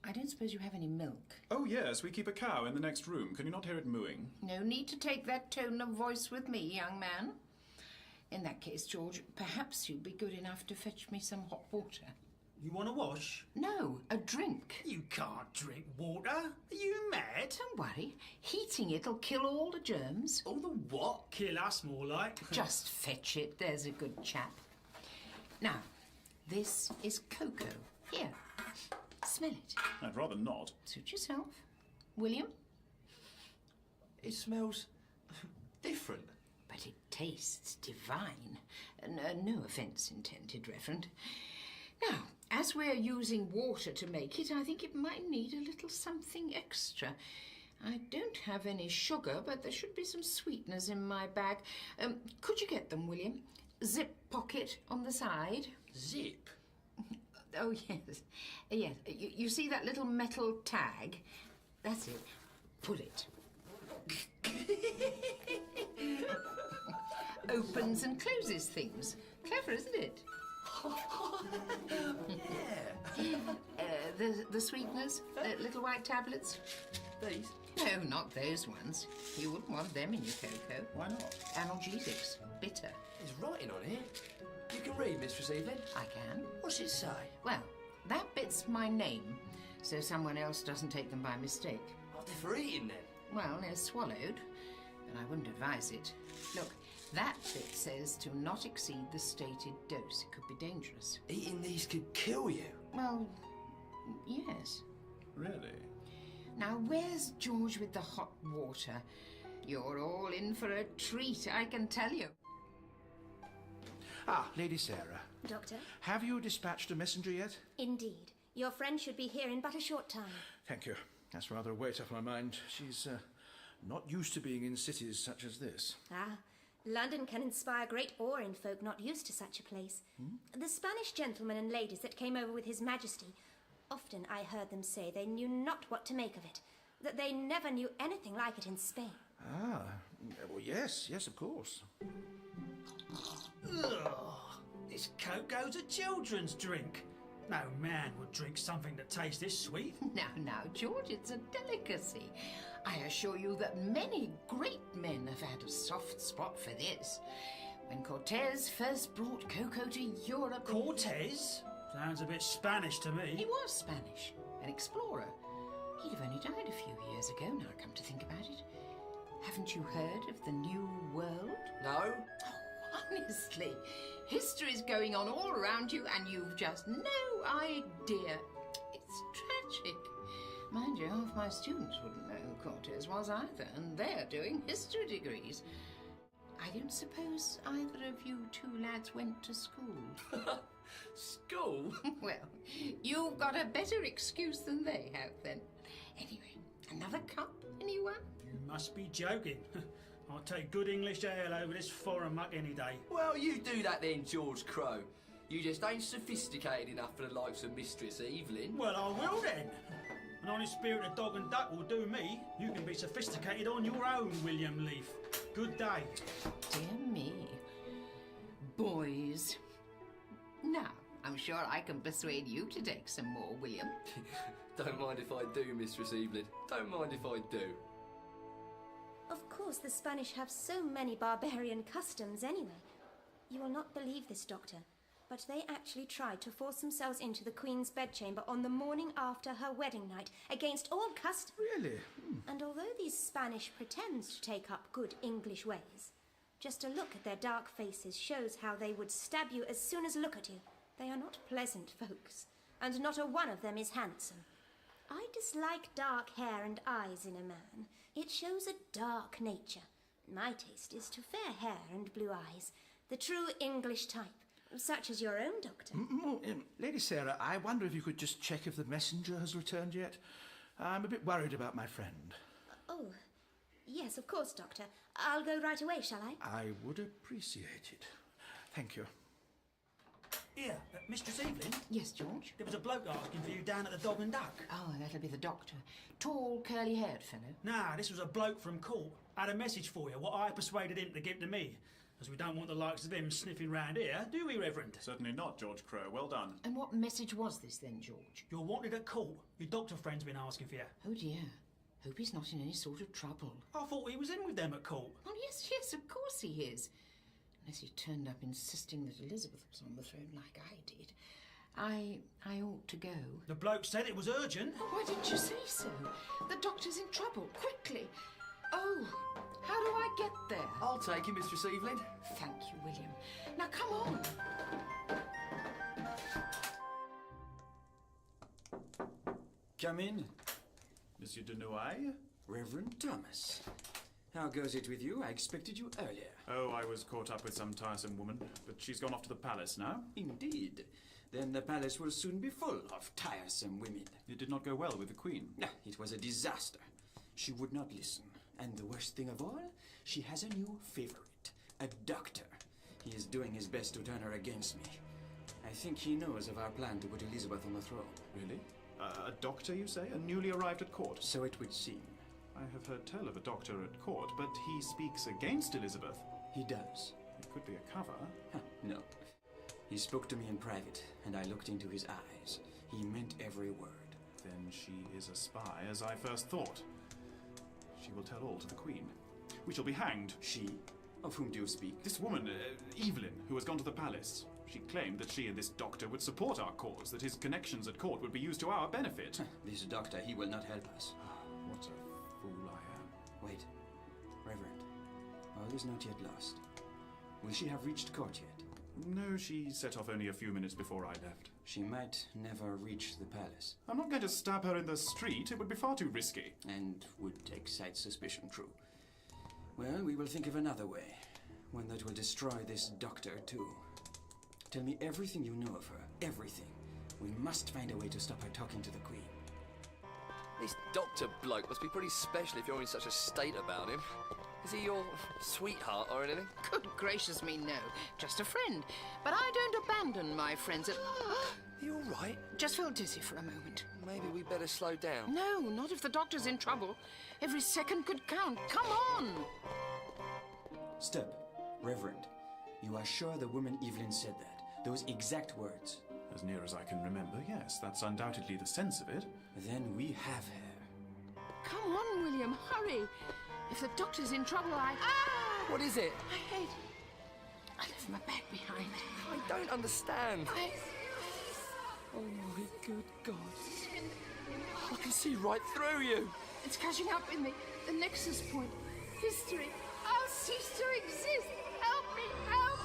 I don't suppose you have any milk. Oh, yes, we keep a cow in the next room. Can you not hear it mooing? No need to take that tone of voice with me, young man. In that case, George, perhaps you'd be good enough to fetch me some hot water. You want a wash? No, a drink. You can't drink water. Are you mad? Don't worry. Heating it'll kill all the germs. All the what? Kill us, more like. Just fetch it, there's a good chap. Now, this is cocoa. Here, smell it. I'd rather not. Suit yourself. William? It smells different. But it tastes divine. No offence intended, Reverend. Now, as we're using water to make it, I think it might need a little something extra. I don't have any sugar, but there should be some sweeteners in my bag. Could you get them, William? Zip pocket on the side. Zip? Oh, yes. Yes. You see that little metal tag? That's it. Pull it. Opens and closes things. Clever, isn't it? Yeah. The sweeteners, little white tablets. These? No, not those ones. You wouldn't want them in your cocoa. Why not? Analgesics. Bitter. There's writing on here. You can read, Mistress Evelyn. I can. What's it say? Well, that bit's my name, so someone else doesn't take them by mistake. Oh, they're for eating then? Well, they're swallowed, but I wouldn't advise it. Look, that bit says to not exceed the stated dose. It could be dangerous. Eating these could kill you? Well, yes. Really? Now, where's George with the hot water? You're all in for a treat, I can tell you. Ah, Lady Sarah. Doctor? Have you dispatched a messenger yet? Indeed. Your friend should be here in but a short time. Thank you. That's rather a weight off my mind. She's not used to being in cities such as this. Ah, London can inspire great awe in folk not used to such a place. The Spanish gentlemen and ladies that came over with His Majesty, often I heard them say they knew not what to make of it, that they never knew anything like it in Spain. Ah, well, yes, of course. Ugh, this cocoa's a children's drink. No man would drink something that tastes this sweet. Now, George, it's a delicacy. I assure you that many great men have had a soft spot for this. When Cortez first brought cocoa to Europe... Cortez? Sounds a bit Spanish to me. He was Spanish, an explorer. He'd have only died a few years ago, now come to think about it. Haven't you heard of the New World? No. Oh, honestly, history's going on all around you and you've just no idea. It's tragic. Mind you, half my students wouldn't know who Cortez was either, and they're doing history degrees. I don't suppose either of you two lads went to school. School? Well, you've got a better excuse than they have, then. Anyway, another cup, anyone? You must be joking. I'll take good English ale over this foreign muck any day. Well, you do that then, George Crow. You just ain't sophisticated enough for the likes of Mistress Evelyn. Well, I will then. An honest spirited dog and duck will do me. You can be sophisticated on your own, William Leaf. Good day. Dear me. Boys. Now, I'm sure I can persuade you to take some more, William. Don't mind if I do, Mistress Evelyn. Don't mind if I do. Of course, the Spanish have so many barbarian customs anyway. You will not believe this, Doctor, but they actually tried to force themselves into the Queen's bedchamber on the morning after her wedding night, against all custom. Really? And although these Spanish pretend to take up good English ways, just a look at their dark faces shows how they would stab you as soon as look at you. They are not pleasant folks, and not a one of them is handsome. I dislike dark hair and eyes in a man. It shows a dark nature. My taste is to fair hair and blue eyes, the true English type, such as your own, Doctor. Lady Sarah, I wonder if you could just check if the messenger has returned yet. I'm a bit worried about my friend. Oh, yes, of course, Doctor. I'll go right away, shall I? I would appreciate it. Thank you. Here, Mistress Evelyn? Yes, George? There was a bloke asking for you down at the Dog and Duck. Oh, that'll be the doctor. Tall, curly-haired fellow. Nah, this was a bloke from court. Had a message for you, what I persuaded him to give to me. As we don't want the likes of him sniffing round here, do we, Reverend? Certainly not, George Crow. Well done. And what message was this then, George? You're wanted at court. Your doctor friend's been asking for you. Oh, dear. Hope he's not in any sort of trouble. I thought he was in with them at court. Oh, yes, of course he is. Unless he turned up insisting that Elizabeth was on the throne like I did. I ought to go. The bloke said it was urgent. Oh, why didn't you say so? The doctor's in trouble. Quickly. Oh, how do I get there? I'll take you, Mistress Evelyn. Thank you, William. Now, come on. Come in. Monsieur de Noailles? Reverend Thomas. How goes it with you? I expected you earlier. Oh, I was caught up with some tiresome woman, but she's gone off to the palace now. Indeed. Then the palace will soon be full of tiresome women. It did not go well with the Queen. It was a disaster. She would not listen. And the worst thing of all, she has a new favorite, a doctor. He is doing his best to turn her against me. I think he knows of our plan to put Elizabeth on the throne. Really? A doctor, you say? A newly arrived at court? So it would seem. I have heard tell of a doctor at court, but he speaks against Elizabeth. He does. It could be a cover. No. He spoke to me in private, and I looked into his eyes. He meant every word. Then she is a spy, as I first thought. She will tell all to the Queen. We shall be hanged. She? Of whom do you speak? This woman, Evelyn, who has gone to the palace. She claimed that she and this doctor would support our cause, that his connections at court would be used to our benefit. This doctor, he will not help us. What a fool I am. Wait. Reverend, all is not yet lost. Will she have reached court yet? No, she set off only a few minutes before I left. She might never reach the palace. I'm not going to stab her in the street. It would be far too risky. And would excite suspicion, true. Well, we will think of another way. One that will destroy this doctor, too. Tell me everything you know of her. Everything. We must find a way to stop her talking to the Queen. This doctor bloke must be pretty special if you're in such a state about him. Is he your sweetheart or anything? Good gracious me, no. Just a friend. But I don't abandon my friends at... Are you all right? Just feel dizzy for a moment. Maybe we better slow down. No, not if the doctor's in trouble. Every second could count. Come on! Stop. Reverend, you are sure the woman Evelyn said that? Those exact words? As near as I can remember, yes. That's undoubtedly the sense of it. Then we have her. Come on, William, hurry. If the doctor's in trouble, Ah! What is it? I hate... I left my bag behind. I don't understand. Oh my good God. I can see right through you. It's catching up in me. The nexus point. History. I'll cease to exist. Help me, help!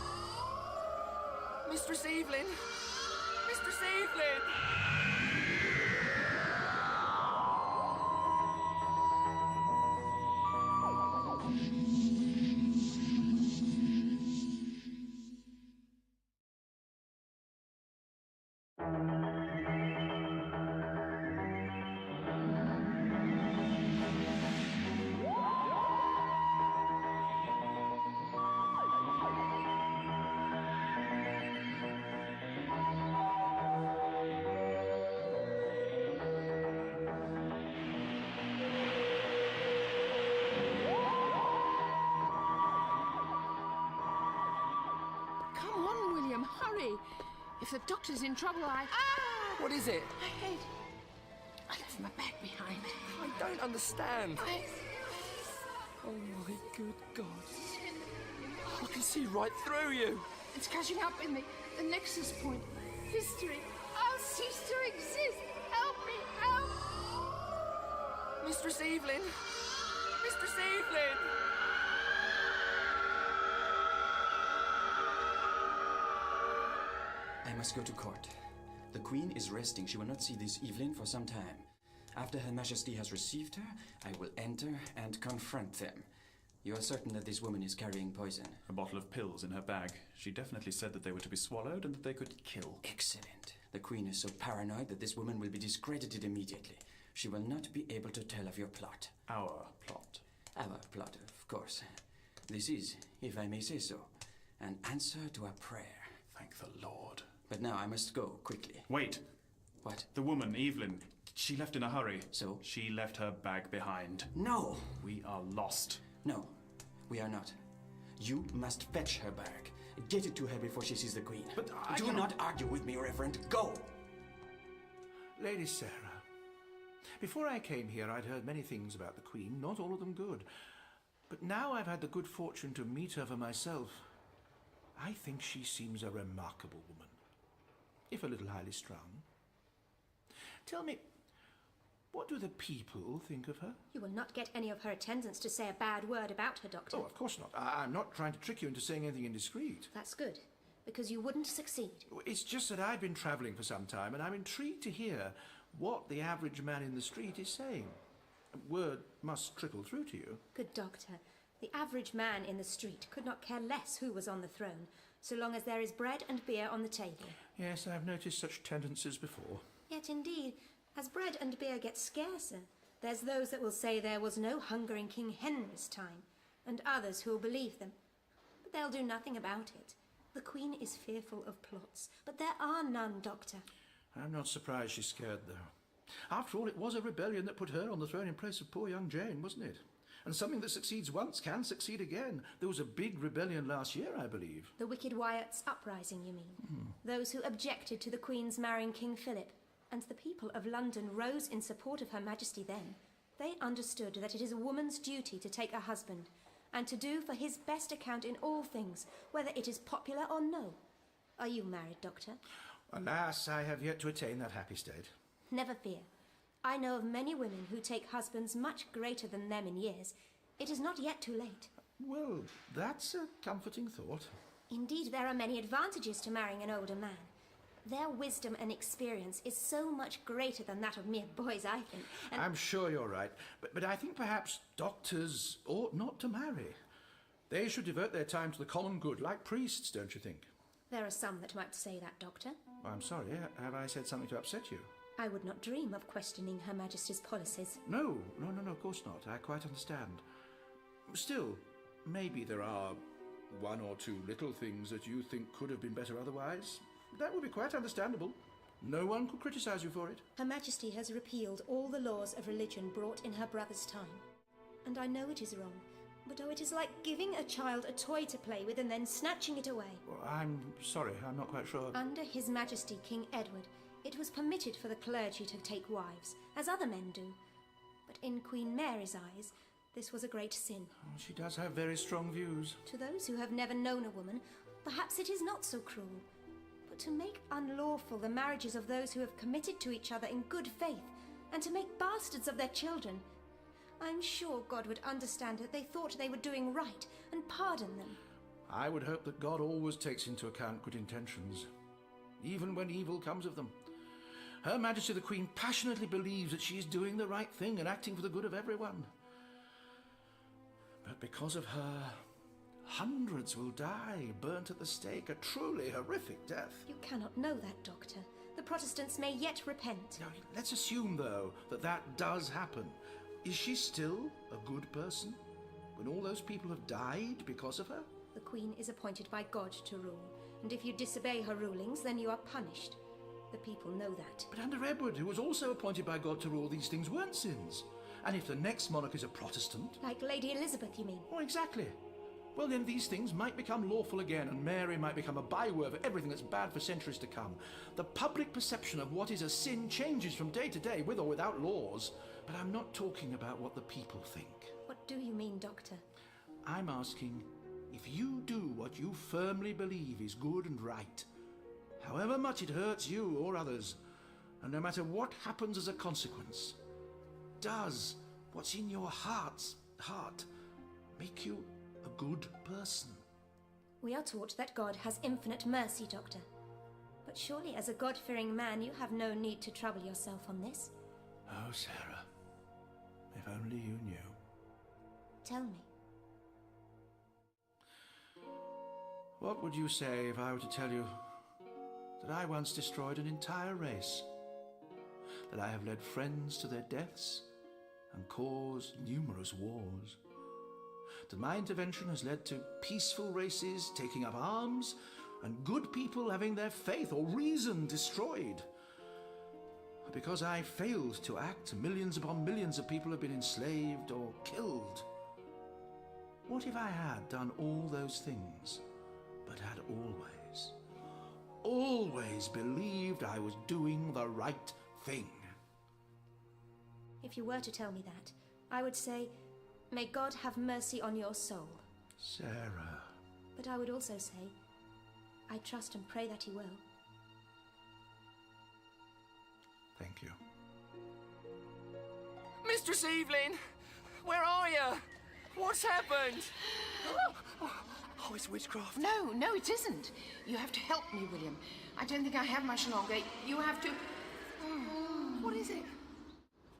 Mistress Evelyn! Mistress Evelyn! If the doctor's in trouble, What is it? I left my bag behind. I don't understand. Oh my good God. I can see right through you. It's catching up in me. The nexus point. History. I'll cease to exist. Help me, help! Mistress Evelyn! Mistress Evelyn! I must go to court. The Queen is resting. She will not see this Evelyn for some time. After Her Majesty has received her, I will enter and confront them. You are certain that this woman is carrying poison? A bottle of pills in her bag. She definitely said that they were to be swallowed and that they could kill. Excellent. The Queen is so paranoid that this woman will be discredited immediately. She will not be able to tell of your plot. Our plot. Our plot, of course. This is, if I may say so, an answer to a prayer. Thank the Lord. But now I must go, quickly. Wait. What? The woman, Evelyn, she left in a hurry. So? She left her bag behind. No! We are lost. No, we are not. You must fetch her bag. Get it to her before she sees the Queen. But I Do not argue with me, Reverend. Go! Lady Sarah, before I came here, I'd heard many things about the Queen, not all of them good. But now I've had the good fortune to meet her for myself. I think she seems a remarkable woman, if a little highly strung. Tell me, what do the people think of her? You will not get any of her attendants to say a bad word about her, Doctor. Oh, of course not. I'm not trying to trick you into saying anything indiscreet. That's good, because you wouldn't succeed. It's just that I've been travelling for some time, and I'm intrigued to hear what the average man in the street is saying. Word must trickle through to you. Good Doctor, the average man in the street could not care less who was on the throne, so long as there is bread and beer on the table. Yes, I've noticed such tendencies before. Yet indeed, as bread and beer get scarcer, there's those that will say there was no hunger in King Henry's time, and others who will believe them. But they'll do nothing about it. The Queen is fearful of plots, but there are none, Doctor. I'm not surprised she's scared, though. After all, it was a rebellion that put her on the throne in place of poor young Jane, wasn't it? And something that succeeds once can succeed again. There was a big rebellion last year, I believe. The Wicked Wyatt's uprising, you mean? Those who objected to the Queen's marrying King Philip. And the people of London rose in support of Her Majesty then. They understood that it is a woman's duty to take a husband, and to do for his best account in all things, whether it is popular or no. Are you married, Doctor? Alas, I have yet to attain that happy state. Never fear. I know of many women who take husbands much greater than them in years. It is not yet too late. Well, that's a comforting thought. Indeed, there are many advantages to marrying an older man. Their wisdom and experience is so much greater than that of mere boys, I think. And I'm sure you're right, but I think perhaps doctors ought not to marry. They should devote their time to the common good, like priests, don't you think? there are some that might say that, Doctor. I'm sorry, have I said something to upset you? I would not dream of questioning Her Majesty's policies. No, of course not. I quite understand. Still, maybe there are one or two little things that you think could have been better otherwise. That would be quite understandable. No one could criticise you for it. Her Majesty has repealed all the laws of religion brought in her brother's time. And I know it is wrong, but oh, it is like giving a child a toy to play with and then snatching it away. Well, I'm sorry, I'm not quite sure. Under His Majesty King Edward, it was permitted for the clergy to take wives, as other men do. But in Queen Mary's eyes, this was a great sin. She does have very strong views. To those who have never known a woman, perhaps it is not so cruel. But to make unlawful the marriages of those who have committed to each other in good faith, and to make bastards of their children, I'm sure God would understand that they thought they were doing right and pardon them. I would hope that God always takes into account good intentions, even when evil comes of them. Her Majesty the Queen passionately believes that she is doing the right thing and acting for the good of everyone. But because of her, hundreds will die, burnt at the stake, a truly horrific death. You cannot know that, Doctor. The Protestants may yet repent. Now, let's assume, though, that that does happen. Is she still a good person when all those people have died because of her? The Queen is appointed by God to rule, and if you disobey her rulings, then you are punished. The people know that. But under Edward, who was also appointed by God to rule, these things weren't sins. And if the next monarch is a Protestant... Like Lady Elizabeth, you mean? Oh, exactly. Well, then these things might become lawful again, and Mary might become a byword for everything that's bad for centuries to come. The public perception of what is a sin changes from day to day, with or without laws. But I'm not talking about what the people think. What do you mean, Doctor? I'm asking, if you do what you firmly believe is good and right, however much it hurts you or others, and no matter what happens as a consequence, does what's in your heart make you a good person? We are taught that God has infinite mercy, Doctor. But surely as a God-fearing man, you have no need to trouble yourself on this. Oh, Sarah, if only you knew. Tell me. What would you say if I were to tell you that I once destroyed an entire race? That I have led friends to their deaths and caused numerous wars? That my intervention has led to peaceful races taking up arms and good people having their faith or reason destroyed? Because I failed to act, millions upon millions of people have been enslaved or killed. What if I had done all those things, but had always believed I was doing the right thing? If you were to tell me that, I would say, may God have mercy on your soul. Sarah. But I would also say, I trust and pray that he will. Thank you. Mistress Evelyn! Where are you? What's happened? Oh, it's witchcraft. No, it isn't. You have to help me, William. I don't think I have much longer. You have to... What is it?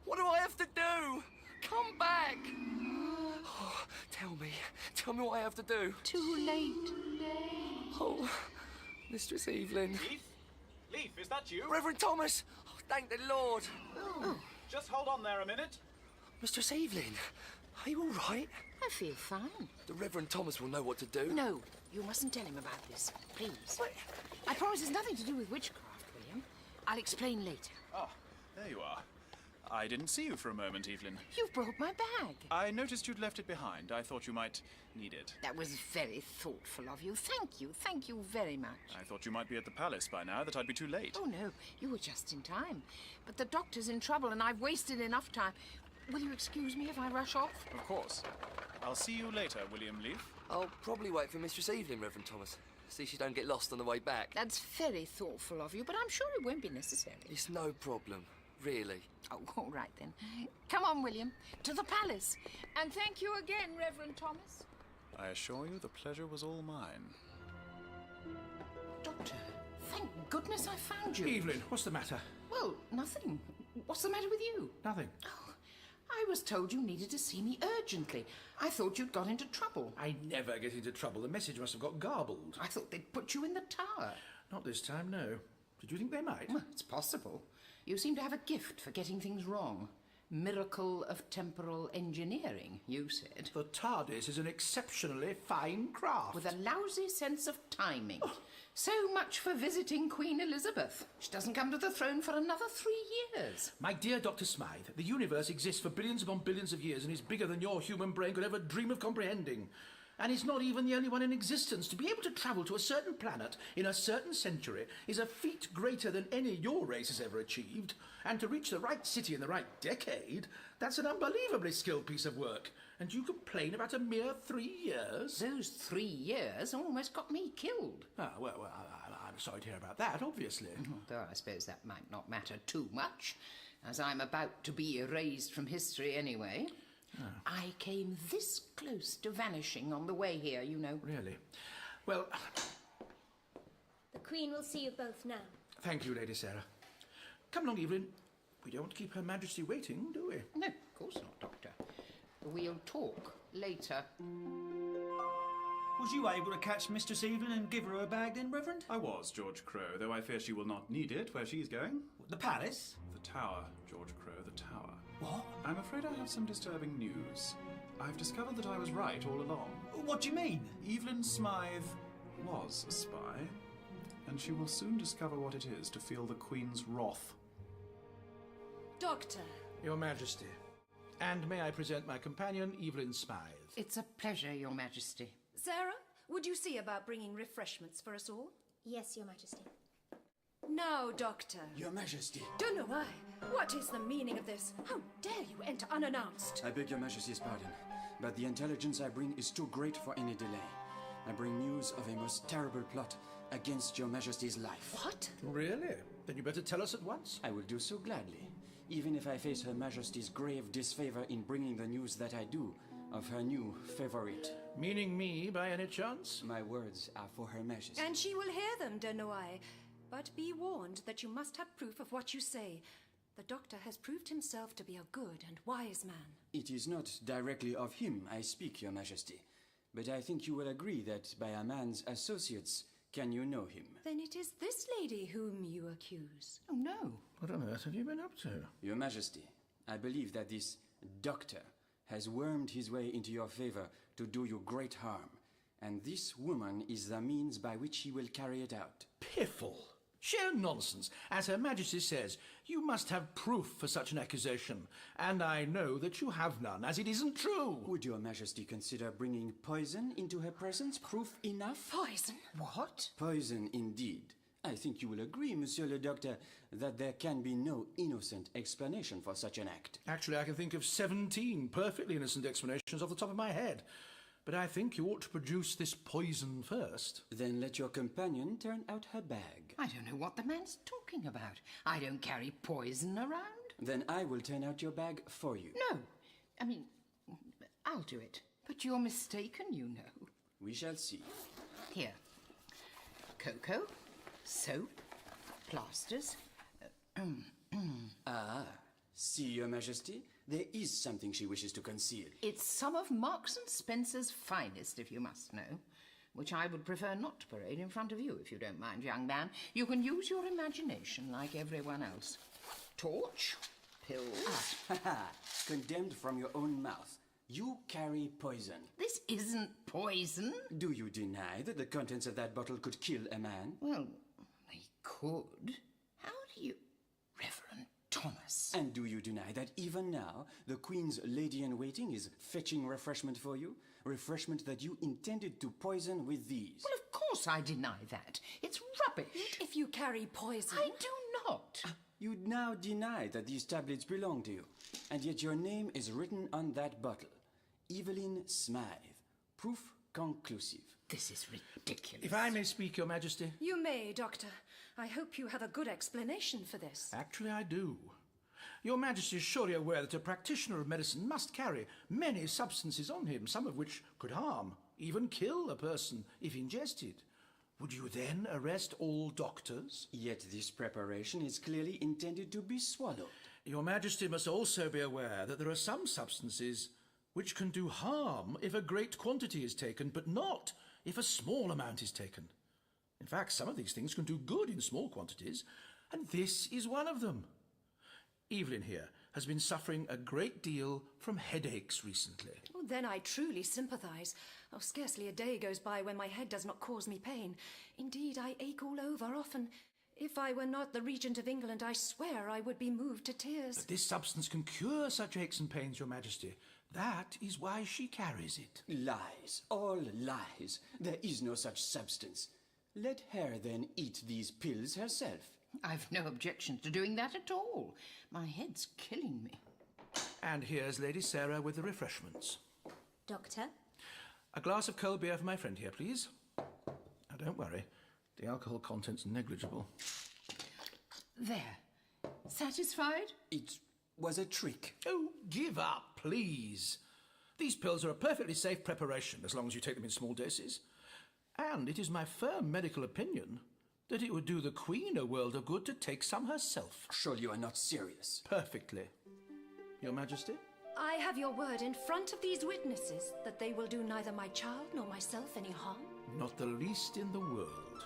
What do I have to do? Come back! Oh, tell me what I have to do. Too late. Oh, Mistress Evelyn. Leaf, is that you? Reverend Thomas! Oh, thank the Lord. Oh. Just hold on there a minute. Mistress Evelyn, are you all right? I feel fine. The Reverend Thomas will know what to do. No, you mustn't tell him about this, please. What? I promise it's nothing to do with witchcraft, William. I'll explain later. Ah, there you are. I didn't see you for a moment, Evelyn. You've brought my bag. I noticed you'd left it behind. I thought you might need it. That was very thoughtful of you. Thank you very much. I thought you might be at the palace by now, that I'd be too late. Oh, no, you were just in time. But the doctor's in trouble and I've wasted enough time. Will you excuse me if I rush off? Of course. I'll see you later, William Leaf. I'll probably wait for Mistress Evelyn, Reverend Thomas. See she don't get lost on the way back. That's very thoughtful of you, but I'm sure it won't be necessary. It's no problem, really. Oh, all right then. Come on, William, to the palace. And thank you again, Reverend Thomas. I assure you the pleasure was all mine. Doctor, thank goodness I found you. Evelyn, what's the matter? Well, nothing. What's the matter with you? Nothing. Oh, I was told you needed to see me urgently. I thought you'd got into trouble. I never get into trouble. The message must have got garbled. I thought they'd put you in the tower. Not this time, no. Did you think they might? Well, it's possible. You seem to have a gift for getting things wrong. Miracle of temporal engineering, you said. The TARDIS is an exceptionally fine craft. With a lousy sense of timing. So much for visiting Queen Elizabeth. She doesn't come to the throne for another 3 years. My dear Dr. Smythe, the universe exists for billions upon billions of years and is bigger than your human brain could ever dream of comprehending. And it's not even the only one in existence. To be able to travel to a certain planet in a certain century is a feat greater than any your race has ever achieved. And to reach the right city in the right decade, that's an unbelievably skilled piece of work. And you complain about a mere 3 years? Those 3 years almost got me killed. Ah, well, I'm sorry to hear about that, obviously. Though I suppose that might not matter too much, as I'm about to be erased from history anyway. I came this close to vanishing on the way here, you know. Really? Well... The Queen will see you both now. Thank you, Lady Sarah. Come along, Evelyn. We don't keep Her Majesty waiting, do we? No, of course not, Doctor. We'll talk later. Was you able to catch Mistress Evelyn and give her a bag then, Reverend? I was, George Crow, though I fear she will not need it where she's going. The palace? The Tower, George Crow, the Tower. What? I'm afraid I have some disturbing news. I've discovered that I was right all along. What do you mean? Evelyn Smythe was a spy, and she will soon discover what it is to feel the Queen's wrath. Doctor. Your Majesty. And may I present my companion, Evelyn Smythe. It's a pleasure, Your Majesty. Sarah, would you see about bringing refreshments for us all? Yes, Your Majesty. Now, Doctor. Your Majesty. Don't know why. What is the meaning of this? How dare you enter unannounced? I beg Your Majesty's pardon, but the intelligence I bring is too great for any delay. I bring news of a most terrible plot against Your Majesty's life. What? Really? Then you better tell us at once. I will do so gladly, even if I face Her Majesty's grave disfavor in bringing the news that I do of her new favorite. Meaning me, by any chance? My words are for Her Majesty. And she will hear them, don't know I. But be warned that you must have proof of what you say. The Doctor has proved himself to be a good and wise man. It is not directly of him I speak, Your Majesty, but I think you will agree that by a man's associates can you know him. Then it is this lady whom you accuse. Oh, no. What on earth have you been up to? Your Majesty, I believe that this Doctor has wormed his way into your favor to do you great harm, and this woman is the means by which he will carry it out. Piffle! Sheer nonsense. As Her Majesty says, you must have proof for such an accusation, and I know that you have none, as it isn't true. Would Your Majesty consider bringing poison into her presence? Proof enough? Poison? What? Poison, indeed. I think you will agree, Monsieur le Docteur, that there can be no innocent explanation for such an act. Actually, I can think of 17 perfectly innocent explanations off the top of my head. But I think you ought to produce this poison first. Then let your companion turn out her bag. I don't know what the man's talking about. I don't carry poison around. Then I will turn out your bag for you. No. I mean, I'll do it. But you're mistaken, you know. We shall see. Here. Cocoa, soap, plasters. Ah, see, Your Majesty? There is something she wishes to conceal. It's some of Marks and Spencer's finest, if you must know, which I would prefer not to parade in front of you, if you don't mind, young man. You can use your imagination like everyone else. Torch, pills... Condemned from your own mouth. You carry poison. This isn't poison. Do you deny that the contents of that bottle could kill a man? Well, they could. How do you... Reverend Thomas. And do you deny that even now, the Queen's lady-in-waiting is fetching refreshment for you? Refreshment that you intended to poison with these? Well, of course I deny that. It's rubbish. If you carry poison... I do not. You now deny that these tablets belong to you, and yet your name is written on that bottle. Evelyn Smythe. Proof conclusive. This is ridiculous. If I may speak, Your Majesty. You may, Doctor. I hope you have a good explanation for this. Actually, I do. Your Majesty is surely aware that a practitioner of medicine must carry many substances on him, some of which could harm, even kill a person if ingested. Would you then arrest all doctors? Yet this preparation is clearly intended to be swallowed. Your Majesty must also be aware that there are some substances which can do harm if a great quantity is taken, but not if a small amount is taken. In fact, some of these things can do good in small quantities, and this is one of them. Evelyn here has been suffering a great deal from headaches recently. Oh, then I truly sympathise. Oh, scarcely a day goes by when my head does not cause me pain. Indeed, I ache all over often. If I were not the Regent of England, I swear I would be moved to tears. But this substance can cure such aches and pains, Your Majesty. That is why she carries it. Lies. All lies. There is no such substance. Let her then eat these pills herself. I've no objection to doing that at all. My head's killing me. And here's Lady Sarah with the refreshments. Doctor? A glass of cold beer for my friend here, please. Now, don't worry. The alcohol content's negligible. There. Satisfied? It was a trick. Oh, give up, please. These pills are a perfectly safe preparation as long as you take them in small doses. And it is my firm medical opinion that it would do the Queen a world of good to take some herself. Surely you are not serious. Perfectly. Your Majesty? I have your word in front of these witnesses that they will do neither my child nor myself any harm? Not the least in the world.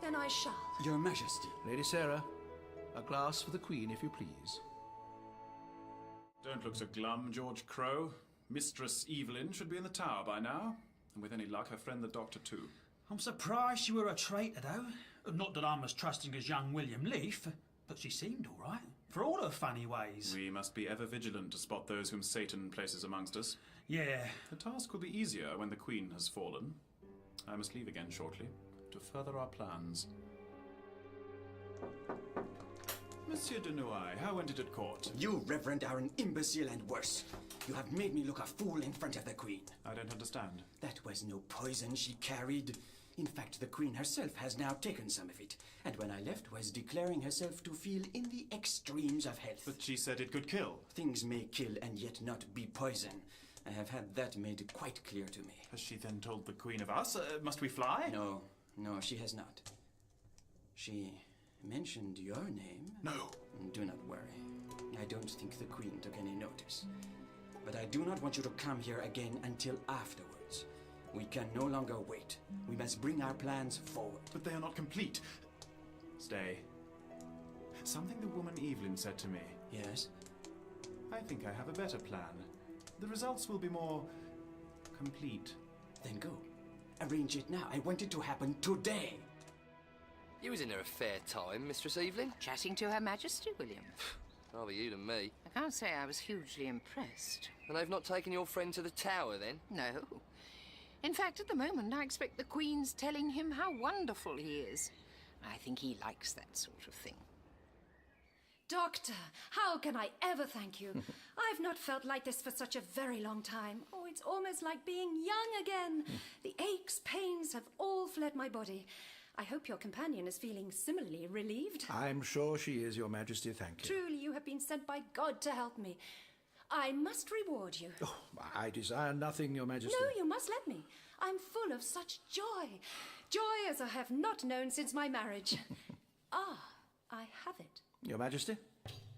Then I shall. Your Majesty. Lady Sarah, a glass for the Queen, if you please. Don't look so glum, George Crow. Mistress Evelyn should be in the tower by now. And with any luck, her friend the Doctor too. I'm surprised you were a traitor, though. Not that I'm as trusting as young William Leaf, but she seemed all right, for all her funny ways. We must be ever vigilant to spot those whom Satan places amongst us. Yeah. The task will be easier when the Queen has fallen. I must leave again shortly to further our plans. Monsieur de Noailles, how went it at court? You, Reverend, are an imbecile and worse. You have made me look a fool in front of the Queen. I don't understand. That was no poison she carried. In fact, the Queen herself has now taken some of it, and when I left was declaring herself to feel in the extremes of health. But she said it could kill. Things may kill and yet not be poison. I have had that made quite clear to me. Has she then told the Queen of us? Must we fly? No, she has not. She mentioned your name. No. Do not worry. I don't think the Queen took any notice. But I do not want you to come here again until afterwards. We can no longer wait. We must bring our plans forward. But they are not complete. Stay. Something the woman Evelyn said to me. Yes? I think I have a better plan. The results will be more complete. Then go. Arrange it now. I want it to happen today. You was in there a fair time, Mistress Evelyn. Chatting to Her Majesty, William. Rather you than me. I can't say I was hugely impressed. And they've not taken your friend to the tower, then? No. In fact, at the moment, I expect the Queen's telling him how wonderful he is. I think he likes that sort of thing. Doctor, how can I ever thank you? I've not felt like this for such a very long time. Oh, it's almost like being young again. The aches, pains have all fled my body. I hope your companion is feeling similarly relieved. I'm sure she is, Your Majesty, thank you. Truly, you have been sent by God to help me. I must reward you. Oh, I desire nothing, Your Majesty. No, you must let me. I'm full of such joy. Joy as I have not known since my marriage. I have it. Your Majesty?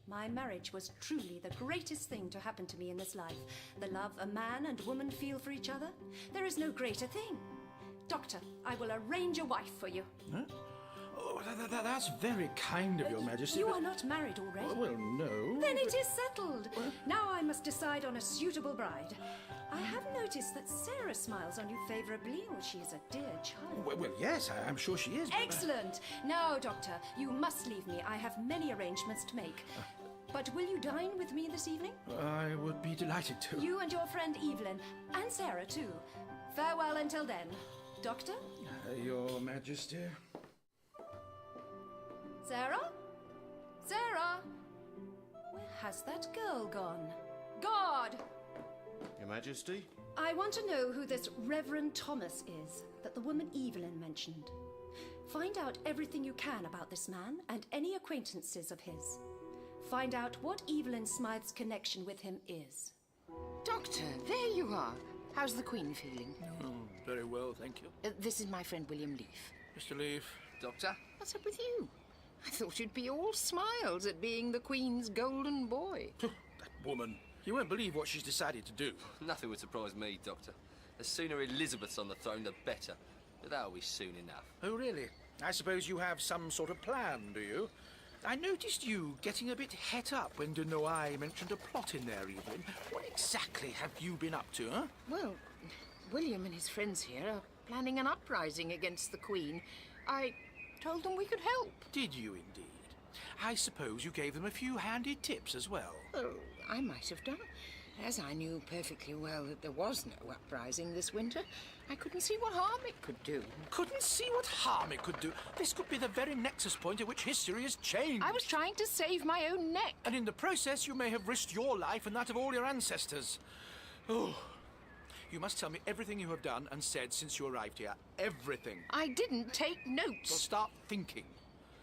My marriage was truly the greatest thing to happen to me in this life. The love a man and woman feel for each other. There is no greater thing. Doctor, I will arrange a wife for you. Huh? Oh, that's very kind of Your Majesty. You are not married already. Well, no. Then it is settled. Now I must decide on a suitable bride. I have noticed that Sarah smiles on you favourably. Oh, she is a dear child. Well, yes, I'm sure she is. Excellent. Now, Doctor, you must leave me. I have many arrangements to make. But will you dine with me this evening? I would be delighted to. You and your friend Evelyn, and Sarah too. Farewell until then. Doctor? Your Majesty. Sarah? Sarah? Where has that girl gone? God! Your Majesty? I want to know who this Reverend Thomas is that the woman Evelyn mentioned. Find out everything you can about this man and any acquaintances of his. Find out what Evelyn Smythe's connection with him is. Doctor, there you are. How's the Queen feeling? Oh, very well, thank you. This is my friend William Leaf. Mr. Leaf. Doctor? What's up with you? I thought you'd be all smiles at being the Queen's golden boy. That woman. You won't believe what she's decided to do. Nothing would surprise me, Doctor. The sooner Elizabeth's on the throne, the better. But that'll be soon enough. Oh, really? I suppose you have some sort of plan, do you? I noticed you getting a bit het up when de Noailles mentioned a plot in there, Evelyn. What exactly have you been up to, huh? Well, William and his friends here are planning an uprising against the Queen. I told them we could help. Did you indeed? I suppose you gave them a few handy tips as well. Oh, I might have done. As I knew perfectly well that there was no uprising this winter, I couldn't see what harm it could do. Couldn't see what harm it could do? This could be the very nexus point at which history has changed. I was trying to save my own neck. And in the process, you may have risked your life and that of all your ancestors. Oh, you must tell me everything you have done and said since you arrived here. Everything. I didn't take notes. So start thinking.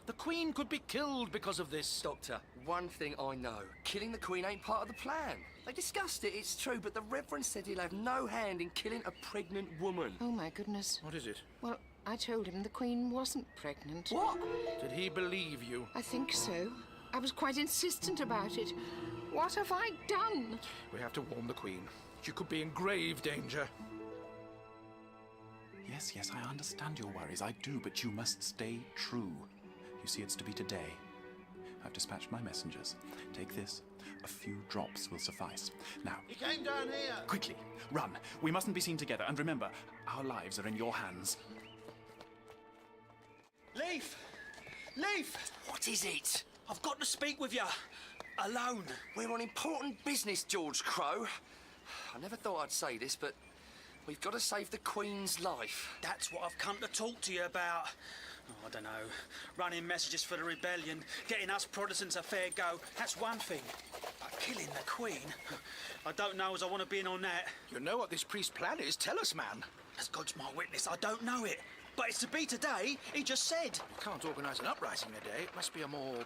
The Queen could be killed because of this. Doctor, one thing I know. Killing the Queen ain't part of the plan. They discussed it, it's true, but the Reverend said he'll have no hand in killing a pregnant woman. Oh, my goodness. What is it? Well, I told him the Queen wasn't pregnant. What? Did he believe you? I think so. I was quite insistent about it. What have I done? We have to warn the Queen. She could be in grave danger. Yes, yes, I understand your worries. I do, but you must stay true. You see, it's to be today. I've dispatched my messengers. Take this. A few drops will suffice. Now, He came down here. quickly, run. We mustn't be seen together. And remember, our lives are in your hands. Leaf! Leaf! What is it? I've got to speak with you. Alone. We're on important business, George Crow. I never thought I'd say this, but we've got to save the Queen's life. That's what I've come to talk to you about. Oh, I don't know. Running messages for the rebellion, getting us Protestants a fair go, that's one thing. But killing the Queen? I don't know as I want to be in on that. You know what this priest's plan is? Tell us, man. As God's my witness, I don't know it. But it's to be today, he just said. You can't organise an uprising today. It must be a more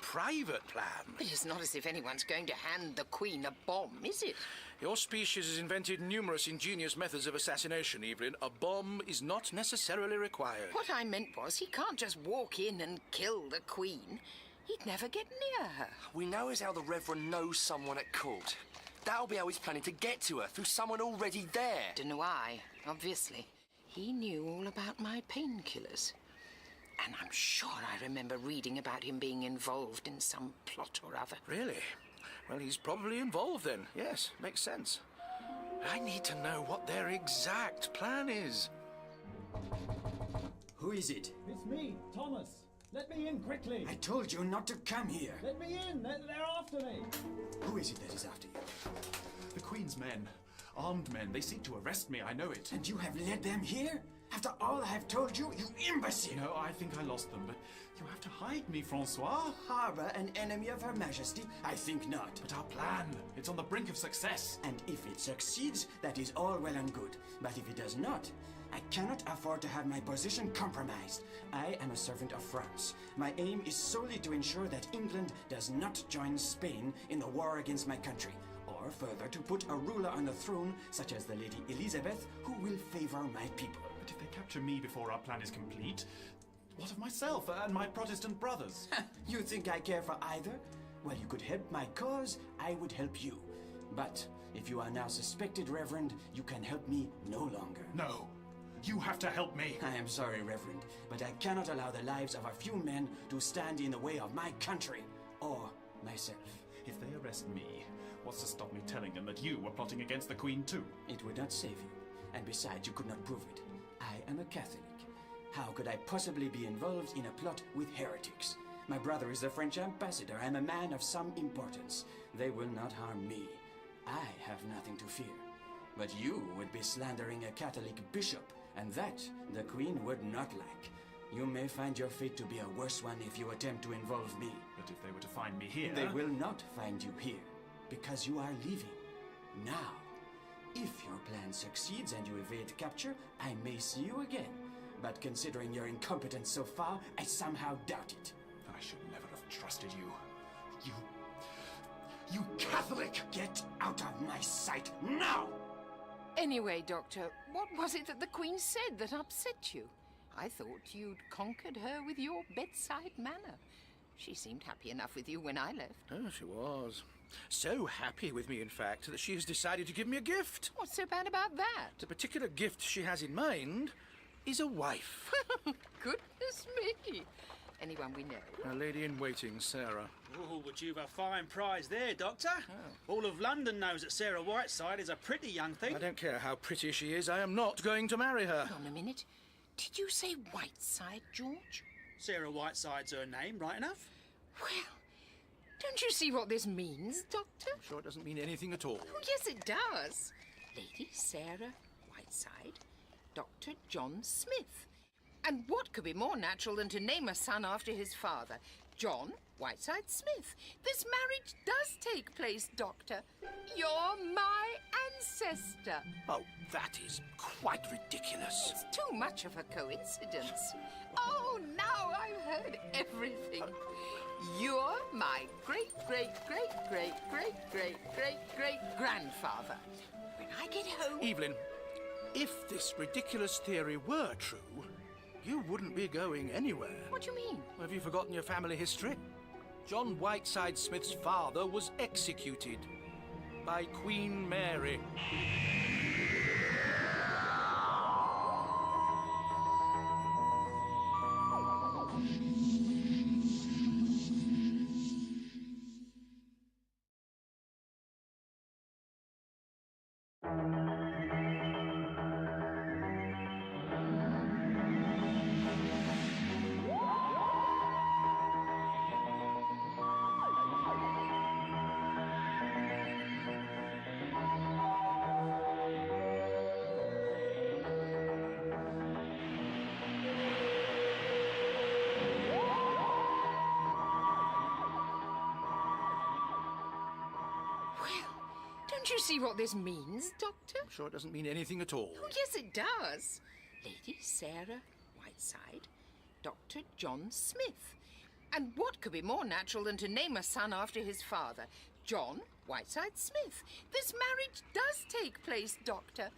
private plan. But it's not as if anyone's going to hand the Queen a bomb, is it? Your species has invented numerous ingenious methods of assassination, Evelyn. A bomb is not necessarily required. What I meant was he can't just walk in and kill the Queen. He'd never get near her. We know as how the Reverend knows someone at court. That'll be how he's planning to get to her, through someone already there. De Noailles, obviously. He knew all about my painkillers. And I'm sure I remember reading about him being involved in some plot or other. Really? Well, he's probably involved then. Yes, makes sense. I need to know what their exact plan is. Who is it? It's me, Thomas. Let me in quickly. I told you not to come here. Let me in. They're after me. Who is it that is after you? The Queen's men. Armed men. They seek to arrest me, I know it. And you have led them here? After all I have told you, you imbecile! No, I think I lost them, but you have to hide me, Francois. Harbour an enemy of Her Majesty? I think not. But our plan, it's on the brink of success. And if it succeeds, that is all well and good. But if it does not, I cannot afford to have my position compromised. I am a servant of France. My aim is solely to ensure that England does not join Spain in the war against my country. Or further, to put a ruler on the throne, such as the Lady Elizabeth, who will favor my people. But if they capture me before our plan is complete, what of myself and my Protestant brothers? You think I care for either? Well, you could help my cause, I would help you. But if you are now suspected, Reverend, you can help me no longer. No. You have to help me. I am sorry, Reverend, but I cannot allow the lives of a few men to stand in the way of my country or myself. If they arrest me, what's to stop me telling them that you were plotting against the Queen too? It would not save you. And besides, you could not prove it. I am a Catholic. How could I possibly be involved in a plot with heretics? My brother is the French ambassador. I am a man of some importance. They will not harm me. I have nothing to fear. But you would be slandering a Catholic bishop, and that the Queen would not like. You may find your fate to be a worse one if you attempt to involve me. But if they were to find me here... They will not find you here, because you are leaving. Now, if your plan succeeds and you evade capture, I may see you again. But considering your incompetence so far, I somehow doubt it. I should never have trusted you. You Catholic! Get out of my sight, now! Anyway, Doctor, what was it that the Queen said that upset you? I thought you'd conquered her with your bedside manner. She seemed happy enough with you when I left. Oh, she was. So happy with me, in fact, that she has decided to give me a gift. What's so bad about that? The particular gift she has in mind is a wife. Goodness me! Anyone we know? A lady-in-waiting, Sarah. Oh, would you have a fine prize there, Doctor? All of London knows that Sarah Whiteside is a pretty young thing. I don't care how pretty she is, I am not going to marry her. Hold on a minute. Did you say Whiteside, George? Sarah Whiteside's her name, right enough? Well, don't you see what this means, Doctor? I'm sure it doesn't mean anything at all. Oh, yes, it does. Lady Sarah Whiteside, Dr. John Smith. And what could be more natural than to name a son after his father? John Whiteside Smith. This marriage does take place, Doctor. You're my ancestor. Oh, that is quite ridiculous. It's too much of a coincidence. Oh, now I've heard everything. You're my great-great-great-great-great-great-great-great-grandfather. When I get home... Evelyn, if this ridiculous theory were true, you wouldn't be going anywhere. What do you mean? Have you forgotten your family history? John Whiteside Smith's father was executed by Queen Mary. Don't you see what this means, Doctor? I'm sure it doesn't mean anything at all. Oh, yes, it does. Lady Sarah Whiteside, Dr. John Smith. And what could be more natural than to name a son after his father? John Whiteside Smith. This marriage does take place, Doctor.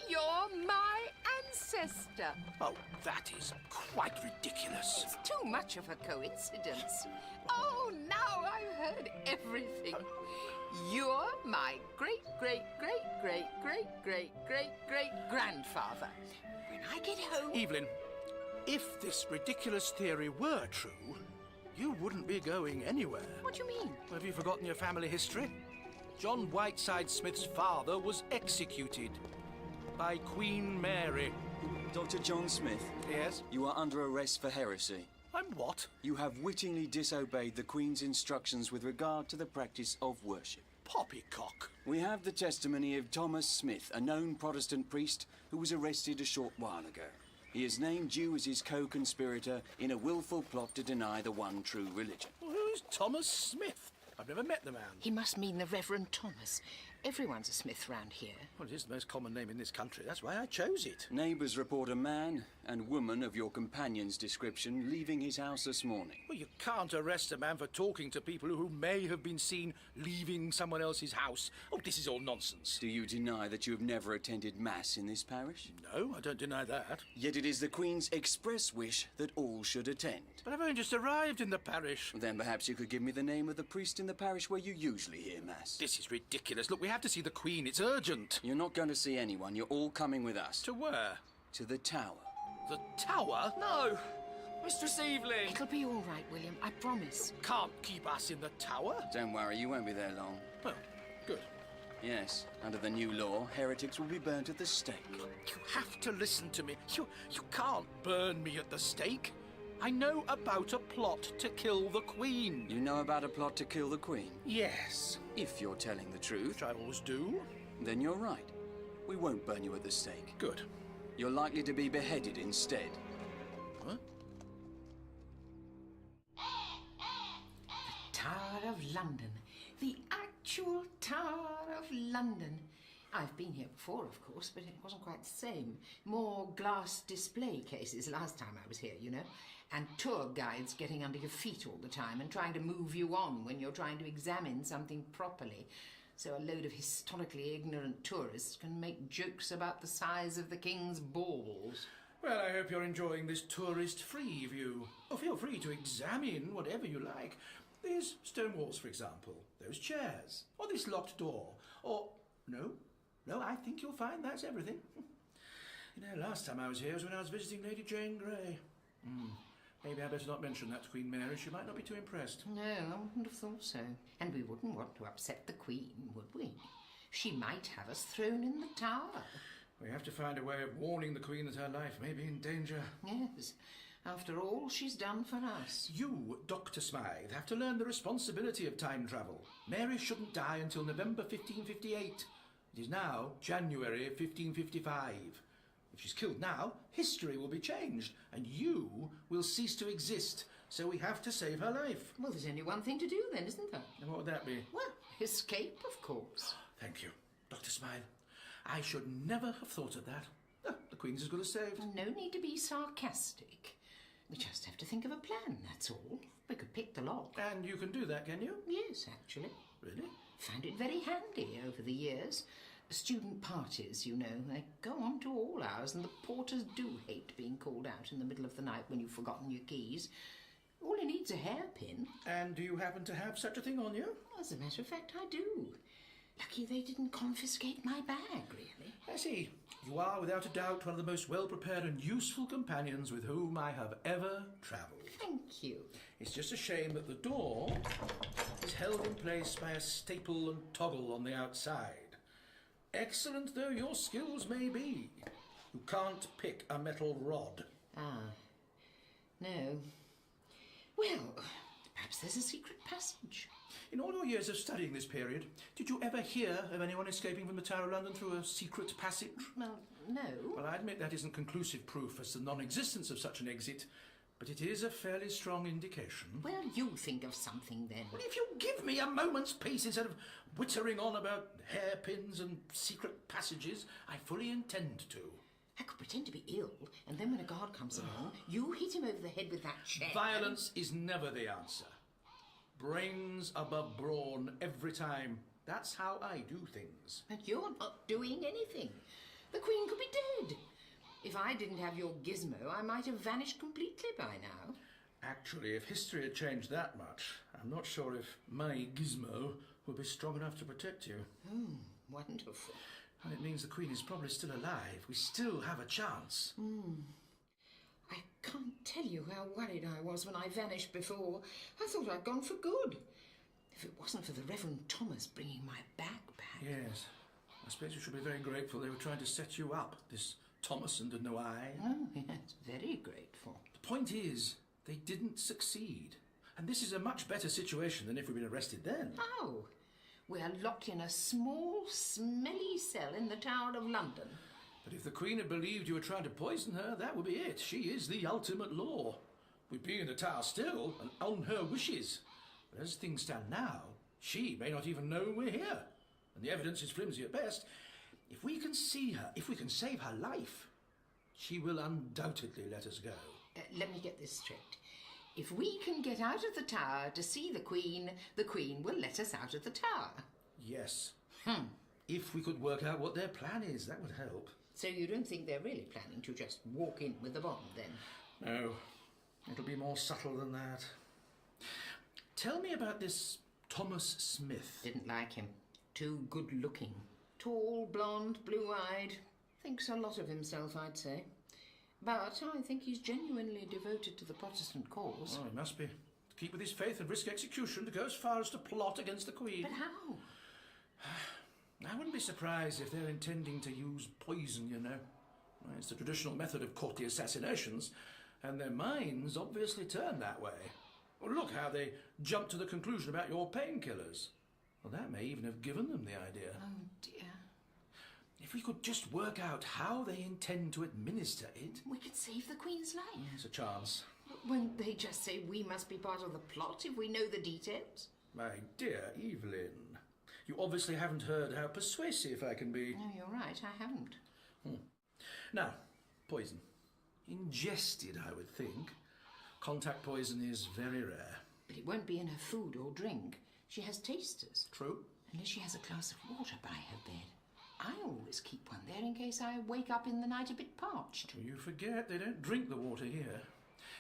You're my ancestor. Oh, that is quite ridiculous. It's too much of a coincidence. Oh, now I've heard everything. You're my great-great-great-great-great-great-great-great-grandfather. When I get home... Evelyn, if this ridiculous theory were true, you wouldn't be going anywhere. What do you mean? Have you forgotten your family history? John Whiteside Smith's father was executed by Queen Mary. Dr. John Smith? Yes? You are under arrest for heresy. I'm what? You have wittingly disobeyed the Queen's instructions with regard to the practice of worship. Poppycock. We have the testimony of Thomas Smith, a known Protestant priest who was arrested a short while ago. He is named you as his co-conspirator in a willful plot to deny the one true religion. Well, who's Thomas Smith? I've never met the man. He must mean the Reverend Thomas. Everyone's a Smith round here. Well, it is the most common name in this country. That's why I chose it. Neighbours report a man and woman of your companion's description leaving his house this morning. Well, you can't arrest a man for talking to people who may have been seen leaving someone else's house. Oh, this is all nonsense. Do you deny that you have never attended Mass in this parish? No, I don't deny that. Yet it is the Queen's express wish that all should attend. But I've only just arrived in the parish. Then perhaps you could give me the name of the priest in the parish where you usually hear Mass. This is ridiculous. Look, we have to see the Queen. It's urgent. You're not going to see anyone. You're all coming with us. To where? To the tower. The tower? No! Mistress Evelyn! It'll be all right, William, I promise. Can't keep us in the tower. Don't worry, you won't be there long. Oh, good. Yes, under the new law, heretics will be burnt at the stake. You have to listen to me. You can't burn me at the stake. I know about a plot to kill the Queen. You know about a plot to kill the Queen? Yes. If you're telling the truth. Which I always do. Then you're right. We won't burn you at the stake. Good. You're likely to be beheaded instead. Huh? The Tower of London. The actual Tower of London. I've been here before, of course, but it wasn't quite the same. More glass display cases last time I was here, you know. And tour guides getting under your feet all the time and trying to move you on when you're trying to examine something properly. So a load of historically ignorant tourists can make jokes about the size of the King's balls. Well, I hope you're enjoying this tourist-free view. Oh, feel free to examine whatever you like. These stone walls, for example. Those chairs. Or this locked door. Or... No, I think you'll find that's everything. You know, last time I was here was when I was visiting Lady Jane Grey. Maybe I better not mention that to Queen Mary. She might not be too impressed. No, I wouldn't have thought so. And we wouldn't want to upset the Queen, would we? She might have us thrown in the tower. We have to find a way of warning the Queen that her life may be in danger. Yes, after all she's done for us. You, Dr. Smythe, have to learn the responsibility of time travel. Mary shouldn't die until November 1558. It is now January 1555. If she's killed now, history will be changed, and you will cease to exist. So we have to save her life. Well, there's only one thing to do then, isn't there? And what would that be? Well, escape, of course. Thank you, Dr. Smythe. I should never have thought of that. The Queen's as good as saved. No need to be sarcastic. We just have to think of a plan, that's all. We could pick the lock. And you can do that, can you? Yes, actually. Really? Found it very handy over the years. Student parties, you know, they go on to all hours, and the porters do hate being called out in the middle of the night when you've forgotten your keys. All you need's a hairpin. And do you happen to have such a thing on you? As a matter of fact, I do. Lucky they didn't confiscate my bag, really. I see. You are, without a doubt, one of the most well-prepared and useful companions with whom I have ever travelled. Thank you. It's just a shame that the door is held in place by a staple and toggle on the outside. Excellent though your skills may be, you can't pick a metal rod. Ah, no. Well, perhaps there's a secret passage. In all your years of studying this period, did you ever hear of anyone escaping from the Tower of London through a secret passage? Well, no. Well, I admit that isn't conclusive proof as to the non-existence of such an exit, but it is a fairly strong indication. Well, you think of something then. Well, if you give me a moment's peace instead of whittering on about hairpins and secret passages, I fully intend to. I could pretend to be ill, and then when a guard comes along, you hit him over the head with that chair. Violence is never the answer. Brains above brawn every time. That's how I do things. But you're not doing anything. The Queen could be dead. If I didn't have your gizmo, I might have vanished completely by now. Actually, if history had changed that much, I'm not sure if my gizmo will be strong enough to protect you. Oh, wonderful. And it means the Queen is probably still alive. We still have a chance. I can't tell you how worried I was when I vanished before. I thought I'd gone for good. If it wasn't for the Reverend Thomas bringing my bag back. Yes. I suppose you should be very grateful they were trying to set you up, this Thomas and Noai. Oh, yes, very grateful. The point is, they didn't succeed. And this is a much better situation than if we'd been arrested then. Oh, we're locked in a small, smelly cell in the Tower of London. But if the Queen had believed you were trying to poison her, that would be it. She is the ultimate law. We'd be in the tower still, and on her wishes. But as things stand now, she may not even know we're here. And the evidence is flimsy at best. If we can see her, if we can save her life, she will undoubtedly let us go. Let me get this straight. If we can get out of the tower to see the Queen will let us out of the tower. Yes. If we could work out what their plan is, that would help. So you don't think they're really planning to just walk in with the bomb, then? No. It'll be more subtle than that. Tell me about this Thomas Smith. Didn't like him. Too good-looking. Tall, blonde, blue-eyed. Thinks a lot of himself, I'd say. But I think he's genuinely devoted to the Protestant cause. Oh, he must be. To keep with his faith and risk execution, to go as far as to plot against the Queen. But how? I wouldn't be surprised if they're intending to use poison, you know. It's the traditional method of courtly assassinations, and their minds obviously turn that way. Well, look how they jumped to the conclusion about your painkillers. Well, that may even have given them the idea. Oh, dear. If we could just work out how they intend to administer it... We could save the Queen's life. There's a chance. Won't they just say we must be part of the plot if we know the details? My dear Evelyn, you obviously haven't heard how persuasive I can be. No, you're right, I haven't. Now, poison. Ingested, I would think. Contact poison is very rare. But it won't be in her food or drink. She has tasters. True. Unless she has a glass of water by her bed. I always keep one there in case I wake up in the night a bit parched. You forget they don't drink the water here.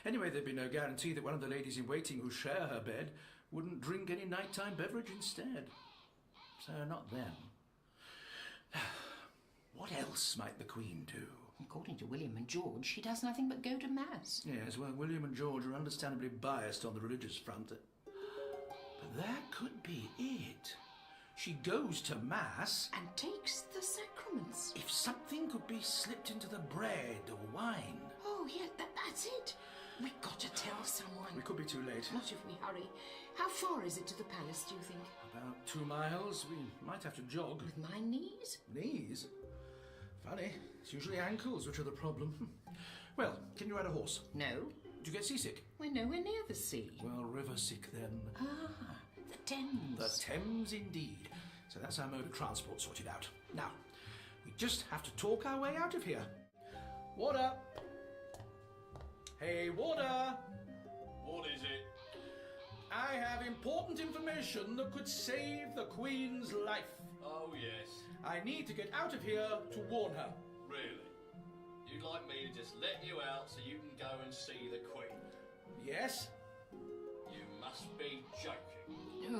Anyway, there'd be no guarantee that one of the ladies in waiting who share her bed wouldn't drink any nighttime beverage instead. So, not them. What else might the Queen do? According to William and George, she does nothing but go to Mass. Yes, well, William and George are understandably biased on the religious front. But that could be it. She goes to Mass... And takes the sacraments. If something could be slipped into the bread or wine... Oh, yeah, that's it. We've got to tell someone. We could be too late. Not if we hurry. How far is it to the palace, do you think? About 2 miles. We might have to jog. With my knees? Knees? Funny. It's usually ankles which are the problem. Well, can you ride a horse? No. Do you get seasick? We're nowhere near the sea. Well, river sick then. Ah, the Thames. The Thames indeed. So that's our mode of transport sorted out. Now, we just have to talk our way out of here. Water! Hey, water! What is it? I have important information that could save the Queen's life. Oh, yes. I need to get out of here to warn her. Really? You'd like me to just let you out so you can go and see the Queen? Yes? You must be joking.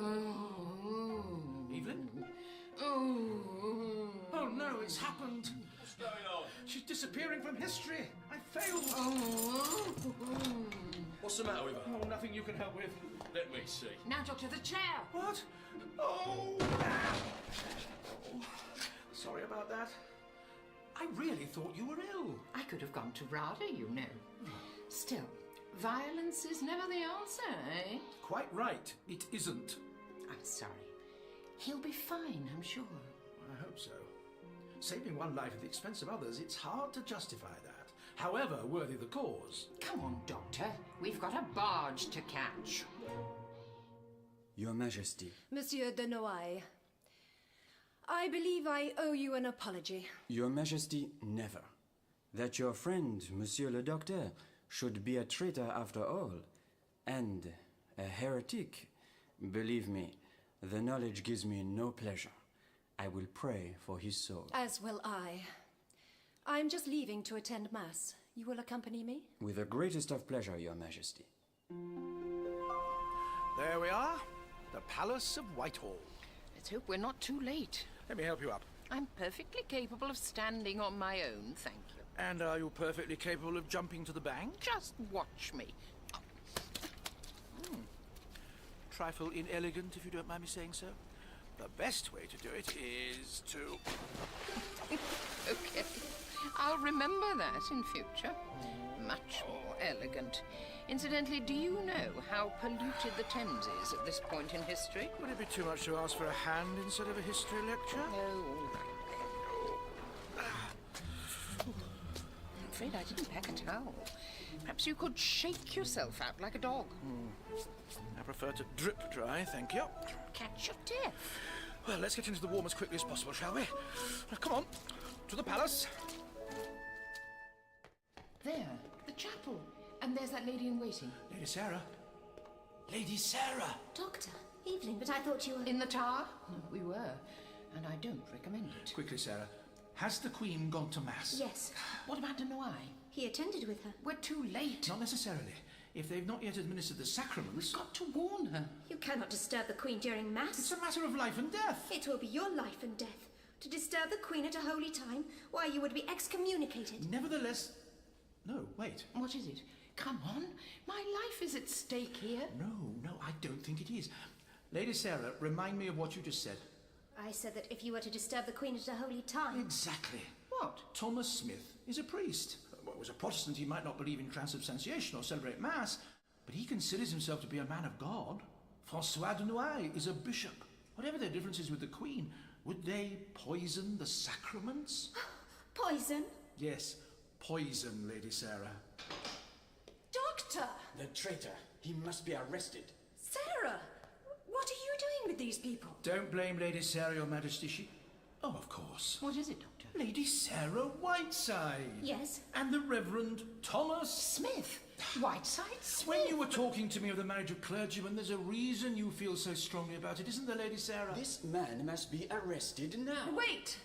Evelyn? Oh no, it's happened. What's going on? She's disappearing from history. I failed. What's the matter with her? Oh, nothing you can help with. Let me see. Now, Doctor, the chair. What? Oh! Sorry about that. I really thought you were ill. I could have gone to RADA, you know. Still, violence is never the answer, eh? Quite right. It isn't. I'm sorry. He'll be fine, I'm sure. I hope so. Saving one life at the expense of others, it's hard to justify that. However worthy the cause. Come on, Doctor. We've got a barge to catch. Your Majesty. Monsieur de Noailles, I believe I owe you an apology. Your Majesty, never. That your friend, Monsieur le Docteur, should be a traitor after all, and a heretic. Believe me, the knowledge gives me no pleasure. I will pray for his soul. As will I. I'm just leaving to attend Mass. You will accompany me? With the greatest of pleasure, Your Majesty. There we are. The Palace of Whitehall. Let's hope we're not too late. Let me help you up. I'm perfectly capable of standing on my own, thank you. And are you perfectly capable of jumping to the bank? Just watch me. Trifle inelegant, if you don't mind me saying so. The best way to do it is to... Okay. I'll remember that in future. Much more elegant. Incidentally, do you know how polluted the Thames is at this point in history? Would it be too much to ask for a hand instead of a history lecture? No, all right. I'm afraid I didn't pack a towel. Perhaps you could shake yourself out like a dog. I prefer to drip dry, thank you. Catch your death. Well, let's get into the warm as quickly as possible, shall we? Come on, to the palace. There, the chapel. And there's that lady in waiting. Lady Sarah. Lady Sarah! Doctor, Evelyn, but I thought you were... In the tower? No, we were. And I don't recommend it. Quickly, Sarah. Has the Queen gone to Mass? Yes. What about de Noailles? He attended with her. We're too late. Not necessarily. If they've not yet administered the sacraments... We've got to warn her. You cannot disturb the Queen during Mass. It's a matter of life and death. It will be your life and death. To disturb the Queen at a holy time, why, you would be excommunicated. Nevertheless... No, wait. What is it? Come on. My life is at stake here. No, I don't think it is. Lady Sarah, remind me of what you just said. I said that if you were to disturb the Queen at a holy time... Exactly. What? Thomas Smith is a priest. Well, as a Protestant, he might not believe in transubstantiation or celebrate Mass, but he considers himself to be a man of God. François de Noailles is a bishop. Whatever their differences with the Queen, would they poison the sacraments? Poison? Yes, poison, Lady Sarah. Doctor! The traitor. He must be arrested. Sarah! What are you doing with these people? Don't blame Lady Sarah, Your Majesty. She... Oh, of course. What is it, Doctor? Lady Sarah Whiteside. Yes? And the Reverend Thomas... Smith? Whiteside Smith? When you were talking to me of the marriage of clergymen, there's a reason you feel so strongly about it, isn't there, Lady Sarah? This man must be arrested now. Wait!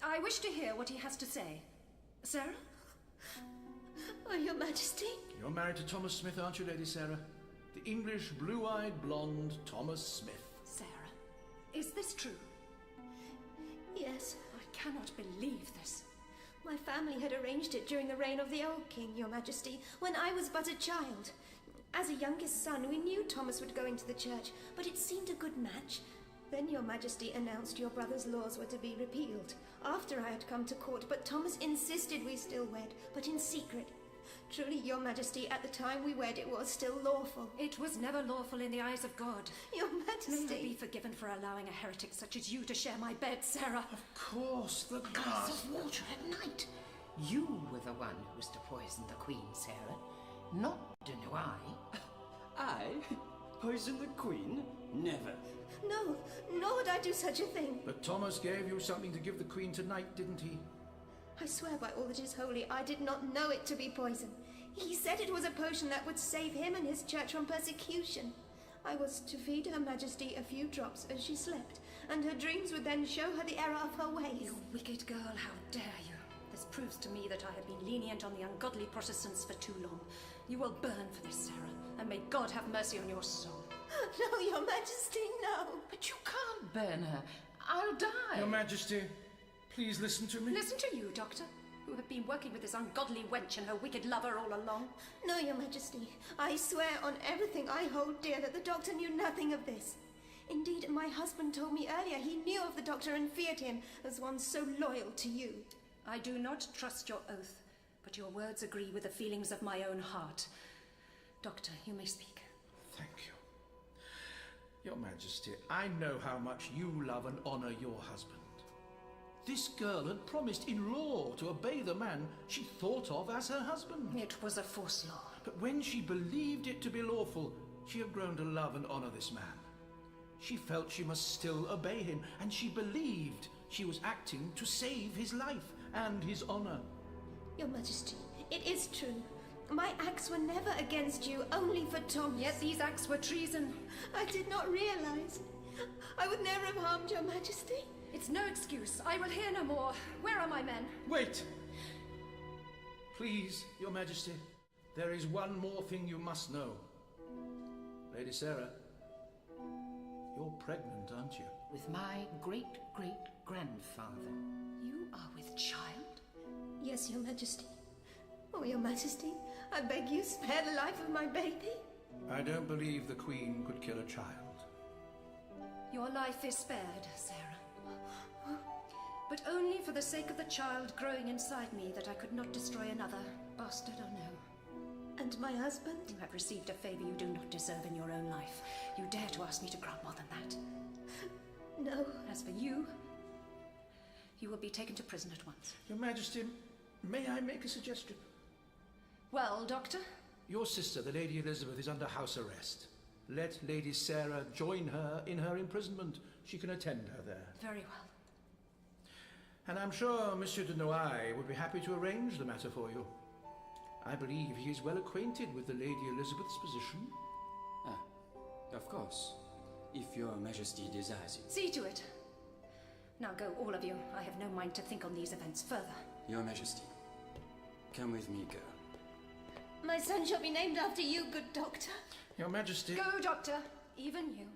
I wish to hear what he has to say. Sarah? Oh, Your Majesty? You're married to Thomas Smith, aren't you, Lady Sarah? The English blue-eyed blonde Thomas Smith. Sarah, is this true? Yes. I cannot believe this. My family had arranged it during the reign of the old king, Your Majesty, when I was but a child. As a youngest son, we knew Thomas would go into the church, but it seemed a good match. Then Your Majesty announced your brother's laws were to be repealed, after I had come to court, but Thomas insisted we still wed, but in secret. Truly, Your Majesty, at the time we wed, it was still lawful. It was never lawful in the eyes of God. Your Majesty... May I be forgiven for allowing a heretic such as you to share my bed, Sarah? Of course, the Glass of water at night. You were the one who was to poison the Queen, Sarah, not de Noailles. I? Poison the Queen? Never. No, nor would I do such a thing. But Thomas gave you something to give the Queen tonight, didn't he? I swear by all that is holy, I did not know it to be poison. He said it was a potion that would save him and his church from persecution. I was to feed Her Majesty a few drops as she slept, and her dreams would then show her the error of her ways. You wicked girl, how dare you? This proves to me that I have been lenient on the ungodly Protestants for too long. You will burn for this, Sarah, and may God have mercy on your soul. No, Your Majesty, no. But you can't burn her. I'll die. Your Majesty, please listen to me. Listen to you, Doctor, who have been working with this ungodly wench and her wicked lover all along. No, Your Majesty. I swear on everything I hold dear that the doctor knew nothing of this. Indeed, my husband told me earlier he knew of the doctor and feared him as one so loyal to you. I do not trust your oath, but your words agree with the feelings of my own heart. Doctor, you may speak. Thank you. Your Majesty, I know how much you love and honor your husband. This girl had promised in law to obey the man she thought of as her husband. It was a false law. But when she believed it to be lawful, she had grown to love and honor this man. She felt she must still obey him, and she believed she was acting to save his life and his honor. Your Majesty, it is true. My acts were never against you, only for Thomas. Yet these acts were treason. I did not realize. I would never have harmed Your Majesty. It's no excuse. I will hear no more. Where are my men? Wait! Please, Your Majesty, there is one more thing you must know. Lady Sarah, you're pregnant, aren't you? With my great-great-grandfather. You are with child? Yes, Your Majesty. Oh, Your Majesty, I beg you, spare the life of my baby. I don't believe the Queen could kill a child. Your life is spared, Sarah. But only for the sake of the child growing inside me that I could not destroy another, bastard or no. And my husband? You have received a favor you do not deserve in your own life. You dare to ask me to grant more than that. No. As for you, you will be taken to prison at once. Your Majesty, may I make a suggestion? Well, Doctor? Your sister, the Lady Elizabeth, is under house arrest. Let Lady Sarah join her in her imprisonment. She can attend her there. Very well. And I'm sure Monsieur de Noailles would be happy to arrange the matter for you. I believe he is well acquainted with the Lady Elizabeth's position. Ah, of course. If your Majesty desires it. See to it. Now go, all of you. I have no mind to think on these events further. Your Majesty, come with me, girl. My son shall be named after you, good doctor. Your Majesty... Go, Doctor. Even you.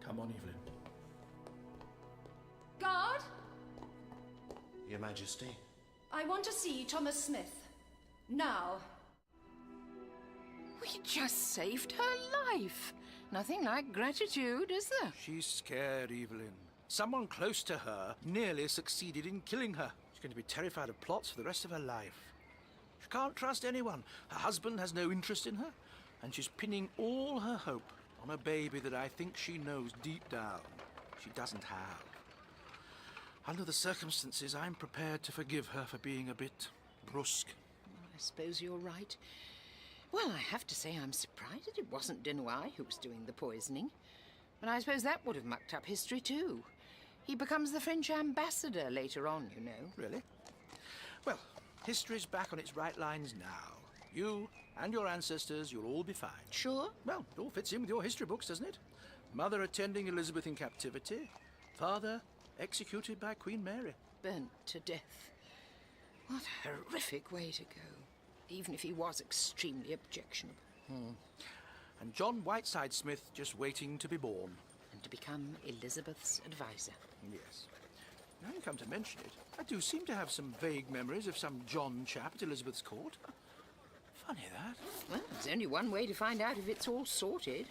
Come on, Evelyn. Guard! Your Majesty. I want to see Thomas Smith. Now. We just saved her life. Nothing like gratitude, is there? She's scared, Evelyn. Someone close to her nearly succeeded in killing her. She's going to be terrified of plots for the rest of her life. She can't trust anyone. Her husband has no interest in her, and she's pinning all her hope on a baby that I think she knows deep down she doesn't have. Under the circumstances, I'm prepared to forgive her for being a bit brusque. I suppose you're right. Well, I have to say I'm surprised that it wasn't de Noailles who was doing the poisoning. But I suppose that would have mucked up history too. He becomes the French ambassador later on, you know. Really? Well, history's back on its right lines now. You and your ancestors, you'll all be fine. Sure? Well, it all fits in with your history books, doesn't it? Mother attending Elizabeth in captivity. Father executed by Queen Mary. Burnt to death. What a horrific way to go. Even if he was extremely objectionable. And John Whiteside Smith just waiting to be born. And to become Elizabeth's advisor. Yes. Now you come to mention it, I do seem to have some vague memories of some John chap at Elizabeth's court. Funny that. Well, there's only one way to find out if it's all sorted.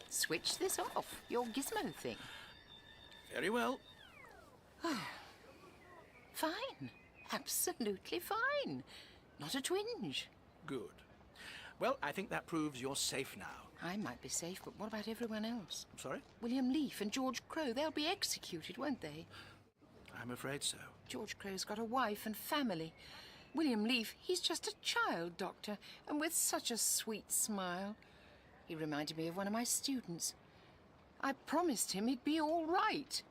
Switch this off, your gizmo thing. Very well. Fine. Absolutely fine. Not a twinge. Good. Well, I think that proves you're safe now. I might be safe, but what about everyone else? Sorry? William Leaf and George Crowe, they'll be executed, won't they? I'm afraid so. George Crowe's got a wife and family. William Leaf, he's just a child doctor, and with such a sweet smile. He reminded me of one of my students. I promised him he'd be all right.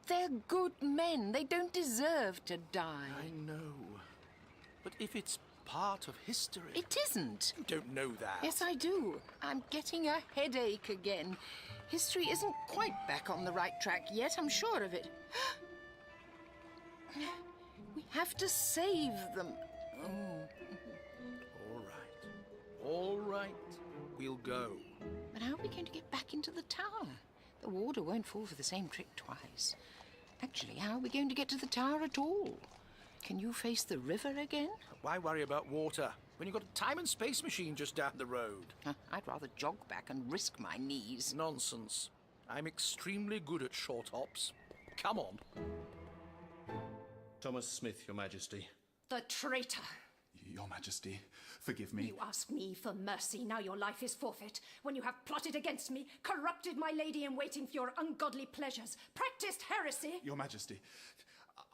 They're good men. They don't deserve to die. I know. But if it's part of history... It isn't. You don't know that. Yes, I do. I'm getting a headache again. History isn't quite back on the right track yet, I'm sure of it. We have to save them. All right. All right. We'll go. But how are we going to get back into the tower? The warder won't fall for the same trick twice. Actually, how are we going to get to the tower at all? Can you face the river again? Why worry about water when you've got a time and space machine just down the road? I'd rather jog back and risk my knees. Nonsense. I'm extremely good at short hops. Come on. Thomas Smith, Your Majesty. The traitor! Your Majesty, forgive me. You ask me for mercy, now your life is forfeit. When you have plotted against me, corrupted my lady-in-waiting for your ungodly pleasures, practiced heresy... Your Majesty,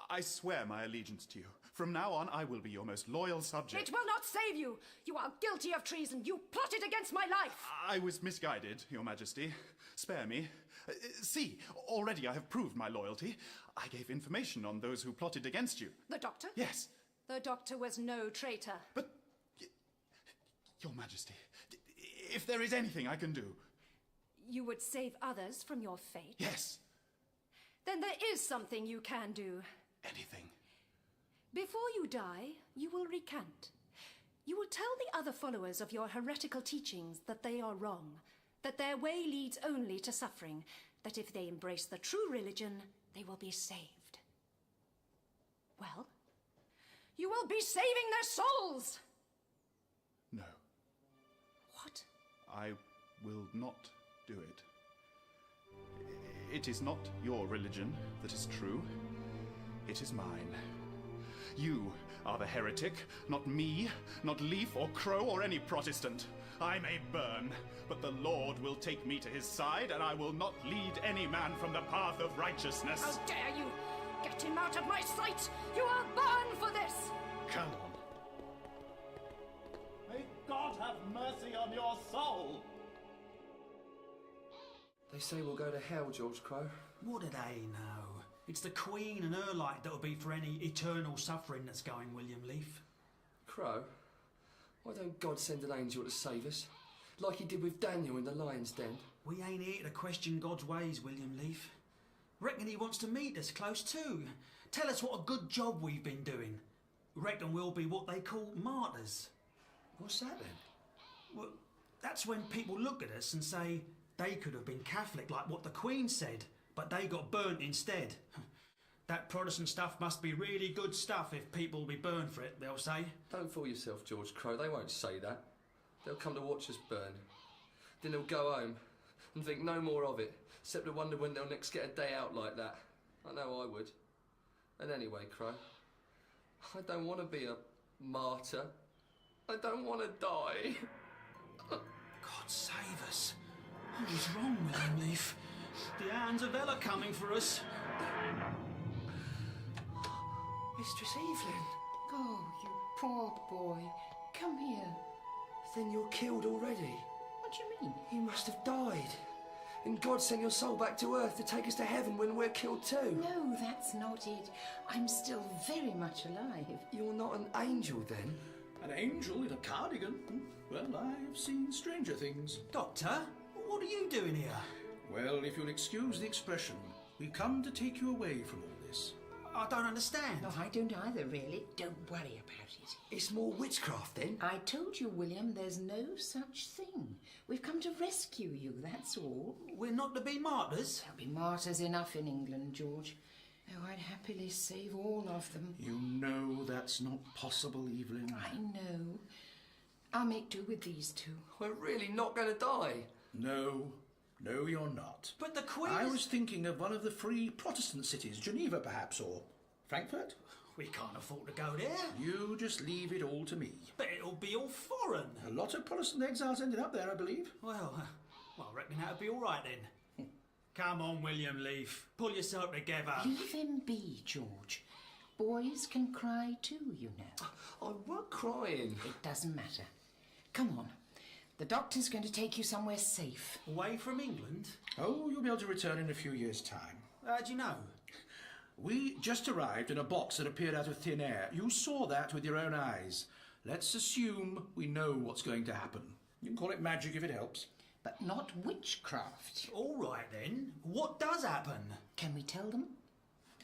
I swear my allegiance to you. From now on, I will be your most loyal subject. It will not save you! You are guilty of treason. You plotted against my life! I was misguided, Your Majesty. Spare me. See, already I have proved my loyalty. I gave information on those who plotted against you. The doctor? Yes. The doctor was no traitor. But, Your Majesty, if there is anything I can do... You would save others from your fate? Yes. Then there is something you can do. Anything. Before you die, you will recant. You will tell the other followers of your heretical teachings that they are wrong, that their way leads only to suffering, that if they embrace the true religion, they will be saved. Well, you will be saving their souls! No. What? I will not do it. It is not your religion that is true. It is mine. You are the heretic, not me, not Leaf or Crow or any Protestant. I may burn, but the Lord will take me to his side, and I will not lead any man from the path of righteousness. How dare you! Get him out of my sight! You will burn for this! Come on. May God have mercy on your soul! They say we'll go to hell, George Crowe. What do they know? It's the Queen and her light that'll be for any eternal suffering that's going, William Leaf. Crowe? Why don't God send an angel to save us? Like he did with Daniel in the lion's den. We ain't here to question God's ways, William Leaf. Reckon he wants to meet us close too. Tell us what a good job we've been doing. Reckon we'll be what they call martyrs. What's that then? Well, that's when people look at us and say they could have been Catholic like what the Queen said, but they got burnt instead. That Protestant stuff must be really good stuff if people will be burned for it, they'll say. Don't fool yourself, George Crowe. They won't say that. They'll come to watch us burn. Then they'll go home and think no more of it, except to wonder when they'll next get a day out like that. I know I would. And anyway, Crowe, I don't want to be a martyr. I don't want to die. God save us. What is wrong, William Leaf? The hounds of hell are coming for us. Mistress Evelyn. Oh, you poor boy. Come here. Then you're killed already. What do you mean? You must have died. And God sent your soul back to Earth to take us to heaven when we're killed too. No, that's not it. I'm still very much alive. You're not an angel then? An angel in a cardigan? Well, I've seen stranger things. Doctor, what are you doing here? Well, if you'll excuse the expression, we come to take you away from all this. I don't understand. No, I don't either, really. Don't worry about it. It's more witchcraft, then? I told you, William, there's no such thing. We've come to rescue you, that's all. We're not to be martyrs? There'll be martyrs enough in England, George. Oh, I'd happily save all of them. You know that's not possible, Evelyn. I know. I'll make do with these two. We're really not going to die. No, you're not. But the Queen... I was thinking of one of the free Protestant cities, Geneva perhaps, or Frankfurt. We can't afford to go there. You just leave it all to me. But it'll be all foreign. A lot of Protestant exiles ended up there, I believe. Well, I reckon that'll be all right then. Come on, William Leaf. Pull yourself together. Leave him be, George. Boys can cry too, you know. I weren't crying. It doesn't matter. Come on. The doctor's going to take you somewhere safe. Away from England? Oh, you'll be able to return in a few years' time. How do you know? We just arrived in a box that appeared out of thin air. You saw that with your own eyes. Let's assume we know what's going to happen. You can call it magic if it helps. But not witchcraft. All right then. What does happen? Can we tell them?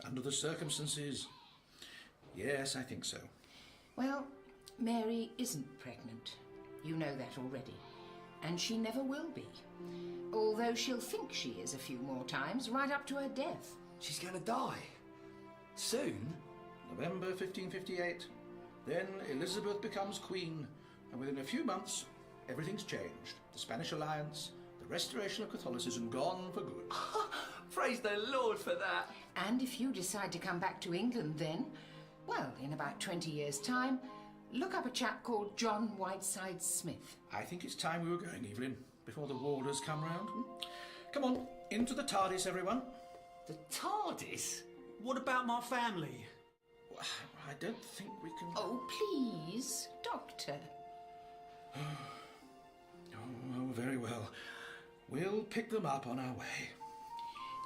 Under the circumstances, yes, I think so. Well, Mary isn't pregnant. You know that already. And she never will be. Although she'll think she is a few more times, right up to her death. She's going to die. Soon? November 1558. Then Elizabeth becomes queen, and within a few months, everything's changed. The Spanish alliance, the restoration of Catholicism, gone for good. Praise the Lord for that. And if you decide to come back to England then, well, in about 20 years' time, look up a chap called John Whiteside Smith. I think it's time we were going, Evelyn, before the warders come round. Come on, into the TARDIS, everyone. The TARDIS? What about my family? I don't think we can... Oh, please, Doctor. Oh, very well. We'll pick them up on our way.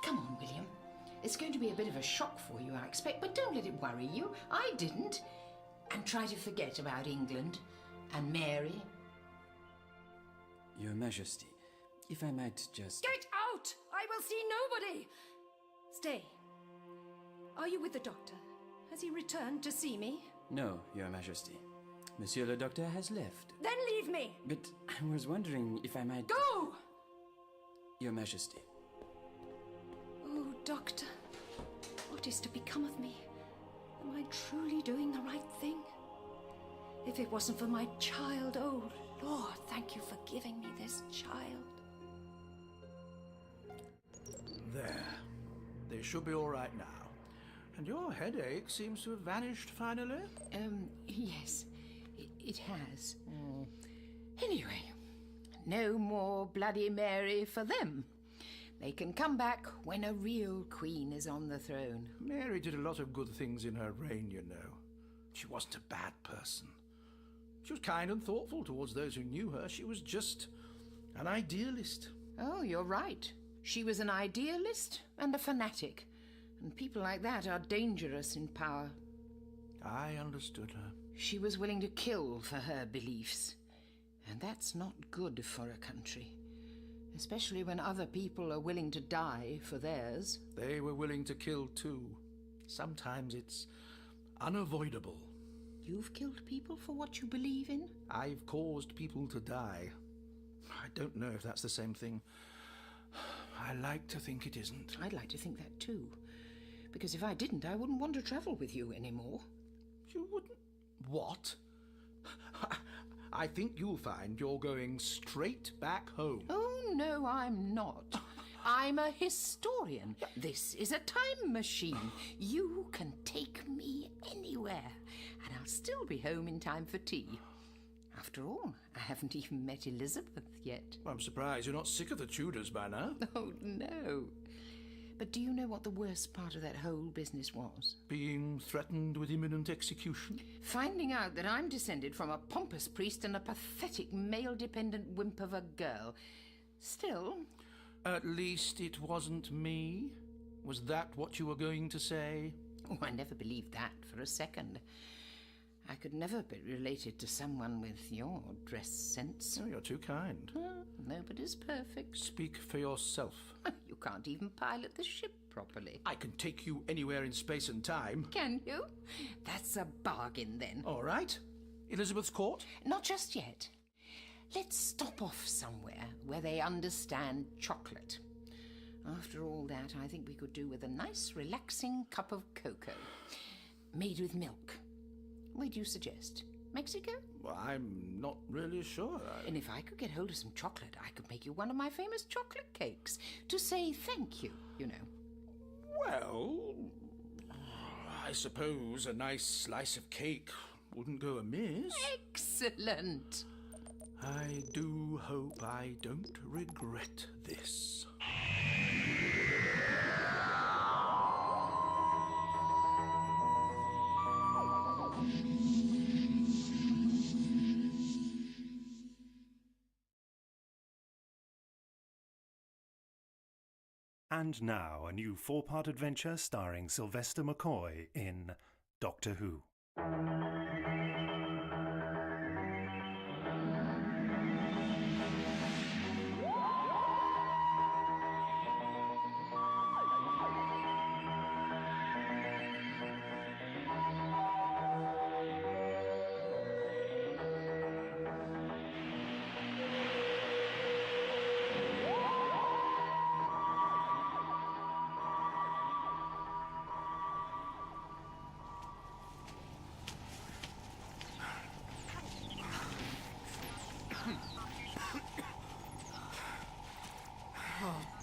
Come on, William. It's going to be a bit of a shock for you, I expect, but don't let it worry you. I didn't. And try to forget about England and Mary. Your Majesty, if I might just... Get out! I will see nobody! Stay. Are you with the doctor? Has he returned to see me? No, Your Majesty. Monsieur le Docteur has left. Then leave me! But I was wondering if I might... Go! Your Majesty. Oh, Doctor, what is to become of me? Am I truly doing the right thing? If it wasn't for my child, oh, Lord, thank you for giving me this child. There. They should be all right now. And your headache seems to have vanished finally? Yes, it has. Anyway, no more Bloody Mary for them. They can come back when a real queen is on the throne. Mary did a lot of good things in her reign, you know. She wasn't a bad person. She was kind and thoughtful towards those who knew her. She was just an idealist. Oh, you're right. She was an idealist and a fanatic. And people like that are dangerous in power. I understood her. She was willing to kill for her beliefs. And that's not good for a country. Especially when other people are willing to die for theirs. They were willing to kill too. Sometimes it's unavoidable. You've killed people for what you believe in? I've caused people to die. I don't know if that's the same thing. I like to think it isn't. I'd like to think that too. Because if I didn't, I wouldn't want to travel with you anymore. You wouldn't? What? I think you'll find you're going straight back home. Oh, no, I'm not. I'm a historian. This is a time machine. You can take me anywhere, and I'll still be home in time for tea. After all, I haven't even met Elizabeth yet. I'm surprised you're not sick of the Tudors by now. Oh, no. But do you know what the worst part of that whole business was? Being threatened with imminent execution? Finding out that I'm descended from a pompous priest and a pathetic male-dependent wimp of a girl. Still... At least it wasn't me? Was that what you were going to say? Oh, I never believed that for a second. I could never be related to someone with your dress sense. Oh, you're too kind. Nobody's perfect. Speak for yourself. You can't even pilot the ship properly. I can take you anywhere in space and time. Can you? That's a bargain, then. All right. Elizabeth's court? Not just yet. Let's stop off somewhere where they understand chocolate. After all that, I think we could do with a nice, relaxing cup of cocoa. Made with milk. Where do you suggest? Mexico? Well, I'm not really sure. And if I could get hold of some chocolate, I could make you one of my famous chocolate cakes. To say thank you, you know. Well, I suppose a nice slice of cake wouldn't go amiss. Excellent. I do hope I don't regret this. And now, a new 4-part adventure starring Sylvester McCoy in Doctor Who.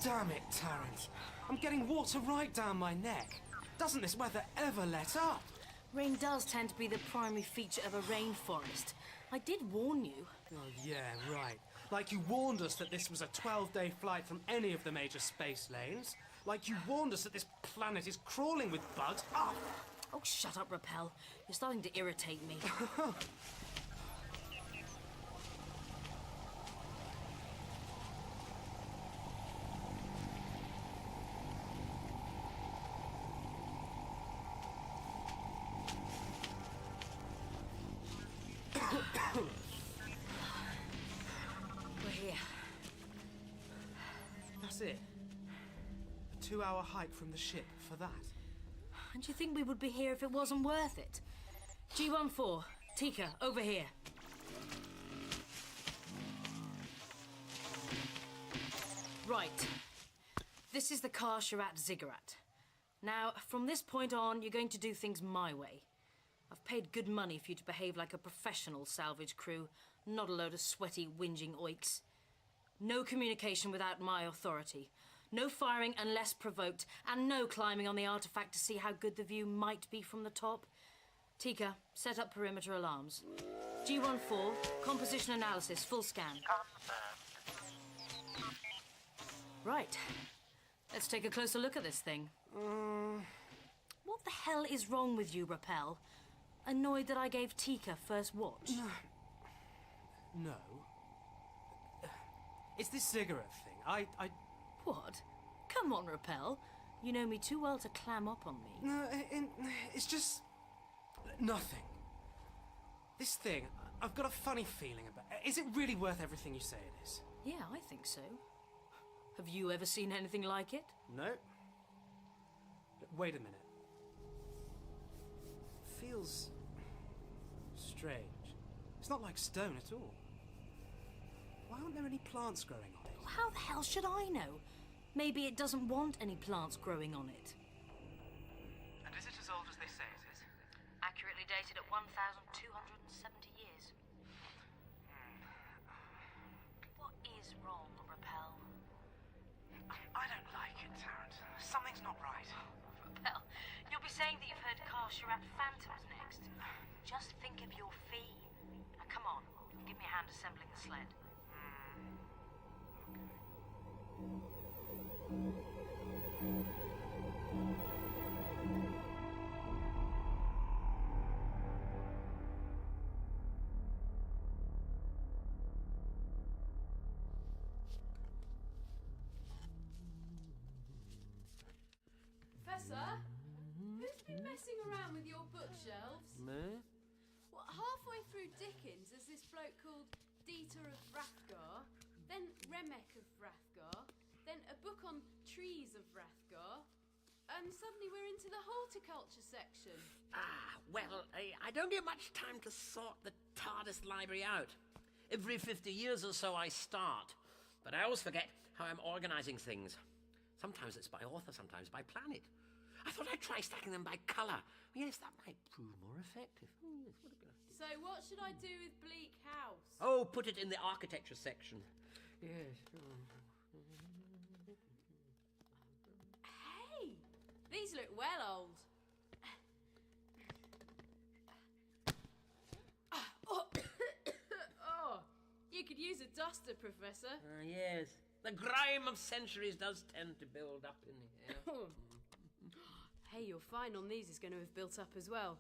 Damn it, Terence. I'm getting water right down my neck. Doesn't this weather ever let up? Rain does tend to be the primary feature of a rainforest. I did warn you. Oh, yeah, right. Like you warned us that this was a 12-day flight from any of the major space lanes. Like you warned us that this planet is crawling with bugs. Ah! Oh, shut up, Rappel. You're starting to irritate me. We're here. That's it. A 2-hour hike from the ship for that. And you think we would be here if it wasn't worth it? G14, Tika, over here. Right. This is the Car-Sharat Ziggurat. Now, from this point on, you're going to do things my way. I've paid good money for you to behave like a professional salvage crew, not a load of sweaty, whinging oiks. No communication without my authority. No firing unless provoked, and no climbing on the artifact to see how good the view might be from the top. Tika, set up perimeter alarms. G14, composition analysis, full scan. Right. Let's take a closer look at this thing. What the hell is wrong with you, Rappel? Annoyed that I gave Tika first watch? No. It's this cigarette thing. I... What? Come on, Rappel. You know me too well to clam up on me. No, it's just... nothing. This thing, I've got a funny feeling about it. Is it really worth everything you say it is? Yeah, I think so. Have you ever seen anything like it? No. Wait a minute. Feels... strange. It's not like stone at all. Why aren't there any plants growing on it? How the hell should I know? Maybe it doesn't want any plants growing on it. And is it as old as they say it is? Accurately dated at 1,270 years. What is wrong, Rappel? I don't like it, Tarrant. Something's not right. Rappel, you'll be saying that you've heard Car-Sharat phantoms next. Just think of your fee. Now come on, give me a hand assembling the sled. Professor, who's been messing around with your bookshelves? Me? Well, halfway through Dickens, there's this bloke called Dieter of Hrathgar, then Remek of Hrathgar, then a book on trees of Hrathgar, and suddenly we're into the horticulture section. Well, I don't get much time to sort the TARDIS library out. Every 50 years or so I start, but I always forget how I'm organising things. Sometimes it's by author, sometimes by planet. I thought I'd try stacking them by colour. Yes, that might prove more effective. Oh, yes, what a good idea. So what should I do with Bleak House? Oh, put it in the architecture section. Yes. Hey! These look well old. Oh, you could use a duster, Professor. Yes. The grime of centuries does tend to build up in here. Hey, your fine on these is going to have built up as well.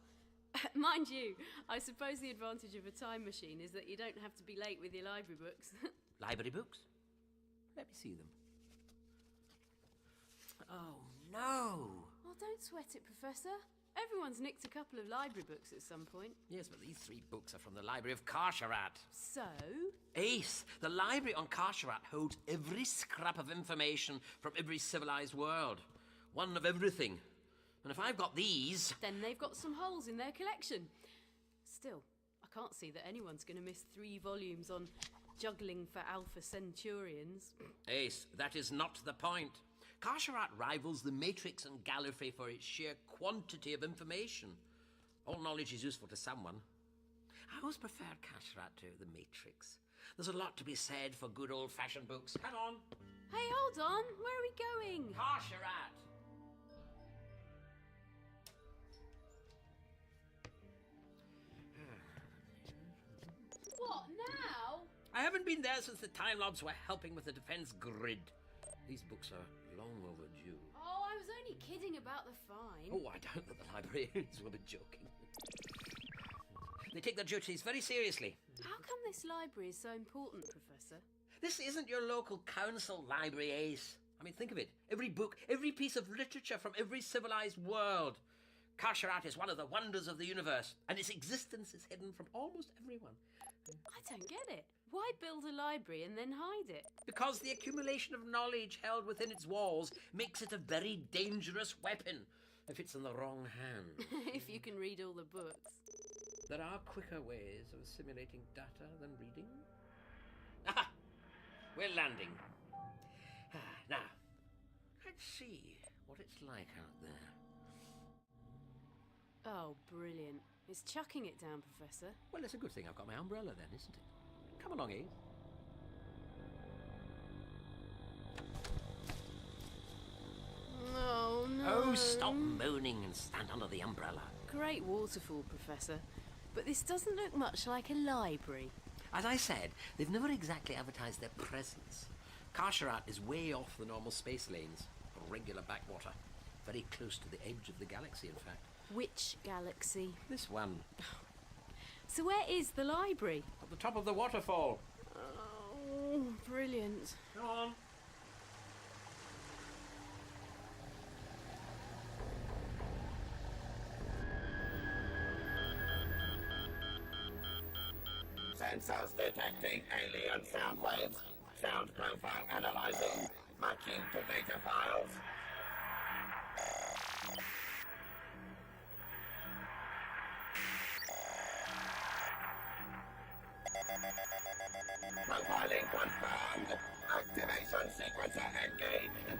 Mind you, I suppose the advantage of a time machine is that you don't have to be late with your library books. Library books? Let me see them. Oh, no. Oh, don't sweat it, Professor. Everyone's nicked a couple of library books at some point. Yes, but these 3 books are from the Library of Karsharat. So? Ace, the library on Karsharat holds every scrap of information from every civilized world. One of everything. And if I've got these... Then they've got some holes in their collection. Still, I can't see that anyone's going to miss 3 volumes on juggling for Alpha Centaurians. Ace, that is not the point. Karsharat rivals the Matrix and Gallifrey for its sheer quantity of information. All knowledge is useful to someone. I always preferred Karsharat to the Matrix. There's a lot to be said for good old-fashioned books. Hang on. Hey, hold on. Where are we going? Karsharat. What, now? I haven't been there since the Time Lords were helping with the defense grid. These books are long overdue. Oh, I was only kidding about the fine. Oh, I doubt that the librarians will be joking. They take their duties very seriously. How come this library is so important, Professor? This isn't your local council library, Ace. I mean, think of it. Every book, every piece of literature from every civilized world. Karsharat is one of the wonders of the universe, and its existence is hidden from almost everyone. I don't get it. Why build a library and then hide it? Because the accumulation of knowledge held within its walls makes it a very dangerous weapon if it's in the wrong hands. If you can read all the books. There are quicker ways of assimilating data than reading. Aha! We're landing. Now, let's see what it's like out there. Oh, brilliant. It's chucking it down, Professor. Well, it's a good thing I've got my umbrella then, isn't it? Come along, Eve. Oh, no. Oh, stop moaning and stand under the umbrella. Great waterfall, Professor. But this doesn't look much like a library. As I said, they've never exactly advertised their presence. Karsharat is way off the normal space lanes. A regular backwater. Very close to the edge of the galaxy, in fact. Which galaxy? This one. So where is the library? At the top of the waterfall. Oh, brilliant. Go on. Sensors detecting alien sound waves. Sound profile analyzing. Matching to data files. Profiling confirmed. Activation sequencer engaged.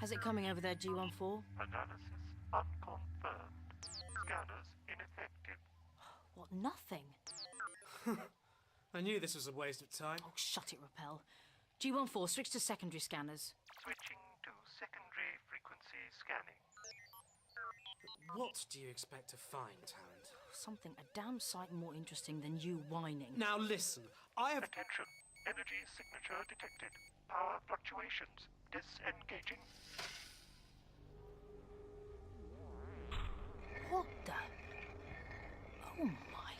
How's it coming over there, G14? Analysis unconfirmed. Scanners ineffective. What, nothing? I knew this was a waste of time. Oh, shut it, Rappel. G14, switch to secondary scanners. Switching to secondary frequency scanning. What do you expect to find, Tarrant? Something a damn sight more interesting than you whining. Now listen, I have... Attention. Energy signature detected. Power fluctuations. Disengaging. What the... Oh my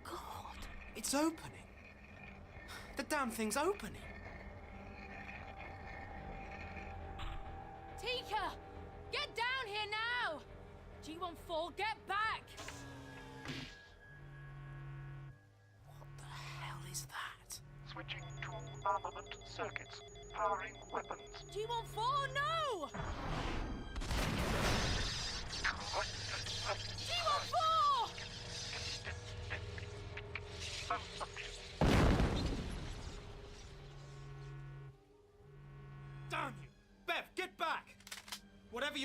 God. It's opening. The damn thing's opening. Tika! Get down here now! G14, get back! What the hell is that? Switching to armament circuits. Powering weapons. G14, no! G14! Malfunction.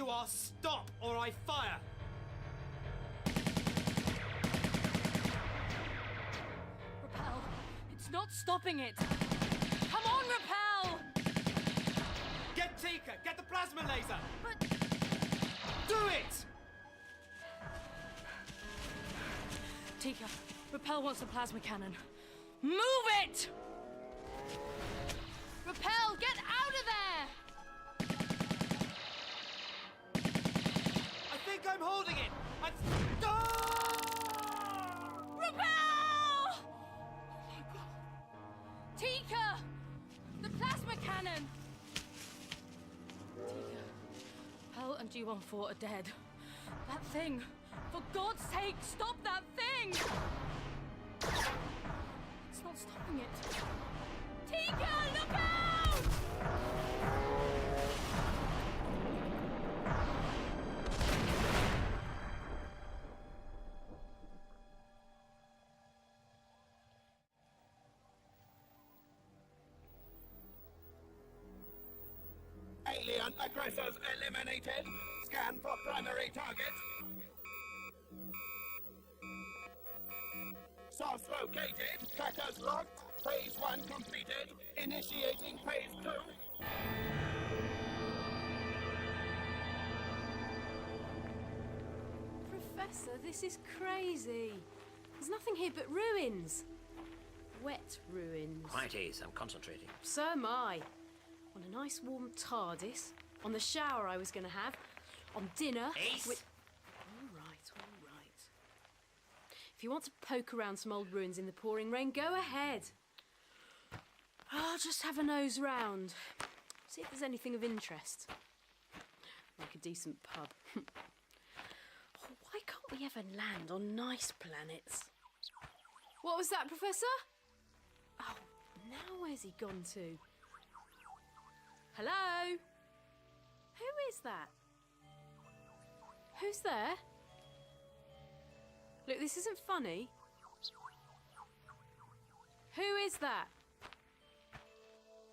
you are, stop, or I fire! Repel! It's not stopping it! Come on, Repel! Get Tika! Get the plasma laser! But... Do it! Tika, Repel wants a plasma cannon. Move it! Repel, get out of there! I think I'm holding it! Repel! Oh my God. Tika! The plasma cannon! Tika, Repel and G14 are dead. That thing! For God's sake, stop that thing! It's not stopping it. Tika, look out! Alien aggressors eliminated. Scan for primary target. Source located. Trackers locked. Phase 1 completed. Initiating Phase 2. Professor, this is crazy. There's nothing here but ruins. Wet ruins. Quiet, Ace. I'm concentrating. So am I. On a nice warm TARDIS, on the shower I was going to have, on dinner... Ace! All right, all right. If you want to poke around some old ruins in the pouring rain, go ahead. I'll just have a nose round. See if there's anything of interest. Like a decent pub. Oh, why can't we ever land on nice planets? What was that, Professor? Oh, now where's he gone to? Hello? Who is that? Who's there? Look, this isn't funny. Who is that?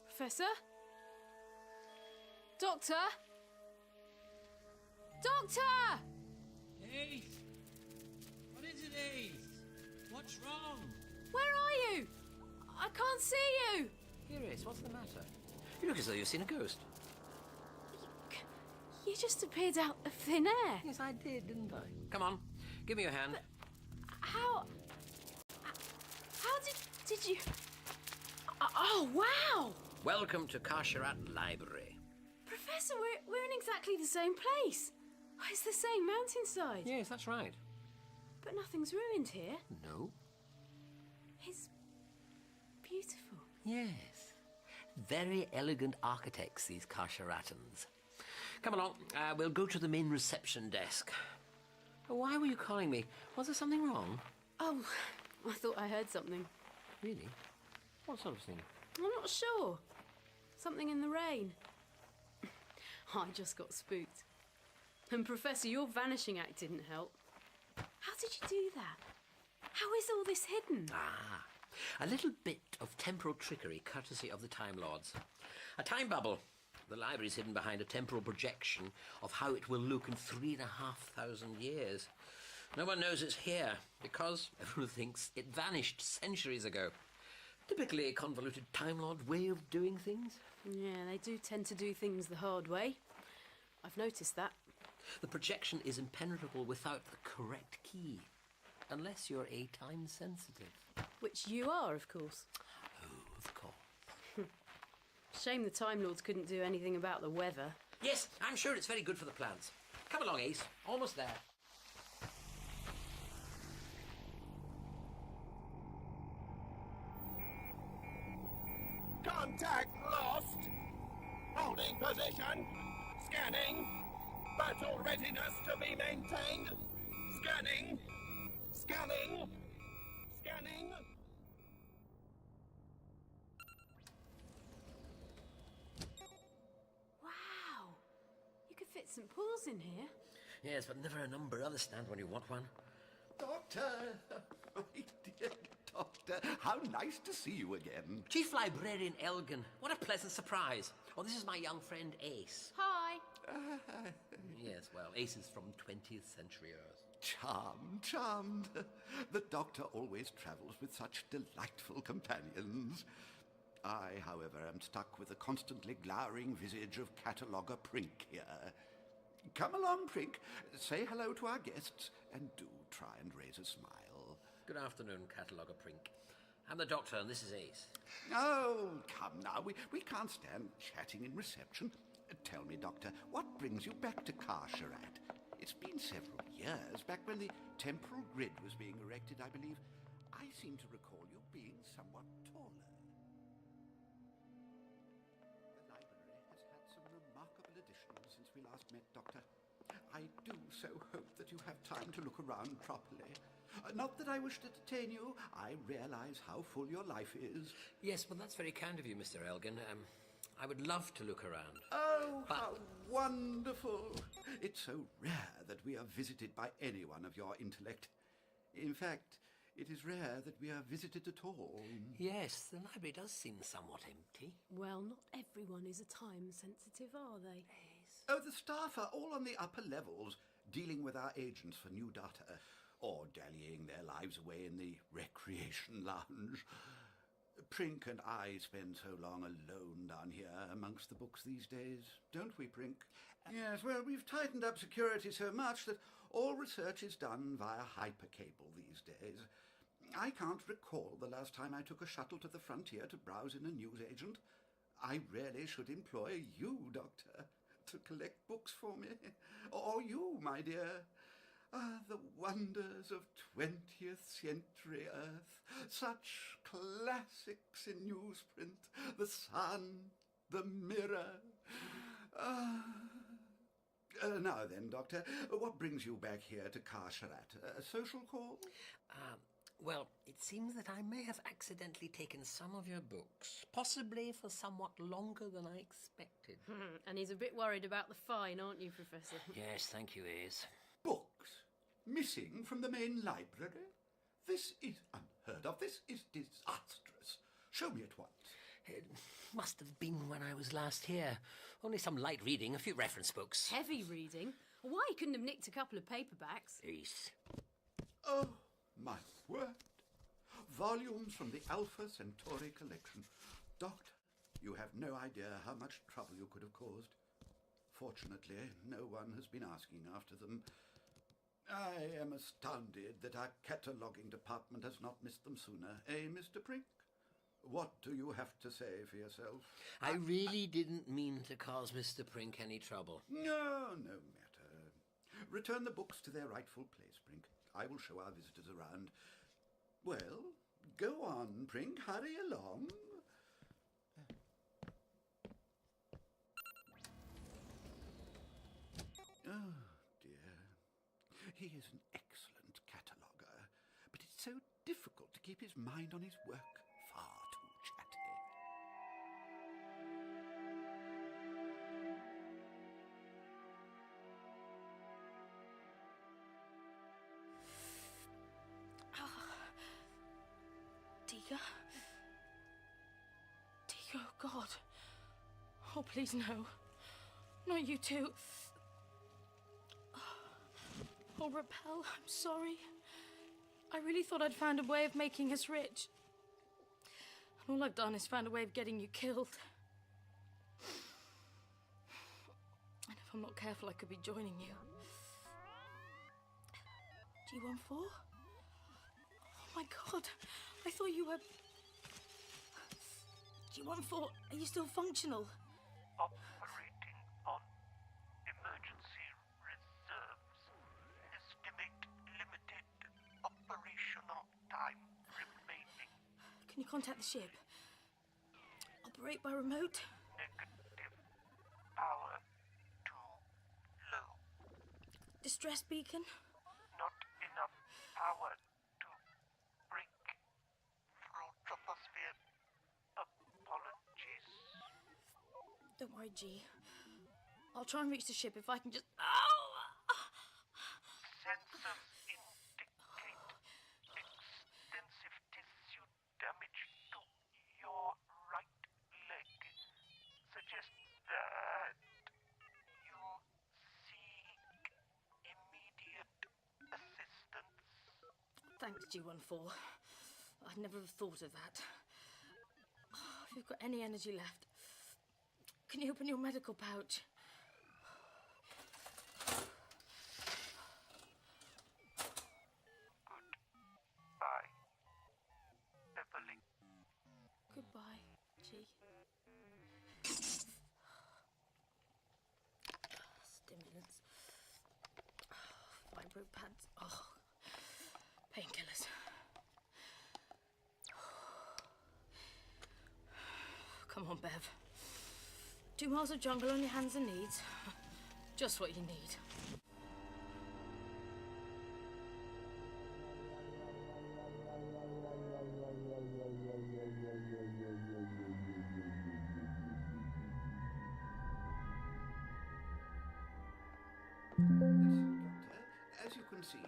Professor? Doctor? Doctor! Ace! What is it, Ace? What's wrong? Where are you? I can't see you. Here, Ace, what's the matter? You look as though you've seen a ghost. You just appeared out of thin air. Yes, I did, didn't I? Come on, give me your hand. But how did you... Oh, wow! Welcome to Kasharat Library. Professor, we're in exactly the same place. Oh, it's the same mountainside. Yes, that's right. But nothing's ruined here. No? It's beautiful. Yes. Very elegant architects, these Kasharatans. Come along, we'll go to the main reception desk. Oh, why were you calling me? Was there something wrong? Oh, I thought I heard something. Really? What sort of thing? I'm not sure. Something in the rain. I just got spooked. And Professor, your vanishing act didn't help. How did you do that? How is all this hidden? Ah, a little bit of temporal trickery courtesy of the Time Lords. A time bubble. The library's hidden behind a temporal projection of how it will look in 3,500 years. No one knows it's here because everyone thinks it vanished centuries ago. Typically a convoluted Time Lord way of doing things. Yeah, they do tend to do things the hard way. I've noticed that. The projection is impenetrable without the correct key, unless you're A-time sensitive. Which you are, of course. Oh, of course. Shame the Time Lords couldn't do anything about the weather. Yes, I'm sure it's very good for the plants. Come along, Ace. Almost there. Contact lost. Holding position. Scanning. Battle readiness to be maintained. Scanning. Scanning. Scanning. Wow. You could fit St. Paul's in here. Yes, but never an umbrella stand when you want one. Doctor! My dear Doctor, how nice to see you again. Chief Librarian Elgin, what a pleasant surprise. Oh, this is my young friend Ace. Hi. Yes, well, aces from 20th century Earth. Charmed. The Doctor always travels with such delightful companions. I, however, am stuck with the constantly glowering visage of cataloguer Prink here. Come along, Prink. Say hello to our guests, and do try and raise a smile. Good afternoon, cataloguer Prink. I'm the Doctor, and this is Ace. Oh, come now. We can't stand chatting in reception. Tell me, Doctor, what brings you back to Carsharat? It's been several years, back when the temporal grid was being erected, I believe. I seem to recall you being somewhat taller. The library has had some remarkable additions since we last met, Doctor. I do so hope that you have time to look around properly. Not that I wish to detain you. I realize how full your life is. Yes, well, that's very kind of you, Mr. Elgin. I would love to look around. Oh, how wonderful! It's so rare that we are visited by anyone of your intellect. In fact, it is rare that we are visited at all. Yes, the library does seem somewhat empty. Well, not everyone is a time sensitive, are they? Oh, the staff are all on the upper levels, dealing with our agents for new data, or dallying their lives away in the recreation lounge. Prink and I spend so long alone down here amongst the books these days, don't we, Prink? Yes, well, we've tightened up security so much that all research is done via hypercable these days. I can't recall the last time I took a shuttle to the frontier to browse in a newsagent. I really should employ you, Doctor, to collect books for me. Or you, my dear. Ah, the wonders of 20th century Earth. Such classics in newsprint. The Sun, the Mirror. Now then, Doctor, what brings you back here to Carsharat? A social call? Well, it seems that I may have accidentally taken some of your books, possibly for somewhat longer than I expected. And he's a bit worried about the fine, aren't you, Professor? Yes, thank you, Ace. Books? Missing from the main library? This is unheard of. This is disastrous. Show me at once. It must have been when I was last here. Only some light reading, a few reference books. Heavy reading? Why, he couldn't have nicked a couple of paperbacks. Ace. Oh, my word. Volumes from the Alpha Centauri collection. Doctor, you have no idea how much trouble you could have caused. Fortunately, no one has been asking after them. I am astounded that our cataloguing department has not missed them sooner. Eh, Mr. Prink? What do you have to say for yourself? I really didn't mean to cause Mr. Prink any trouble. No matter. Return the books to their rightful place, Prink. I will show our visitors around. Well, go on, Prink. Hurry along. Oh, dear. He is an excellent cataloguer, but it's so difficult to keep his mind on his work. Far too chatty. Tika? Tika, oh God. Oh, please, no. Not you too. Oh, Rappel, I'm sorry. I really thought I'd found a way of making us rich. And all I've done is found a way of getting you killed. And if I'm not careful, I could be joining you. G14? Oh my God, I thought you were... G14, are you still functional? Operating on emergency reserves. Estimate limited operational time remaining. Can you contact the ship? Operate by remote? Negative. Power too low. Distress beacon? Not enough power to break through troposphere. Apologies. Don't worry, G. I'll try and reach the ship if I can just... Ow! Sensors indicate extensive tissue damage to your right leg. Suggest that you Thanks, G14. I'd never have thought of that. If you've got any energy left, can you open your medical pouch? Goodbye, Beverly. Goodbye, G. Stimulants. Vibro pads. Oh, painkillers. Come on, Bev. 2 miles of jungle on your hands and knees. Just what you need. As you can see,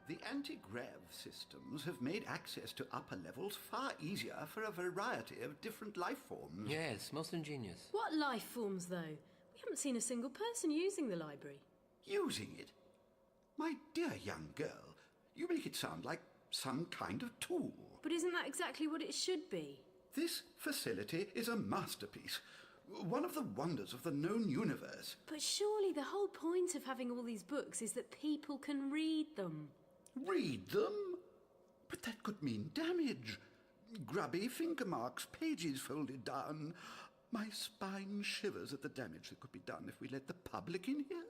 the anti-grav systems have made access to upper levels far easier for a variety of different life forms. Yes, most ingenious. What life forms, though? We haven't seen a single person using the library. Using it? My dear young girl, you make it sound like some kind of tool. But isn't that exactly what it should be? This facility is a masterpiece. One of the wonders of the known universe. But surely the whole point of having all these books is that people can read them. Read them? But that could mean damage. Grubby finger marks, pages folded down. My spine shivers at the damage that could be done if we let the public in here.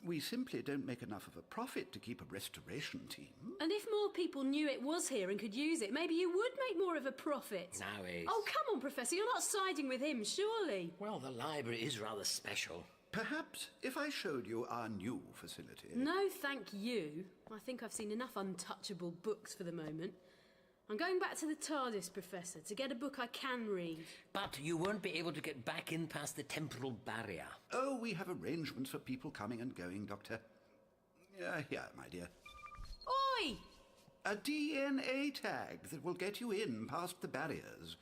We simply don't make enough of a profit to keep a restoration team. And if more people knew it was here and could use it, maybe you would make more of a profit. Now, Ace. Oh, come on, Professor, you're not siding with him, surely. Well, the library is rather special. Perhaps if I showed you our new facility. No, thank you. I think I've seen enough untouchable books for the moment. I'm going back to the TARDIS, Professor, to get a book I can read. But you won't be able to get back in past the temporal barrier. Oh, we have arrangements for people coming and going, Doctor. Here, my dear. Oi! A DNA tag that will get you in past the barriers.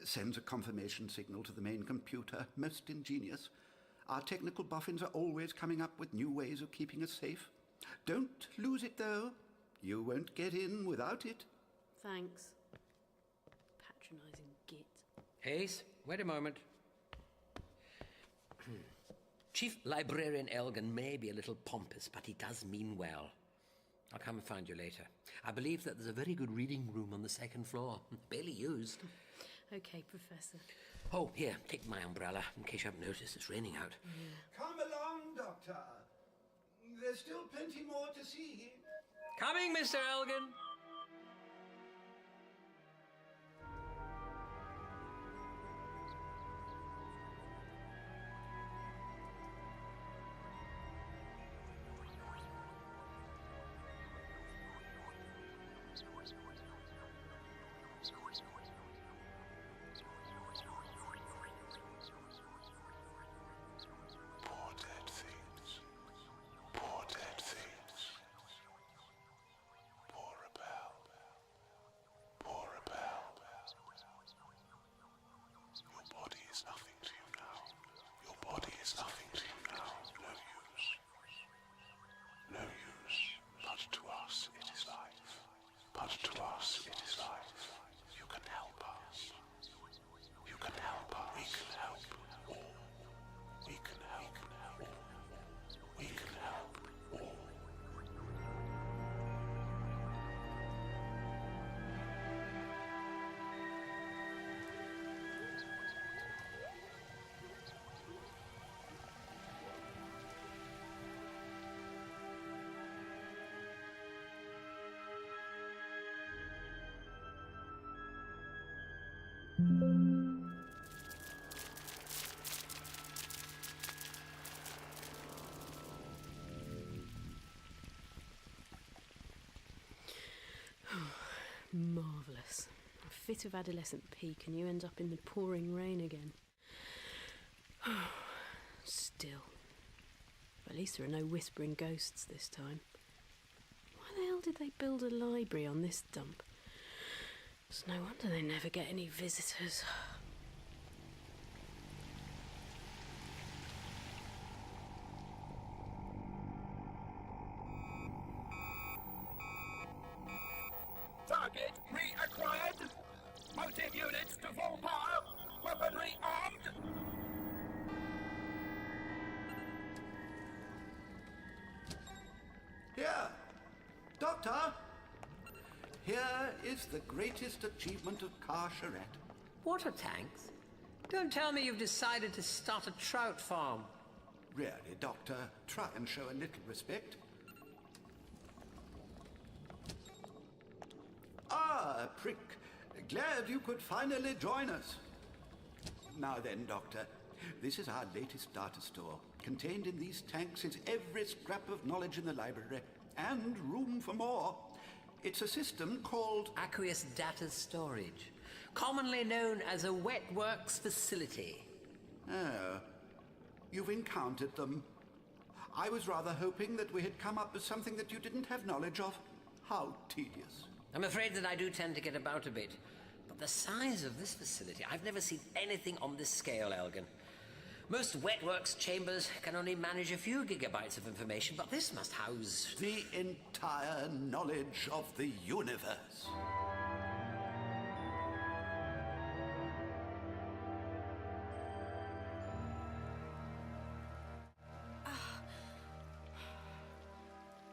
Sends a confirmation signal to the main computer. Most ingenious. Our technical boffins are always coming up with new ways of keeping us safe. Don't lose it, though. You won't get in without it. Thanks. Patronising git. Ace, wait a moment. Chief Librarian Elgin may be a little pompous, but he does mean well. I'll come and find you later. I believe that there's a very good reading room on the second floor. Barely used. OK, Professor. Oh, here, take my umbrella, in case you haven't noticed it's raining out. Yeah. Come along, Doctor. There's still plenty more to see. Coming, Mr. Elgin. Marvellous. A fit of adolescent peak and you end up in the pouring rain again. Still. At least there are no whispering ghosts this time. Why the hell did they build a library on this dump? It's no wonder they never get any visitors. Primitive units to full power! Weaponry armed! Here, Doctor! Here is the greatest achievement of Car Charette. Water tanks? Don't tell me you've decided to start a trout farm. Really, Doctor, try and show a little respect. Ah, prick. Glad you could finally join us. Now then, Doctor, this is our latest data store. Contained in these tanks is every scrap of knowledge in the library, and room for more. It's a system called Aqueous Data Storage, commonly known as a wet works facility. Oh, you've encountered them. I was rather hoping that we had come up with something that you didn't have knowledge of. How tedious. I'm afraid that I do tend to get about a bit. But the size of this facility, I've never seen anything on this scale, Elgin. Most wetworks chambers can only manage a few gigabytes of information, but this must house the entire knowledge of the universe.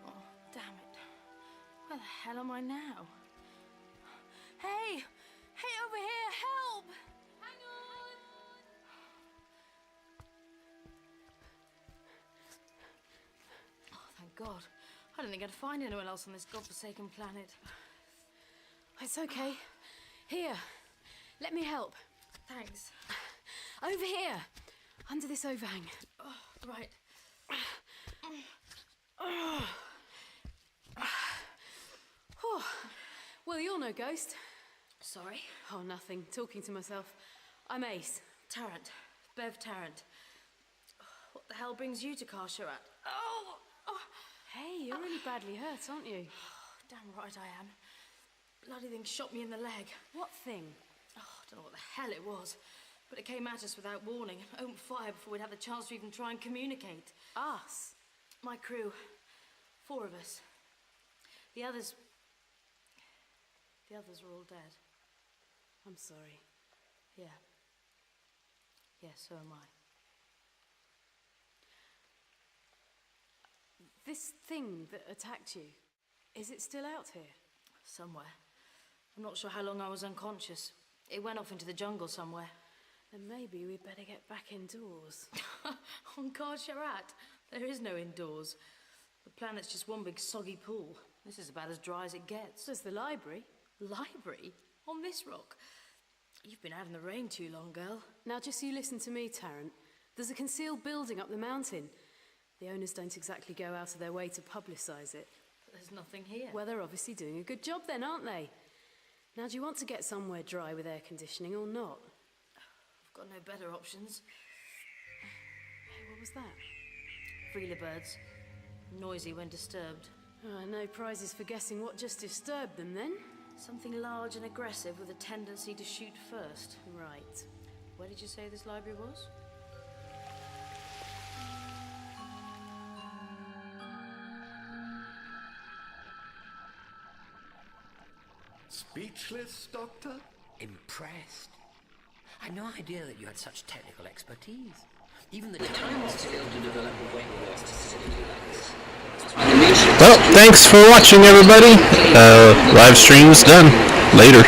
Oh, damn it. Where the hell am I now? Hey! Hey, over here! Help! Hang on! Oh, thank God. I don't think I'd find anyone else on this godforsaken planet. It's okay. Here, let me help. Thanks. Over here, under this overhang. Oh, right. Well, you're no ghost. Sorry? Oh, nothing. Talking to myself. I'm Ace. Tarrant. Bev Tarrant. What the hell brings you to Car Charette? Oh! Hey, you're really badly hurt, aren't you? Damn right I am. Bloody thing shot me in the leg. What thing? Oh, I don't know what the hell it was. But it came at us without warning. Opened fire before we'd have the chance to even try and communicate. Us? My crew. 4 of us. The others are all dead. I'm sorry. Yeah. Yeah, so am I. This thing that attacked you, is it still out here? Somewhere. I'm not sure how long I was unconscious. It went off into the jungle somewhere. Then maybe we'd better get back indoors. On Car Charette, there is no indoors. The planet's just one big soggy pool. This is about as dry as it gets. There's the library. Library? On this rock? You've been out in the rain too long, girl. Now just you listen to me, Tarrant. There's a concealed building up the mountain. The owners don't exactly go out of their way to publicise it. But there's nothing here. Well, they're obviously doing a good job then, aren't they? Now, do you want to get somewhere dry with air conditioning or not? I've got no better options. Hey, what was that? Freeler birds. Noisy when disturbed. No prizes for guessing what just disturbed them then. Something large and aggressive with a tendency to shoot first. Right. Where did you say this library was? Speechless, Doctor? Impressed. I had no idea that you had such technical expertise. Even the time was to be able to develop a wetworks facility like this. Well, thanks for watching, everybody. Live stream's done. Later.